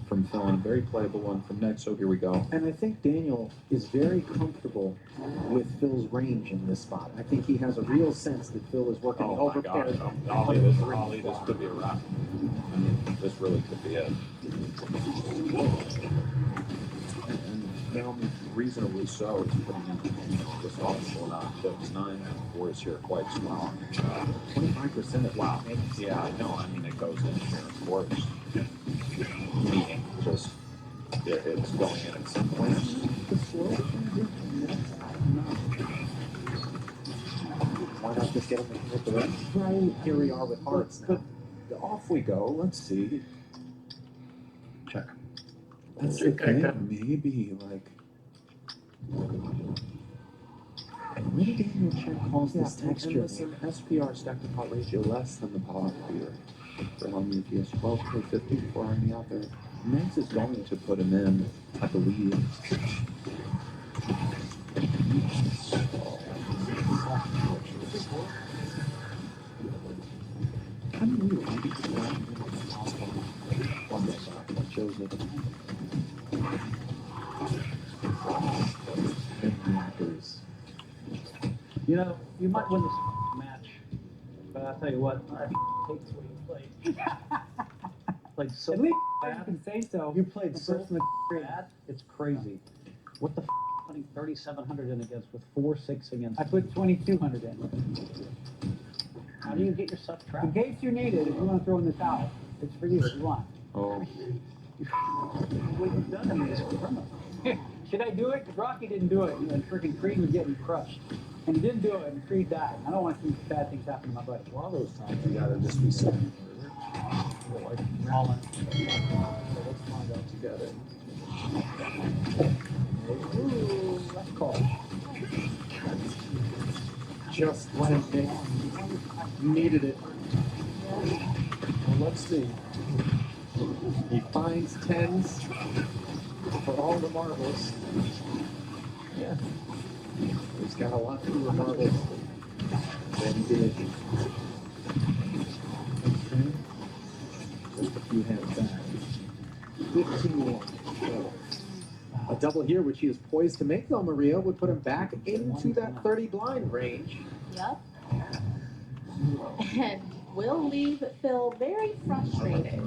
from Phil, and a very playable one from Negs. So here we go. And I think Daniel is very comfortable with Phil's range in this spot. I think he has a real sense that Phil is working overpaired. Ollie, this could be a wrap. I mean, this really could be it. And Naomi, reasonably so, is putting responsible now. Chips 9 and 4 is here quite strong. 25% of wow. Yeah, I know. I mean, it goes in here, of course. Meaning, just it's going in at some point. Why not just get him with the rest? Right. Here we are with hearts now. But off we go. Let's see. Check. That's okay. Maybe like. Maybe Daniel check calls this And texture. listen, SPR stack to pot ratio less than the pot here. For Helmy PS 12 to 50 before Army out there. Negs is going to put him in, I believe. I don't know, maybe one more back, that shows it. You know, you might win this match, but I'll tell you what, I hate the way you played. played so At least you bad. can say so. You played so Person bad. It's crazy. What the putting 3,700 in against with 4-6 against? I put 2,200 in. How do you get yourself In trapped? case you need it, if you want to throw in the towel, it's for you if you want. Oh, What you've done to me is criminal. Should I do it? Because Rocky didn't do it, and freaking Creed was getting crushed. And he didn't do it, and Creed died. I don't want to see bad things happen to my buddy. One of those times you gotta just be saying, All in. let's find out together. Ooh, that's called. Just when Nick needed it. Well, let's see. He finds tens for all the marbles. Yeah. He's got a lot fewer marbles than he did. Okay. Just a few hands back. 15-1. A double here, which he is poised to make, though, Maria, would put him back into that 30 blind range. Yep. And will leave Phil very frustrated.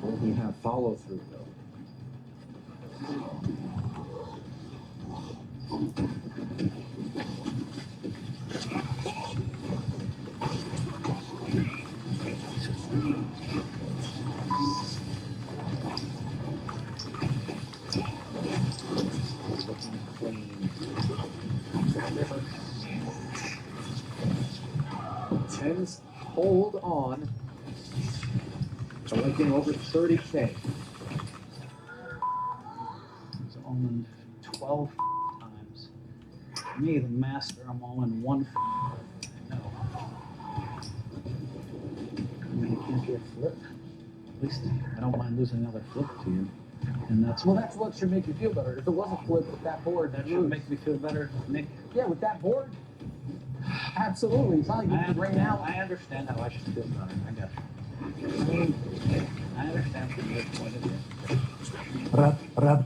Will he have follow through, though? Tens hold on, collecting over 30K. He's almond 12 times. Me, the master, I'm all in one. I know. I mean, you can't get flipped. At least I don't mind losing another flip to you. And that's That's what should make you feel better. If it wasn't flipped with that board, that that should make me feel better, Nick. Yeah, with that board. Absolutely. It's not like you can rain out. I understand how I should feel better. I got you. I understand from your point of view. Rub.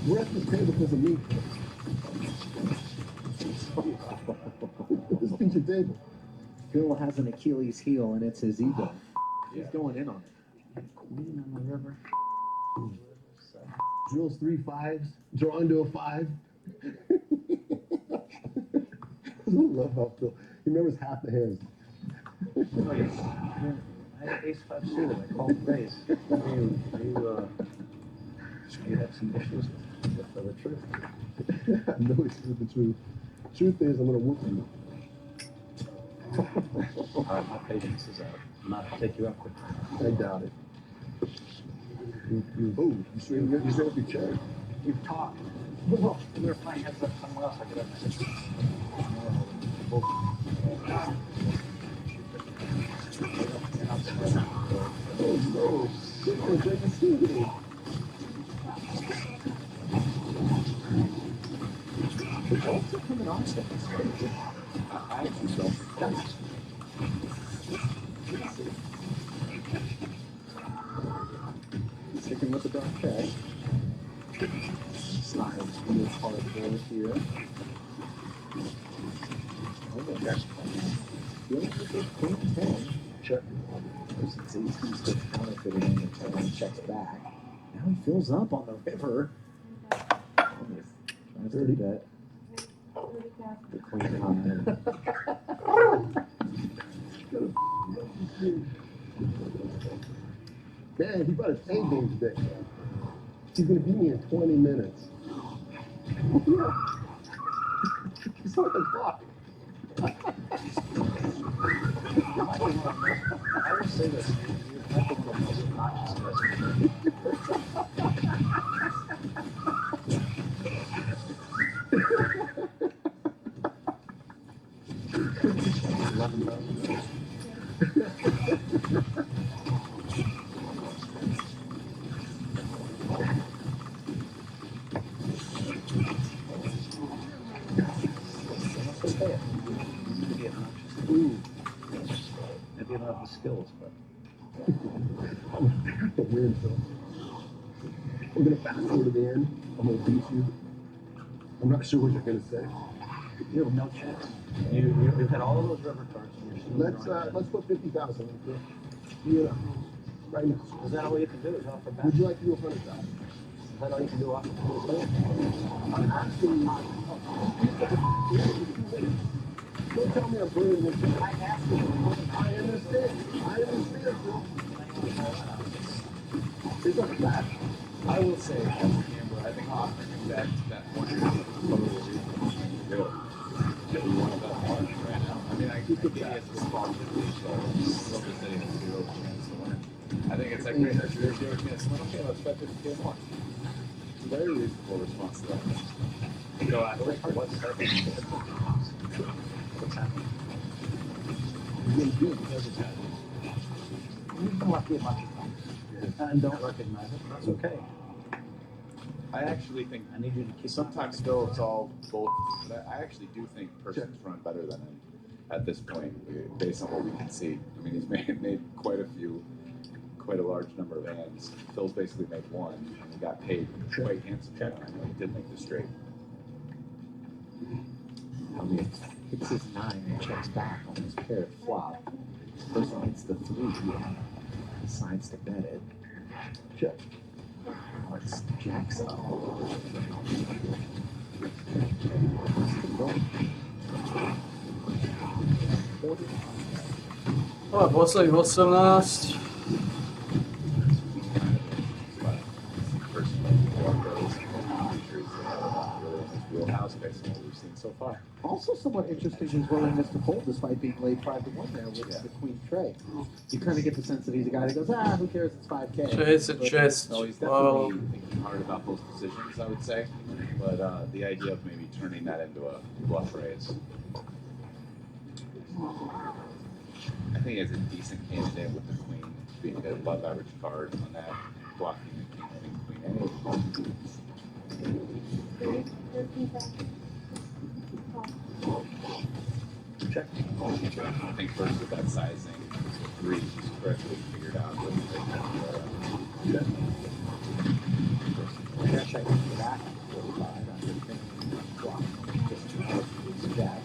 We're at this table because of me. This thing's your table. Phil has an Achilles heel, and it's his ego. He's going in on it. Queen on the river. Drills 3 5s, draw into a 5. I love how Phil, he remembers half the hands. I had ace 5 suited. I called raise. You had some issues with the truth. No issue with the truth. Truth is, I'm gonna whoop you. All right, my patience is out. I'm not to take you up quickly. I doubt it. Oh, you straight up your chair. You've talked. We were playing heads up somewhere else. I could have Oh no, this is great to see you. It's also coming on stuff. I think so. Sticking with the dark check. It's not going to be a hard board here. Oh, that's feeling with this queen 10. Check. Since 18 still counterfeiting in the 10 and checks back. Now he fills up on the river. Tries to bet. The queen high. Man, he brought his A game today. He's gonna beat me in 20 minutes. He's on the clock. I will say this. I think the most obnoxious person. Maybe I don't have the skills, but I'm gonna win, Phil. We're gonna fast forward to the end. I'm gonna beat you. I'm not sure what you're gonna say. You have no chance. You've had all of those river cards. And you're still Let's put 50,000 in, Phil. You know, right now. Is that all you can do? Is offer back? Would you like to do 100,000? Is that all you can do off the plate? I'm asking. Don't tell me I'm brilliant with you. I asked you. I understand. Phil. It's a fact. I will say, as a gambler, I think offering him back to that one is totally reasonable thing to do. If you want to bet more right now, I mean, I get it as a small 50, so still just saying it's 0 chance to win. I think it's like, great, there's 0 chance to win. Okay, let's bet 50K more. It's a very reasonable response to that. Go after it. What's happening? What's happening? Because it's happening. You've been lucky a bunch of times. And don't recognize it. That's okay. I actually think I need you to keep. sometimes still it's all both, but I actually do think Person's run better than him at this point, based on what we can see. I mean, he's made quite a large number of hands. Phil's basically made one, and he got paid quite handsomely. I know he did make the straight. I mean, hits his 9 and checks back on his paired flop. Person hits the 3, decides to bet it. Check. Oh, it's jacks up. O, posledních 18. Wheelhouse based on what we've seen so far. Also somewhat interesting his willingness to fold despite being laid 5-1 there with the queen tray. You kind of get the sense that he's a guy that goes, who cares, it's 5K. Chase a chest. No, he's Well, definitely thinking hard about those decisions, I would say. But the idea of maybe turning that into a bluff raise. I think he has a decent candidate with the queen being an above average card on that, blocking the king, queen. Check. I think first with that sizing, 3 is correctly figured out. Check back 45 after thinking flop. Just jack.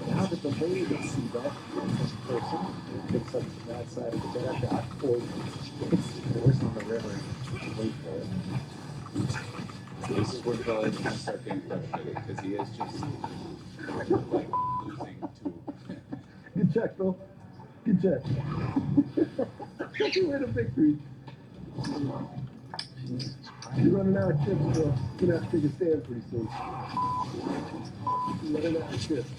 Now that the lady can see that this person picks up the bad side of the better shot, or it's on the river, wait for it. So this is where Phil is going to start getting frustrated because he is just like losing to. Good check, Phil. Good check. You win a victory. You're running out of chips, Phil. You're gonna have to take a stand pretty soon. You're running out of chips.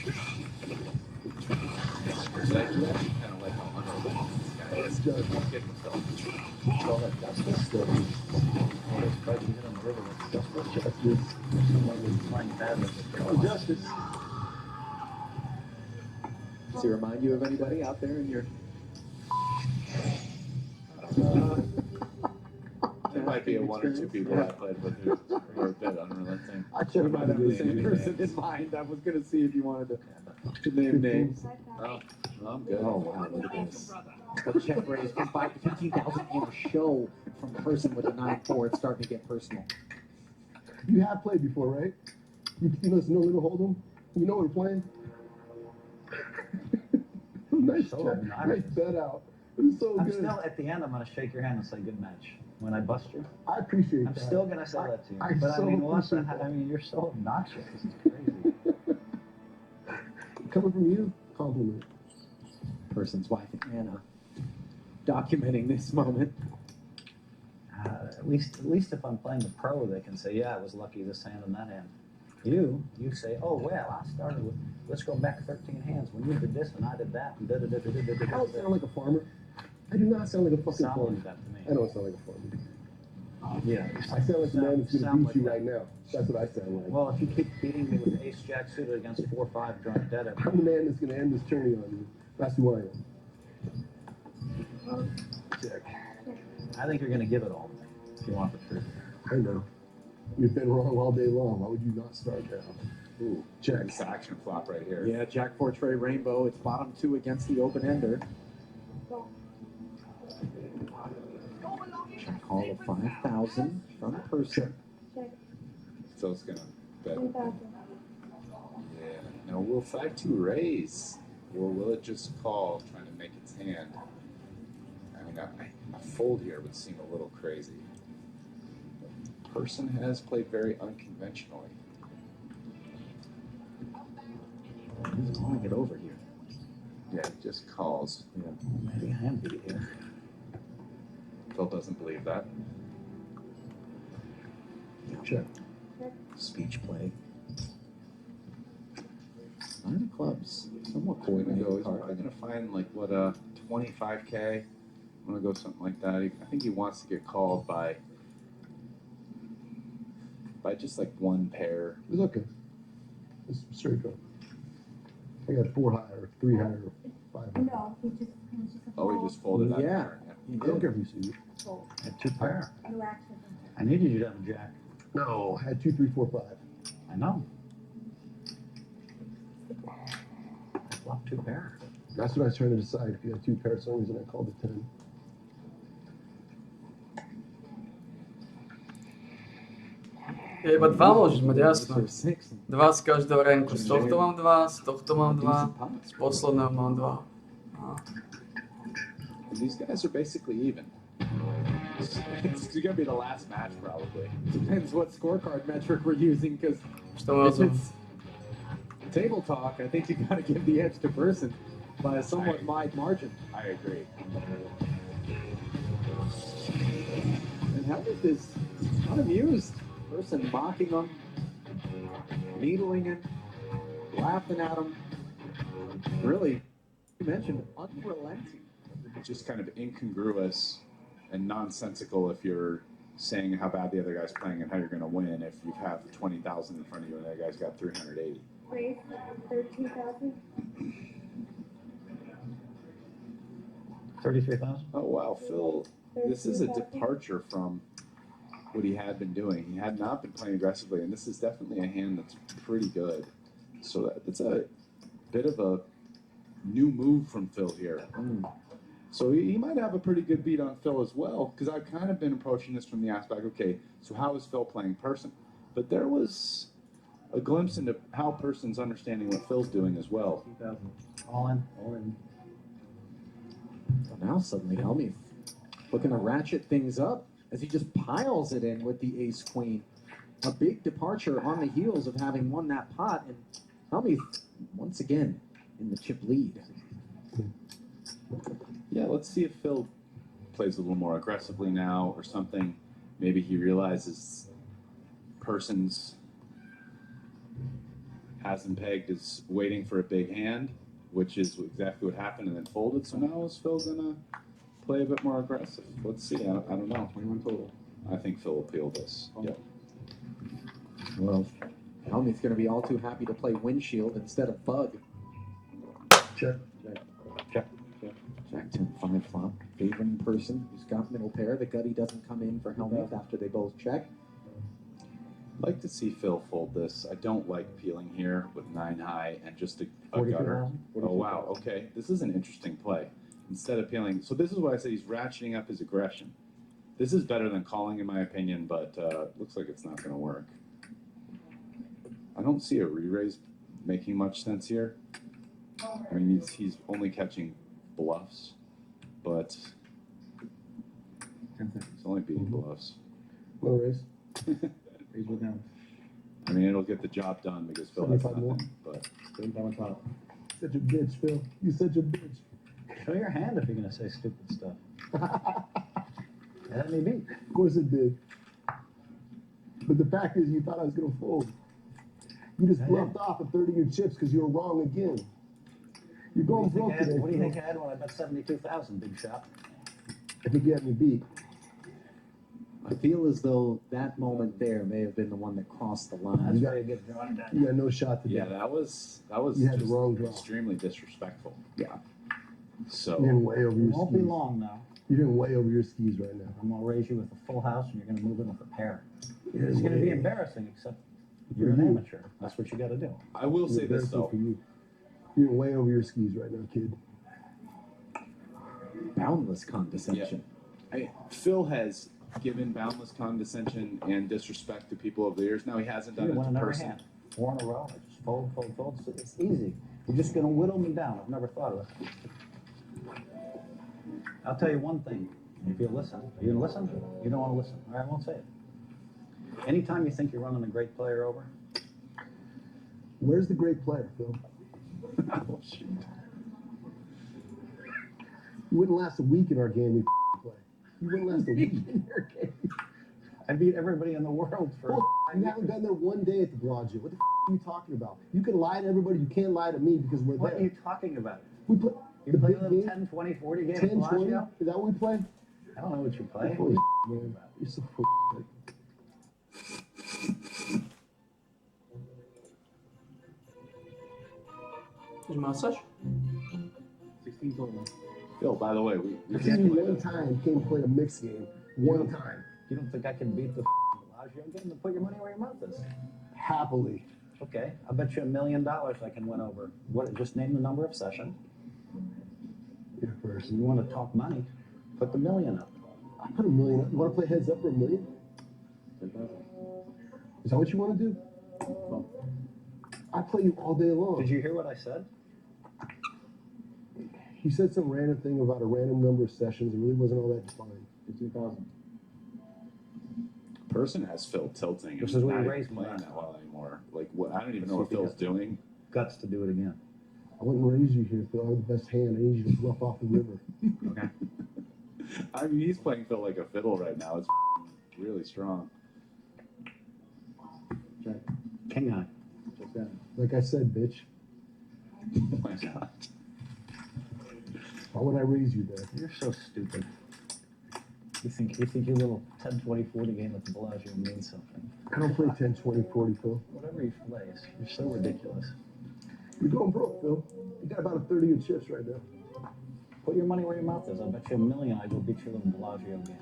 So I do actually kind of like how unrealistic this guy is. Just get himself. All that justice still. All those cards you hit on the river with justice. Someone was playing bad with it. Oh, justice. Does he remind you of anybody out there in your... There might be one or two people I played with who are a bit unrelenting. I should have had the same person in mind. I was going to see if you wanted to name names. Oh, well, I'm good. Oh, wow, look at this. The check raise from 5 to 15,000 in a show from a person with a 9-4. It's starting to get personal. You have played before, right? You know Little Hold'em? You know what we're playing? Nice So check. Nice bet out. It was so I'm good. still at the end. I'm going to shake your hand and say good match. When I bust you, I appreciate I'm that. still going to say that to you. I But so I mean, what the appreciate heck? I mean, you're so obnoxious. This is crazy. Coming from you, compliment. Person's wife, Anna, documenting this moment. At least if I'm playing the pro, they can say, yeah, I was lucky this hand and that hand. You say, oh well, I started with. Let's go back 13 hands. When you did this and I did that and da da da da da da. I don't sound like a farmer. I do not sound like a fucking Sound farmer. like that to me. I don't sound like a farmer. Yeah. I sound like the man that's going to Sound beat like you that. right now. That's what I sound like. Well, if you keep beating me with ace jack suited against 4-5 during dead every I'm the man that's going to end this tourney on you. That's who I am. I think you're going to give it all to me if you want the truth. I know. You've been wrong all day long. Why would you not start now? Ooh, check. This action flop right here. Yeah, Jack 4 tray rainbow. It's bottom 2 against the open ender. call of 5,000 from person. So it's gonna bet. 3,000. Yeah. Now will 5-2 raise, or will it just call, trying to make its hand? I mean, a fold here would seem a little crazy. Person has played very unconventionally. He's calling it over here. Yeah, he just calls. Yeah, maybe I am beat here. Phil doesn't believe that. Check. Speech play. 9 of clubs. Somewhat We're cool. gonna go. He's probably gonna find like what 25K. I'm gonna go something like that. I think he wants to get called by just like one pair. It's okay. It's straight up. I got 4 higher, 3 higher, 5 higher. No, it was just a Oh, he just folded that. Yeah. pair. I don't care if you see it. fold. Had 2 pair. No action. I needed you to have a jack. No, I had 2, 3, 4, 5. I know. I flopped 2 pair. That's what I was trying to decide. If you had 2 pairs, for some reason I called it 10. Iba 2 môžeš mať, jasno. 2 z každého renku. Z tohto mám 2, z tohto mám 2, z posledného mám 2. And these guys are basically even. It's gonna be the last match probably. Depends what scorecard metric we're using, because Что if it's table talk, I think you gotta give the edge to person by a somewhat wide margin. I agree. And Helmuth is unamused. Person mocking him, needling him, laughing at him. Really, you mentioned unrelenting. Just kind of incongruous and nonsensical if you're saying how bad the other guy's playing and how you're going to win if you have 20,000 in front of you and the other guy's got 380. Raise 13,000. 33,000. Oh wow, Phil, this is a departure from what he had been doing. He had not been playing aggressively, and this is definitely a hand that's pretty good. So that's a bit of a new move from Phil here. So he might have a pretty good beat on Phil as well, because I've kind of been approaching this from the aspect, okay, so how is Phil playing person? But there was a glimpse into how person's understanding what Phil's doing as well. 2,000. All in. All in. So now suddenly Helmuth looking to ratchet things up as he just piles it in with the ace-queen. A big departure on the heels of having won that pot, and Helmuth once again in the chip lead. Yeah, let's see if Phil plays a little more aggressively now or something. Maybe he realizes person's hasn't pegged is waiting for a big hand, which is exactly what happened, and then folded. So now is Phil gonna play a bit more aggressive? Let's see. I don't know. 21 total. I think Phil will peel this. Yep. Well, Helmuth's going to be all too happy to play windshield instead of bug. Check. Check. Jack 10 5 flop, favoring person who's got middle pair. The gutty doesn't come in for Helmuth after they both check. Like to see Phil fold this. I don't like peeling here with 9 high and just a gutter. 42,000. Oh wow. Okay, this is an interesting play. Instead of peeling, so this is why I say he's ratcheting up his aggression. This is better than calling, in my opinion, but looks like it's not going to work. I don't see a re-raise making much sense here. I mean, he's only catching bluffs, but he's only beating bluffs. No raise. Raise with them. I mean, it'll get the job done because Phil has 75 more. nothing. But $7 top. Such a bitch, Phil. You such a bitch. Show your hand if you're going to say stupid stuff. That may be. Of course it did. But the fact is, you thought I was going to fold. You just bluffed off a third of your chips because you were wrong again. You're going broke today. What do you Phil. think I had when I bet 72,000, big shot? I think you had me beat. I feel as though that moment there may have been the one that crossed the line. That's very good drawing down. You got no shot today. yeah, that was You had the just wrong draw. extremely disrespectful. Yeah. So You're in way over It your won't skis. be long now. You're in way over your skis right now. I'm going to raise you with a full house and you're going to move in with a pair. You're It's going to be way- embarrassing, except you're an you. amateur. That's what you got to do. I will say You're this embarrassing though. for you. You're way over your skis right now, kid. Boundless condescension. Phil has given boundless condescension and disrespect to people over the years. Now he hasn't done You it win to another person. hand. 4 in a row. I just fold. It's easy. You're just going to whittle me down. I've never thought of it. I'll tell you one thing. If you listen, are you going to listen? You don't want to listen. All right, I won't say it. Anytime you think you're running a great player over, Where's the great player, Phil? Oh, shoot. You wouldn't last a week in our game we play. You wouldn't last a week in your game. I beat everybody in the world for. You haven't been there one day at the Bellagio. What the are you talking about? You can lie to everybody. You can't lie to me because we're What there. are you talking about? We play You the play a big little game. 10, 20, 40 game 10, at 20? Bellagio? Is that what we play? I don't know what you play. Holy man. You're so full. Did you massage? 16 total. Phil, by the way, we I've just seen you played one a- time came play a mixed game. One time. You don't think I can beat the Bellagio game? Then put your money where your mouth is. Happily. Okay, I bet you $1 million I can win over. What? Just name the number of sessions. You're first. You want to talk money? Put the million up. I put $1 million up. You want to play heads up for $1 million? Is that what you want to do? I play you all day long. Did you hear what I said? You said some random thing about a random number of sessions. It really wasn't all that defined. 15,000. Person has Phil tilting. This and is what not you even raised me playing last that well anymore. Like, what? I don't even know what See if he Phil's doing. Guts to do it again. I wouldn't raise you here, Phil. I have the best hand. I need you to bluff off the river. Okay. I mean, he's playing Phil like a fiddle right now. It's really strong. Check. King high. Check that. Like I said, bitch. Oh my God. Why would I raise you there? You're so stupid. You think your little 10, 20, 40 game at the Bellagio means something. I don't play 10, 20, 40, Phil. Whatever you play, you're so ridiculous. You're going broke, Phil. You got about a 30 of chips right now. Put your money where your mouth is. I bet you $1 million I go beat your little Bellagio game.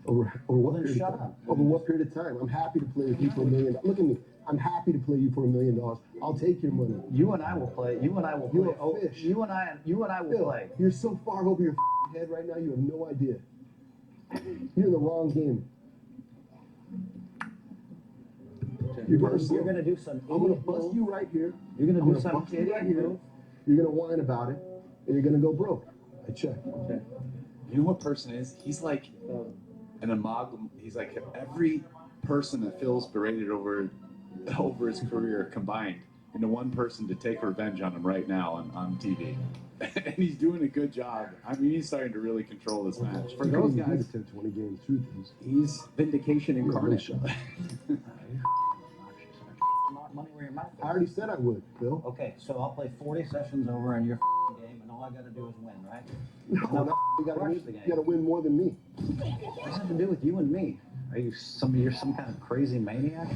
Over what Then period shut of time? up. Over what period of time? I'm happy to play with you for $1 million. Look at me. I'm happy to play you for $1 million. I'll take your money. You and I will play. You and I will You're play. a Oh, fish. you and I will Phil, play. you're so far over your head right now, you have no idea. You're in the wrong game. You're gonna do some. I'm gonna idiot bust move. you right here. You're gonna I'm do gonna some bust you idiot right here. move. You're gonna whine about it, and you're gonna go broke. I check. You know what person is? He's like an amalgam. He's like every person that Phil's berated over his career combined into one person to take revenge on him right now on TV. And he's doing a good job. I mean, he's starting to really control this match. For those guys, 10, 20 games, truth is. he's vindication incarnate. Money where your mouth is. I already said I would, Phil. Okay, so I'll play 40 sessions over in your game, and all I got to do is win, right? No, you gotta crush win. the game. You gotta win more than me. What does that have to do with you and me? Are you you're some kind of crazy maniac?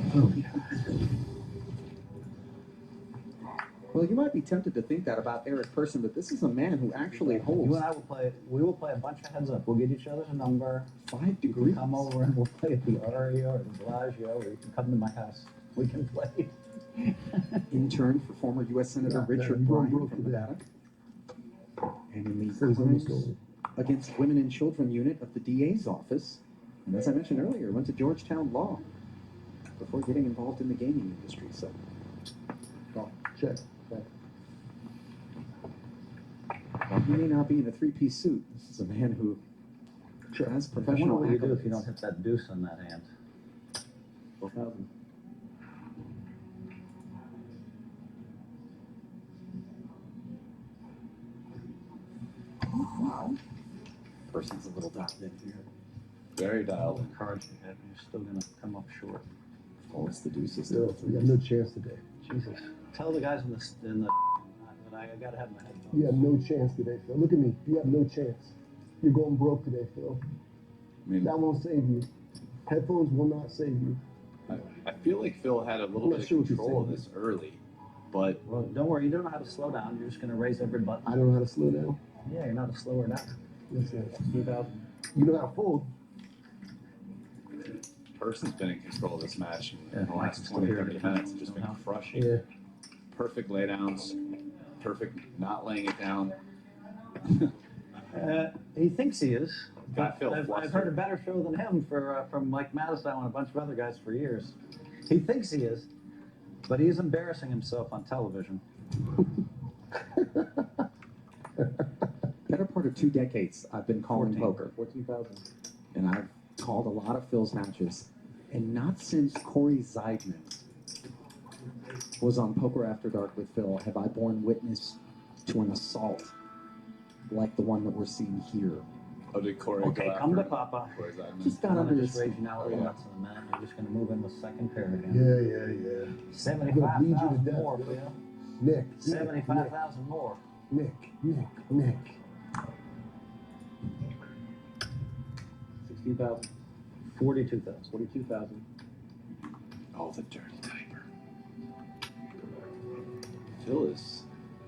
Well, you might be tempted to think that about Eric Person, but this is a man who actually holds You and I will play. We will play a bunch of heads up. We'll get each other's number. 5 You degrees. can come over and we'll play at the Aria or the Bellagio, or you can come to my house. We can play. Intern for former U.S. Senator Richard you Bryan broke from today. Nevada. And in the Says on the crimes story. against women and children unit of the DA's office, and as I mentioned earlier, went to Georgetown Law before getting involved in the gaming industry. So, Oh, check. while he may not be in a three-piece suit, this is a man who has I wonder professional what you do if you accolades. don't hit that deuce on that hand. 12,000. Person's a little dialed in here. Very dialed in. Cards you have, you're still gonna come up short. Oh, it's the deuces. Still, you got no chance today. Jesus. Tell the guys in the that I gotta have my headphones. You have no chance today, Phil. Look at me. You have no chance. You're going broke today, Phil. I mean, That won't save you. Headphones will not save you. I feel like Phil had a little I'm not bit of sure what you're control of saying. this early, but Well, don't worry, you don't know how to slow down. You're just gonna raise every button. I don't know how to slow down. Yeah, you're not a slower down. Listen, 2,000. you know how to fold. Person's been in control of this match in the Yeah, last still 20, here 30 again. minutes. Just been Uh-huh. crushing. Yeah. Perfect laydowns, perfect not laying it down. He thinks he is. But Phil I've heard a better show than him from Mike Madisow and a bunch of other guys for years. He thinks he is, but he's embarrassing himself on television. Better part of 2 decades I've been calling poker. 14,000. And I've called a lot of Phil's matches. And not since Corey Zeidman was on Poker After Dark with Phil have I borne witness to an assault like the one that we're seeing here. Oh, did Corey Okay, go come to after Papa. Corey Zeidman? Just got I'm under gonna his just raise you now a little nuts in a minute. You're just gonna move in with second pair again. Yeah. I'm gonna bleed you to 75,000 death, more, man. Phil. Nick. 75,000 more. Nick. 16,000. 42,000. 42,000. Oh, the dirty diaper. Phil is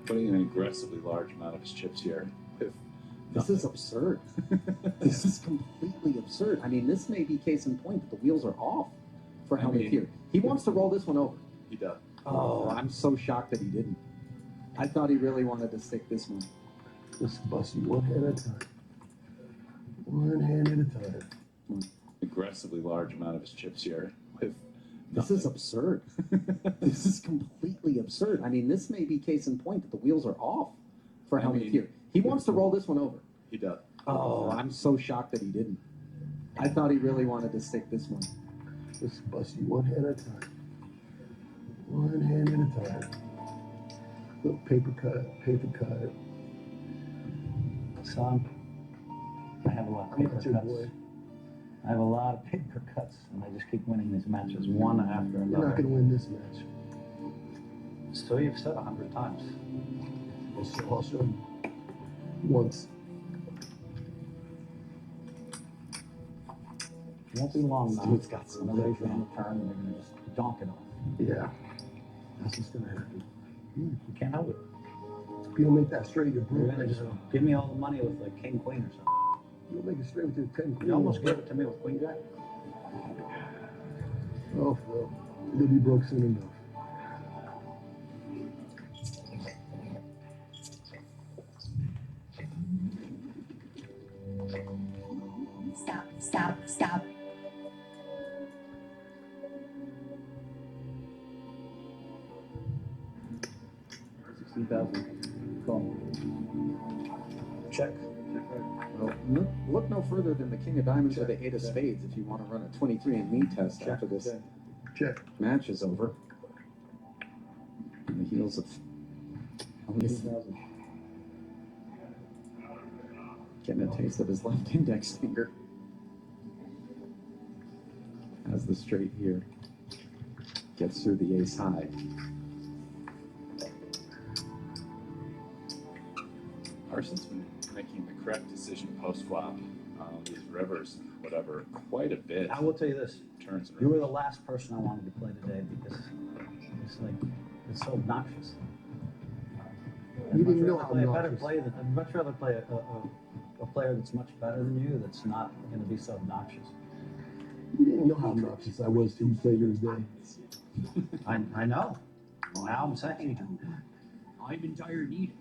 putting an aggressively large amount of his chips here. This is absurd. This is completely absurd. I mean, this may be case in point that the wheels are off for Helmut here. He wants to roll this one over. He does. Oh, I'm so shocked that he didn't. I thought he really wanted to stick this one. Just bust you one hand at a time. One hand at a time. Aggressively large amount of his chips here. This is absurd. This is completely absurd. I mean, this may be case in point that the wheels are off for Helmut here. He wants to roll this one over. He does. Oh, I'm so shocked that he didn't. I thought he really wanted to stick this one. Just bust you one hand at a time. One hand at a time. Little paper cut. Son, I have a lot of I'm paper not your cuts. boy. I have a lot of paper cuts, and I just keep winning these matches one after You're another. not gonna win this match. So you've said 100 times. I'll show you. Once. It won't be long now. Dude's got some Nobody's good going to turn, and they're going to just donk it off. Yeah. That's what's gonna happen. You can't help it. If you don't make that straight, you're You're broke. going to just give me all the money with like King Queen or something. You don't make it straight with your 10 queen. You almost gave it to me with Queen Jack. Oh, Phil. You'll be broke soon enough. Stop. 16,000. Call. Check. Well, look no further than the King of Diamonds or the 8 of Spades if you want to run a 23andMe test after this match is over. On the heels of getting a taste of his left index finger. As the straight here gets through the ace high. Carson's been making the correct decision post flop on these rivers, whatever, quite a bit. I will tell you this. Turns and You were the last person I wanted to play today because it's so obnoxious. You didn't know I'd how play a better obnoxious. play than, I'd much rather play a player that's much better than you that's not going to be so obnoxious. You didn't know how obnoxious I was till you played here today. I know. Now I'm saying. I'm in dire need.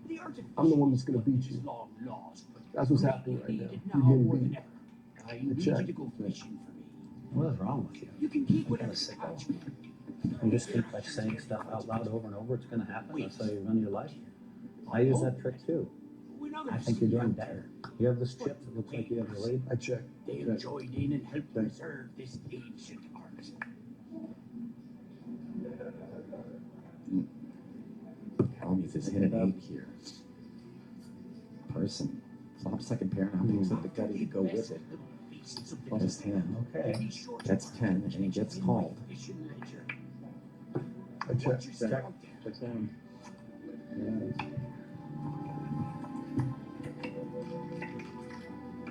The I'm the one that's gonna beat you. long lost, but That's what's happening right now. needed You're now getting more than beat. ever. I The need check. you to go fishing for me. What is wrong with you? You can keep What kind whatever of you sicko? You just think by saying stuff out loud over and over, it's going to happen. That's how you run your life. I use that trick too. I think you're doing better. You have this chip that looks like you have the lead. I check. They'll join in and help preserve this ancient art. Helmuth has hit an 8 here. Person. Flop second pair, now picks up the gutty to go with it. Plus 10. Okay. That's 10, and he gets called. I check. Check. Check down. Yeah.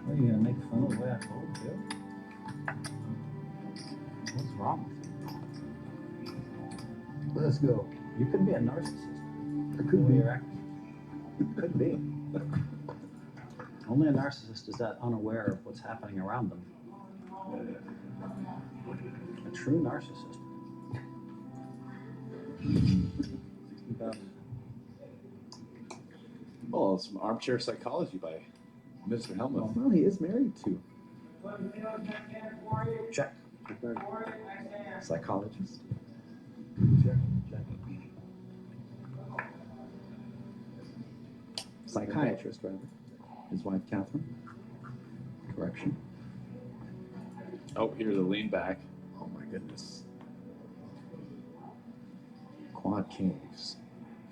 Are you going to make fun of the way I told you? What's wrong with you? Let's go. You could be a narcissist. I The could way be. you're acting. Could be. Only a narcissist is that unaware of what's happening around them. A true narcissist. 16,000. Well, some armchair psychology by Mr. Helmuth. Well, he is married to Check. psychologist. Psychiatrist, rather. His wife, Catherine. Correction. Oh, here's a lean back. Oh my goodness. Quad kings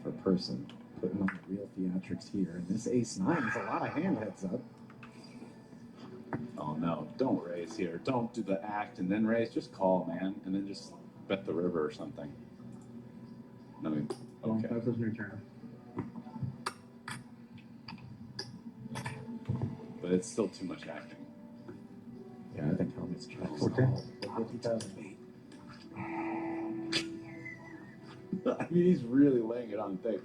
for person putting on the real theatrics here. And this ace-9 is a lot of hand heads up. Oh no, don't raise here. Don't do the act and then raise. Just call, man. And then just bet the river or something. No, okay. That was your turn. But it's still too much acting. Yeah, I think Helmut's checks. Okay. I mean, he's really laying it on thick.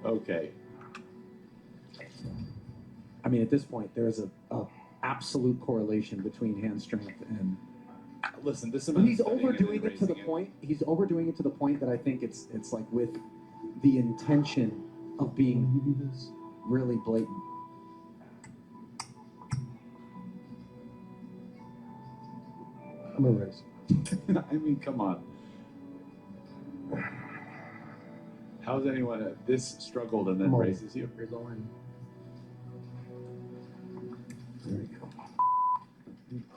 Okay. I mean, at this point, there's a absolute correlation between hand strength and. Listen, this But amount he's of studying and overdoing then it to the raising point. He's overdoing it to the point that I think it's like with the intention of being really blatant. I'm gonna raise. I mean, come on. How's anyone this struggled and then Come on. raises you? Here's all in. There you go.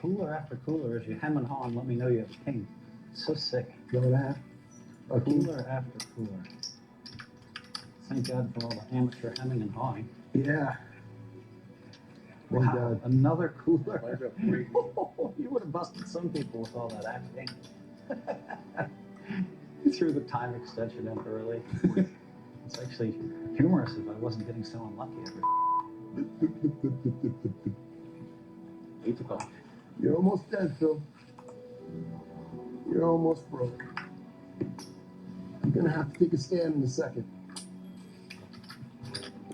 Cooler after cooler as you hem and haw and let me know you have a king. So sick. You know what I have? A king. Cooler after cooler. Thank God for all the amateur hemming and hawing. Yeah. Thank Wow, God. another cooler. You would have busted some people with all that acting. You threw the time extension in early. It's actually humorous if I wasn't getting so unlucky every. You're almost dead, Phil. You're almost broke. You're gonna have to take a stand in a second.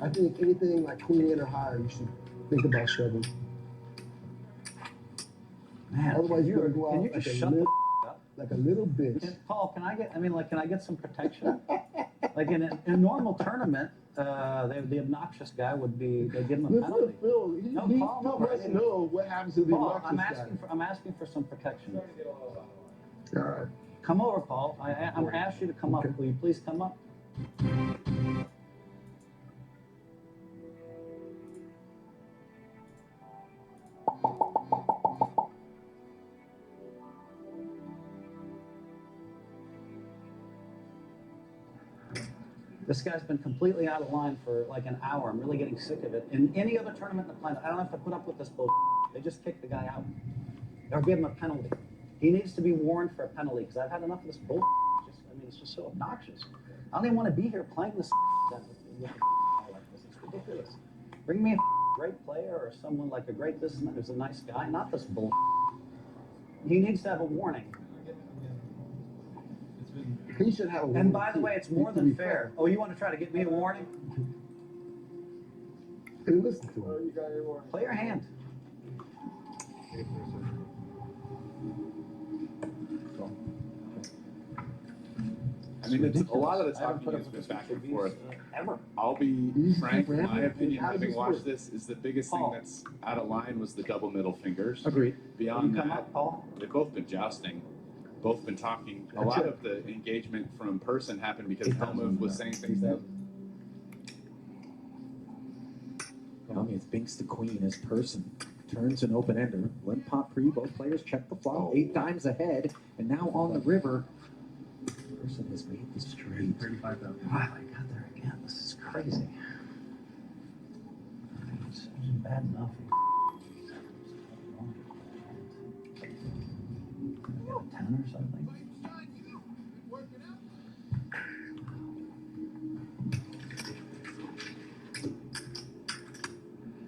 I think anything like queen 8 or higher, you should think about shoving. Man, Otherwise, you're gonna go can out you like just a, shut the little, up? like a little bitch. Paul, can I get? I mean, like, can I get some protection? Like in a normal tournament, the obnoxious guy would be. They give him a Listen penalty. to Phil. He Paul, no, must know what happens to the Paul, I'm obnoxious asking guy. for. I'm asking for some protection. All right. Come over, Paul. I'm asked you to come up. Will you please come up? This guy's been completely out of line for like an hour. I'm really getting sick of it. In any other tournament in the planet, I don't have to put up with this bullshit. They just kick the guy out or give him a penalty. He needs to be warned for a penalty because I've had enough of this bullshit. It's just so obnoxious. I don't even want to be here playing this like this. It's ridiculous. Bring me a great player or someone like a great this and that who's a nice guy, not this bullshit. He needs to have a warning. He should have a And by the way, it's more than fair. Oh, you want to try to get me a warning? Hey, listen to him. Play your hand. I mean, it's a lot of the talking has been back and forth. Ever. I'll be frank, keep my rambling? opinion, How does having this watched work? this, is the biggest Paul. thing that's out of line was the double middle fingers. Agreed. Beyond Will you come that, up, Paul? they've both been jousting, both been talking. A lot of the engagement from person happened because Helmuth was saying things that Tell me it's Binks the queen as person. Turns an open ender. Limp pot pre, both players check the flop, 8 times ahead, and now on the river. Person has made the straight. 35,000. Wow, I got there again. This is crazy. It's bad enough. I got a 10 or something.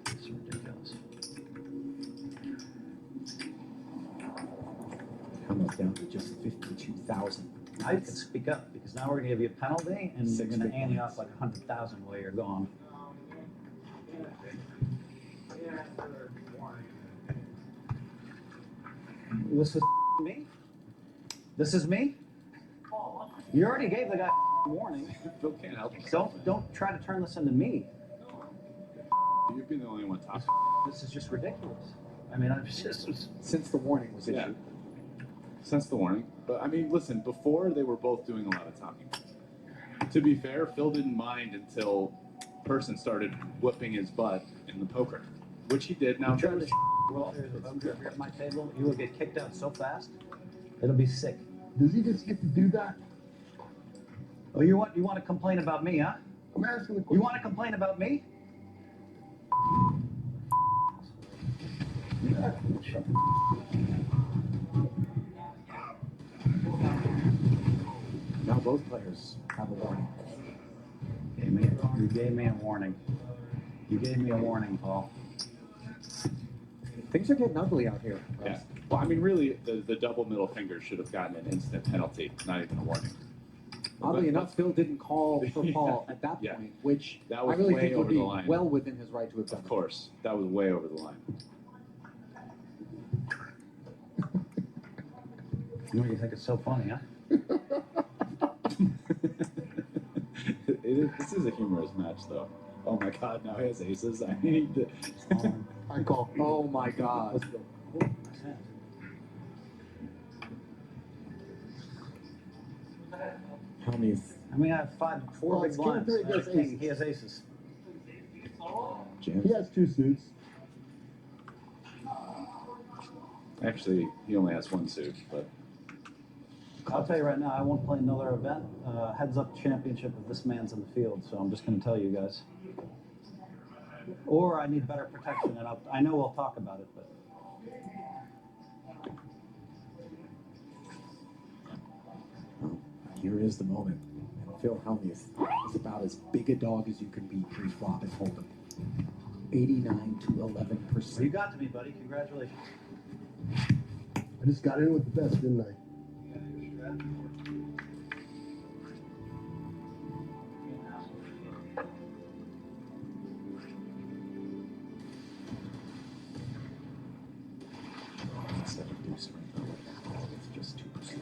It's ridiculous. Helmut down to just 52,000. Now you can speak up because now we're going to give you a penalty and Six we're going to big ante you ones. off like 100,000 while you're gone. This is me? This is me? You already gave the guy a warning. Phil can't help himself. Don't try to turn this into me. You've been the only one talking. This is just ridiculous. I mean, I'm just Since the warning was issued. Yeah. Since the warning. But I mean, listen, before they were both doing a lot of talking. To be fair, Phil didn't mind until Person started whipping his butt in the poker, which he did. Now, Try to well, if I'm here at my table, you will get kicked out so fast, it'll be sick. Does he just get to do that? Oh, you want to complain about me, huh? I'm asking the question. You want to complain about me? Now both players have a warning. You gave me a warning. You gave me a warning, Paul. Things are getting ugly out here. yeah. Well, I mean, really, the double middle finger should have gotten an instant penalty, not even a warning. Oddly But- enough, Phil didn't call for Paul at that Yeah. point, which That I was really way think would over be the line. well within his right to have done. Of course, that was way over the line. You know, you think it's so funny, huh? This is a humorous match, though. Oh my God! Now he has aces. I need to. I call. Oh my God. Helmuth. I mean, I have four Well, big it's king blinds. three I have against a king. aces. He has aces. He has two suits. Actually, he only has one suit, but I'll tell you right now, I won't play another event. Heads up championship if this man's in the field. So I'm just going to tell you guys. Or I need better protection, and I know we'll talk about it, but. Here is the moment. And Phil Helmuth is about as big a dog as you can be pre-flop and hold'em. 89 to 11%. You got to me, buddy. Congratulations. I just got in with the best, didn't I? Instead of deuce right now, it's just 2%.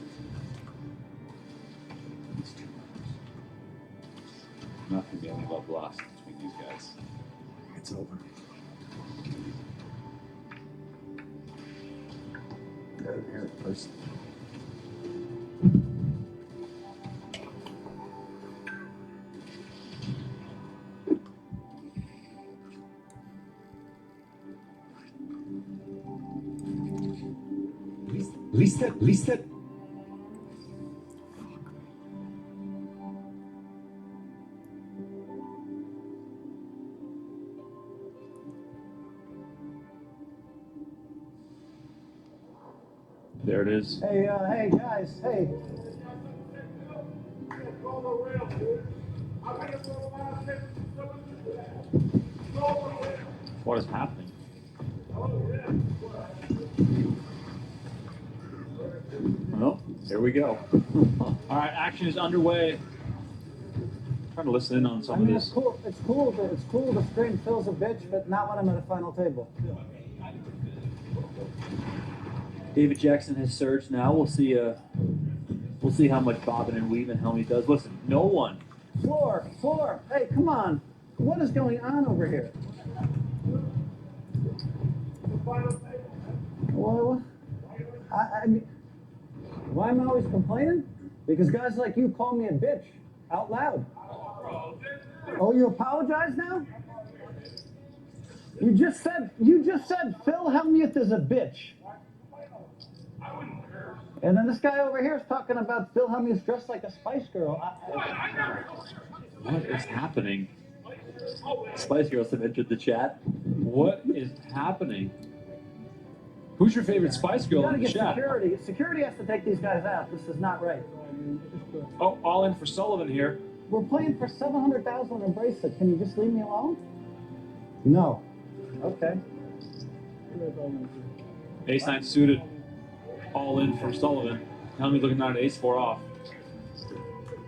It's 2 not gonna be any love lost between these guys. It's over. Here, first. Listed. There it is. Hey, hey, guys, hey. What is happening? Well, here we go. All right, action is underway. Trying to listen in on some of It's this. cool. It's cool to scream Phil's a bitch, but not when I'm at a final table. David Jackson has surged now. We'll see how much bobbing and weaving Helmy does. Listen, no one. Floor. Hey, come on. What is going on over here? Well, I mean, why am I always complaining? Because guys like you call me a bitch out loud. Oh, you apologize now? You just said Phil Hellmuth is a bitch. And then this guy over here is talking about Phil Hellmuth dressed like a Spice Girl. What is happening? Spice Girls have entered the chat. What is happening? Who's your favorite Spice You Girl gotta in the get chat? security. Security has to take these guys out. This is not right. Oh, all in for Sullivan here. We're playing for $700,000 on a bracelet. Can you just leave me alone? No. Okay. Ace 9 suited. All in for Sullivan. Helmy looking down at ace 4 off.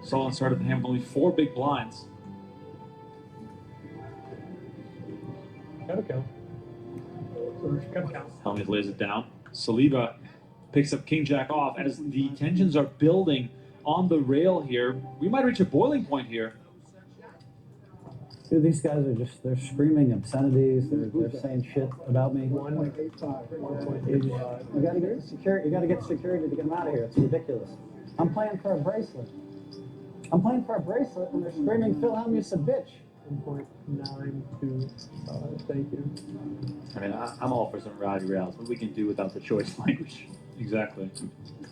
Sullivan started the hand with only 4 big blinds. Gotta count. Gotta count. Helmy lays it down. Saliba picks up King Jack off as the tensions are building on the rail here. We might reach a boiling point here. Dude, these guys are they're screaming obscenities. They're saying shit about me. 1.85. You gotta get security. You gotta get security to get them out of here. It's ridiculous. I'm playing for a bracelet. And they're screaming, Phil Hellmuth's a bitch. 1.925. Thank you. I mean, I'm all for some rowdy rails, but we can do without the choice language. Exactly.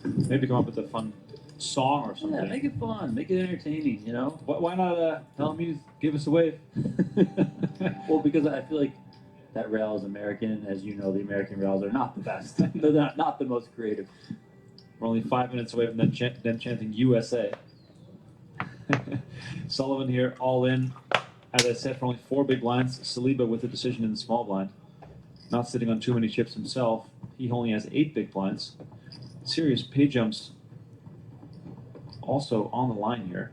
Maybe come up with a fun song or something. Yeah, make it fun, make it entertaining, you know? Why not Hellmuth give us a wave? Well, because I feel like that rail is American. As you know, the American rails are not the best. They're not the most creative. We're only 5 minutes away from them chanting USA. Sullivan here, all in. As I said, for only 4 big blinds. Saliba with the decision in the small blind. Not sitting on too many chips himself. He only has 8 big blinds. Serious pay jumps also on the line here.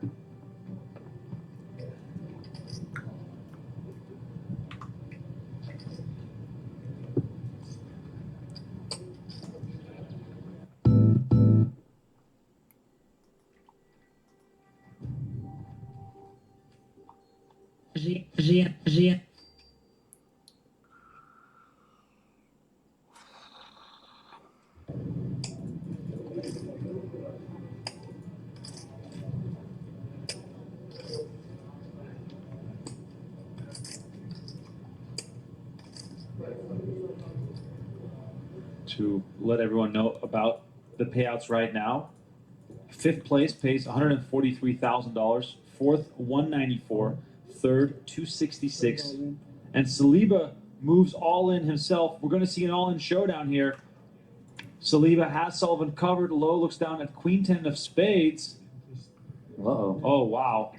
To let everyone know about the payouts right now. 5th place pays $143,000. 4th, $194,000. 3rd, $266,000. And Saliba moves all in himself. We're going to see an all-in showdown here. Saliba has Sullivan covered. Low looks down at Queen 10 of spades. Uh-oh. Oh, wow.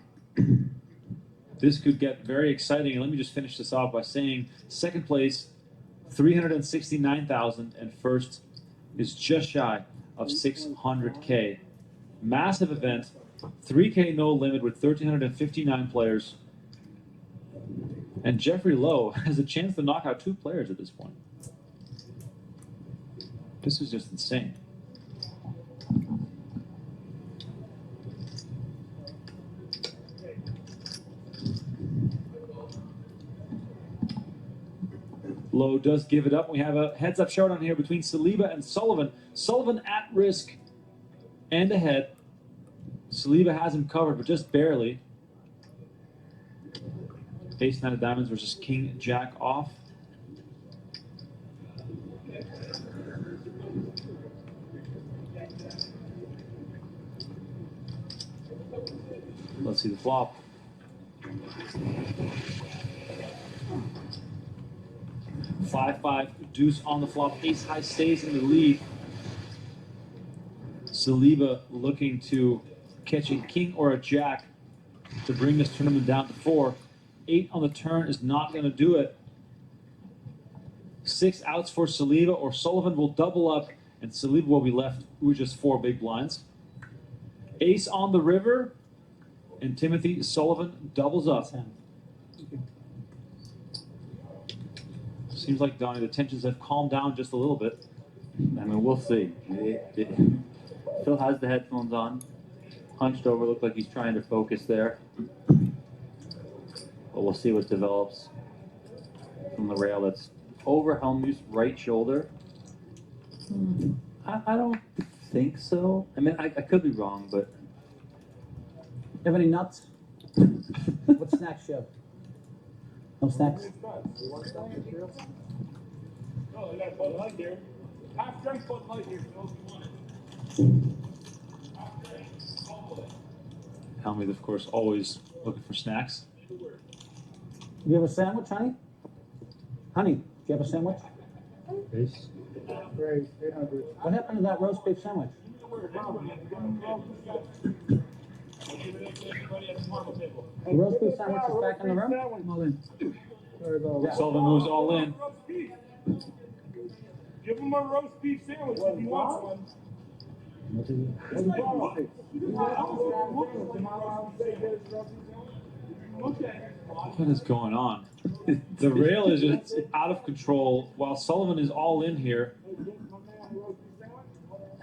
This could get very exciting. And let me just finish this off by saying 2nd place, $369,000, and 1st is just shy of $600K. Massive event, 3K no limit with 1,359 players. And Jeffrey Lowe has a chance to knock out 2 players at this point. This is just insane. Lowe does give it up. We have a heads-up showdown here between Saliba and Sullivan. Sullivan at risk and ahead. Saliba has him covered, but just barely. Ace 9 of diamonds versus King Jack off. Let's see the flop. Five, deuce on the flop. Ace high stays in the lead. Saliba looking to catch a king or a jack to bring this tournament down to 4. 8 on the turn is not going to do it. 6 outs for Saliba, or Sullivan will double up, and Saliba will be left with just 4 big blinds. Ace on the river, and Timothy Sullivan doubles up. Seems like, Donnie, the tensions have calmed down just a little bit. I mean, we'll see. Phil has the headphones on, hunched over, looked like he's trying to focus there. But we'll see what develops from the rail that's over Hellmuth's right shoulder. I don't think so. I mean, I could be wrong, but... You have any nuts? What snacks you have? No snacks? Oh, I got Bud Light here. Half drink Bud Light here for those who want it. Hellmuth, of course, always looking for snacks. You have a sandwich, honey? Honey, do you have a sandwich? Ace. Great, 800. What happened to that roast beef sandwich? The roast beef sandwich is back in the room? All in. Sullivan moves all in. Give him a roast beef sandwich if he wants one. What is going on? The rail is just out of control while Sullivan is all in here.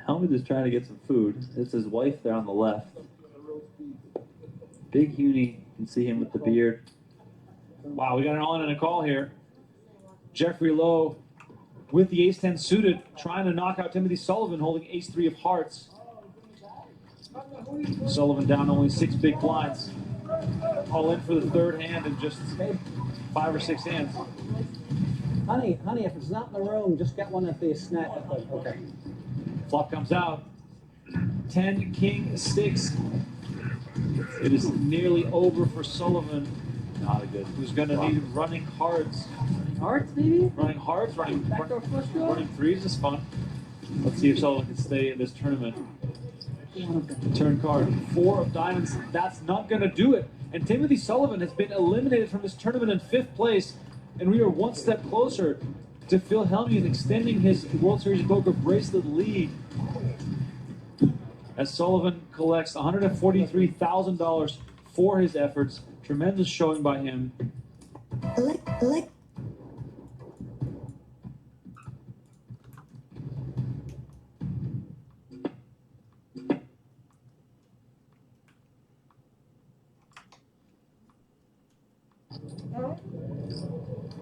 Hellmuth is trying to get some food. It's his wife there on the left. Big Huni, you can see him with the beard. Wow, we got an all-in and a call here. Jeffrey Lowe with the ace-10 suited, trying to knock out Timothy Sullivan, holding ace-3 of hearts. Sullivan down only 6 big blinds. All in for the third hand in just 5 or 6 hands. Honey, if it's not in the room, just get one at the snack. Okay. Flop comes out. 10 king 6. It is nearly over for Sullivan. Not a good. Who's going to need running hearts? Hearts, maybe? Running hearts, running threes is fun. Let's see if Sullivan can stay in this tournament. Turn card. 4 of diamonds. That's not going to do it. And Timothy Sullivan has been eliminated from this tournament in 5th place. And we are one step closer to Phil Hellmuth extending his World Series of Poker bracelet lead. As Sullivan collects $143,000 for his efforts. Tremendous showing by him.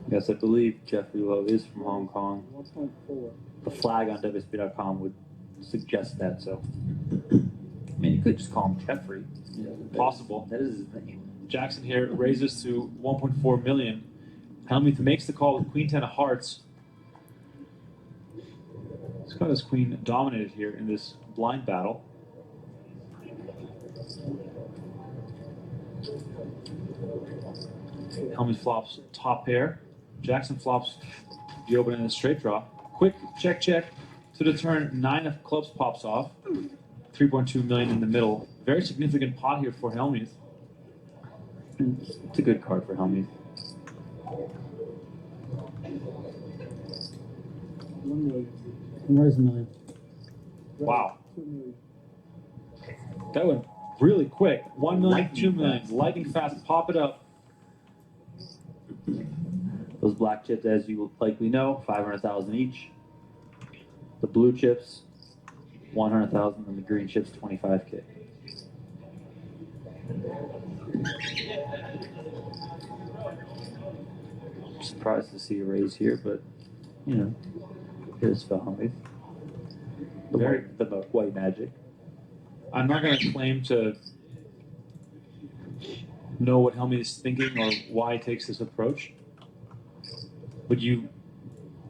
Yes, I believe Jeffrey Lowe is from Hong Kong. 1.4. The flag on WSB.com would suggest that, so. I mean, you could just call him Jeffrey. Possible. That is his name. Jackson here raises to 1.4 million. Hellmuth makes the call with Queen 10 of hearts. He's got his queen dominated here in this blind battle. Hellmuth flops top pair. Jackson flops the open and the straight draw. Quick check to the turn. 9 of clubs pops off. 3.2 million in the middle. Very significant pot here for Hellmuth. It's a good card for Hellmuth. 1 million. Where's a million? Wow. That went really quick. 1 million, 2 million. Lightning fast. Pop it up. Those black chips, as you likely know, 500,000 each. The blue chips, 100,000, and the green chips, 25K. I'm surprised to see a raise here, but you know, here's Phil Hellmuth. The white magic. I'm not going to claim to know what Hellmuth is thinking or why he takes this approach, but you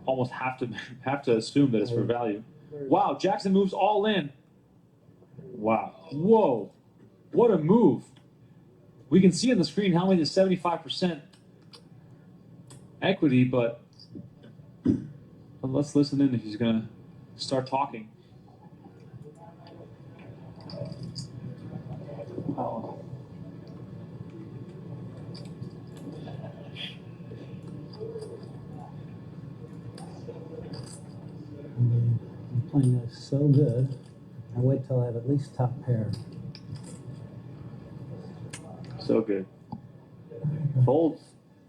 almost have to assume that it's for value. Wow, Jackson moves all in. Wow. Whoa. What a move. We can see on the screen Hellmuth is 75% equity, but let's listen in if he's going to start talking. I'm playing this so good. I wait till I have at least top pair. So good. Folds.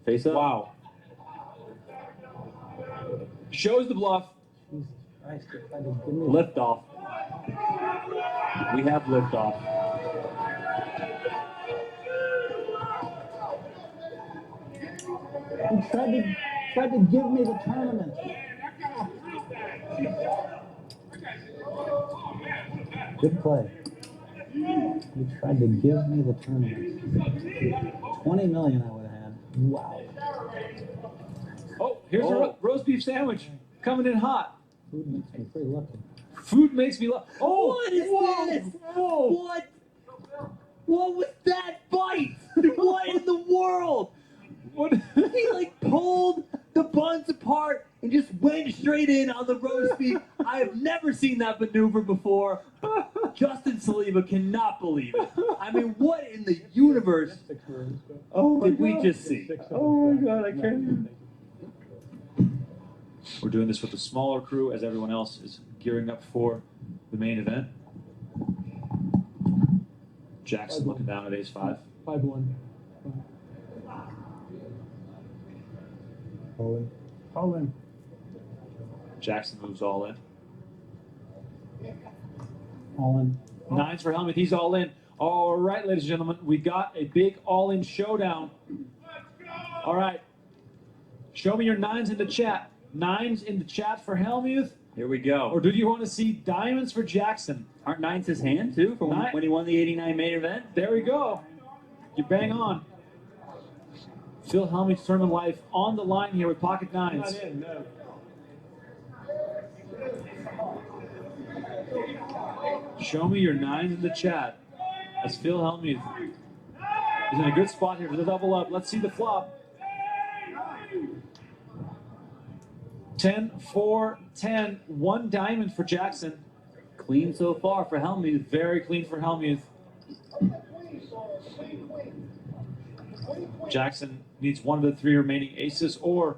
Face up. Wow. Shows the bluff. Jesus Christ, if I did give me Lift off. We have lift off. He tried to give me the tournament. Good play. He tried to give me the tournament. 20 million I would have had. Wow. Oh, here's a roast beef sandwich coming in hot. Food makes me pretty lucky. Food makes me lucky. Oh, What is this? Whoa. What was that bite? What in the world? What? He like pulled the buns apart and just went straight in on the roast beef. I have never seen that maneuver before. Justin Saliba cannot believe it. I mean, what in the universe did we just see? Oh my God, I can't even. We're doing this with a smaller crew as everyone else is gearing up for the main event. Jackson looking down at ace-5. 5-1. All in. Jackson moves all in. All in. 9s for Hellmuth. He's all in. All right, ladies and gentlemen, we got a big all-in showdown. All right. Show me your 9s in the chat. 9s in the chat for Hellmuth. Here we go. Or do you want to see diamonds for Jackson? Aren't 9s his hand too from when he won the '89 main event? There we go. You bang on. Phil Hellmuth's tournament life on the line here with pocket 9s. Not in, no. Show me your 9s in the chat. As Phil Hellmuth is in a good spot here for the double up. Let's see the flop. 10, 4, 10, 1 diamond for Jackson. Clean so far for Hellmuth. Very clean for Hellmuth. Jackson needs one of the 3 remaining aces or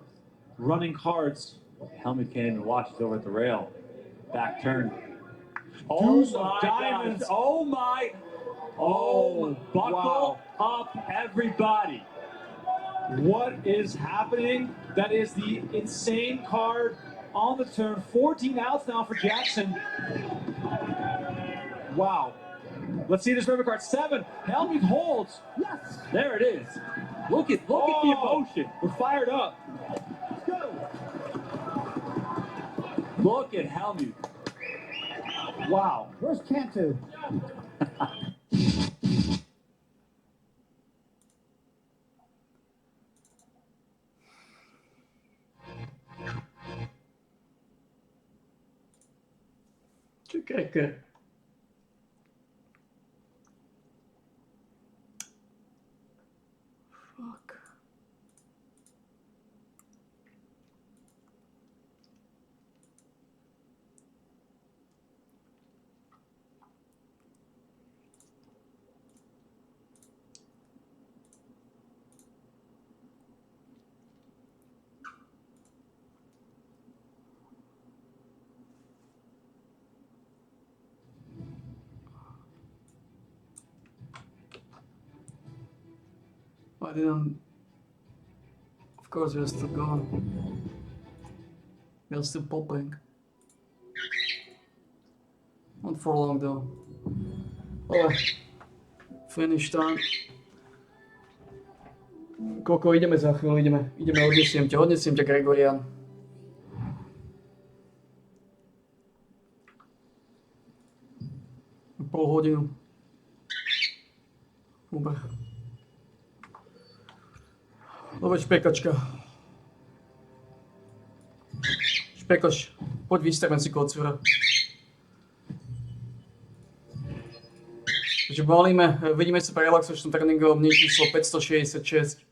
running cards. Hellmuth can't even watch. He's over at the rail. Back turn. Oh Deuce of my diamonds. gosh. Oh my. Oh, buckle up, everybody. What is happening? That is the insane card on the turn. 14 outs now for Jackson. Wow. Let's see this river card. 7. Hellmuth holds. Yes. There it is. Look at the emotion. We're fired up. Look at Hellmuth. Wow. Where's Cantu? Czekaj. Fuck. I didn't. Of course, we're still gone. We're still popping. Not for long though. Oh, finish time. Koko, ideme za chvíľu, ideme, odnesiem ťa, Gregorian. Pol hodinu. Dobre. Dobre, špekačka. Špekaš, poď vystavím si kocúra. Takže balíme, vidíme sa pre relaxačnom tréningu, dní číslo 566.